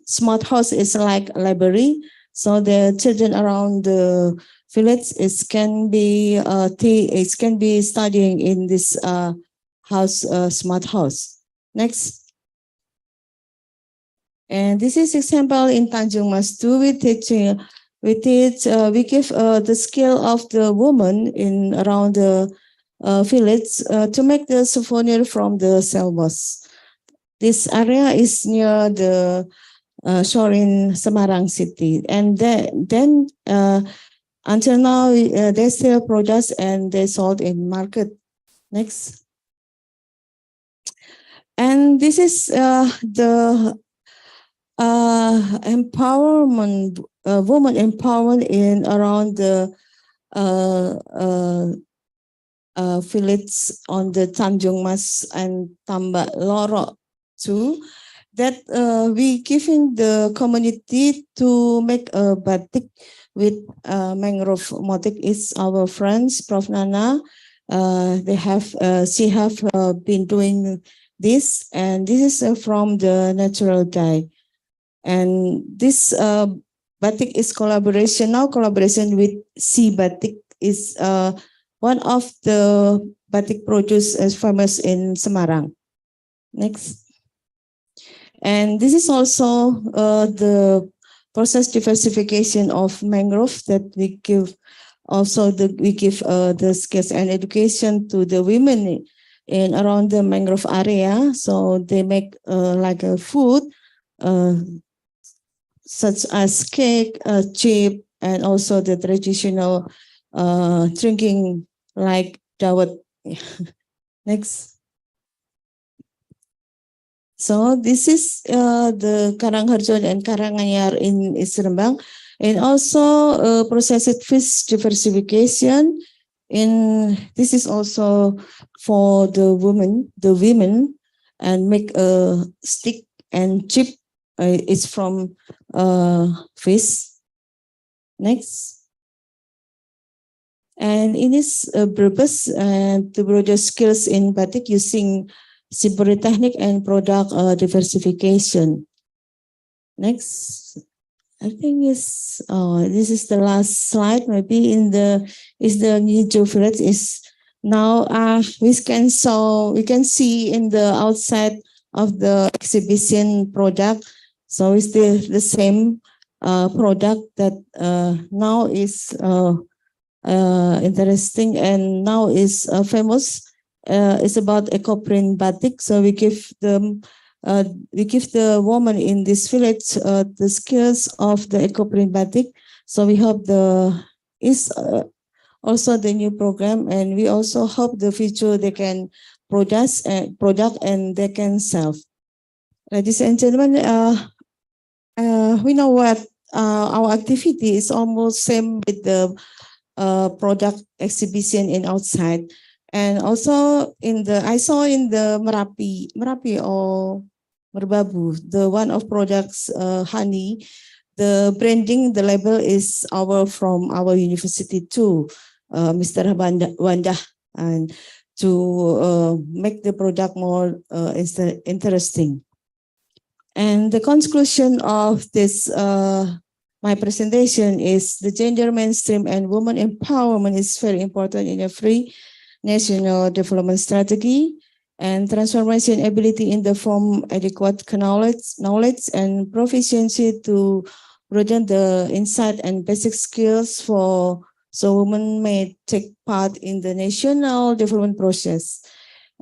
smart house is like a library. So the children around the village can be studying in this house, smart house. Next. And this is example in Tanjung Mas too. We give the skill of the woman in around the village to make the souvenir from the sailboats. This area is near the shore in Semarang city, and then until now they still produce and they sold in market. Next. And this is the empowerment, woman empowerment in around the village on the Tanjung Mas and Tambak Loro too, that we giving the community to make a batik with mangrove motif. Is our friends Prof Nana. She have been doing this, and this is from the natural dye. And this batik is collaboration with Sea Batik is one of the batik produced as famous in Semarang. Next. And this is also the process diversification of mangrove that we give. Also, we give the skills and education to the women in around the mangrove area. So they make like a food, such as cake, chip, and also the traditional drinking like dawet. Next. So this is the Karangharjo and Karanganyar in Rembang, and also processed fish diversification. This is also for the women, and make a stick and chip. It's from fish. Next. And in this purpose to produce skills in batik using Sibori technique and product diversification. Next, I think this is the last slide. Maybe the Nijo village is now we can see in the outside of the exhibition product. So it's the same product that now is interesting and now is famous. It's about eco-print batik. So we give the woman in this village the skills of the eco-print batik. So we hope is also the new program, and we also hope the future they can produce product and they can sell. Ladies and gentlemen, we know what our activity is almost same with the product exhibition in outside. And also I saw in the Merapi or Merbabu, the one of products honey, the branding, the label is from our university too, Mr. Wanda, and to make the product more interesting. And the conclusion of this my presentation is the gender mainstream and woman empowerment is very important in every national development strategy, and transformation ability in the form adequate knowledge and proficiency to broaden the insight and basic skills so women may take part in the national development process.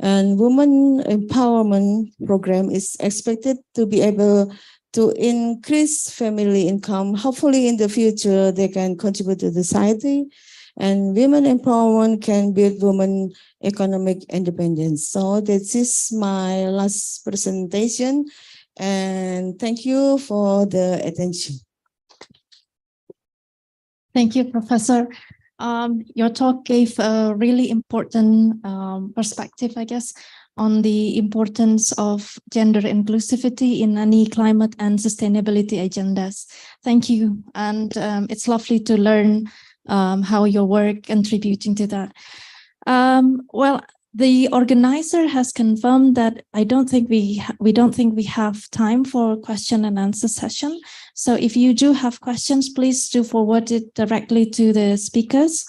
And women empowerment program is expected to be able to increase family income. Hopefully in the future they can contribute to the society. And women empowerment can build women economic independence. So this is my last presentation, and thank you for the attention. Thank you, Professor. Your talk gave a really important perspective, I guess, on the importance of gender inclusivity in any climate and sustainability agendas. Thank you. And it's lovely to learn how your work contributing to that. Well, the organizer has confirmed that we don't think we have time for question and answer session. So if you do have questions, please do forward it directly to the speakers.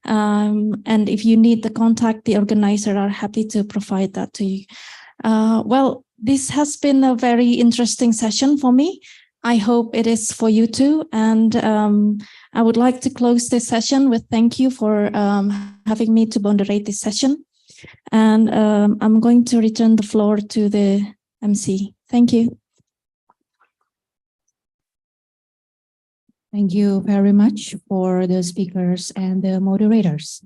And if you need the contact, the organizer are happy to provide that to you. Well, this has been a very interesting session for me. I hope it is for you too. And I would like to close this session with thank you for having me to moderate this session. And I'm going to return the floor to the MC. Thank you. Thank you very much for the speakers and the moderators.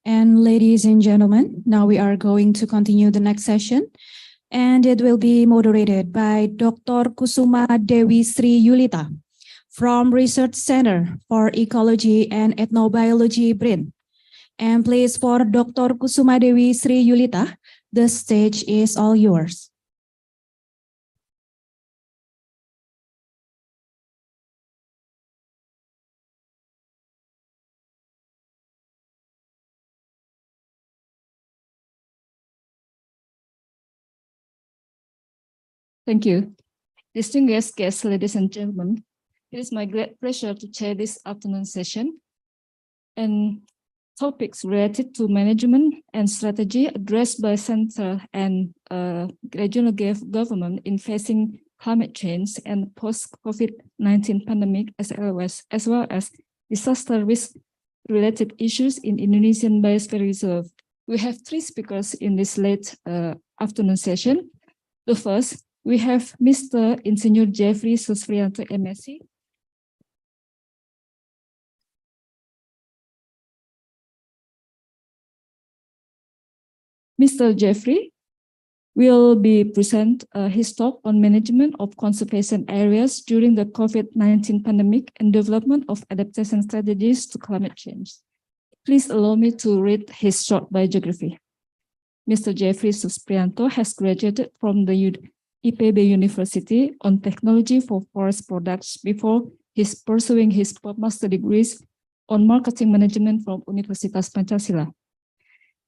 And ladies and gentlemen, now we are going to continue the next session. and it will be moderated by Dr. Kusuma Dewi Sri Yulita from Research Center for Ecology and Ethnobiology, BRIN. And please, for Dr. Kusuma Dewi Sri Yulita, the stage is all yours. Thank you. Distinguished guests, ladies and gentlemen, it is my great pleasure to chair this afternoon session. And topics related to management and strategy addressed by central and regional government in facing climate change and post-COVID-19 pandemic, as well as disaster risk-related issues in Indonesian Biosphere Reserve. We have three speakers in this late afternoon session. The first, we have Mr. Insinyur Jeffrey Suspriyanto, MSc. Mr. Jeffrey will be present his talk on management of conservation areas during the COVID-19 pandemic and development of adaptation strategies to climate change. Please allow me to read his short biography. Mr. Jeffrey Suspriyanto has graduated from the IPB University on Technology for Forest Products before pursuing his master degrees on Marketing Management from Universitas Pancasila.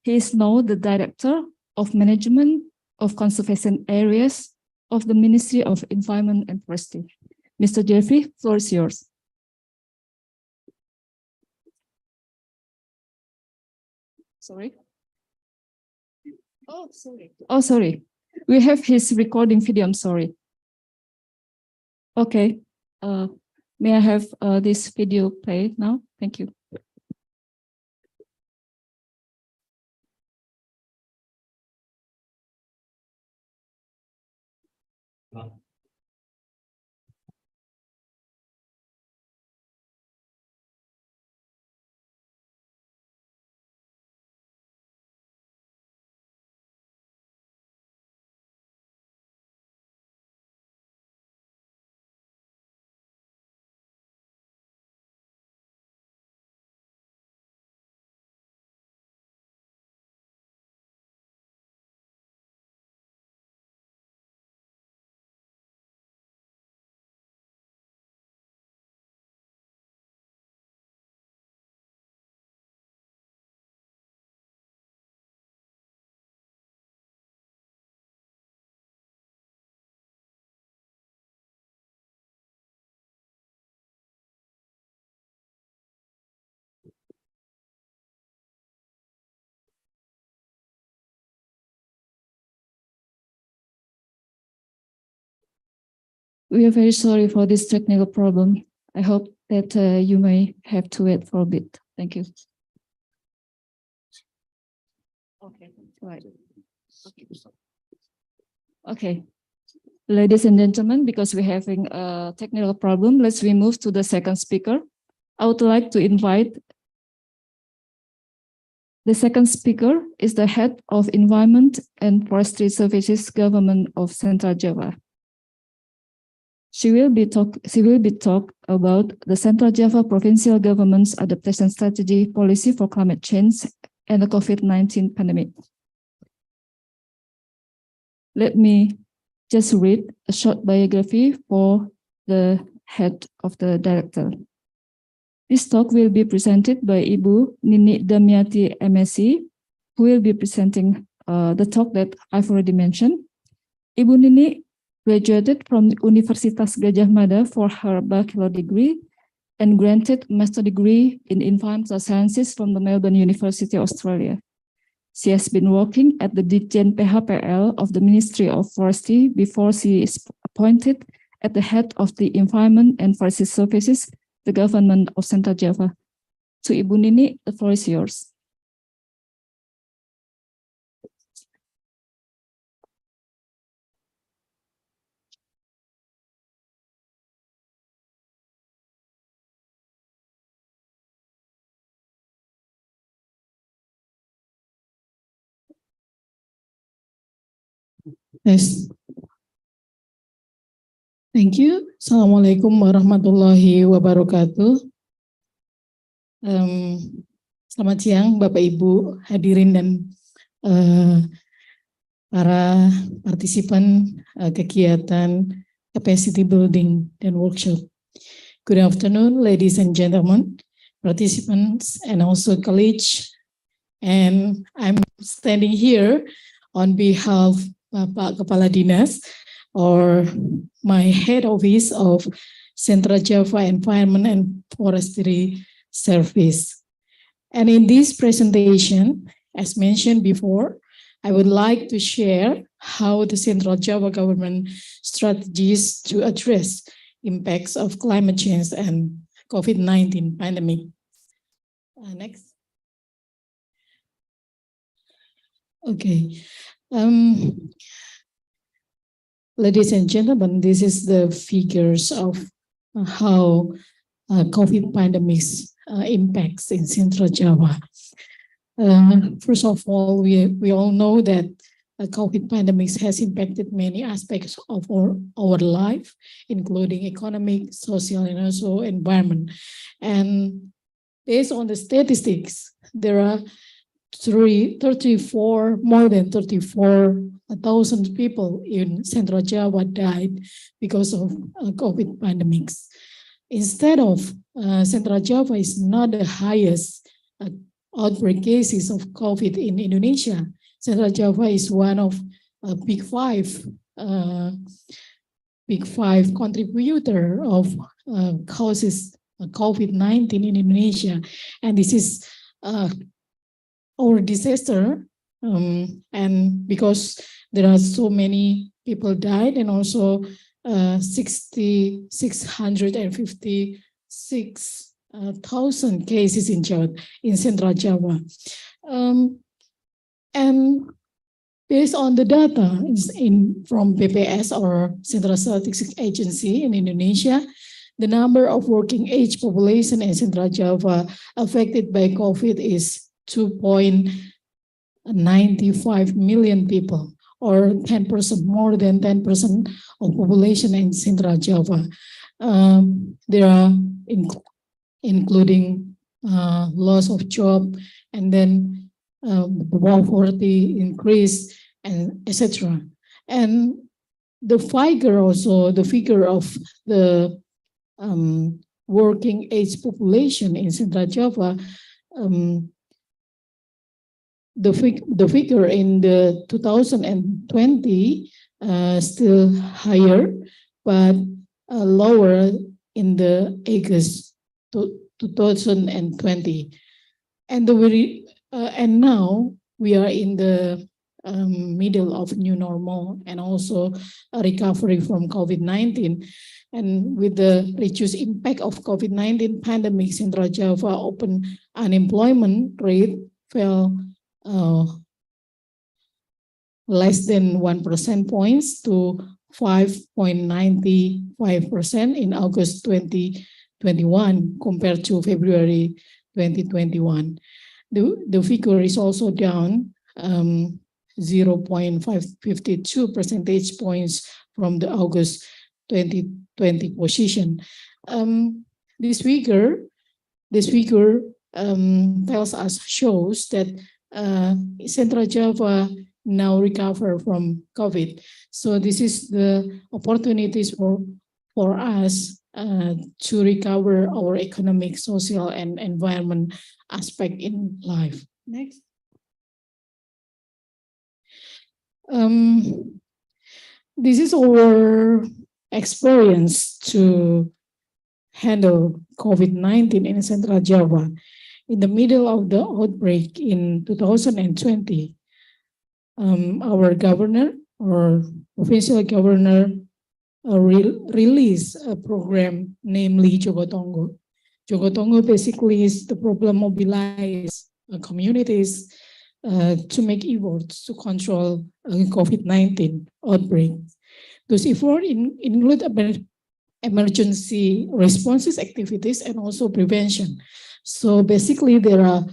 He is now the Director of Management of Conservation Areas of the Ministry of Environment and Forestry. Mr. Jeffrey, floor is yours. Sorry. Oh, sorry. Oh, sorry. We have his recording video. I'm sorry. Okay. May I have this video played now? Thank you. We are very sorry for this technical problem. I hope that you may have to wait for a bit. Thank you. Okay, right. Okay, ladies and gentlemen, because we're having a technical problem, let's move to the second speaker. I would like to invite the second speaker is the Head of Environment and Forestry Services Government of Central Java. She will be talk about the Central Java Provincial Government's adaptation strategy policy for climate change and the COVID-19 pandemic. Let me just read a short biography for the head of the director. This talk will be presented by Ibu Nini Damiati MSc, who will be presenting the talk that I've already mentioned. Ibu Nini graduated from Universitas Gadjah Mada for her bachelor degree and granted master degree in environmental sciences from the Melbourne University, Australia. She has been working at the Ditjen PHPL of the Ministry of Forestry before she is appointed at the head of the Environment and Forestry Services, the government of Central Java. To Ibu Nini, the floor is yours. Yes. Thank you. Assalamualaikum warahmatullahi wabarakatuh. Selamat siang Bapak Ibu hadirin dan para partisipan kegiatan capacity building dan workshop. Good afternoon, ladies and gentlemen, participants and also colleagues. And I'm standing here on behalf of Pak Kepala Dinas or my head office of Central Java Environment and Forestry Service. And in this presentation, as mentioned before, I would like to share how the Central Java government strategies to address impacts of climate change and COVID-19 pandemic. Next. Okay. Ladies and gentlemen, this is the figures of how COVID pandemics impacts in Central Java. First of all, we all know that COVID pandemics has impacted many aspects of our life, including economic, social, and also environment. And based on the statistics, there are more than 34,000 people in Central Java died because of COVID pandemics. Instead of Central Java is not the highest outbreak cases of COVID in Indonesia. Central Java is one of big five contributor of causes COVID-19 in Indonesia, and this is our disaster, and because there are so many people died, and also 656,000 cases in Central Java. And based on the data from BPS or Central Statistics Agency in Indonesia, the number of working age population in Central Java affected by COVID is 2.95 million people, or 10%, more than 10% of population in Central Java. There are including loss of job, and then poverty increase, and etc. And the figure of the working age population in Central Java, the figure in the 2020 still higher, but lower in the August 2020. And now we are in the middle of new normal and also a recovery from COVID-19. And with the reduced impact of COVID-19 pandemic, Central Java open unemployment rate fell less than 1% points to 5.95% in August 2021 compared to February 2021. The figure is also down 0.552 percentage points from the August 2020 position. This figure shows that Central Java now recover from COVID. So this is the opportunities for us to recover our economic, social, and environment aspect in life. Next. This is our experience to handle COVID-19 in Central Java. In the middle of the outbreak in 2020, our governor or provincial governor released a program, namely Jogotongo. Jogotongo basically is the program mobilize communities to make efforts to control COVID-19 outbreak. Those efforts include emergency responses activities and also prevention. So basically there are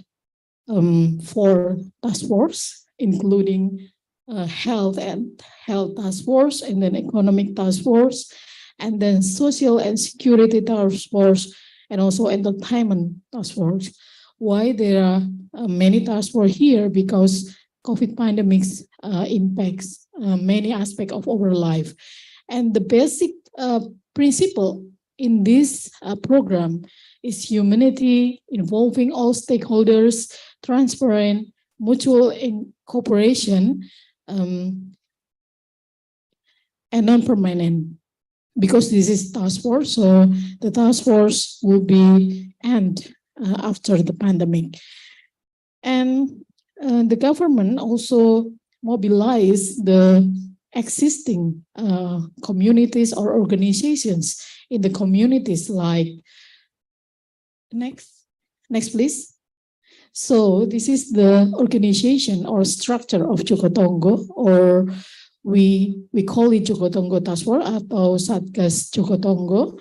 4 task force, including health task force, and then economic task force, and then social and security task force, and also entertainment task force. Why there are many task force here? Because COVID pandemic impacts many aspects of our life. And the basic principle in this program is humanity, involving all stakeholders, transparent, mutual cooperation, and non-permanent. Because this is task force, so the task force will be end after the pandemic. And the government also mobilize the existing communities or organizations in the communities, like next please. So this is the organization or structure of Jogotongo, or we call it Jogotongo Task Force atau Satgas Jogotongo.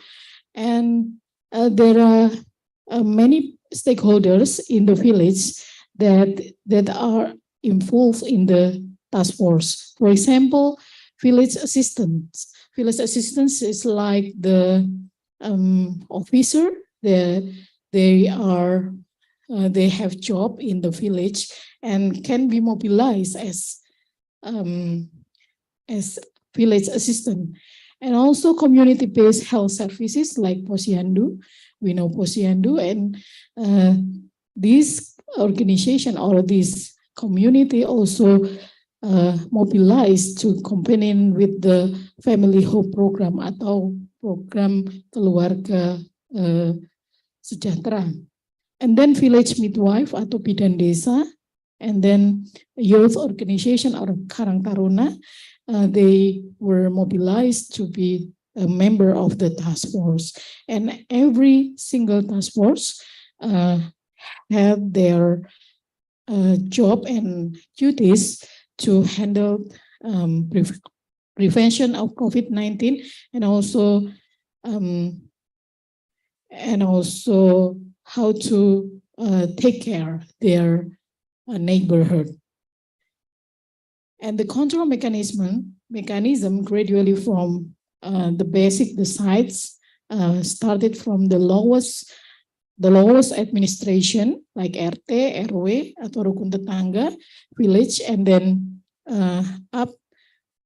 And there are many stakeholders in the village that are involved in the task force. For example, village assistants. Village assistants is like the officer. They have job in the village and can be mobilized as village assistant. And also community-based health services like Posyandu. We know Posyandu, and this organization or this community also mobilized to companion with the family hope program atau program keluarga sejahtera. And then village midwife atau bidan desa, and then youth organization or Karang Taruna, they were mobilized to be a member of the task force. And every single task force had their job and duties to handle prevention of COVID-19, and also how to take care their neighborhood. And the control mechanism gradually from the sites started from the lowest administration like RT, RW atau rukun tetangga, village, and then up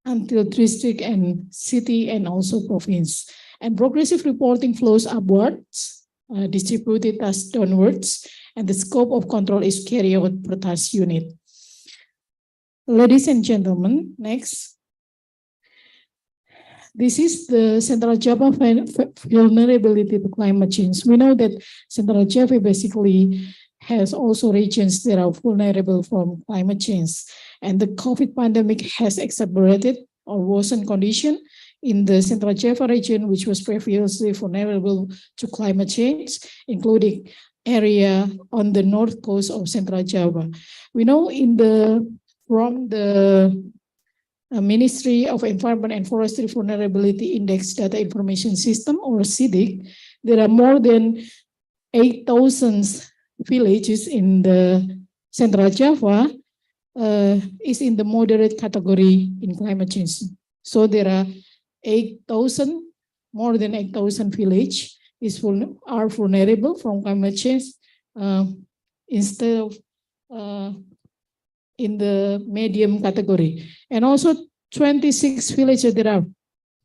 until district and city and also province. And progressive reporting flows upwards, distributed tasks downwards, and the scope of control is carried out per task unit. Ladies and gentlemen, next. This is the Central Java vulnerability to climate change. We know that Central Java basically has also regions that are vulnerable from climate change. And the COVID pandemic has exacerbated or worsened condition in the Central Java region, which was previously vulnerable to climate change, including area on the north coast of Central Java. We know from the Ministry of Environment and Forestry Vulnerability Index Data Information System, or CIDIC, there are more than 8,000 villages in the Central Java is in the moderate category in climate change. So there are more than 8,000 villages are vulnerable from climate change instead of in the medium category. And also 26 villages that are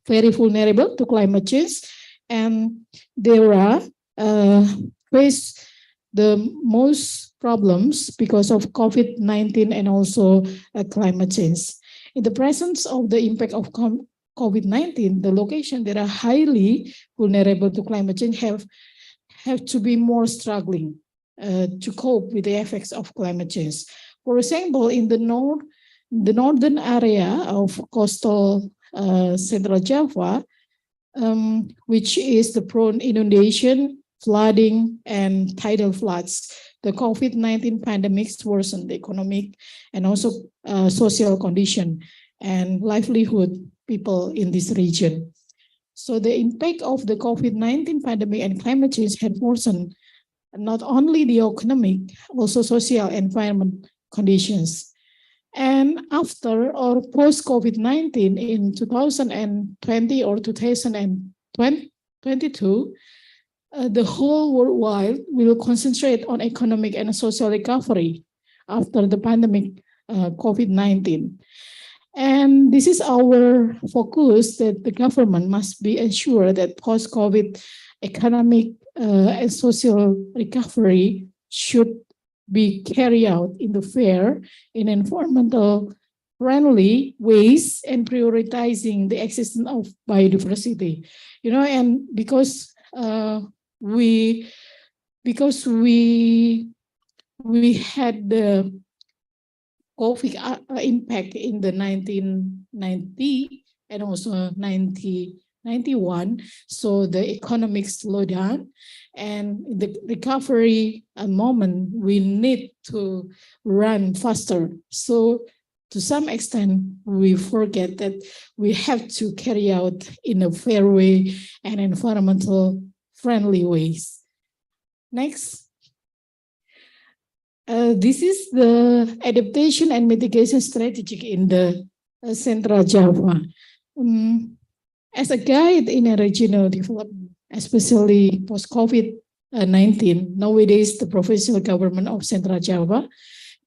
very vulnerable to climate change, and there are face the most problems because of COVID-19 and also climate change. In the presence of the impact of COVID-19, the location that are highly vulnerable to climate change have to be more struggling to cope with the effects of climate change. For example, in the northern area of coastal Central Java, which is the prone inundation, flooding, and tidal floods, the COVID-19 pandemic worsened the economic and also social condition and livelihood people in this region. So the impact of the COVID-19 pandemic and climate change had worsened not only the economic, also social environment conditions. And after or post-COVID-19 in 2020 or 2022, the whole worldwide will concentrate on economic and social recovery after the pandemic COVID-19. And this is our focus, that the government must be ensured that post-COVID economic and social recovery should be carried out in the fair, in environmental friendly ways, and prioritizing the existence of biodiversity. You know, and because we had the COVID impact in the 1990 and also 1991, so the economic slowdown, and in the recovery moment, we need to run faster. So to some extent, we forget that we have to carry out in a fair way and environmental friendly ways. Next. This is the adaptation and mitigation strategy in the Central Java. As a guide in a regional development, especially post-COVID-19, nowadays the provincial government of Central Java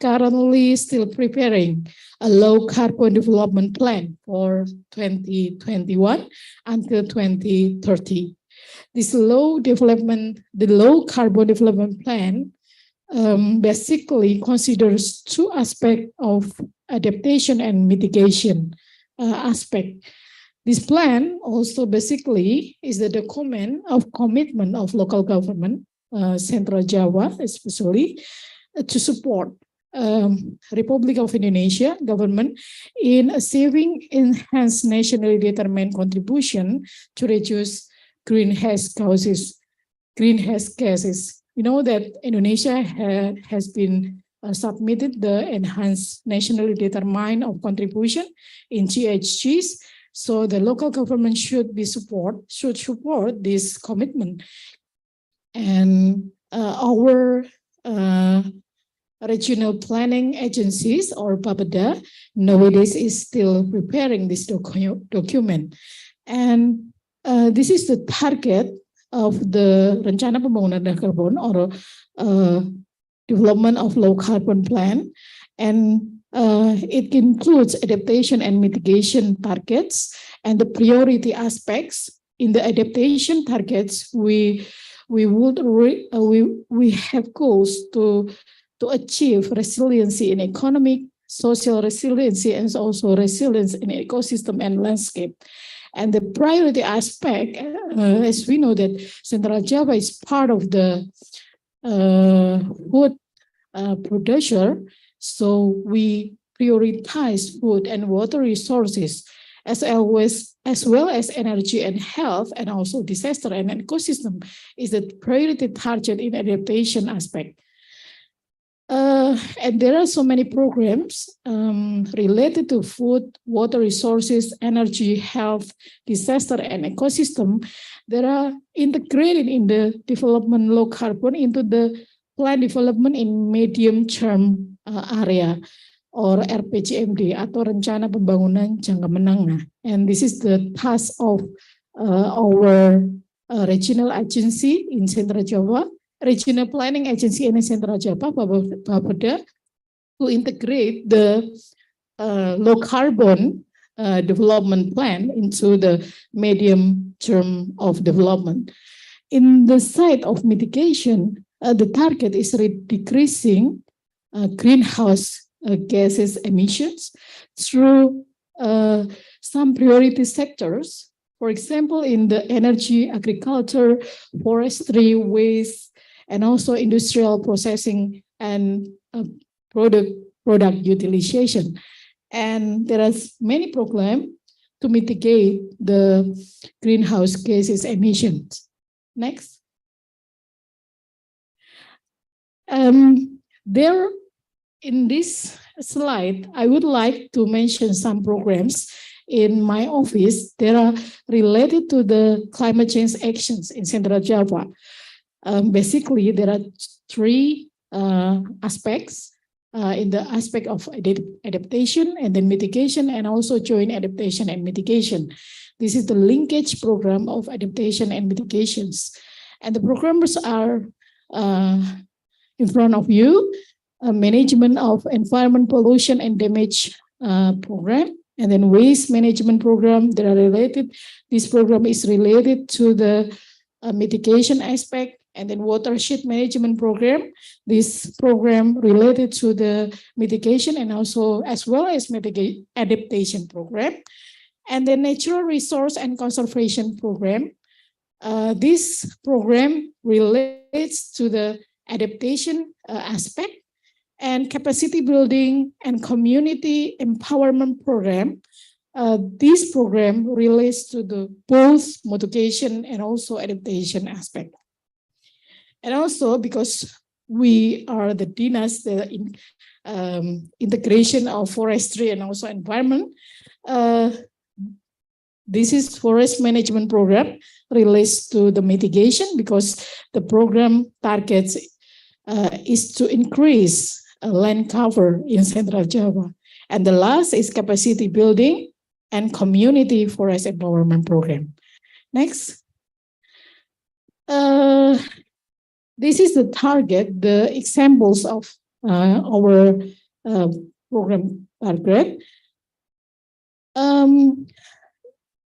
currently still preparing a low carbon development plan for 2021 until 2030. This low carbon development plan basically considers two aspects of adaptation and mitigation aspect. This plan also basically is the document of commitment of local government, Central Java especially, to support Republic of Indonesia government in achieving enhanced nationally determined contribution to reduce greenhouse gases. You know that Indonesia has been submitted the enhanced nationally determined of contribution in GHGs. So the local government should support this commitment. And our regional planning agencies or Bapeda nowadays is still preparing this document. And this is the target of the Rencana Pembangunan Rendah Karbon or development of low carbon plan. And it includes adaptation and mitigation targets, and the priority aspects. In the adaptation targets, we have goals to achieve resiliency in economic, social resiliency, and also resilience in ecosystem and landscape. And the priority aspect, as we know that Central Java is part of the food producer, so we prioritize food and water resources as well as energy and health, and also disaster and ecosystem is the priority target in adaptation aspect. And there are so many programs related to food, water resources, energy, health, disaster, and ecosystem that are integrated in the development low carbon into the plan development in medium term area or RPJMD atau Rencana Pembangunan Jangka Menengah. And this is the task of our regional agency in Central Java, regional planning agency in Central Java, Bapeda, to integrate the low carbon development plan into the medium term of development. In the side of mitigation, the target is decreasing greenhouse gases emissions through some priority sectors. For example, in the energy, agriculture, forestry, waste, and also industrial processing and product utilization. And there are many programs to mitigate the greenhouse gases emissions. Next. There in this slide, I would like to mention some programs in my office that are related to the climate change actions in Central Java. Basically, there are three aspects. in the aspect of adaptation and then mitigation, and also joint adaptation and mitigation. This is the linkage program of adaptation and mitigations. And the programs are in front of you. Management of environment pollution and damage program, and then waste management program. They are related. This program is related to the mitigation aspect, and then watershed management program. This program related to the mitigation and also as well as adaptation program. And the natural resource and conservation program. This program relates to the adaptation aspect, and capacity building and community empowerment program. This program relates to the both mitigation and also adaptation aspect. And also because we are the DINAS, the integration of forestry and also environment, this is forest management program relates to the mitigation, because the program targets is to increase land cover in Central Java. And the last is capacity building and community forest empowerment program. Next. This is the target, the examples of our program target.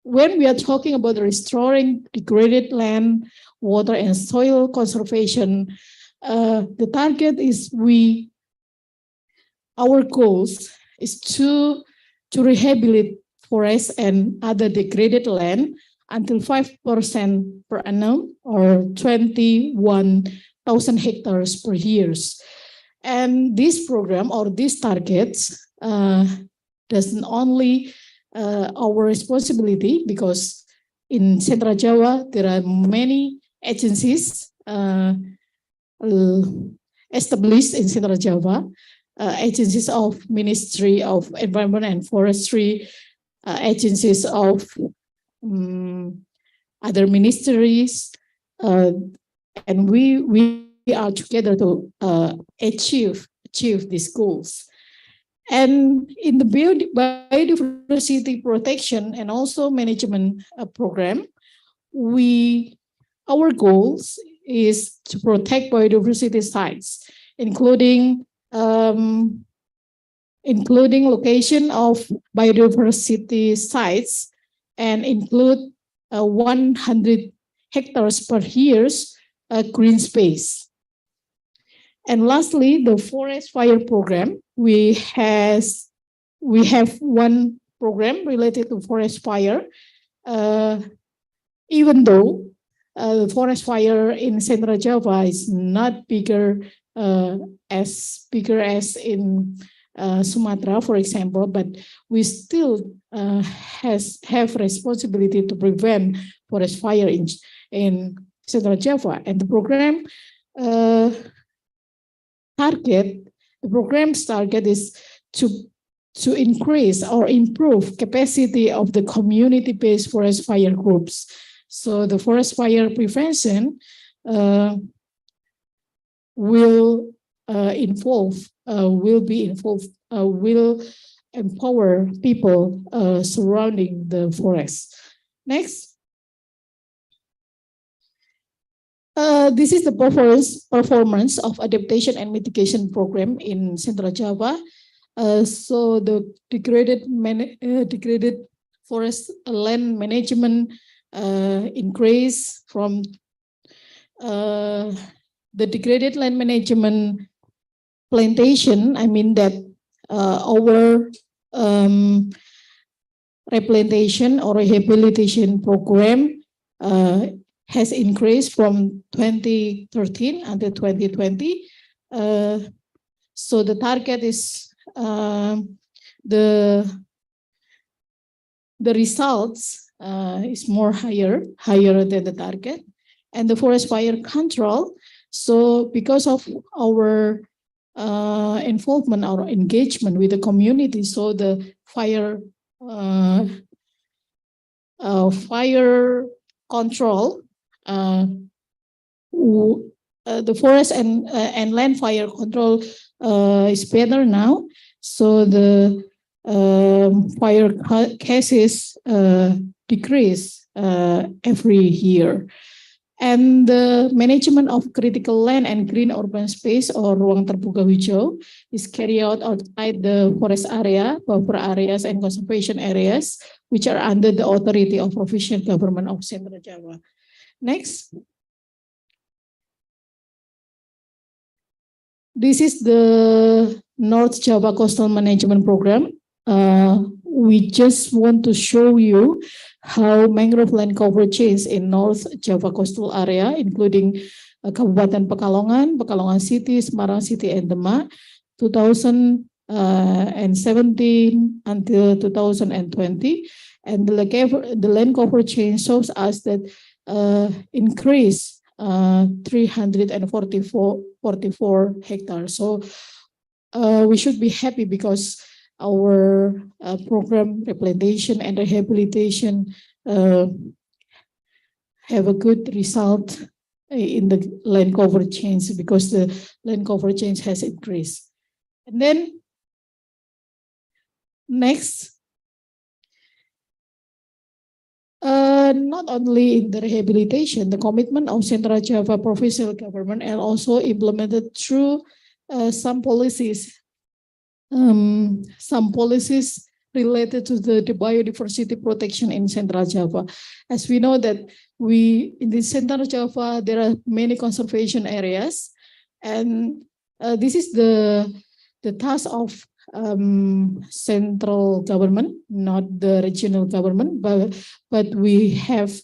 When we are talking about restoring degraded land, water and soil conservation, the target is our goals is to rehabilitate forests and other degraded land until 5% per annum, or 21,000 hectares per year. And this program or these targets doesn't only our responsibility, because in Central Java there are many agencies established in Central Java, agencies of Ministry of Environment and Forestry, agencies of other ministries, and we are together to achieve these goals. And in the biodiversity protection and also management program, our goals is to protect biodiversity sites, including location of biodiversity sites, and include 100 hectares per year green space. And lastly, the forest fire program. We have one program related to forest fire. Even though the forest fire in Central Java is not as bigger as in Sumatra, for example, but we still have responsibility to prevent forest fire in Central Java. And the program program's target is to increase or improve capacity of the community-based forest fire groups. So the forest fire prevention will empower people surrounding the forest. Next. This is the performance of adaptation and mitigation program in Central Java. So the degraded forest land management increase from the degraded land management plantation. I mean that our replantation or rehabilitation program has increased from 2013 until 2020. So the target is the results is higher than the target. And the forest fire control. So because of our involvement or engagement with the community, so the fire control, the forest and land fire control is better now. So the fire cases decrease every year. And the management of critical land and green urban space or ruang terbuka hijau is carried out outside the forest area, buffer areas, and conservation areas, which are under the authority of provincial government of Central Java. Next. This is the North Java Coastal Management Program. We just want to show you how mangrove land cover change in North Java Coastal area, including Kabupaten Pekalongan, Pekalongan City, Semarang City, and Demak, 2017 until 2020. And the land cover change shows us that increase 344 hectares. So we should be happy because our program replantation and rehabilitation have a good result in the land cover change because the land cover change has increased. And then next, not only in the rehabilitation, the commitment of Central Java provincial government and also implemented through some policies related to the biodiversity protection in Central Java. As we know that in the Central Java, there are many conservation areas, and this is the task of central government, not the regional government, but we have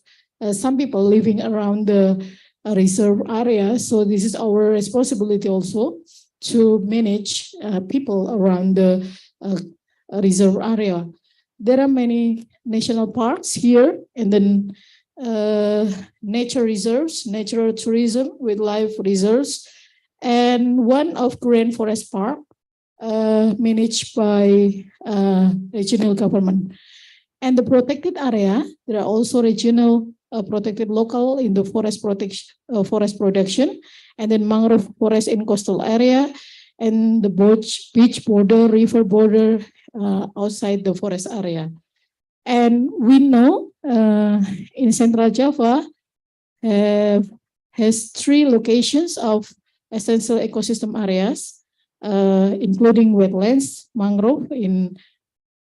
some people living around the reserve area. So this is our responsibility also to manage people around the reserve area. There are many national parks here, and then nature reserves, natural tourism, wildlife reserves, and one of Grand Forest Park managed by regional government. And the protected area, there are also regional protected local in the forest production, and then mangrove forest in coastal area, and the beach border, river border outside the forest area. And we know in Central Java has 3 locations of essential ecosystem areas, including wetlands, mangrove in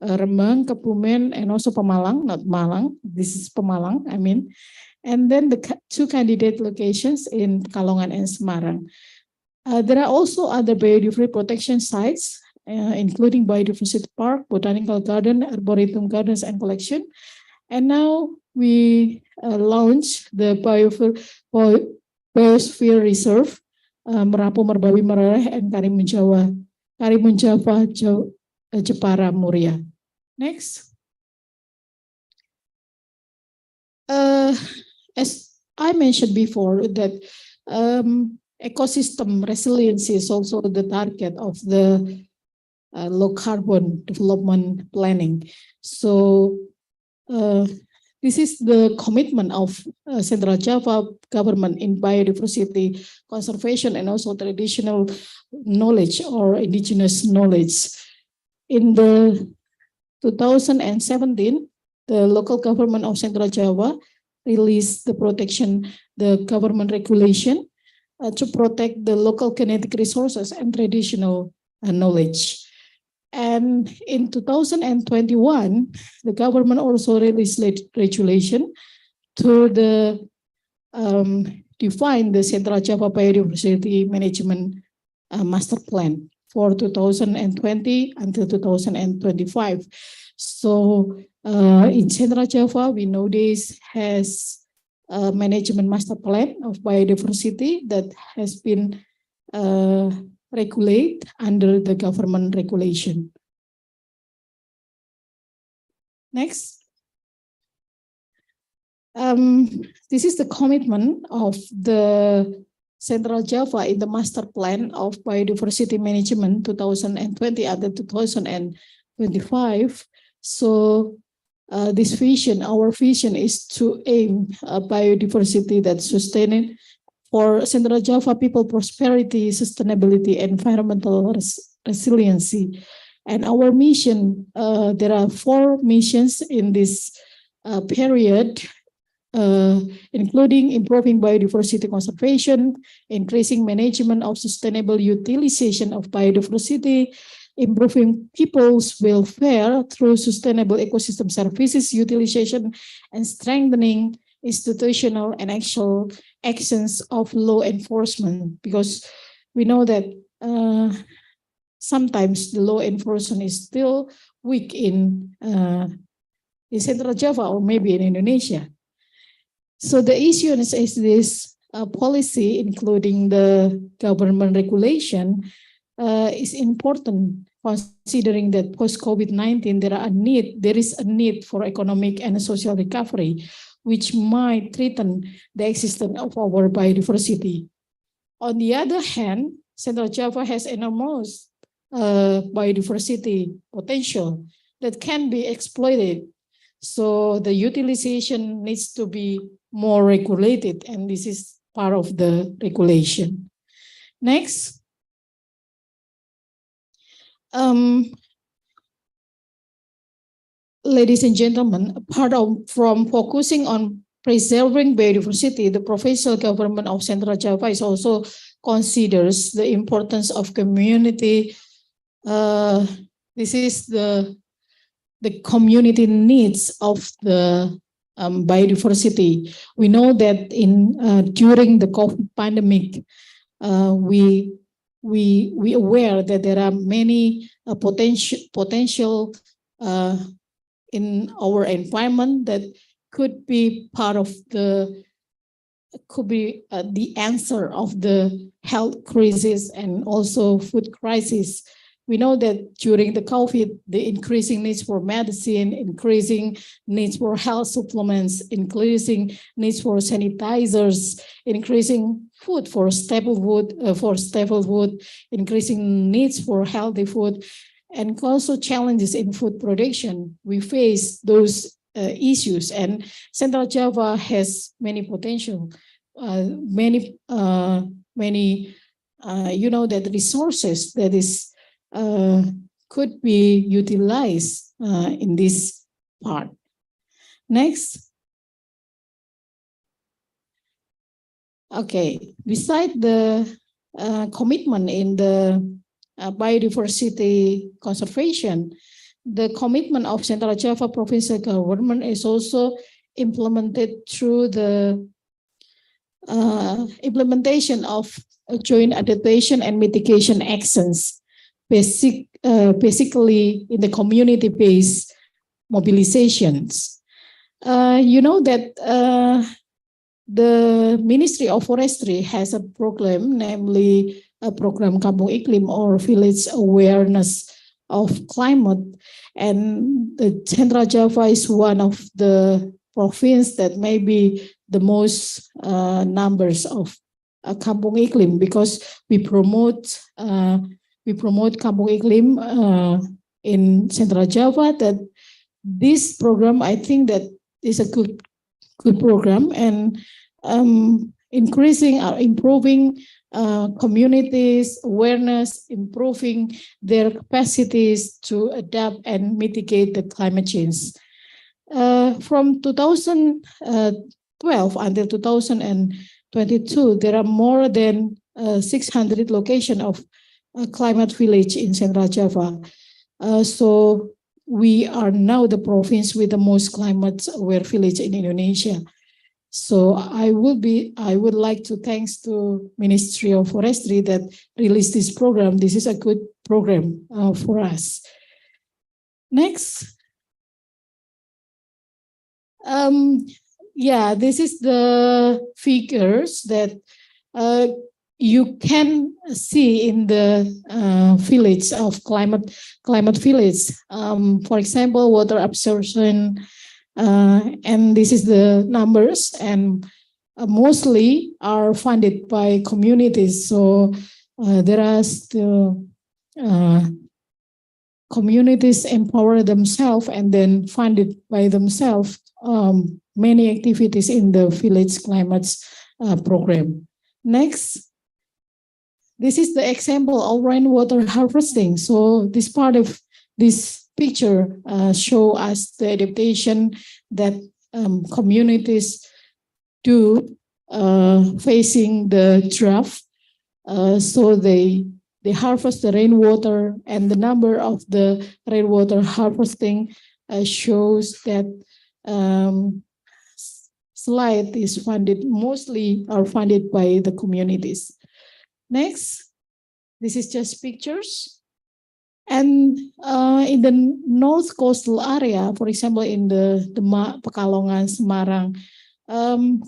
Rembang, Kebumen, and also Pemalang, not Malang. This is Pemalang, I mean. And then the 2 candidate locations in Pekalongan and Semarang. There are also other biodiversity protection sites, including Biodiversity Park, Botanical Garden, Arboretum Gardens and Collection. And now we launch the Biosphere Reserve, Merapu, Merbawi, Maret, and Karimun Java, Jepara, Muria. Next. As I mentioned before, that ecosystem resiliency is also the target of the low carbon development planning. So this is the commitment of Central Java government in biodiversity conservation and also traditional knowledge or indigenous knowledge. In the 2017, the local government of Central Java released the government regulation to protect the local genetic resources and traditional knowledge. And in 2021, the government also released regulation to define the Central Java Biodiversity Management Master Plan for 2020 until 2025. So in Central Java, we know this has a management master plan of biodiversity that has been regulated under the government regulation. Next. This is the commitment of the Central Java in the master plan of biodiversity management 2020 until 2025. So this vision, our vision is to aim a biodiversity that's sustained for Central Java people prosperity, sustainability, environmental resiliency. And our mission, there are 4 missions in this period, including improving biodiversity conservation, increasing management of sustainable utilization of biodiversity, improving people's welfare through sustainable ecosystem services utilization, and strengthening institutional and actual actions of law enforcement, because we know that sometimes the law enforcement is still weak in Central Java or maybe in Indonesia. So the issue is this policy, including the government regulation, is important, considering that post-COVID-19 there is a need for economic and social recovery, which might threaten the existence of our biodiversity. On the other hand, Central Java has enormous biodiversity potential that can be exploited. So the utilization needs to be more regulated, and this is part of the regulation. Next. Ladies and gentlemen, from focusing on preserving biodiversity, the provincial government of Central Java is also considers the importance of community. This is the community needs of the biodiversity. We know that during the COVID pandemic, we aware that there are many potential in our environment that could be part of the answer of the health crisis and also food crisis. We know that during the COVID, the increasing needs for medicine, increasing needs for health supplements, increasing needs for sanitizers, increasing food for staple food, increasing needs for healthy food, and also challenges in food production. We face those issues, and Central Java has many potential, that resources that is could be utilized in this part. Next. Okay, beside the commitment in the biodiversity conservation, the commitment of Central Java provincial government is also implemented through the implementation of joint adaptation and mitigation actions, basically in the community-based mobilizations. You know that the Ministry of Forestry has a program, namely a program Kampung Iklim, or Village Awareness of Climate, and the Central Java is one of the province that may be the most numbers of Kampung Iklim, because we promote Kampung Iklim in Central Java. That this program, I think that is a good program, and improving communities' awareness, improving their capacities to adapt and mitigate the climate change. From 2012 until 2022, there are more than 600 locations of climate village in Central Java. So we are now the province with the most climate aware village in Indonesia. So I would like to thanks to Ministry of Forestry that released this program. This is a good program for us. Next. Yeah, this is the figures that you can see in the village of climate village. For example, water absorption, and this is the numbers, and mostly are funded by communities. So there are still communities empower themselves and then funded by themselves many activities in the village climate program. Next, this is the example of rainwater harvesting. So this part of this picture show us the adaptation that communities do facing the drought. So they harvest the rainwater, and the number of the rainwater harvesting shows that slide is mostly funded by the communities. Next, this is just pictures. And in the north coastal area, for example, in the Pekalongan, Semarang,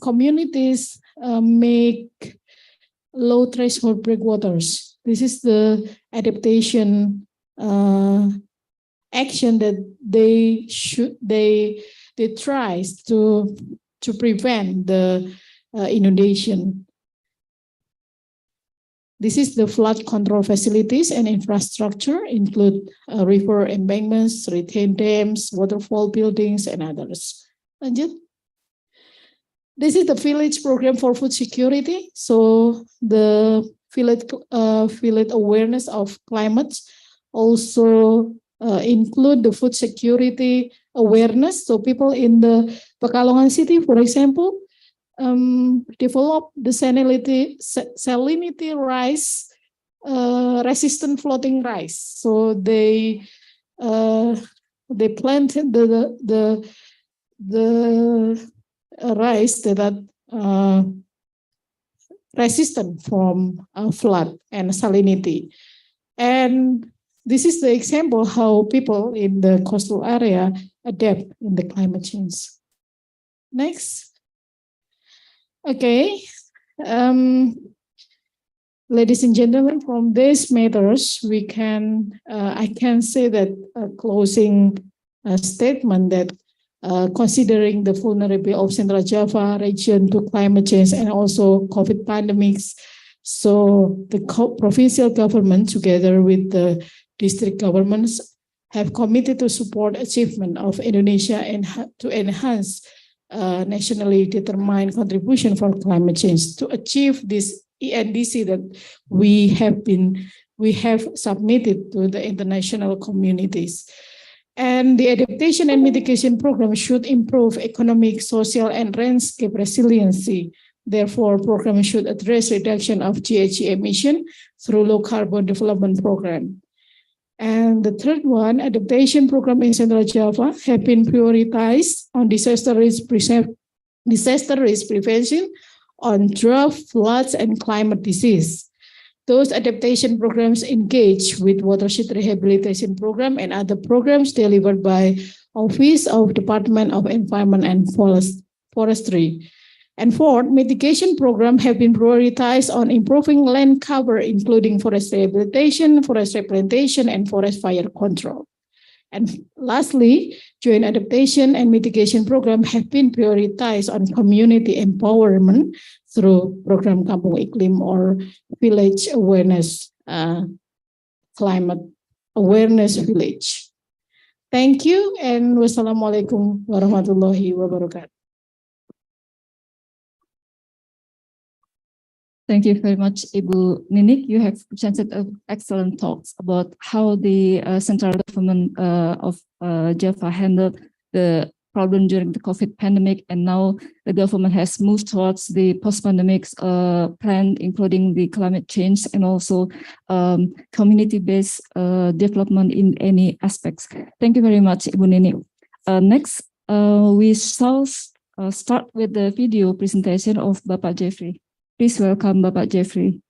communities make low threshold breakwaters. This is the adaptation action that they try to prevent the inundation. This is the flood control facilities and infrastructure, include river embankments, retained dams, waterfall buildings, and others. Lanjut. This is the village program for food security. So the village awareness of climate also include the food security awareness. So people in the Pekalongan city, for example, develop the salinity rice, resistant floating rice. So they planted the rice that are resistant from flood and salinity. And this is the example how people in the coastal area adapt in the climate change. Next. Okay, ladies and gentlemen, from these matters, I can say that closing statement that considering the vulnerability of Central Java region to climate change and also COVID pandemics, so the provincial government together with the district governments have committed to support achievement of Indonesia and to enhance nationally determined contribution for climate change to achieve this ENDC that we have submitted to the international communities. And the adaptation and mitigation program should improve economic, social, and landscape resiliency. Therefore, program should address reduction of GHG emission through low carbon development program. And the third one, adaptation program in Central Java have been prioritized on disaster risk prevention, on drought, floods, and climate disease. Those adaptation programs engage with watershed rehabilitation program and other programs delivered by Office of Department of Environment and Forestry. And fourth, mitigation program have been prioritized on improving land cover, including forest rehabilitation, forest replantation, and forest fire control. And lastly, joint adaptation and mitigation program have been prioritized on community empowerment through program Kampung Iklim or village awareness, climate awareness village. Thank you, and wassalamualaikum warahmatullahi wabarakatuh. Thank you very much, Ibu Ninik. You have presented excellent talks about how the central government of Java handled the problem during the COVID pandemic, and now the government has moved towards the post-pandemic plan, including the climate change and also community-based development in any aspects. Thank you very much, Ibu Ninik. Next, we shall start with the video presentation of Bapak Jeffrey. Please welcome Bapak Jeffrey.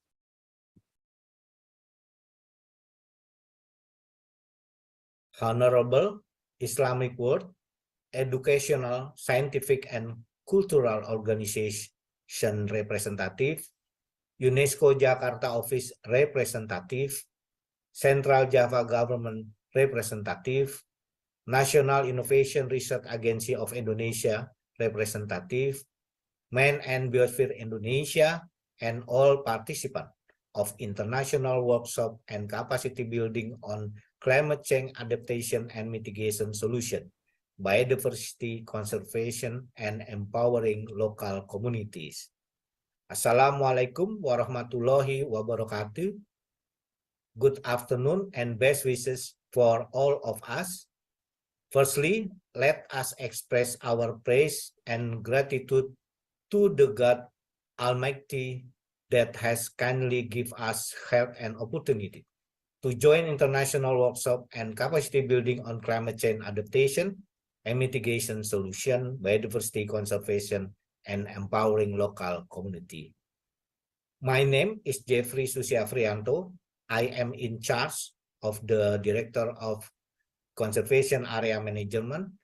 Honorable Islamic World, educational, scientific, and cultural organization representative, UNESCO Jakarta Office representative, Central Java Government representative, National Innovation Research Agency of Indonesia representative, Man and Biosphere Indonesia, and all participants of international workshop and capacity building on climate change adaptation and mitigation solution, biodiversity conservation, and empowering local communities. Assalamualaikum warahmatullahi wabarakatuh. Good afternoon and best wishes for all of us. Firstly, let us express our praise and gratitude to the God Almighty that has kindly given us health and opportunity to join international workshop and capacity building on climate change adaptation and mitigation solution, biodiversity conservation, and empowering local community. My name is Jeffrey Susiafrianto. I am in charge of the Director of Conservation Area Management,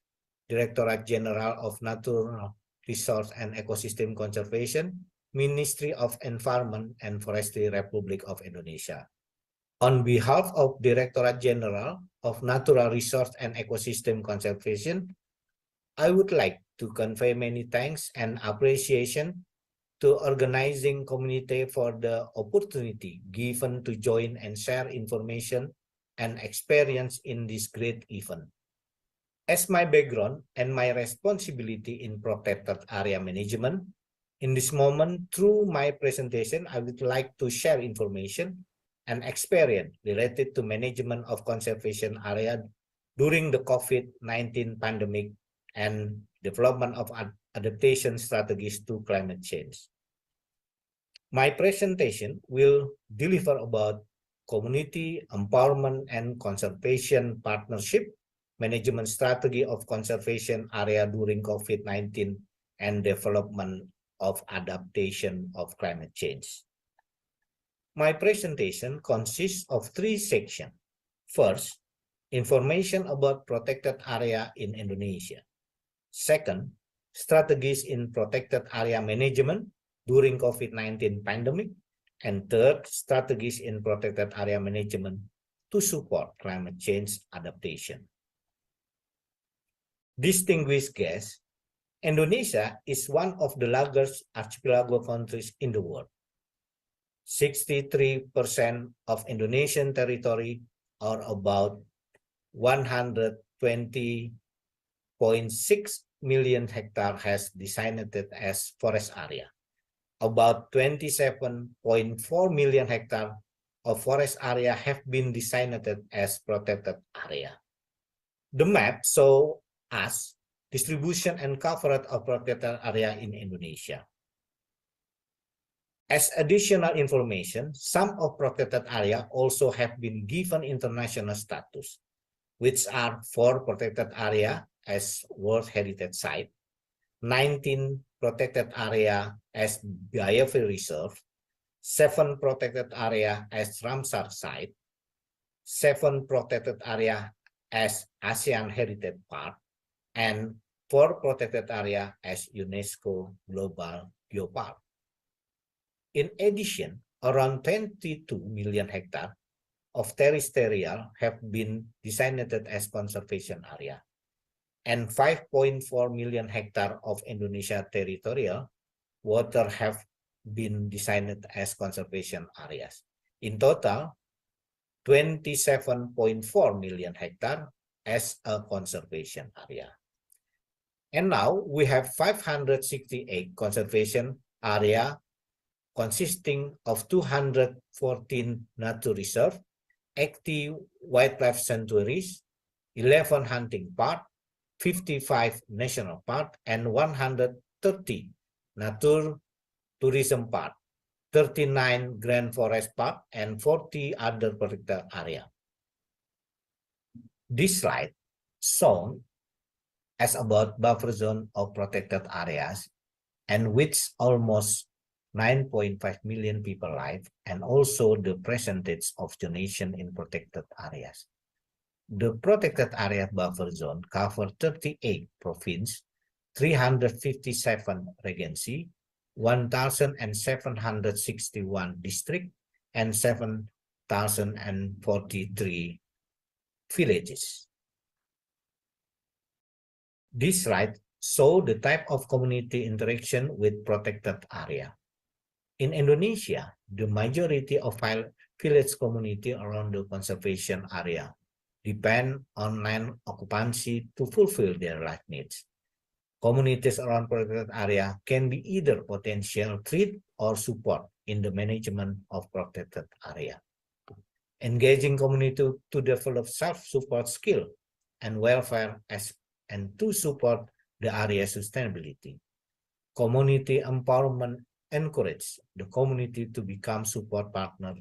Directorate General of Natural Resource and Ecosystem Conservation, Ministry of Environment and Forestry, Republic of Indonesia. On behalf of Directorate General of Natural Resource and Ecosystem Conservation, I would like to convey many thanks and appreciation to organizing community for the opportunity given to join and share information and experience in this great event. As my background and my responsibility in protected area management, in this moment, through my presentation, I would like to share information and experience related to management of conservation area during the COVID-19 pandemic and development of adaptation strategies to climate change. My presentation will deliver about community empowerment and conservation partnership, management strategy of conservation area during COVID-19, and development of adaptation of climate change. My presentation consists of 3 sections. First, information about protected area in Indonesia. Second, strategies in protected area management during COVID-19 pandemic. And third, strategies in protected area management to support climate change adaptation. Distinguished guests, Indonesia is one of the largest archipelago countries in the world. 63% of Indonesian territory, or about 120.6 million hectares, has designated as forest area. About 27.4 million hectares of forest area have been designated as protected area. The map shows us distribution and coverage of protected area in Indonesia. As additional information, some of protected area also have been given international status, which are 4 protected area as World Heritage Site, 19 protected area as Biosphere Reserve, 7 protected area as Ramsar Site, 7 protected area as ASEAN Heritage Park, and 4 protected area as UNESCO Global Biopark. In addition, around 22 million hectares of terrestrial have been designated as conservation area, and 5.4 million hectares of Indonesia territorial water have been designated as conservation areas. In total, 27.4 million hectares as a conservation area. And now we have 568 conservation area consisting of 214 nature reserve, 80 wildlife sanctuaries, 11 hunting park, 55 national park, and 130 nature tourism park, 39 grand forest park, and 40 other protected area. This slide shown as about buffer zone of protected areas, and which almost 9.5 million people live, and also the percentage of donation in protected areas. The protected area buffer zone cover 38 provinces, 357 regency, 1,761 district, and 7,043 villages. This slide shows the type of community interaction with protected area. In Indonesia, the majority of village community around the conservation area depend on land occupancy to fulfill their life needs. Communities around protected area can be either potential threat or support in the management of protected area. Engaging community to develop self-support skill and welfare and to support the area sustainability. Community empowerment encourages the community to become support partner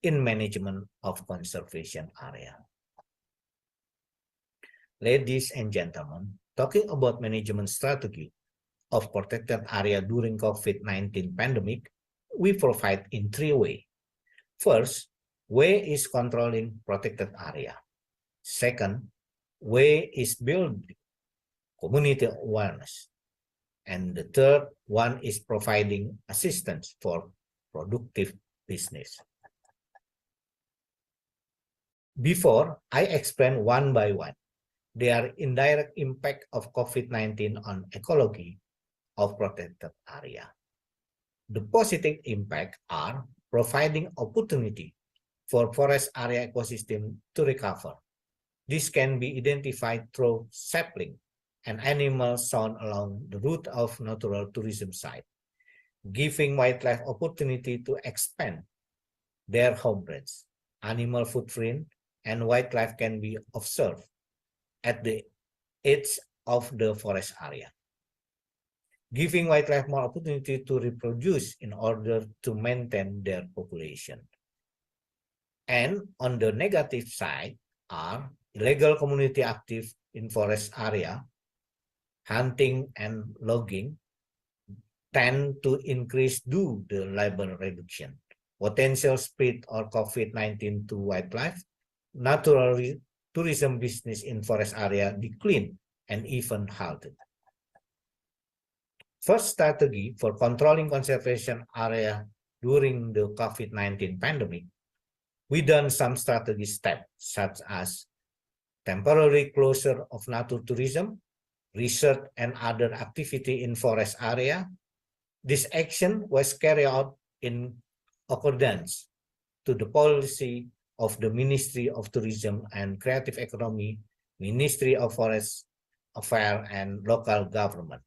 in management of conservation area. Ladies and gentlemen, talking about management strategy of protected area during COVID-19 pandemic, we provide in 3 ways. First, way is controlling protected area. Second, way is building community awareness. And the third one is providing assistance for productive business. Before I explain one by one, their indirect impact of COVID-19 on ecology of protected area. The positive impact are providing opportunity for forest area ecosystem to recover. This can be identified through sapling and animals sown along the route of natural tourism site, giving wildlife opportunity to expand their home range. Animal footprint and wildlife can be observed at the edge of the forest area, giving wildlife more opportunity to reproduce in order to maintain their population. And on the negative side are illegal community active in forest area, hunting and logging tend to increase due to labor reduction, potential spread of COVID-19 to wildlife, natural tourism business in forest area decline and even halted. First strategy for controlling conservation area during the COVID-19 pandemic, we done some strategy steps such as temporary closure of nature tourism, research and other activity in forest area. This action was carried out in accordance to the policy of the Ministry of Tourism and Creative Economy, Ministry of Forest Affairs and local government,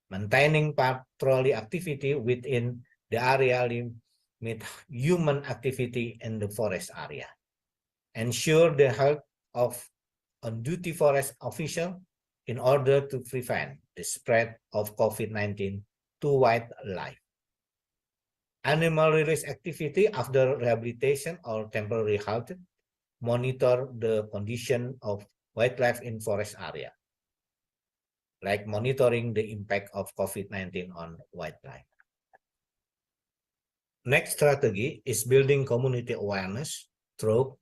maintaining patrol activity within the area limit human activity in the forest area, ensure the health of on-duty forest official in order to prevent the spread of COVID-19 to wildlife. Animal release activity after rehabilitation or temporary halted, monitor the condition of wildlife in forest area, like monitoring the impact of COVID-19 on wildlife. Next strategy is building community awareness through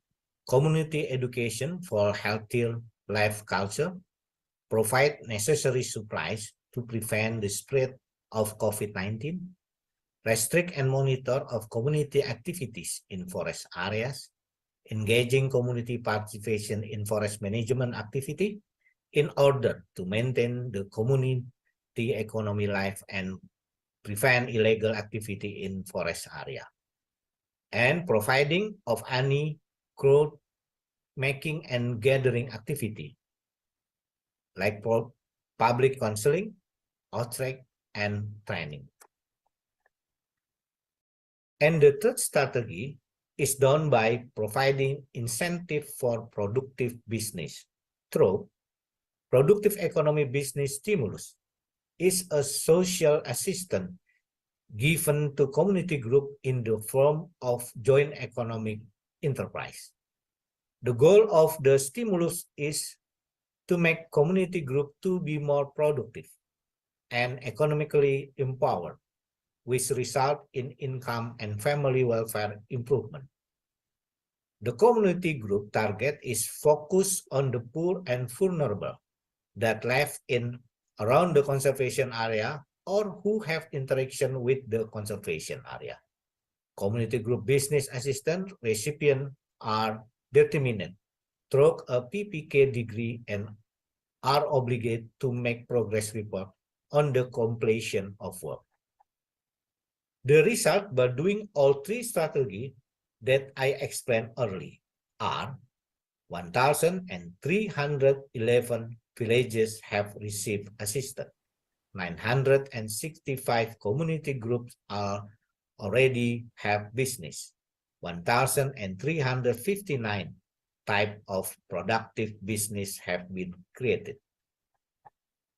community education for healthier life culture, provide necessary supplies to prevent the spread of COVID-19, restrict and monitor of community activities in forest areas, engaging community participation in forest management activity in order to maintain the community economy life and prevent illegal activity in forest area, and providing of any growth making and gathering activity like public counseling, outreach, and training. And the third strategy is done by providing incentive for productive business through productive economy business stimulus is a social assistance given to community group in the form of joint economic enterprise. The goal of the stimulus is to make community group to be more productive and economically empowered, which result in income and family welfare improvement. The community group target is focused on the poor and vulnerable that live in around the conservation area or who have interaction with the conservation area. Community group business assistant recipients are determined through a PPK degree and are obligated to make progress report on the completion of work. The result by doing all three strategies that I explained earlier are 1,311 villages have received assistance. 965 community groups are already have business. 1,359 type of productive business have been created.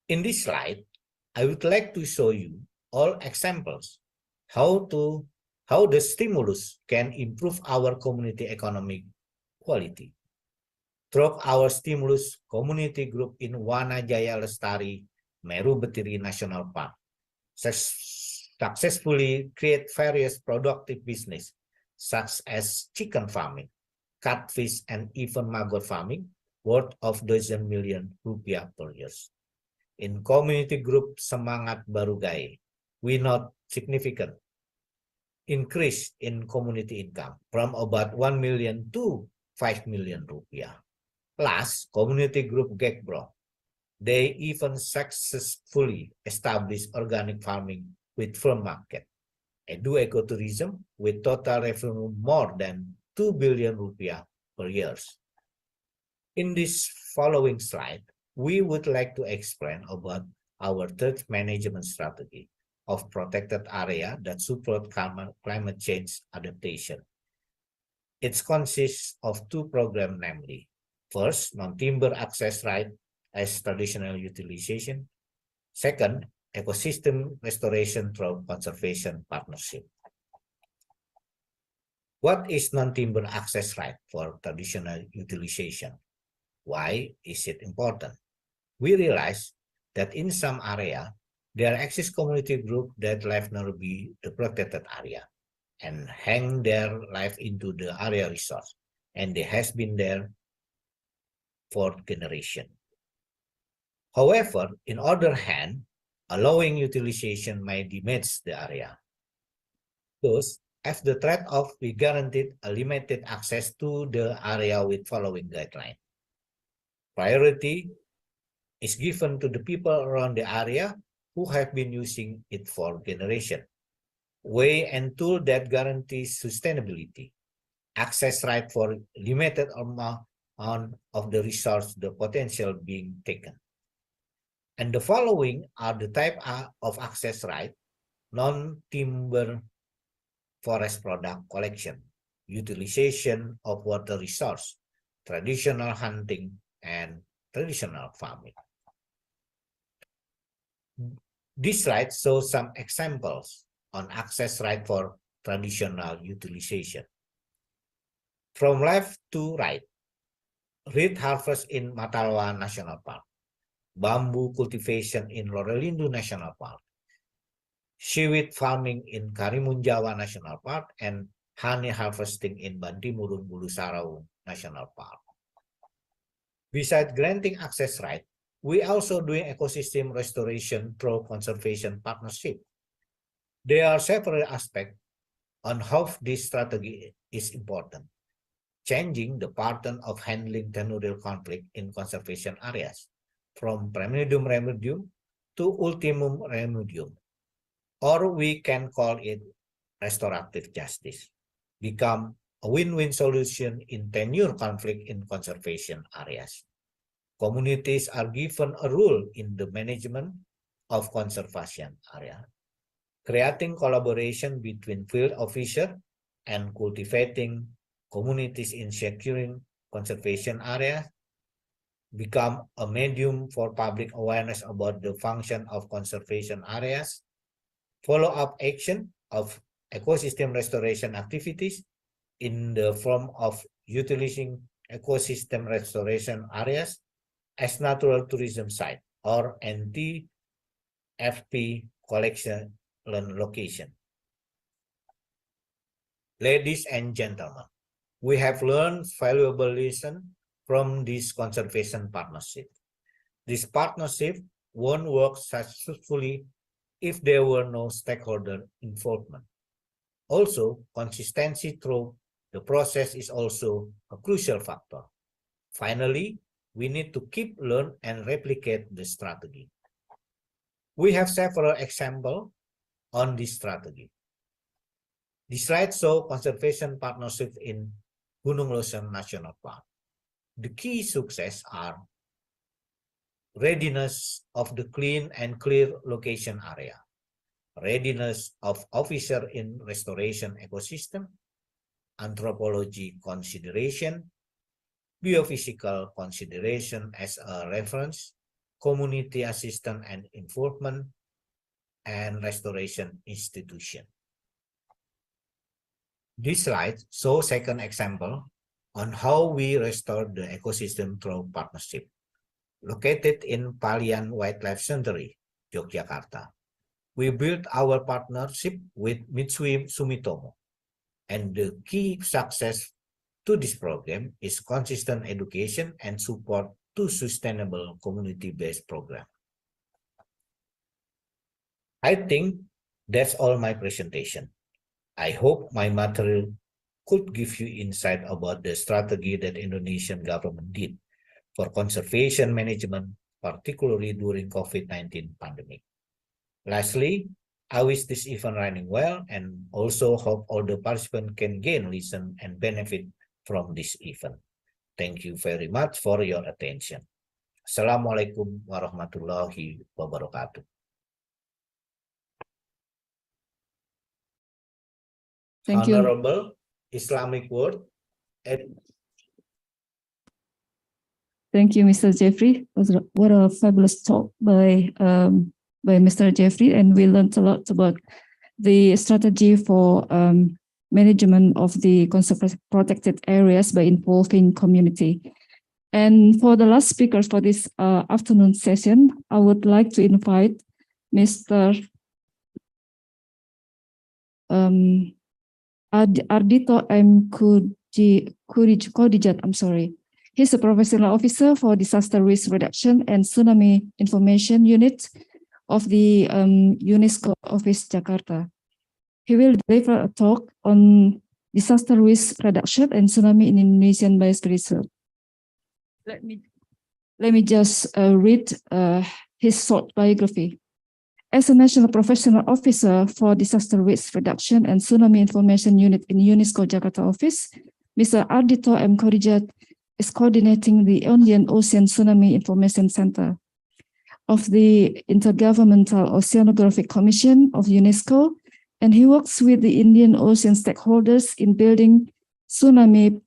In this slide, I would like to show you all examples how the stimulus can improve our community economic quality. Through our stimulus community group in Wanajaya Lestari Meru Betiri National Park successfully create various productive business such as chicken farming, catfish, and even maggot farming worth of dozen million rupiah per year. In community group Semangat Barugai, we note significant increase in community income from about 1 million to 5 million rupiah. Last, community group Gekbro, they even successfully established organic farming with firm market. Edu ecotourism with total revenue more than 2 billion rupiah per year. In this following slide, we would like to explain about our third management strategy of protected area that support climate change adaptation. It consists of two programs, namely, first, non-timber access right as traditional utilization. Second, ecosystem restoration through conservation partnership. What is non-timber access right for traditional utilization? Why is it important? We realize that in some area, there exists community group that life never be the protected area and hang their life into the area resource, and they has been there for generation. However, in other hand, allowing utilization may damage the area. Thus, as the trade-off, we guaranteed a limited access to the area with following guideline. Priority is given to the people around the area who have been using it for generation. Way and tool that guarantees sustainability. Access right for limited amount of the resource, the potential being taken. And the following are the type of access right: non-timber forest product collection, utilization of water resource, traditional hunting, and traditional farming. This slide shows some examples on access right for traditional utilization. From left to right, reed harvest in Matalwa National Park, bamboo cultivation in Lorelindu National Park, seaweed farming in Karimun Jawa National Park, and honey harvesting in Bantimurun Bulu Sarau National Park. Besides granting access right, we also doing ecosystem restoration through conservation partnership. There are several aspects on how this strategy is important. Changing the pattern of handling tenurial conflict in conservation areas from primordium remedium to ultimum remedium, or we can call it restorative justice, become a win-win solution in tenure conflict in conservation areas. Communities are given a role in the management of conservation area, creating collaboration between field officers and cultivating communities in securing conservation areas, become a medium for public awareness about the function of conservation areas, follow-up action of ecosystem restoration activities in the form of utilizing ecosystem restoration areas as natural tourism site or NTFP collection location. Ladies and gentlemen, we have learned valuable lessons from this conservation partnership. This partnership won't work successfully if there were no stakeholder involvement. Also, consistency through the process is also a crucial factor. Finally, we need to keep learn and replicate the strategy. We have several examples on this strategy. The slide shows conservation partnership in Gunung Leuser National Park. The key success are readiness of the clean and clear location area, readiness of officer in restoration ecosystem, anthropology consideration, biophysical consideration as a reference, community assistance and involvement, and restoration institution. This slide shows second example on how we restore the ecosystem through partnership. Located in Palian Wildlife Sanctuary, Yogyakarta, we built our partnership with Mitsui Sumitomo, and the key success to this program is consistent education and support to sustainable community-based program. I think that's all my presentation. I hope my material could give you insight about the strategy that Indonesian government did for conservation management, particularly during COVID-19 pandemic. Lastly, I wish this event running well and also hope all the participants can gain, listen, and benefit from this event. Thank you very much for your attention. Assalamualaikum warahmatullahi wabarakatuh. Thank you. Honorable Islamic World. Thank you, Mr. Jeffrey. What a fabulous talk by Mr. Jeffrey, and we learned a lot about the strategy for management of the conservation protected areas by involving community. And for the last speakers for this afternoon session, I would like to invite Mr. Ardhito M. Kodijat, I'm sorry. He's a professional officer for disaster risk reduction and tsunami information unit of the UNESCO Office Jakarta. He will deliver a talk on disaster risk reduction and tsunami in Indonesian biosphere. Let me just read his short biography. As a national professional officer for disaster risk reduction and tsunami information unit in UNESCO Jakarta office, Mr. Ardhito M. Kodijat is coordinating the Indian Ocean Tsunami Information Center of the Intergovernmental Oceanographic Commission of UNESCO, and he works with the Indian Ocean stakeholders in building tsunami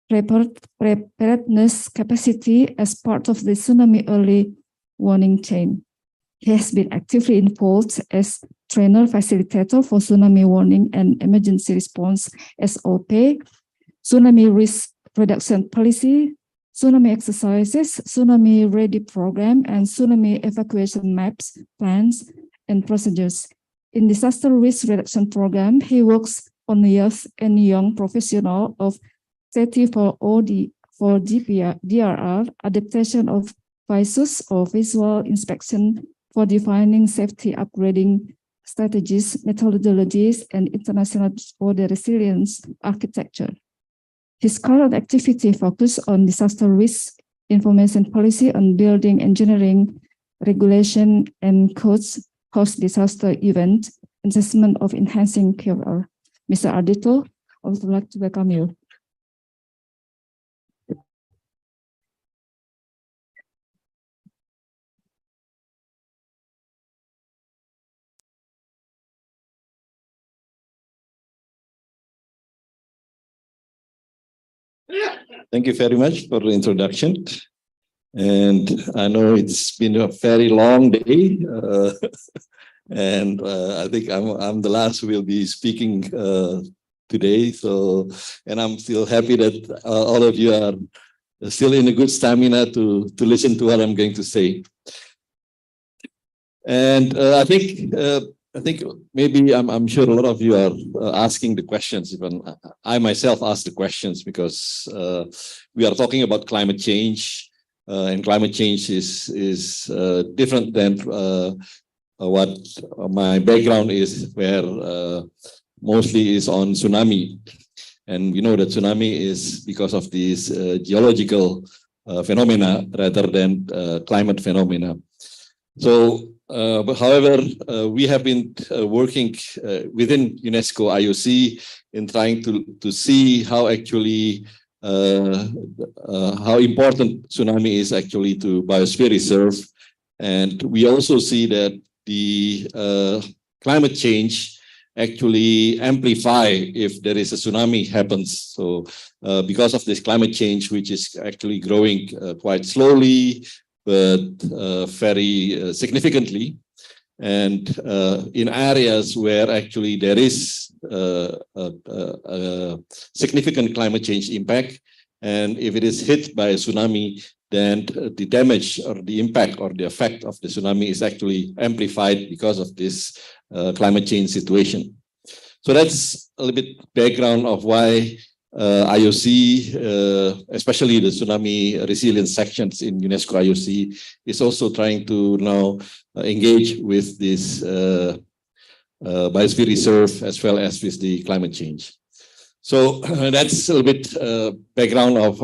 preparedness capacity as part of the tsunami early warning chain. He has been actively involved as trainer facilitator for tsunami warning and emergency response SOP, tsunami risk reduction policy, tsunami exercises, tsunami ready program, and tsunami evacuation maps, plans, and procedures. In disaster risk reduction program, he works on youth and young professional of safety for DRR, adaptation of VISUS or visual inspection for defining safety upgrading strategies, methodologies, and international order resilience architecture. His current activity focuses on disaster risk information policy on building engineering, regulation, and codes post-disaster event, assessment of enhancing care. Mr. Ardhito, I would like to welcome you. Thank you very much for the introduction. And I know it's been a very long day, and I think I'm the last who will be speaking today. So, and I'm still happy that all of you are still in a good stamina to listen to what I'm going to say. And I think maybe I'm sure a lot of you are asking the questions. Even I myself ask the questions because we are talking about climate change, and climate change is different than what my background is, where mostly is on tsunami. And we know that tsunami is because of these geological phenomena rather than climate phenomena. So, but however, we have been working within UNESCO IOC in trying to see how actually how important tsunami is actually to biosphere reserve, and we also see that the climate change actually amplify if there is a tsunami happens. So because of this climate change, which is actually growing quite slowly, but very significantly, and in areas where actually there is a significant climate change impact, and if it is hit by a tsunami, then the damage or the impact or the effect of the tsunami is actually amplified because of this climate change situation. So that's a little bit background of why IOC, especially the tsunami resilience sections in UNESCO IOC, is also trying to now engage with this biosphere reserve as well as with the climate change. So that's a little bit background of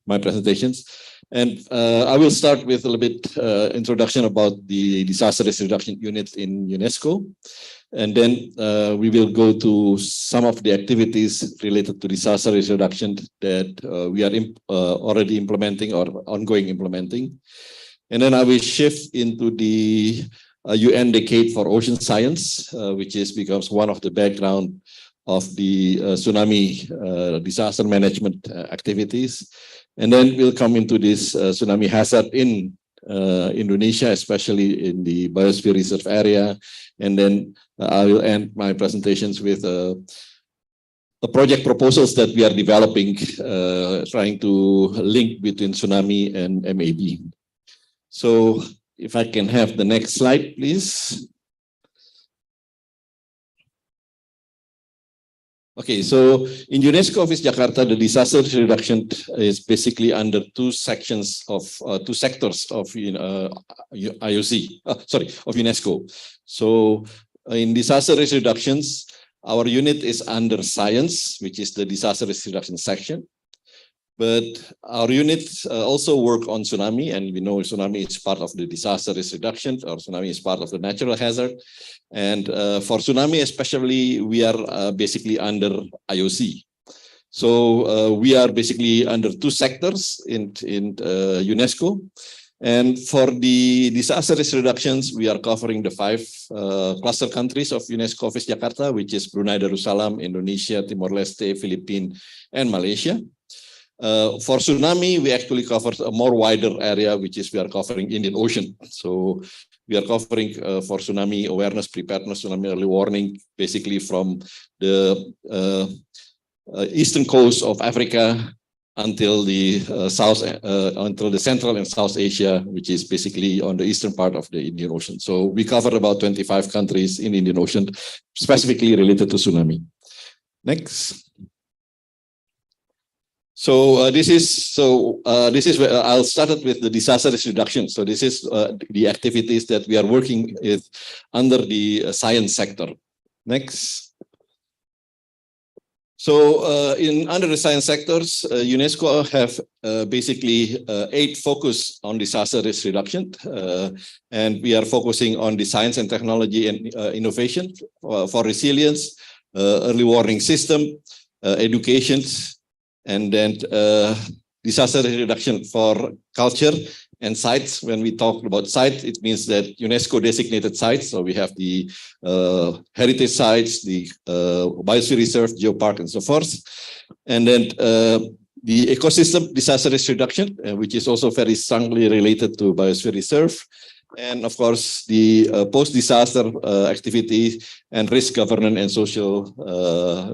my presentations. And I will start with a little bit introduction about the disaster risk reduction unit in UNESCO. And then we will go to some of the activities related to disaster risk reduction that we are already implementing or ongoing implementing. And then I will shift into the UN Decade for Ocean Science, which becomes one of the background of the tsunami disaster management activities. And then we'll come into this tsunami hazard in Indonesia, especially in the biosphere reserve area. And then I will end my presentations with the project proposals that we are developing, trying to link between tsunami and MAB. So if I can have the next slide, please. Okay, so in UNESCO Office Jakarta, the disaster reduction is basically under two sections of two sectors of IOC, of UNESCO. So in disaster risk reductions, our unit is under science, which is the disaster risk reduction section. But our unit also work on tsunami, and we know tsunami is part of the disaster risk reduction, or tsunami is part of the natural hazard. And for tsunami especially, we are basically under IOC. So we are basically under two sectors in UNESCO. And for the disaster risk reductions, we are covering the 5 cluster countries of UNESCO Office Jakarta, which is Brunei Darussalam, Indonesia, Timor-Leste, Philippines, and Malaysia. For tsunami, we actually cover a more wider area, which is we are covering Indian Ocean. So we are covering for tsunami awareness, preparedness, tsunami early warning, basically from the eastern coast of Africa until the until the Central and South Asia, which is basically on the eastern part of the Indian Ocean. So we cover about 25 countries in the Indian Ocean, specifically related to tsunami. Next. So this is where I'll start with the disaster risk reduction. So this is the activities that we are working with under the science sector. Next. So under the science sectors, UNESCO have basically 8 focus on disaster risk reduction, and we are focusing on the science and technology and innovation for resilience, early warning system, education, and then disaster reduction for culture and sites. When we talk about sites, it means that UNESCO designated sites. So we have the heritage sites, the biosphere reserve, geopark, and so forth. And then the ecosystem disaster risk reduction, which is also very strongly related to biosphere reserve. And of course, the post-disaster activity and risk governance and social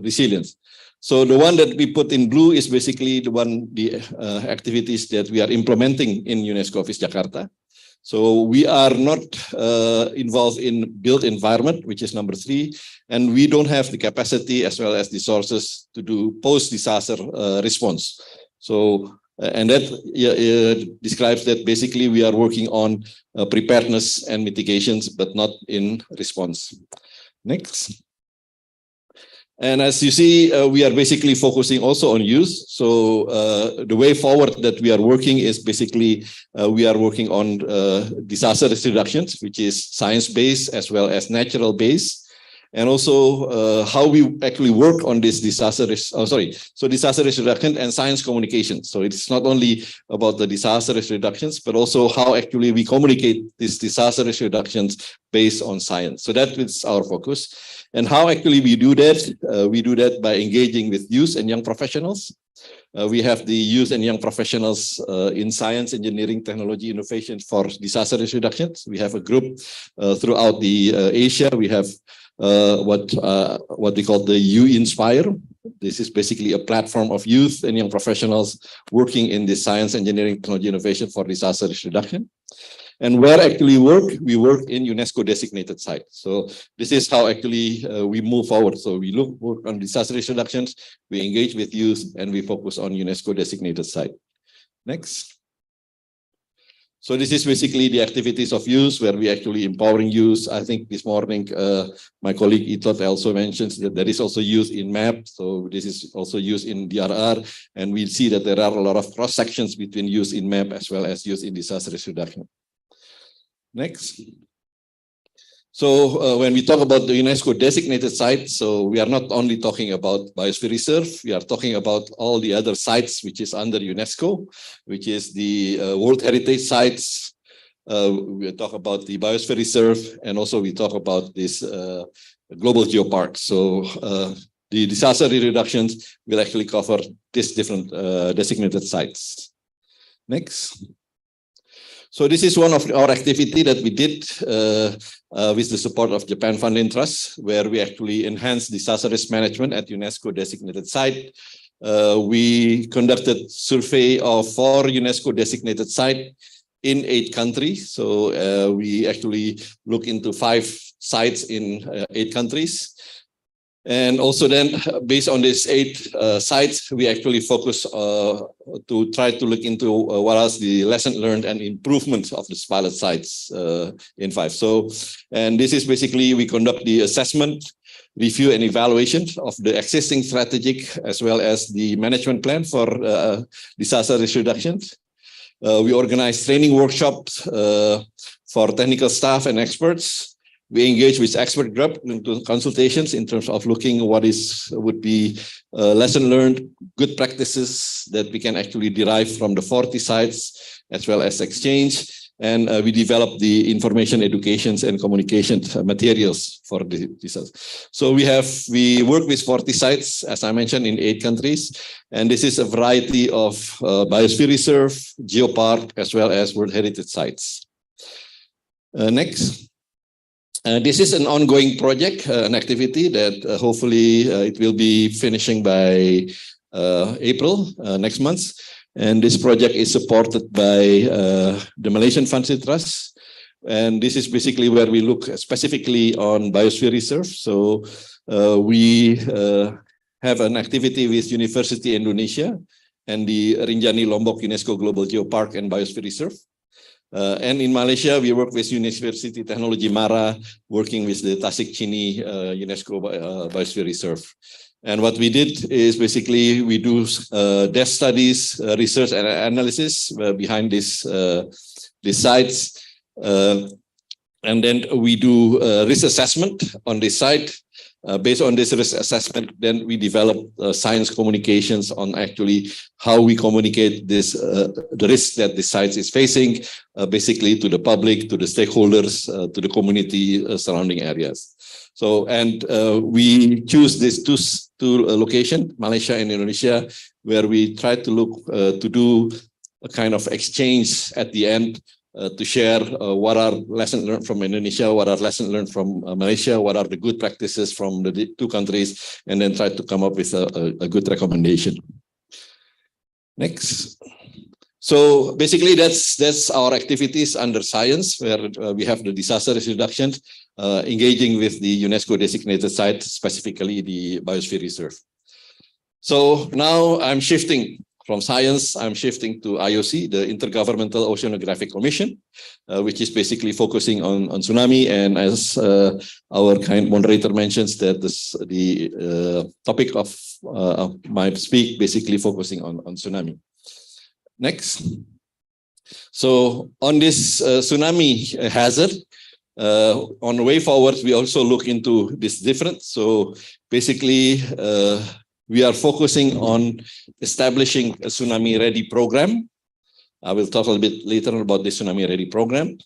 resilience. So the one that we put in blue is basically the activities that we are implementing in UNESCO Office Jakarta. So we are not involved in built environment, which is number 3, and we don't have the capacity as well as the sources to do post-disaster response. So and that describes that basically we are working on preparedness and mitigations, but not in response. Next. And as you see, we are basically focusing also on use. So the way forward that we are working is basically we are working on disaster risk reductions, which is science-based as well as natural-based. And also how we actually work on this disaster risk, so disaster risk reduction and science communication. So it's not only about the disaster risk reductions, but also how actually we communicate these disaster risk reductions based on science. So that is our focus. And how actually we do that? We do that by engaging with youth and young professionals. We have the youth and young professionals in science, engineering, technology, innovation for disaster risk reduction. We have a group throughout the Asia. We have what we call the You Inspire. This is basically a platform of youth and young professionals working in the science, engineering, technology, innovation for disaster risk reduction. And where actually we work in UNESCO designated sites. So this is how actually we move forward. So we work on disaster risk reductions, we engage with youth, and we focus on UNESCO designated site. Next. So this is basically the activities of youth where we actually empowering youth. I think this morning, my colleague Itot also mentions that there is also youth in MAP. So this is also youth in DRR. And we see that there are a lot of cross sections between youth in MAP as well as youth in disaster risk reduction. Next. So when we talk about the UNESCO designated sites, so we are not only talking about Biosphere Reserve, we are talking about all the other sites which is under UNESCO, which is the World Heritage Sites. We talk about the Biosphere Reserve, and also we talk about this Global Geopark. So the disaster reductions will actually cover these different designated sites. Next. So this is one of our activity that we did with the support of Japan Funding Trust, where we actually enhanced disaster risk management at UNESCO designated site. We conducted survey of 4 UNESCO designated sites in 8 countries. So we actually look into 5 sites in 8 countries. And also then, based on these 8 sites, we actually focus to try to look into what are the lessons learned and improvements of the pilot sites in 5. So, and this is basically, we conduct the assessment, review and evaluation of the existing strategic as well as the management plan for disaster risk reduction. We organize training workshops for technical staff and experts. We engage with expert group into consultations in terms of looking what would be lesson learned, good practices that we can actually derive from the 40 sites as well as exchange. And we develop the information, educations and communication materials for this. So we work with 40 sites, as I mentioned, in 8 countries. And this is a variety of Biosphere Reserve, Geopark, as well as World Heritage Sites. Next. This is an ongoing project, an activity that hopefully it will be finishing by April next month. And this project is supported by the Malaysian Funding Trust. And this is basically where we look specifically on Biosphere Reserve. So we have an activity with University Indonesia and the Rinjani Lombok UNESCO Global Geopark and Biosphere Reserve. And in Malaysia, we work with University Technology Mara, working with the Tasik Chini UNESCO Biosphere Reserve. And what we did is basically we do desk studies, research and analysis behind these sites. And then we do risk assessment on this site. Based on this risk assessment, then we develop science communications on actually how we communicate this the risk that the site is facing, basically to the public, to the stakeholders, to the community surrounding areas. So, and we choose these two locations, Malaysia and Indonesia, where we try to look to do a kind of exchange at the end. To share what are lessons learned from Indonesia, what are lessons learned from Malaysia, what are the good practices from the 2 countries, and then try to come up with a good recommendation. Next. So basically that's our activities under science, where we have the disaster risk reduction, engaging with the UNESCO designated site, specifically the Biosphere Reserve. So now I'm shifting from science, I'm shifting to IOC, the Intergovernmental Oceanographic Commission, which is basically focusing on tsunami. And as our kind moderator mentions, that the topic of my speak basically focusing on tsunami. Next. So on this tsunami hazard, on the way forward, we also look into this different. So basically, we are focusing on establishing a tsunami ready program. I will talk a little bit later about the tsunami ready program.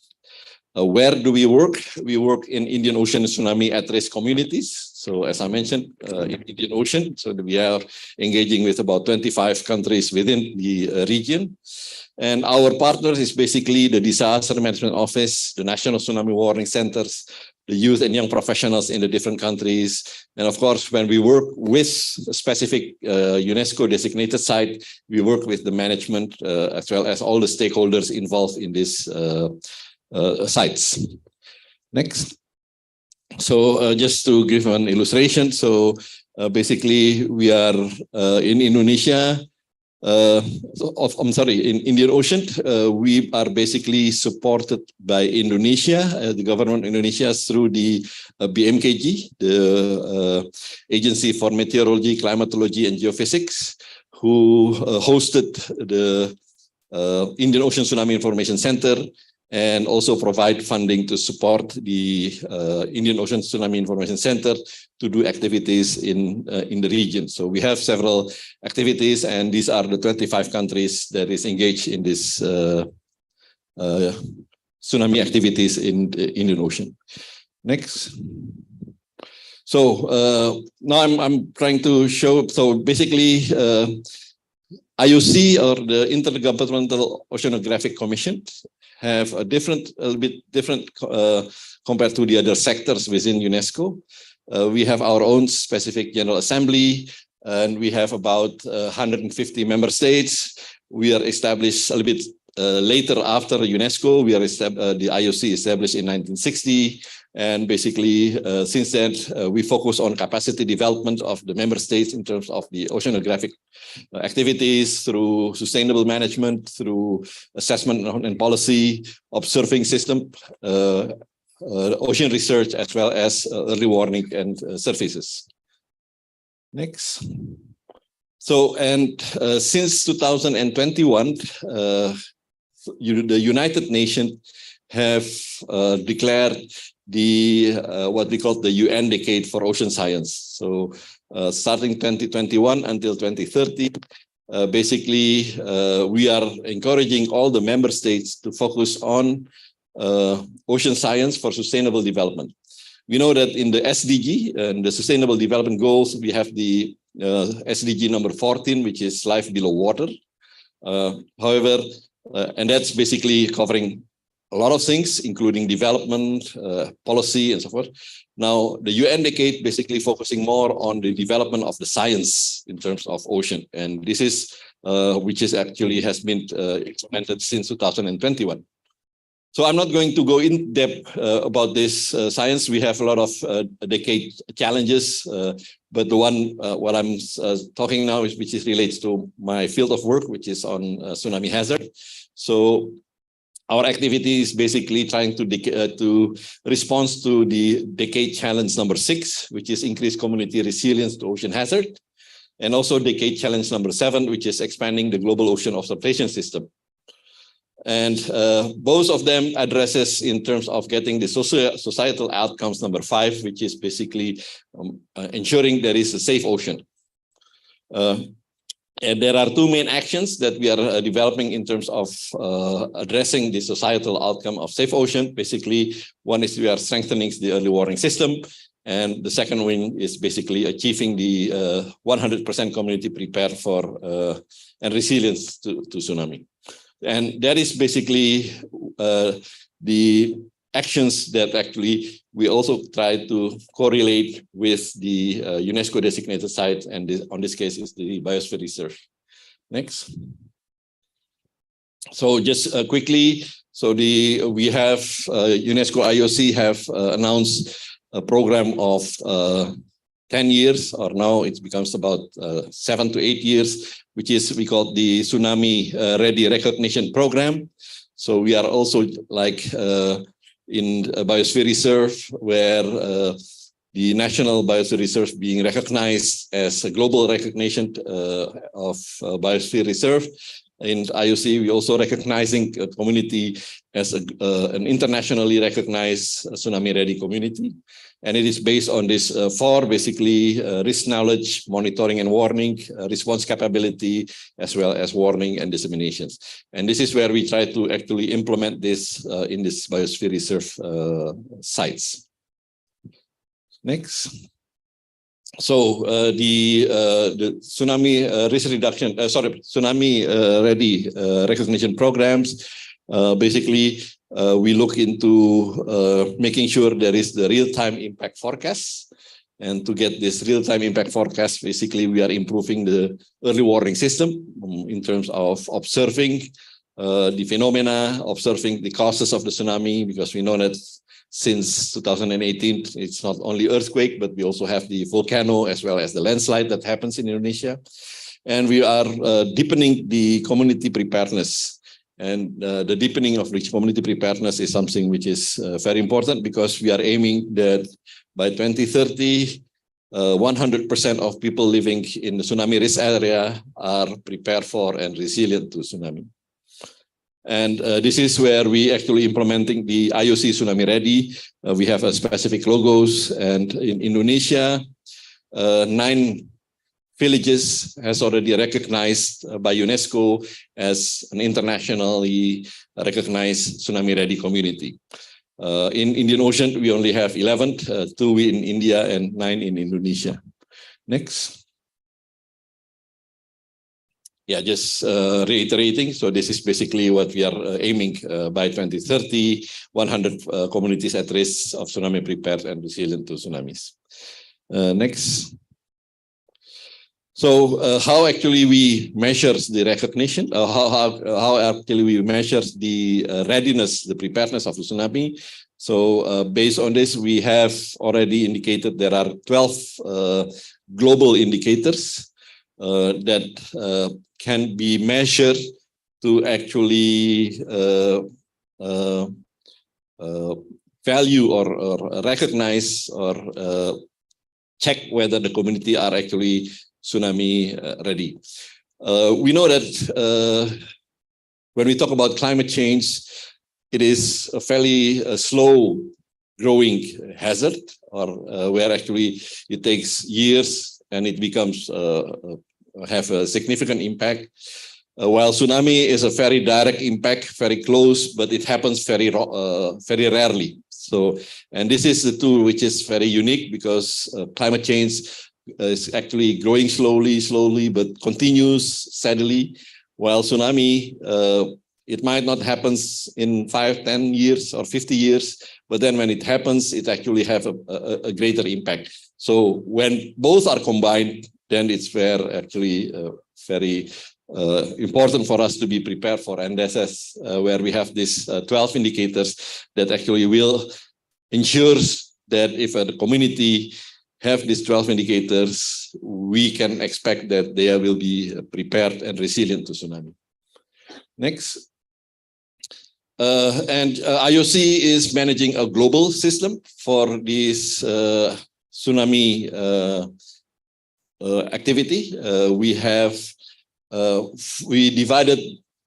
Where do we work? We work in Indian Ocean tsunami at-risk communities. So as I mentioned, in Indian Ocean, so we are engaging with about 25 countries within the region. And our partners is basically the Disaster Management Office, the National Tsunami Warning Centers, the youth and young professionals in the different countries. And of course, when we work with a specific UNESCO designated site, we work with the management as well as all the stakeholders involved in this sites. Next. So just to give an illustration, so basically we are in Indonesia, in Indian Ocean, we are basically supported by Indonesia, the government of Indonesia through the BMKG, the Agency for Meteorology, Climatology and Geophysics, who hosted the Indian Ocean Tsunami Information Center, and also provide funding to support the Indian Ocean Tsunami Information Center to do activities in the region. So we have several activities, and these are the 25 countries that is engaged in this tsunami activities in the Indian Ocean. Next. So now I'm trying to show, so basically IOC, or the Intergovernmental Oceanographic Commission, have a little bit different compared to the other sectors within UNESCO. We have our own specific General Assembly, and we have about 150 member states. We are established a little bit later after UNESCO. We are the IOC established in 1960. And basically, since then, we focus on capacity development of the member states in terms of the oceanographic activities through sustainable management, through assessment and policy, observing system, ocean research, as well as early warning and services. Next. So, and since 2021, the United Nations have declared the what we call the UN Decade for Ocean Science. So starting 2021 until 2030, basically we are encouraging all the member states to focus on ocean science for sustainable development. We know that in the SDG and the Sustainable Development Goals, we have the SDG number 14, which is life below water. However, and that's basically covering a lot of things, including development, policy, and so forth. Now, the UN Decade basically focusing more on the development of the science in terms of ocean. And this is, which is actually has been implemented since 2021. So I'm not going to go in depth about this science. We have a lot of decade challenges, but the one, what I'm talking now is, which is relates to my field of work, which is on tsunami hazard. So our activity is basically trying to respond to the decade challenge number 6, which is increased community resilience to ocean hazard, and also decade challenge number 7, which is expanding the global ocean observation system. And both of them addresses in terms of getting the societal outcomes number 5, which is basically ensuring there is a safe ocean. And there are two main actions that we are developing in terms of addressing the societal outcome of safe ocean. Basically, one is we are strengthening the early warning system. And the second one is basically achieving the 100% community prepared for and resilience to tsunami. And that is basically the actions that actually we also try to correlate with the UNESCO designated site, and on this case is the biosphere reserve. Next. So just quickly, so we have UNESCO IOC have announced a program of 10 years, or now it becomes about 7 to 8 years, which is we call the Tsunami Ready Recognition Program. So we are also like in a biosphere reserve, where the national biosphere reserve being recognized as a global recognition of biosphere reserve. in IOC, we also recognizing a community as an internationally recognized tsunami-ready community. And it is based on this four, basically, risk knowledge, monitoring and warning, response capability, as well as warning and disseminations. And this is where we try to actually implement this in this biosphere reserve sites. Next. So the tsunami risk reduction, tsunami ready recognition programs. Basically, we look into making sure there is the real-time impact forecast. And to get this real-time impact forecast, basically, we are improving the early warning system in terms of observing the phenomena, observing the causes of the tsunami, because we know that since 2018, it's not only earthquake, but we also have the volcano as well as the landslide that happens in Indonesia. And we are deepening the community preparedness. And the deepening of rich community preparedness is something which is very important, because we are aiming that by 2030, 100% of people living in the tsunami risk area are prepared for and resilient to tsunami. And this is where we actually implementing the IOC Tsunami Ready. We have a specific logos, and in Indonesia, 9 villages has already recognized by UNESCO as an internationally recognized tsunami ready community. In Indian Ocean, we only have 11, 2 in India and 9 in Indonesia. Next. Yeah, just reiterating. So this is basically what we are aiming by 2030, 100 communities at risk of tsunami prepared and resilient to tsunamis. Next. So how actually we measure the recognition, how actually we measure the readiness, the preparedness of the tsunami. So based on this, we have already indicated there are 12 global indicators that can be measured to actually value or recognize or check whether the community are actually tsunami ready. We know that when we talk about climate change, it is a fairly slow growing hazard, or where actually it takes years and it becomes have a significant impact. While tsunami is a very direct impact, very close, but it happens very rarely. So, and this is the tool which is very unique, because climate change is actually growing slowly, but continues steadily. While tsunami, it might not happen in 5, 10 years or 50 years, but then when it happens, it actually have a greater impact. So when both are combined, then it's where actually very important for us to be prepared for. And this is where we have these 12 indicators that actually will ensure that if a community have these 12 indicators, we can expect that they will be prepared and resilient to tsunami. Next. And IOC is managing a global system for this tsunami activity. We divided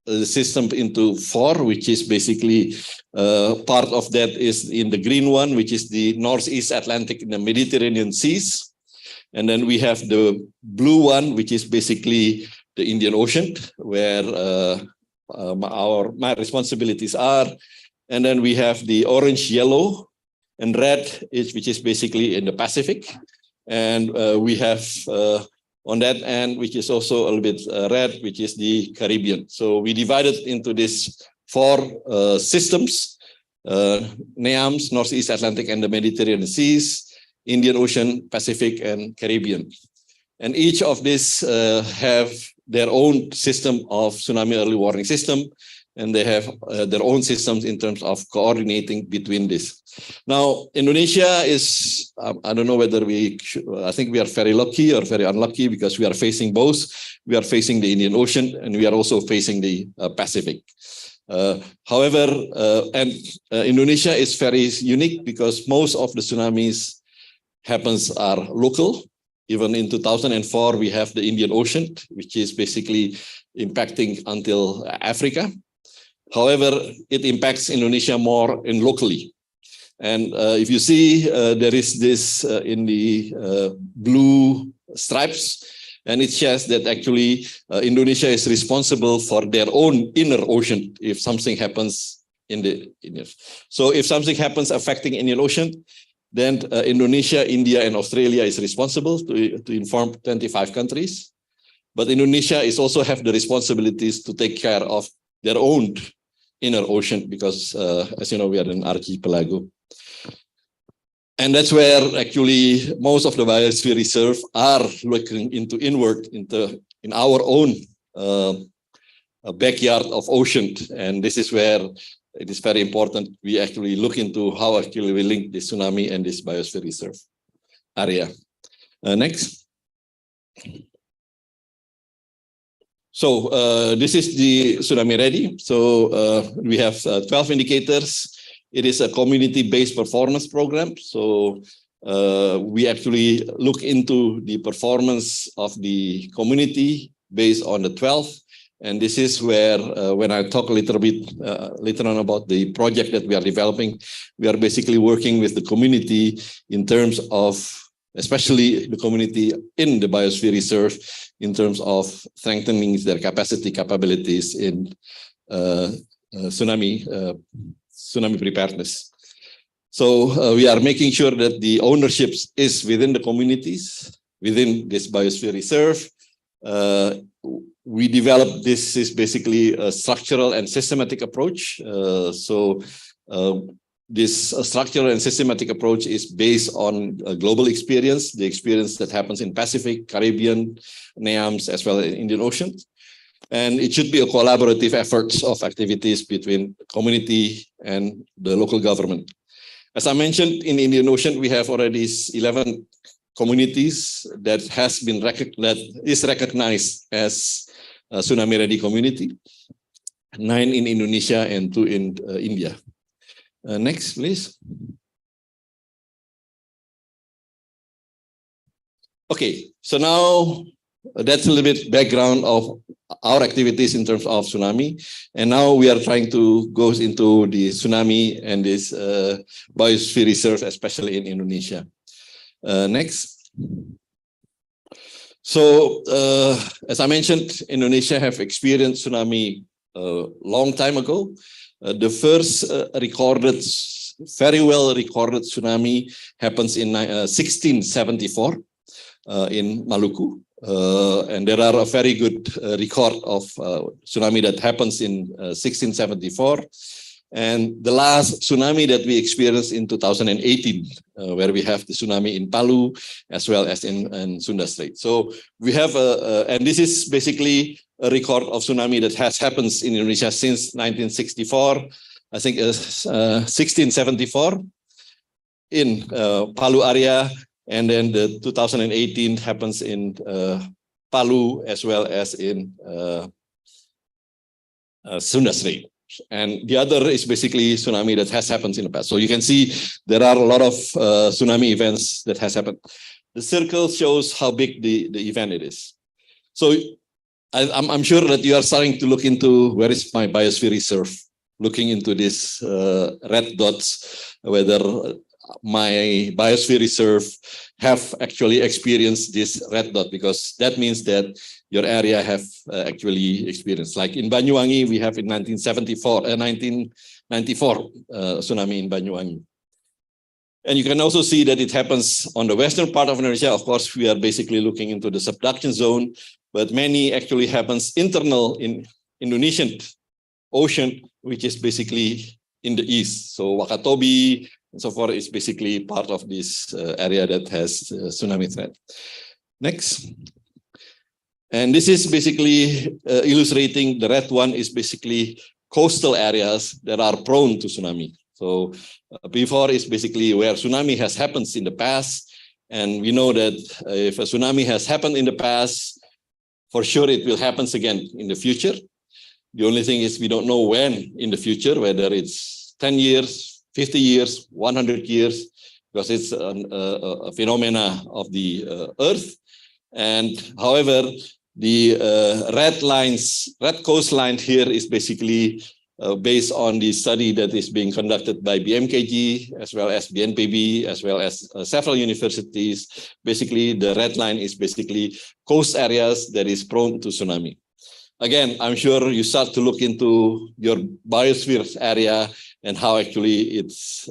the system into 4, which is basically part of that is in the green one, which is the Northeast Atlantic and the Mediterranean seas. And then we have the blue one, which is basically the Indian Ocean, where my responsibilities are. And then we have the orange, yellow, and red, which is basically in the Pacific. And we have on that end, which is also a little bit red, which is the Caribbean. So we divided into these 4 systems: NEAMS, Northeast Atlantic and the Mediterranean seas, Indian Ocean, Pacific, and Caribbean. And each of these have their own system of tsunami early warning system, and they have their own systems in terms of coordinating between this. Now, Indonesia is, I don't know whether I think we are very lucky or very unlucky, because we are facing both. We are facing the Indian Ocean, and we are also facing the Pacific. However, Indonesia is very unique, because most of the tsunamis are local, Even in 2004, we have the Indian Ocean, which is basically impacting until Africa. However, it impacts Indonesia more locally. And if you see, there is this in the blue stripes, and it shows that actually Indonesia is responsible for their own inner ocean if something happens in the Indian. So if something happens affecting Indian Ocean, then Indonesia, India, and Australia is responsible to inform 25 countries. But Indonesia is also have the responsibilities to take care of their own inner ocean because, as you know, we are an archipelago. And that's where actually most of the biosphere reserve are looking into inward in our own backyard of ocean. And this is where it is very important we actually look into how actually we link this tsunami and this biosphere reserve area. Next. So this is the Tsunami Ready. So we have 12 indicators. It is a community-based performance program. So we actually look into the performance of the community based on the 12. And this is where, when I talk a little bit later on about the project that we are developing, we are basically working with the community in terms of, especially the community in the biosphere reserve, in terms of strengthening their capabilities in tsunami preparedness. So we are making sure that the ownership is within the communities, within this biosphere reserve. We developed this is basically a structural and systematic approach. This structural and systematic approach is based on a global experience, the experience that happens in Pacific, Caribbean, NEAMS, as well as Indian Ocean. And it should be a collaborative effort of activities between community and the local government. As I mentioned, in Indian Ocean, we have already 11 communities that is recognized as a tsunami ready community, 9 in Indonesia and 2 in India. Next, please. Okay, so now that's a little bit background of our activities in terms of tsunami. And now we are trying to go into the tsunami and this biosphere reserve, especially in Indonesia. Next. So, as I mentioned, Indonesia have experienced tsunami a long time ago. The first very well recorded tsunami happens in 1674 in Maluku. And there are a very good record of tsunami that happens in 1674. And the last tsunami that we experienced in 2018, where we have the tsunami in Palu, as well as in Sunda Strait. So we have, and this is basically a record of tsunami that has happened in Indonesia since 1964, I think 1674 in Palu area, and then the 2018 happens in Palu as well as in Sunda Strait. And the other is basically tsunami that has happened in the past. So you can see there are a lot of tsunami events that has happened. The circle shows how big the event it is. So I'm sure that you are starting to look into where is my biosphere reserve, looking into this red dots, whether my biosphere reserve have actually experienced this red dot, because that means that your area have actually experienced. Like in Banyuwangi, we have in 1994 tsunami in Banyuwangi. And you can also see that it happens on the western part of Indonesia. Of course, we are basically looking into the subduction zone, but many actually happens internal in Indonesian Ocean, which is basically in the east. So Wakatobi and so forth is basically part of this area that has tsunami threat. Next. And this is basically illustrating the red one is basically coastal areas that are prone to tsunami. So before is basically where tsunami has happened in the past. And we know that if a tsunami has happened in the past, for sure it will happen again in the future. The only thing is we don't know when in the future, whether it's 10 years, 50 years, 100 years, because it's a phenomena of the Earth. And however, the red coastline here is basically based on the study that is being conducted by BMKG, as well as BNPB, as well as several universities. Basically, the red line is basically coast areas that is prone to tsunami. Again, I'm sure you start to look into your biosphere area and how actually it's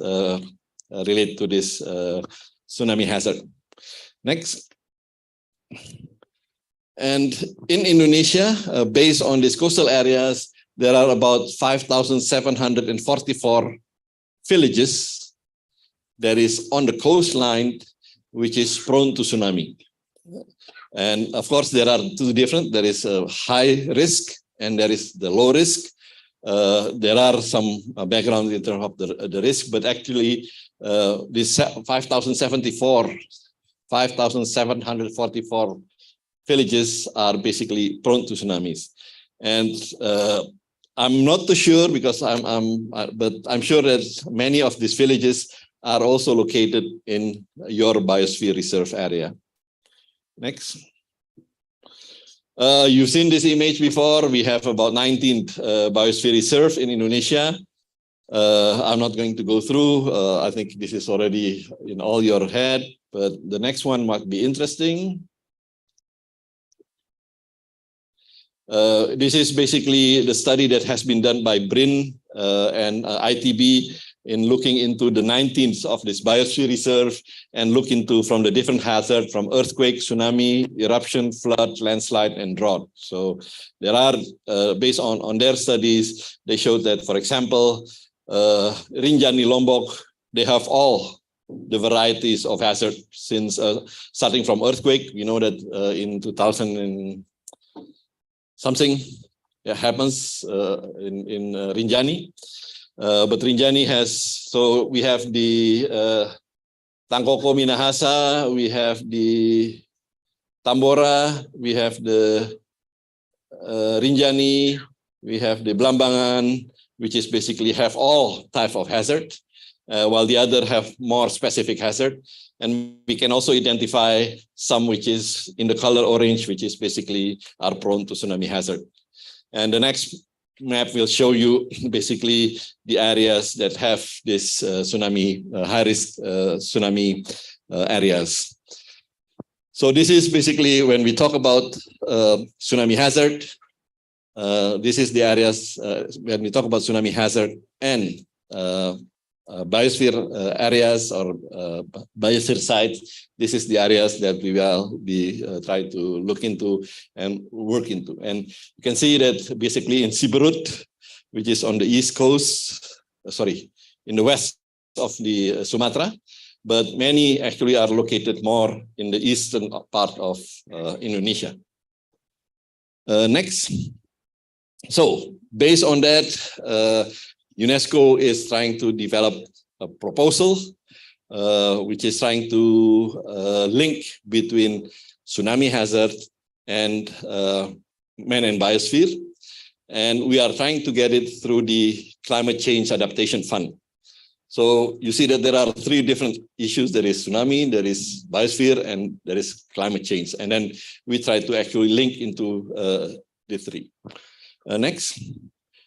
related to this tsunami hazard. Next. And in Indonesia, based on these coastal areas, there are about 5,744 villages that is on the coastline, which is prone to tsunami. And of course, there are two different. There is a high risk and there is the low risk. There are some background in terms of the risk, but actually this 5,744 villages are basically prone to tsunamis. And I'm not too sure because but I'm sure that many of these villages are also located in your biosphere reserve area. Next. You've seen this image before. We have about 19 biosphere reserve in Indonesia. I'm not going to go through. I think this is already in all your head, but the next one might be interesting. This is basically the study that has been done by BRIN and ITB in looking into the 19th of this biosphere reserve and look into from the different hazards from earthquake, tsunami, eruption, flood, landslide, and drought. So there are, based on their studies, they showed that, for example, Rinjani, Lombok, they have all the varieties of hazard since starting from earthquake. We know that in 2000 and something happens in Rinjani. But Rinjani has, so we have the Tangkoko Minahasa, we have the Tambora, we have the Rinjani, we have the Blambangan, which is basically have all type of hazard, while the other have more specific hazard. And we can also identify some which is in the color orange, which is basically are prone to tsunami hazard. And the next map will show you basically the areas that have this tsunami, high risk tsunami areas. So this is basically when we talk about tsunami hazard, this is the areas when we talk about tsunami hazard and biosphere areas or biosphere sites. This is the areas that we will be trying to look into and work into. And you can see that basically in Siberut, which is on the east coast, in the west of the Sumatra, but many actually are located more in the eastern part of Indonesia. Next. So based on that, UNESCO is trying to develop a proposal which is trying to link between tsunami hazard and man and biosphere. And we are trying to get it through the Climate Change Adaptation Fund. So you see that there are three different issues. There is tsunami, there is biosphere, and there is climate change. And then we try to actually link into the three. Next.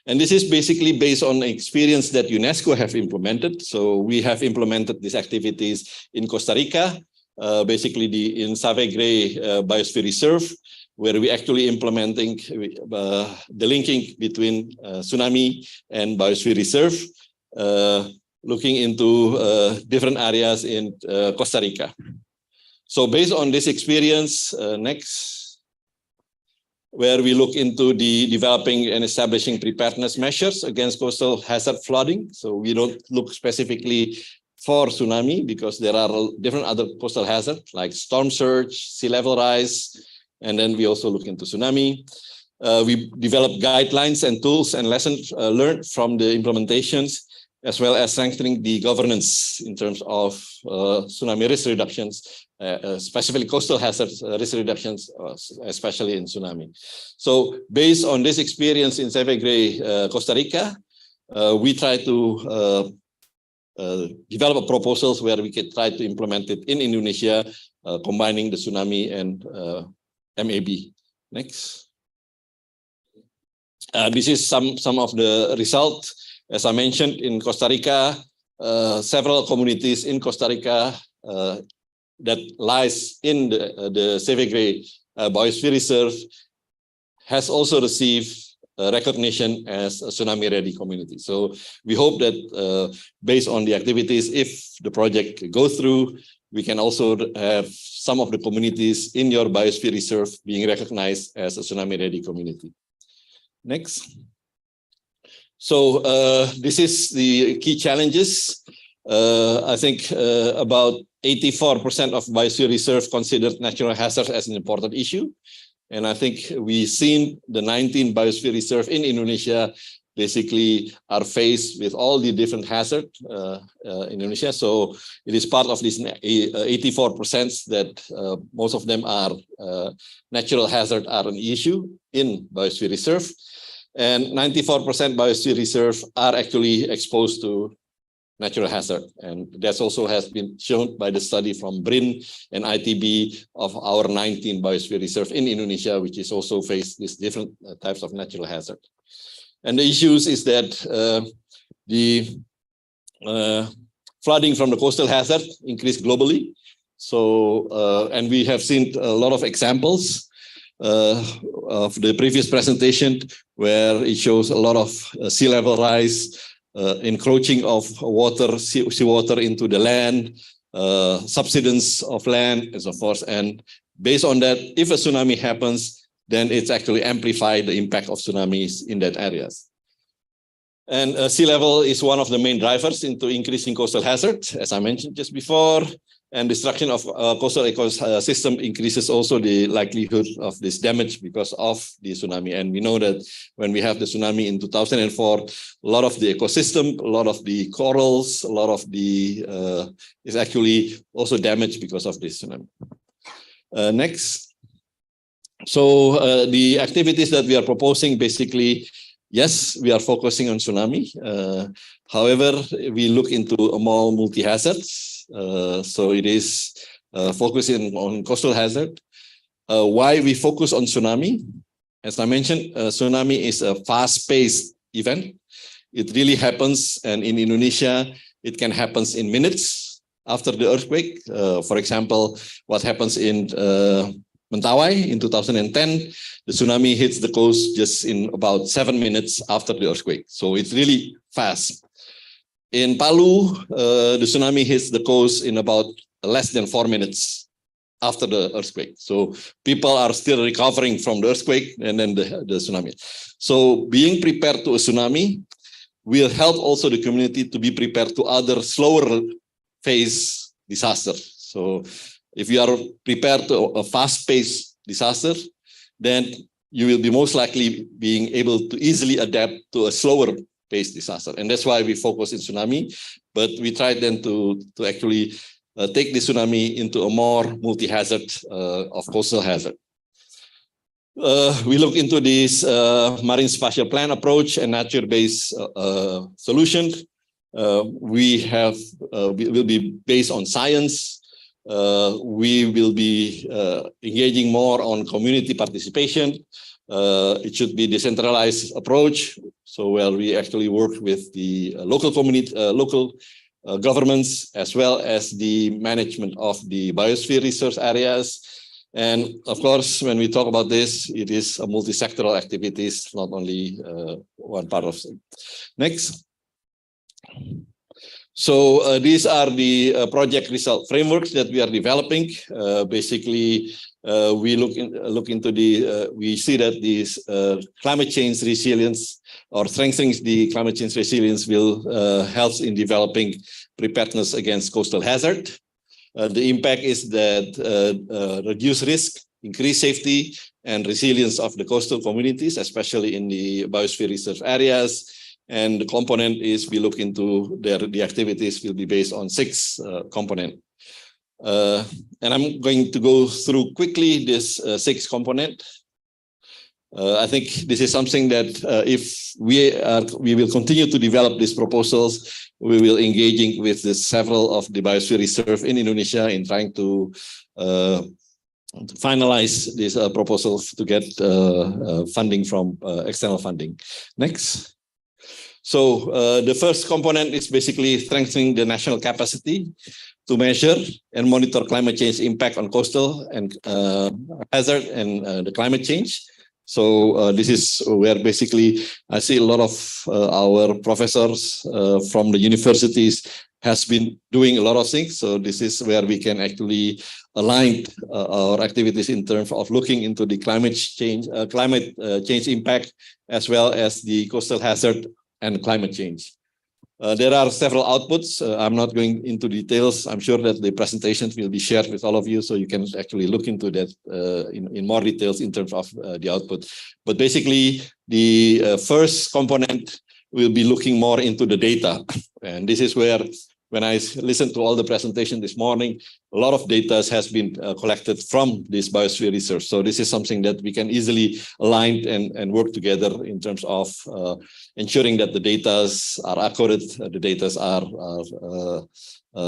And this is basically based on experience that UNESCO have implemented. So we have implemented these activities in Costa Rica, basically in Savegre Biosphere Reserve, where we actually implementing the linking between tsunami and Biosphere Reserve, looking into different areas in Costa Rica. So based on this experience, next, where we look into the developing and establishing preparedness measures against coastal hazard flooding. So we don't look specifically for tsunami because there are different other coastal hazards like storm surge, sea level rise, and then we also look into tsunami. We develop guidelines and tools and lessons learned from the implementations, as well as strengthening the governance in terms of tsunami risk reductions, specifically coastal hazards risk reductions, especially in tsunami. So based on this experience in Savegre, Costa Rica, we try to develop proposals where we can try to implement it in Indonesia, combining the tsunami and MAB. Next. This is some of the results. As I mentioned, in Costa Rica, several communities in Costa Rica that lies in the Sevegre Biosphere Reserve has also received recognition as a tsunami-ready community. So we hope that based on the activities, if the project goes through, we can also have some of the communities in your Biosphere Reserve being recognized as a tsunami-ready community. Next. So this is the key challenges. I think about 84% of Biosphere Reserve considered natural hazards as an important issue. And I think we've seen the 19 Biosphere Reserve in Indonesia basically are faced with all the different hazards in Indonesia. So it is part of this 84% that most of them are natural hazard are an issue in Biosphere Reserve. And 94% Biosphere Reserve are actually exposed to natural hazard. And that also has been shown by the study from BRIN and ITB of our 19 Biosphere Reserve in Indonesia, which is also faced these different types of natural hazard. And the issues is that the flooding from the coastal hazard increased globally. So, and we have seen a lot of examples of the previous presentation where it shows a lot of sea level rise, encroaching of water, seawater into the land, subsidence of land, and so forth. And based on that, if a tsunami happens, then it's actually amplified the impact of tsunamis in that areas. And sea level is one of the main drivers into increasing coastal hazard, as I mentioned just before. And destruction of coastal ecosystem increases also the likelihood of this damage because of the tsunami. And we know that when we have the tsunami in 2004, a lot of the ecosystem, a lot of the corals, a lot of the is actually also damaged because of this tsunami. Next. So the activities that we are proposing basically, yes, we are focusing on tsunami. However, we look into a more multi-hazards. So it is focusing on coastal hazard. Why we focus on tsunami? As I mentioned, tsunami is a fast-paced event. It really happens, and in Indonesia, it can happen in minutes after the earthquake. For example, what happens in Mentawai in 2010, the tsunami hits the coast just in about 7 minutes after the earthquake. So it's really fast. In Palu, the tsunami hits the coast in about less than 4 minutes after the earthquake. So people are still recovering from the earthquake and then the tsunami. So being prepared to a tsunami will help also the community to be prepared to other slower phase disaster. So if you are prepared to a fast-paced disaster, then you will be most likely being able to easily adapt to a slower paced disaster. And that's why we focus in tsunami, but we try then to actually take the tsunami into a more multi-hazard of coastal hazard. We look into this marine spatial plan approach and nature-based solution. We will be based on science. We will be engaging more on community participation. It should be decentralized approach. So where we actually work with the local community, local governments, as well as the management of the biosphere resource areas. And of course, when we talk about this, it is a multi-sectoral activities, not only one part of it. Next. So these are the project result frameworks that we are developing. Basically, we look into the, we see that this climate change resilience or strengthening the climate change resilience will help in developing preparedness against coastal hazard. The impact is that reduce risk, increase safety and resilience of the coastal communities, especially in the biosphere reserve areas. And the component is we look into the activities will be based on 6 components. And I'm going to go through quickly this 6 component. I think this is something that if we will continue to develop these proposals, we will engaging with the several of the biosphere reserve in Indonesia in trying to finalize these proposals to get funding from external funding. Next. So the first component is basically strengthening the national capacity to measure and monitor climate change impact on coastal and hazard and the climate change. So this is where basically I see a lot of our professors from the universities has been doing a lot of things. So this is where we can actually align our activities in terms of looking into the climate change impact, as well as the coastal hazard and climate change. There are several outputs. I'm not going into details. I'm sure that the presentations will be shared with all of you, so you can actually look into that in more details in terms of the output. But basically, the first component will be looking more into the data. And this is where, when I listened to all the presentation this morning, a lot of data has been collected from this biosphere research. So this is something that we can easily align and work together in terms of ensuring that the data are accurate, the data are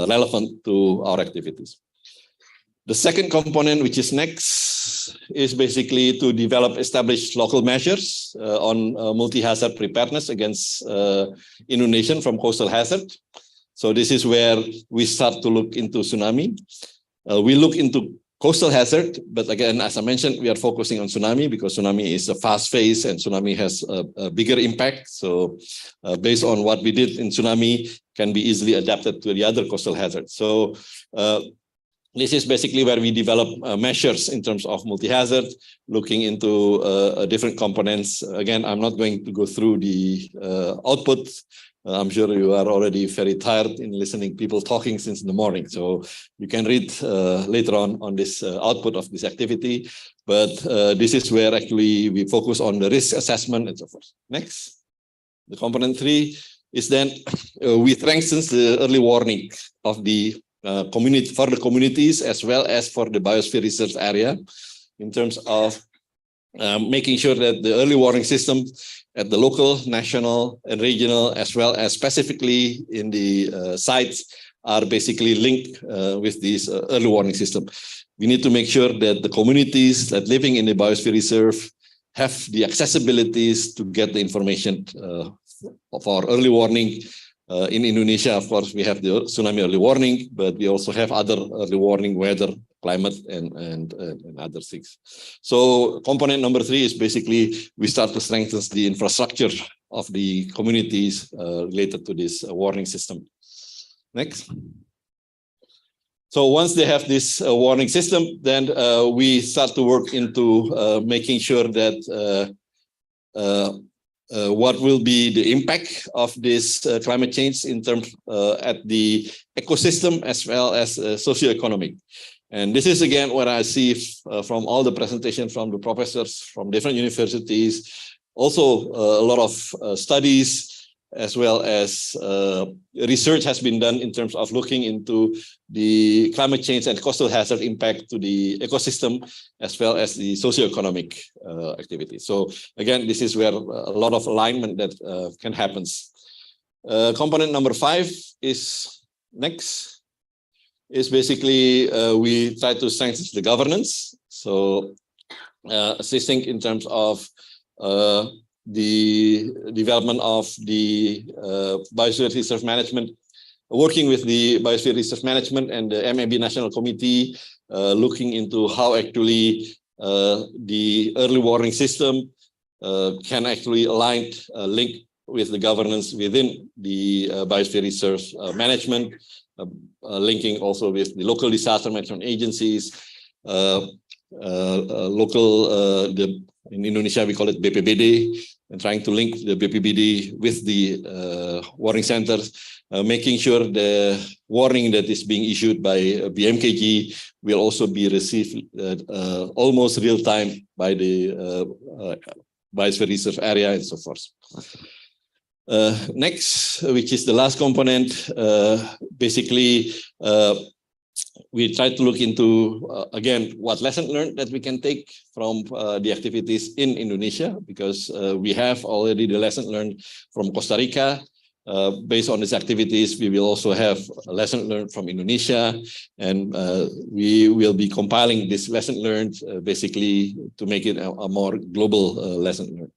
relevant to our activities. The second component, which is next, is basically to develop established local measures on multi-hazard preparedness against inundation from coastal hazard. So this is where we start to look into tsunami. We look into coastal hazard, but again, as I mentioned, we are focusing on tsunami because tsunami is a fast phase and tsunami has a bigger impact. So based on what we did in tsunami can be easily adapted to the other coastal hazards. So this is basically where we develop measures in terms of multi-hazard, looking into different components. Again, I'm not going to go through the output. I'm sure you are already very tired in listening people talking since the morning. So you can read later on this output of this activity. But this is where actually we focus on the risk assessment and so forth. Next. The component 3 is then we strengthen the early warning of the community for the communities as well as for the biosphere research area in terms of making sure that the early warning system at the local, national, and regional, as well as specifically in the sites, are basically linked with this early warning system. We need to make sure that the communities that living in the biosphere reserve have the accessibilities to get the information for early warning. In Indonesia, of course, we have the tsunami early warning, but we also have other early warning, weather, climate, and other things. So component number 3 is basically we start to strengthen the infrastructure of the communities related to this warning system. Next. So once they have this warning system, then we start to work into making sure that what will be the impact of this climate change in terms at the ecosystem as well as socioeconomic. And this is again what I see from all the presentations from the professors from different universities, also a lot of studies as well as research has been done in terms of looking into the climate change and coastal hazard impact to the ecosystem as well as the socioeconomic activity. So again, this is where a lot of alignment that can happen. Component number 5 is next. Is basically we try to strengthen the governance. So assisting in terms of the development of the biosphere research management, working with the biosphere research management and the MAB National Committee, looking into how actually the early warning system can actually align, link with the governance within the biosphere research management, linking also with the local disaster management agencies, in Indonesia we call it BPBD, and trying to link the BPBD with the warning centers, making sure the warning that is being issued by BMKG will also be received almost real time by the biosphere reserve area and so forth. Next, which is the last component, basically we try to look into, again, what lesson learned that we can take from the activities in Indonesia, because we have already the lesson learned from Costa Rica. Based on these activities, we will also have a lesson learned from Indonesia, and we will be compiling this lesson learned basically to make it a more global lesson learned.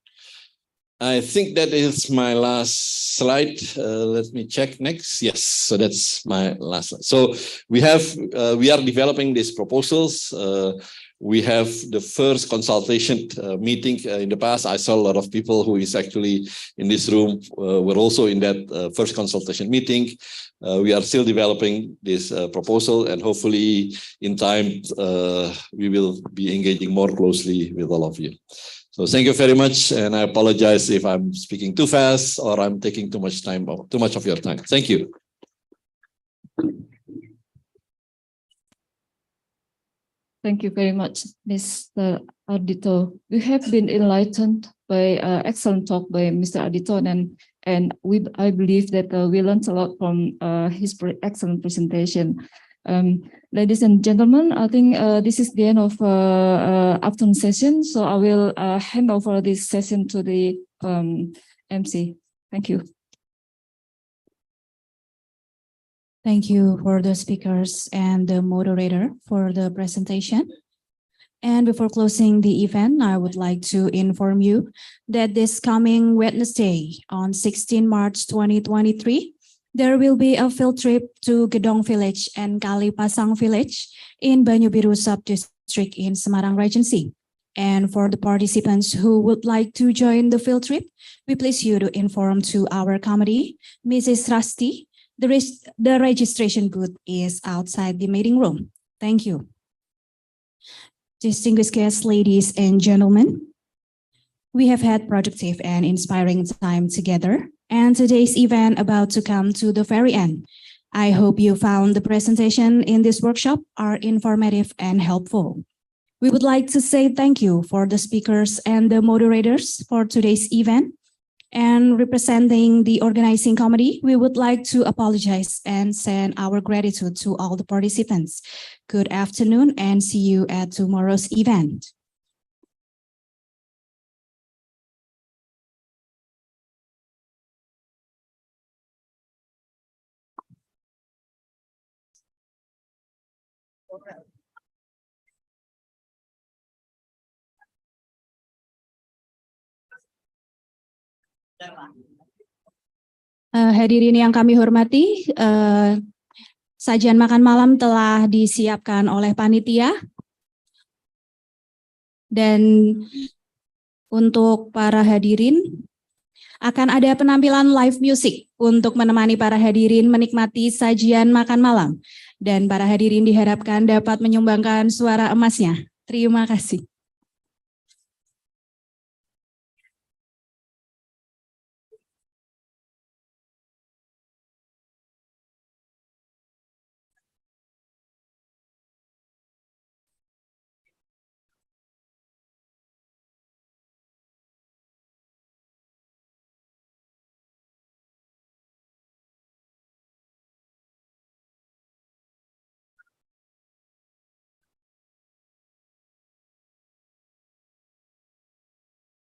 I think that is my last slide. Let me check next. Yes, so that's my last slide. So we are developing these proposals. We have the first consultation meeting in the past. I saw a lot of people who is actually in this room were also in that first consultation meeting. We are still developing this proposal, and hopefully in time we will be engaging more closely with all of you. So thank you very much, and I apologize if I'm speaking too fast or I'm taking too much of your time. Thank you. Thank you very much, Mr. Ardhito. We have been enlightened by excellent talk by Mr. Ardhito, and I believe that we learned a lot from his excellent presentation. Ladies and gentlemen, I think this is the end of afternoon session, so I will hand over this session to the MC. Thank you. Thank you for the speakers and the moderator for the presentation. And before closing the event, I would like to inform you that this coming Wednesday on 16 March 2023, there will be a field trip to Gedong Village and Kalipasang Village in Banyubiru Sub-District in Semarang Regency. And for the participants who would like to join the field trip, we please you to inform to our committee, Mrs. Rasti. The registration booth is outside the meeting room. Thank you. Distinguished guests, ladies and gentlemen, we have had productive and inspiring time together, and today's event about to come to the very end. I hope you found the presentation in this workshop are informative and helpful. We would like to say thank you for the speakers and the moderators for today's event. And representing the organizing committee, we would like to apologize and send our gratitude to all the participants. Good afternoon and see you at tomorrow's event. Hadirin yang kami hormati, sajian makan malam telah disiapkan oleh panitia. Dan untuk para hadirin, akan ada penampilan live music untuk menemani para hadirin menikmati sajian makan malam. Dan para hadirin diharapkan dapat menyumbangkan suara emasnya. Terima kasih.